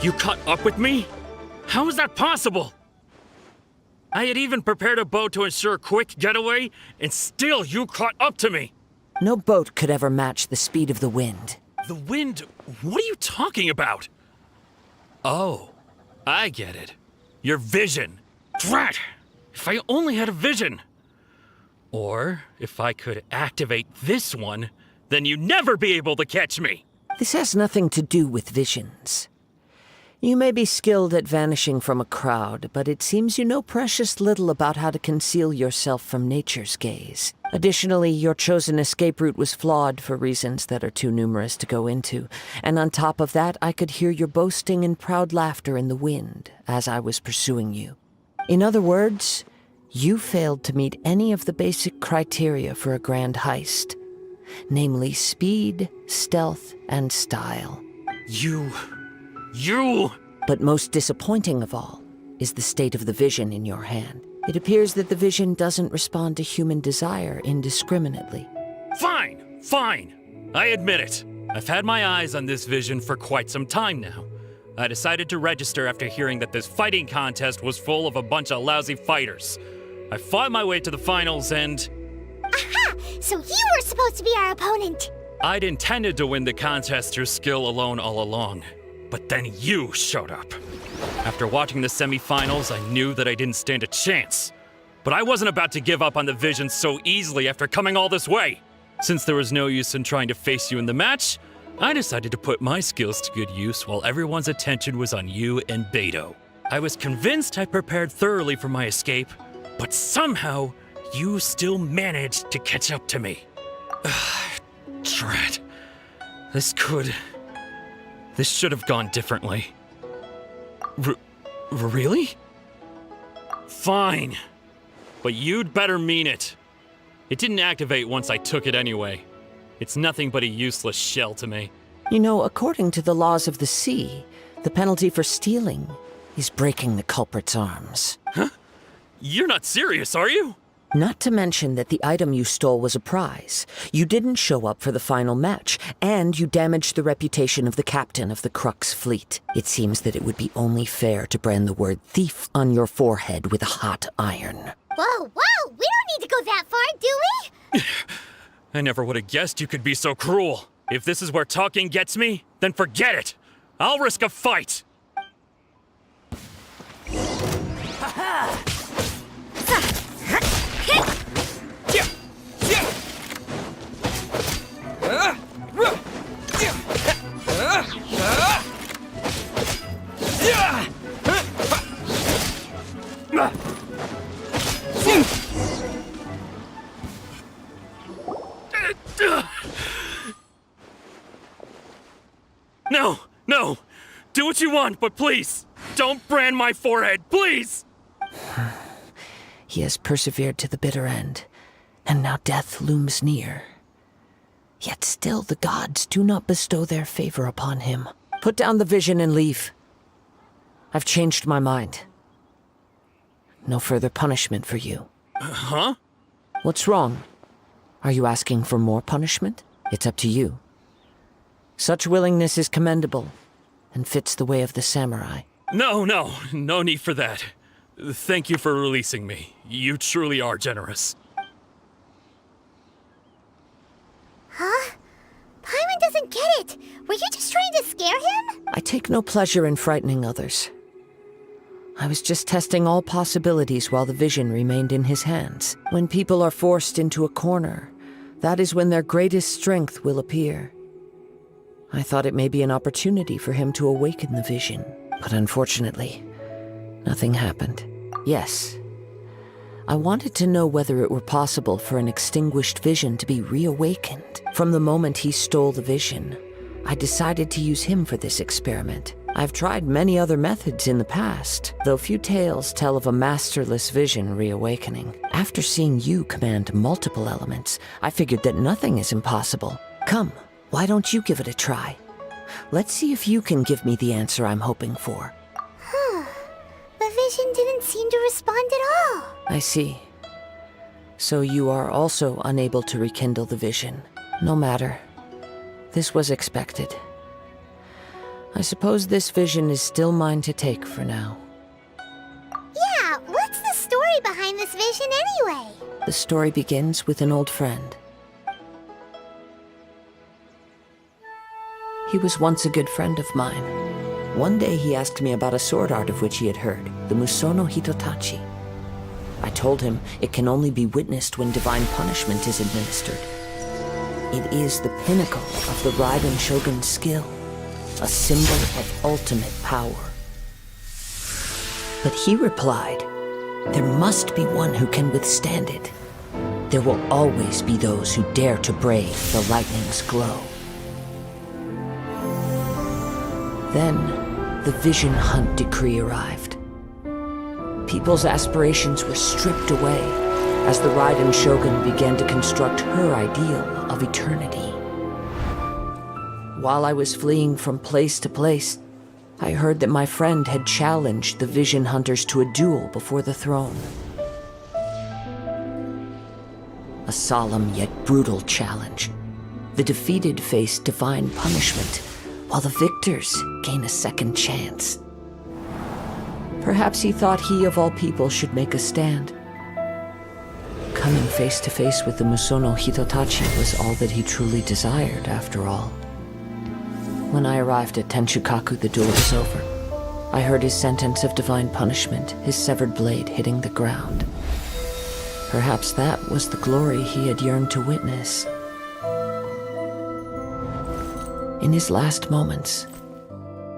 You caught up with me? How is that possible? I had even prepared a boat to ensure a quick getaway, and still you caught up to me! No boat could ever match the speed of the wind. The wind? What are you talking about? Oh, I get it. Your vision. Drat! If I only had a vision! Or, if I could activate this one, then you'd never be able to catch me! This has nothing to do with visions. You may be skilled at vanishing from a crowd, but it seems you know precious little about how to conceal yourself from nature's gaze. Additionally, your chosen escape route was flawed for reasons that are too numerous to go into, and on top of that, I could hear your boasting and proud laughter in the wind as I was pursuing you. In other words, you failed to meet any of the basic criteria for a grand heist, namely speed, stealth, and style. You... But most disappointing of all is the state of the vision in your hand. It appears that the vision doesn't respond to human desire indiscriminately. Fine! I admit it. I've had my eyes on this vision for quite some time now. I decided to register after hearing that this fighting contest was full of a bunch of lousy fighters. I fought my way to the finals and... Aha! So you were supposed to be our opponent! I'd intended to win the contest through skill alone all along. But then you showed up. After watching the semifinals, I knew that I didn't stand a chance. But I wasn't about to give up on the vision so easily after coming all this way. Since there was no use in trying to face you in the match, I decided to put my skills to good use while everyone's attention was on you and Beto. I was convinced I prepared thoroughly for my escape, but somehow you still managed to catch up to me. Drat. This should have gone differently. Really? Fine. But you'd better mean it. It didn't activate once I took it anyway. It's nothing but a useless shell to me. You know, according to the laws of the sea, the penalty for stealing is breaking the culprit's arms. Huh? You're not serious, are you? Not to mention that the item you stole was a prize. You didn't show up for the final match, and you damaged the reputation of the captain of the Crux fleet. It seems that it would be only fair to brand the word thief on your forehead with a hot iron. Whoa! We don't need to go that far, do we? I never would have guessed you could be so cruel. If this is where talking gets me, then forget it. I'll risk a fight. No! Do what you want, but please, don't brand my forehead, please! He has persevered to the bitter end, and now death looms near. Yet still the gods do not bestow their favor upon him. Put down the vision and leave. I've changed my mind. No further punishment for you. Huh? What's wrong? Are you asking for more punishment? It's up to you. Such willingness is commendable and fits the way of the samurai. No need for that. Thank you for releasing me. You truly are generous. Huh? Paimon doesn't get it. Were you just trying to scare him? I take no pleasure in frightening others. I was just testing all possibilities while the vision remained in his hands. When people are forced into a corner, that is when their greatest strength will appear. I thought it may be an opportunity for him to awaken the vision, but unfortunately, nothing happened. Yes, I wanted to know whether it were possible for an extinguished vision to be reawakened. From the moment he stole the vision, I decided to use him for this experiment. I've tried many other methods in the past, though few tales tell of a masterless vision reawakening. After seeing you command multiple elements, I figured that nothing is impossible. Come, why don't you give it a try? Let's see if you can give me the answer I'm hoping for. The vision didn't seem to respond at all. I see. So you are also unable to rekindle the vision. No matter. This was expected. I suppose this vision is still mine to take for now. Yeah, what's the story behind this vision anyway? The story begins with an old friend. He was once a good friend of mine. One day he asked me about a sword art of which he had heard, the Musono Hitotachi. I told him it can only be witnessed when divine punishment is administered. It is the pinnacle of the Raiden Shogun's skill, a symbol of ultimate power. But he replied, there must be one who can withstand it. There will always be those who dare to brave the lightning's glow. Then, the Vision Hunt decree arrived. People's aspirations were stripped away as the Raiden Shogun began to construct her ideal of eternity. While I was fleeing from place to place, I heard that my friend had challenged the Vision Hunters to a duel before the throne. A solemn yet brutal challenge. The defeated face divine punishment, while the victors gain a second chance. Perhaps he thought he of all people should make a stand. Coming face to face with the Musono Hitotachi was all that he truly desired, after all. When I arrived at Tenshukaku, the duel was over. I heard his sentence of divine punishment, his severed blade hitting the ground. Perhaps that was the glory he had yearned to witness. In his last moments,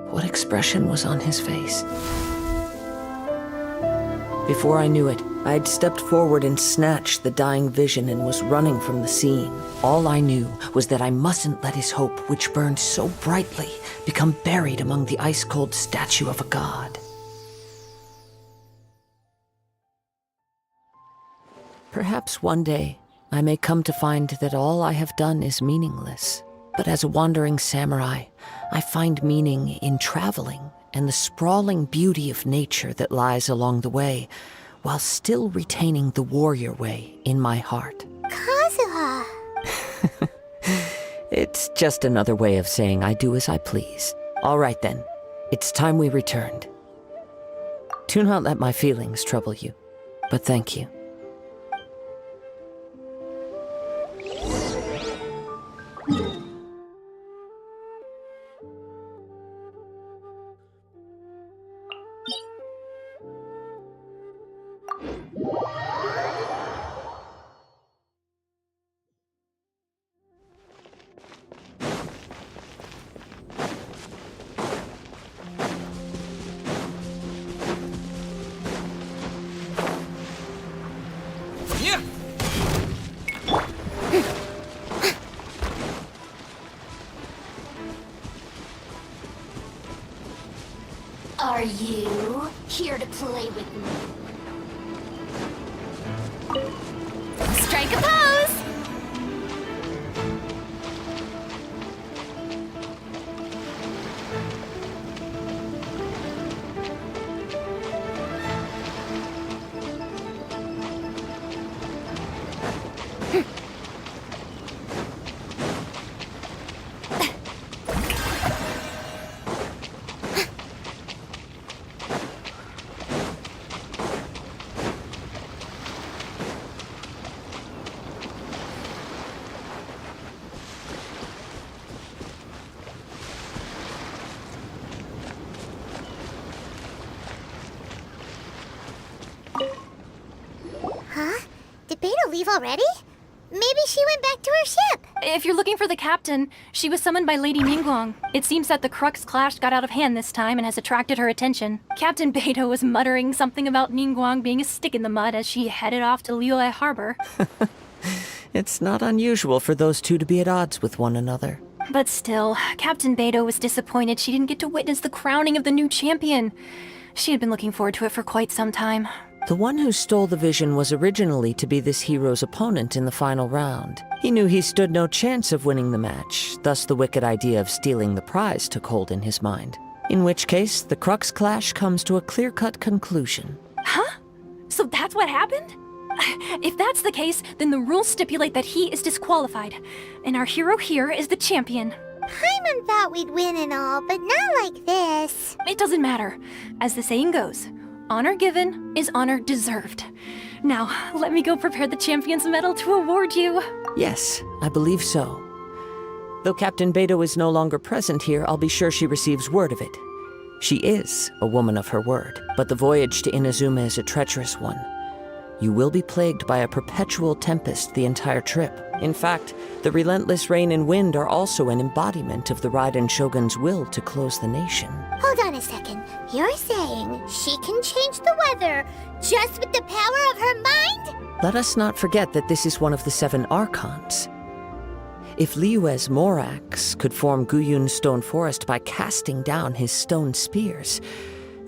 what expression was on his face? Before I knew it, I had stepped forward and snatched the dying vision and was running from the scene. All I knew was that I mustn't let his hope, which burned so brightly, become buried among the ice-cold statue of a god. Perhaps one day, I may come to find that all I have done is meaningless. But as a wandering samurai, I find meaning in traveling and the sprawling beauty of nature that lies along the way, while still retaining the warrior way in my heart. Kazuha! It's just another way of saying I do as I please. All right then, it's time we returned. Do not let my feelings trouble you, but thank you. Are you here to play with me? Strike a pose! leave already? Maybe she went back to her ship. If you're looking for the captain, she was summoned by Lady Ningguang. It seems that the Crux clash got out of hand this time and has attracted her attention. Captain Beidou was muttering something about Ningguang being a stick in the mud as she headed off to Liyue Harbor. It's not unusual for those two to be at odds with one another. But still, Captain Beidou was disappointed she didn't get to witness the crowning of the new champion. She had been looking forward to it for quite some time. The one who stole the vision was originally to be this hero's opponent in the final round. He knew he stood no chance of winning the match, thus the wicked idea of stealing the prize took hold in his mind. In which case, the Crux clash comes to a clear-cut conclusion. Huh? So that's what happened? If that's the case, then the rules stipulate that he is disqualified, and our hero here is the champion. Paimon thought we'd win and all, but not like this. It doesn't matter. As the saying goes, honor given is honor deserved. Now, let me go prepare the champion's medal to award you. Yes, I believe so. Though Captain Beidou is no longer present here, I'll be sure she receives word of it. She is a woman of her word, but the voyage to Inazuma is a treacherous one. You will be plagued by a perpetual tempest the entire trip. In fact, the relentless rain and wind are also an embodiment of the Raiden Shogun's will to close the nation. Hold on a second. You're saying she can change the weather just with the power of her mind? Let us not forget that this is one of the 7 Archons. If Liyue's Morax could form Guyun's stone forest by casting down his stone spears,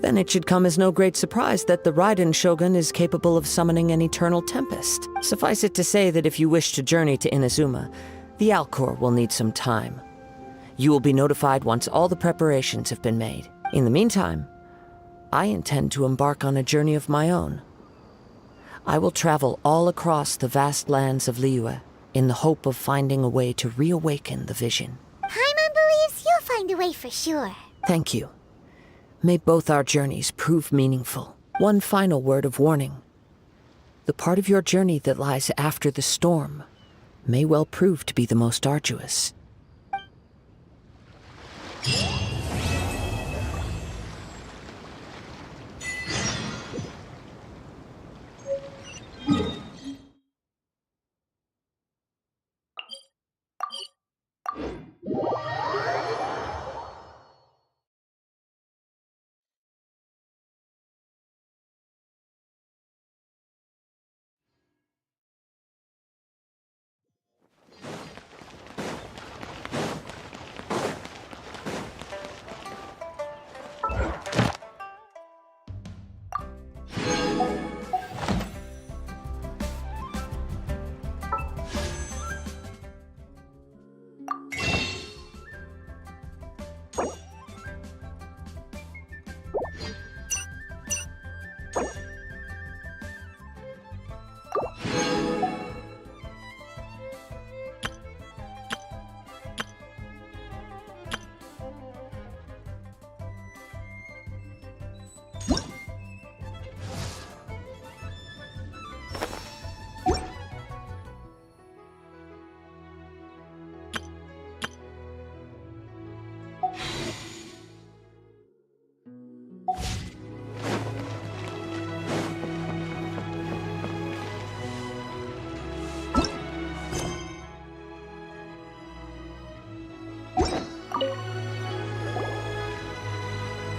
then it should come as no great surprise that the Raiden Shogun is capable of summoning an eternal tempest. Suffice it to say that if you wish to journey to Inazuma, the Alcor will need some time. You will be notified once all the preparations have been made. In the meantime, I intend to embark on a journey of my own. I will travel all across the vast lands of Liyue in the hope of finding a way to reawaken the vision. Paimon believes you'll find a way for sure. Thank you. May both our journeys prove meaningful. One final word of warning. The part of your journey that lies after the storm may well prove to be the most arduous.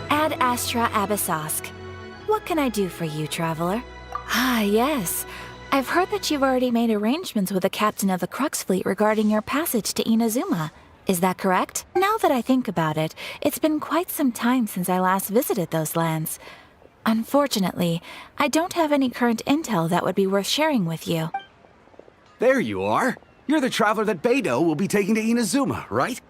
Ad Astra Abyssosk. What can I do for you, traveler? Ah, yes. I've heard that you've already made arrangements with the captain of the Crux fleet regarding your passage to Inazuma. Is that correct? Now that I think about it, it's been quite some time since I last visited those lands. Unfortunately, I don't have any current intel that would be worth sharing with you. There you are. You're the traveler that Beidou will be taking to Inazuma, right?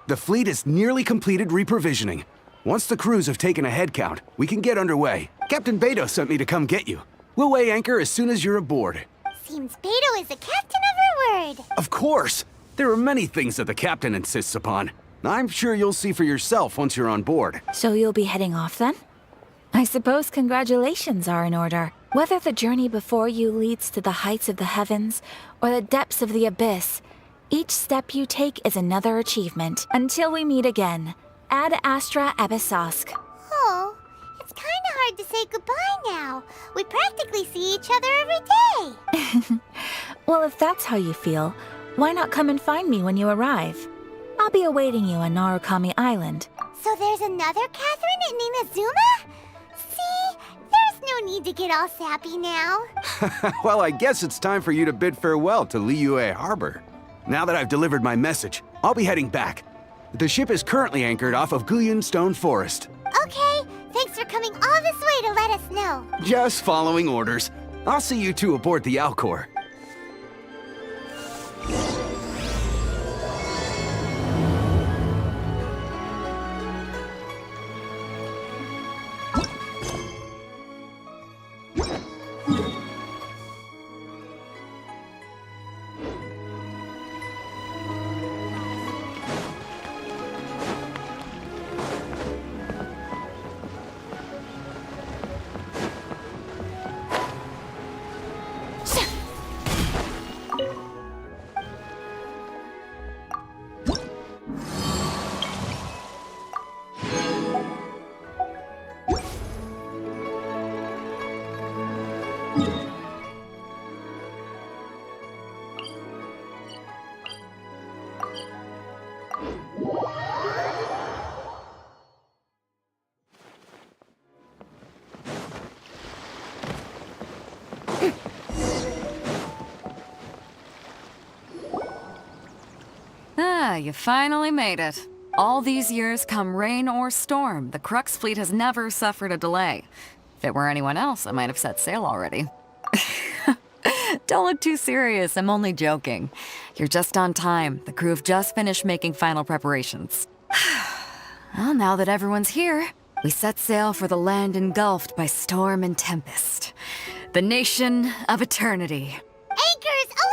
The fleet is nearly completed reprovisioning. Once the crews have taken a head count, we can get underway. Captain Beidou sent me to come get you. We'll weigh anchor as soon as you're aboard. Seems Beidou is the captain of her word. Of course! There are many things that the captain insists upon. I'm sure you'll see for yourself once you're on board. So you'll be heading off then? I suppose congratulations are in order. Whether the journey before you leads to the heights of the heavens or the depths of the abyss, each step you take is another achievement. Until we meet again, Ad Astra Abyssosk. Oh, it's kinda hard to say goodbye now. We practically see each other every day. Well, if that's how you feel, why not come and find me when you arrive? I'll be awaiting you on Narukami Island. So there's another Catherine in Inazuma? See? There's no need to get all sappy now. Well, I guess it's time for you to bid farewell to Liyue Harbor. Now that I've delivered my message, I'll be heading back. The ship is currently anchored off of Guyan Stone Forest. Okay, thanks for coming all this way to let us know. Just following orders. I'll see you two aboard the Alcor. Ah, you finally made it. All these years, come rain or storm, the Crux fleet has never suffered a delay. If it were anyone else, I might have set sail already. Don't look too serious, I'm only joking. You're just on time. The crew have just finished making final preparations. Well, now that everyone's here, we set sail for the land engulfed by storm and tempest. The nation of eternity. Anchors away!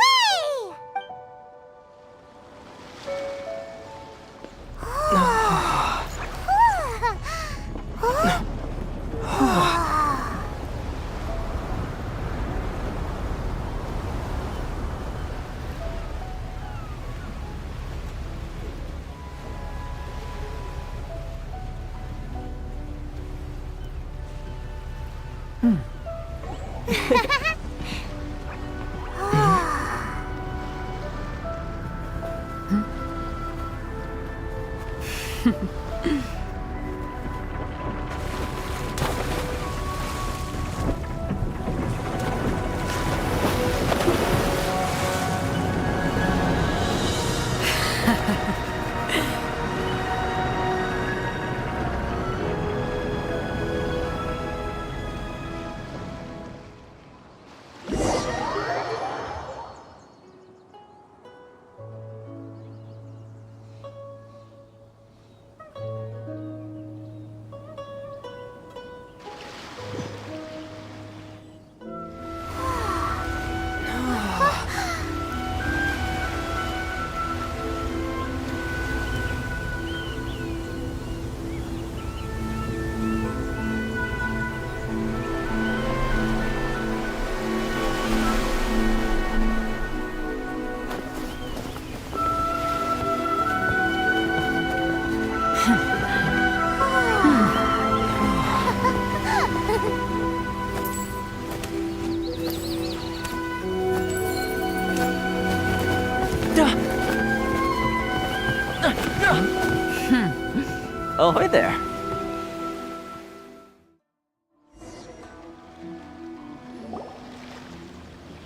Ahoy there.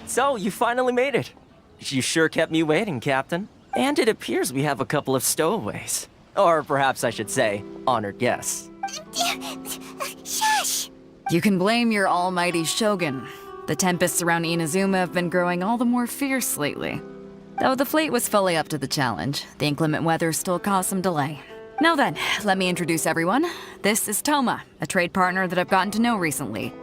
So, you finally made it. You sure kept me waiting, Captain. And it appears we have a couple of stowaways. Or perhaps I should say, honored guests. Shush! You can blame your almighty Shogun. The tempests around Inazuma have been growing all the more fierce lately. Though the fleet was fully up to the challenge, the inclement weather still caused some delay. Now then, let me introduce everyone. This is Toma, a trade partner that I've gotten to know recently.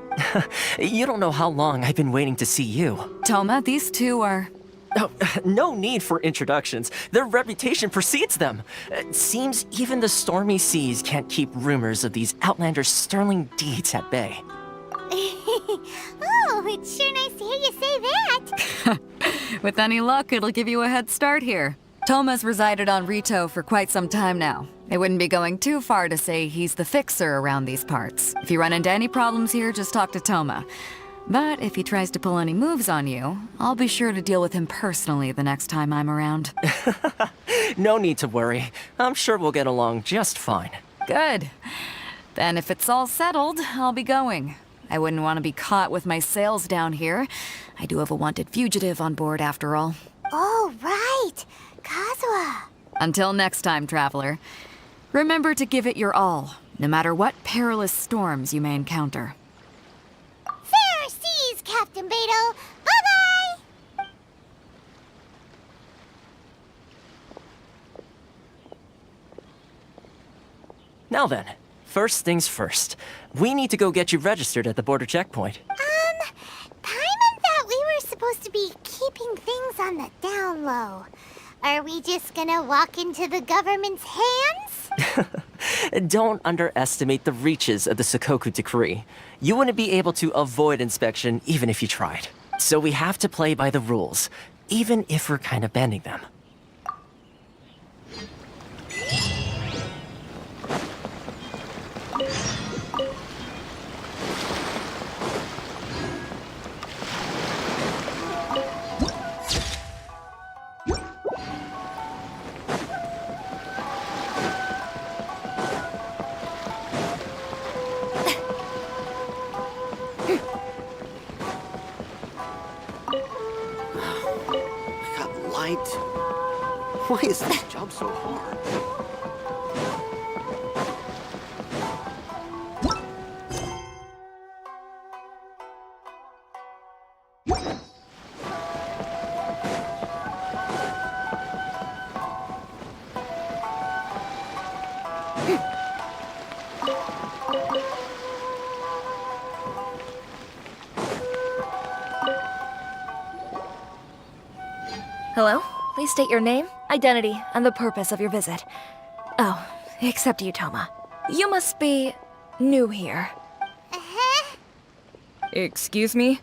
You don't know how long I've been waiting to see you. Toma, these two are... Oh, no need for introductions. Their reputation precedes them. It seems even the stormy seas can't keep rumors of these outlanders' sterling deeds at bay. Oh, it's sure nice to hear you say that. With any luck, it'll give you a head start here. Toma's resided on Rito for quite some time now. It wouldn't be going too far to say he's the fixer around these parts. If you run into any problems here, just talk to Toma. But if he tries to pull any moves on you, I'll be sure to deal with him personally the next time I'm around. No need to worry. I'm sure we'll get along just fine. Good. Then if it's all settled, I'll be going. I wouldn't want to be caught with my sails down here. I do have a wanted fugitive on board after all. Oh, right. Kazuha. Until next time, traveler. Remember to give it your all, no matter what perilous storms you may encounter. Fair seas, Captain Beto. Bye-bye! Now then, first things first. We need to go get you registered at the border checkpoint. Paimon thought we were supposed to be keeping things on the down low. Are we just gonna walk into the government's hands? Don't underestimate the reaches of the Sakoku Decree. You wouldn't be able to avoid inspection even if you tried. So we have to play by the rules, even if we're kind of bending them. Why is this job so hard? Hello? Please state your name, identity, and the purpose of your visit. Oh, except you, Toma. You must be new here. Excuse me?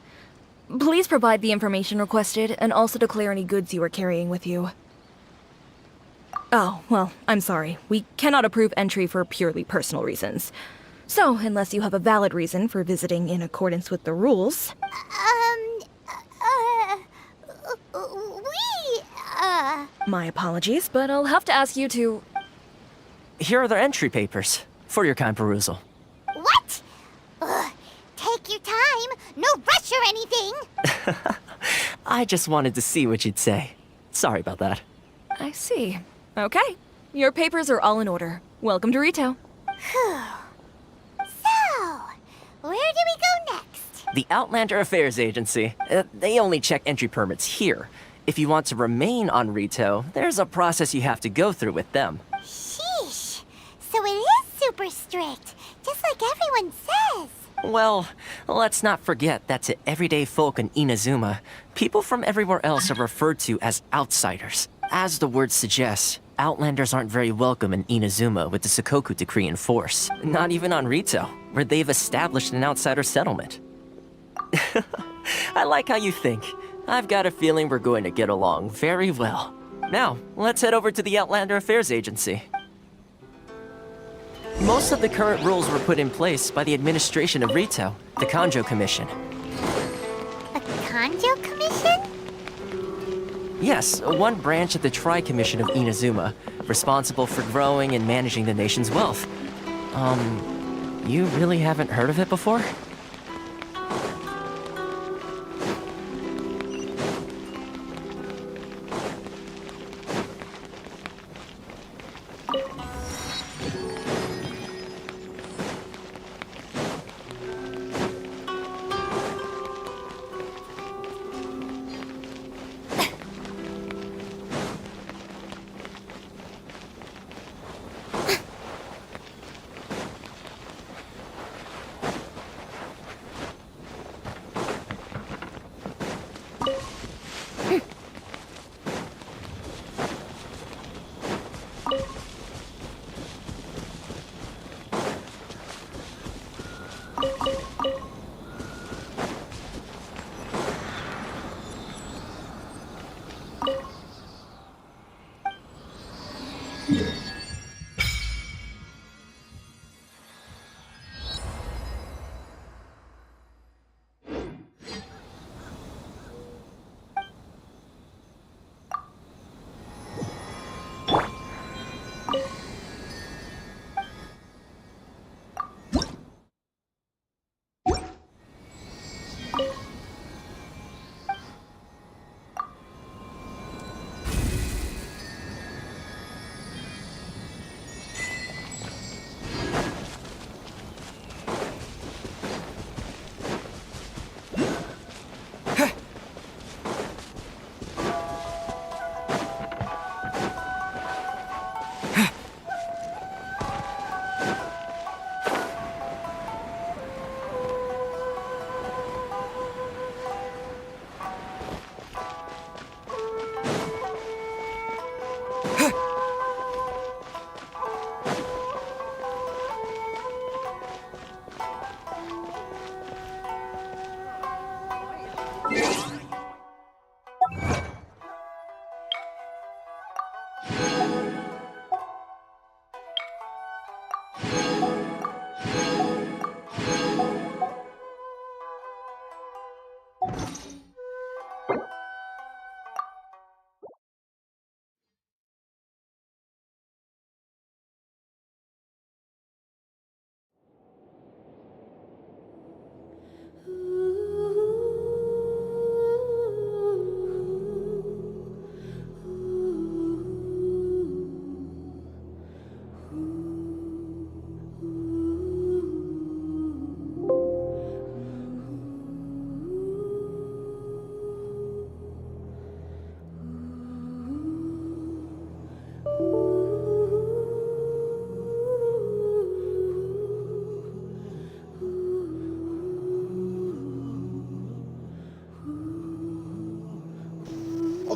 Please provide the information requested and also declare any goods you are carrying with you. Oh, well, I'm sorry. We cannot approve entry for purely personal reasons. So, unless you have a valid reason for visiting in accordance with the rules... My apologies, but I'll have to ask you to... Here are their entry papers, for your kind perusal. What? Take your time. No rush or anything. I just wanted to see what you'd say. Sorry about that. I see. Okay. Your papers are all in order. Welcome to Rito. So, where do we go next? The Outlander Affairs Agency. They only check entry permits here. If you want to remain on Rito, there's a process you have to go through with them. Sheesh. So it is super strict, just like everyone says. Well, let's not forget that to everyday folk in Inazuma, people from everywhere else are referred to as outsiders. As the word suggests, Outlanders aren't very welcome in Inazuma with the Sakoku Decree in force. Not even on Rito, where they've established an outsider settlement. I like how you think. I've got a feeling we're going to get along very well. Now, let's head over to the Outlander Affairs Agency. Most of the current rules were put in place by the administration of Rito, the Kanjo Commission. The Kanjo Commission? Yes, one branch of the Tri-Commission of Inazuma, responsible for growing and managing the nation's wealth. You really haven't heard of it before?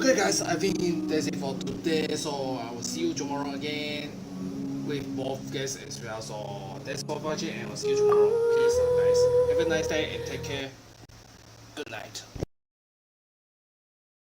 Okay, guys, I think that's it for today. So I will see you tomorrow again with both guests as well. So that's for watching, and I'll see you tomorrow. Peace out, guys. Have a nice day and take care. Good night.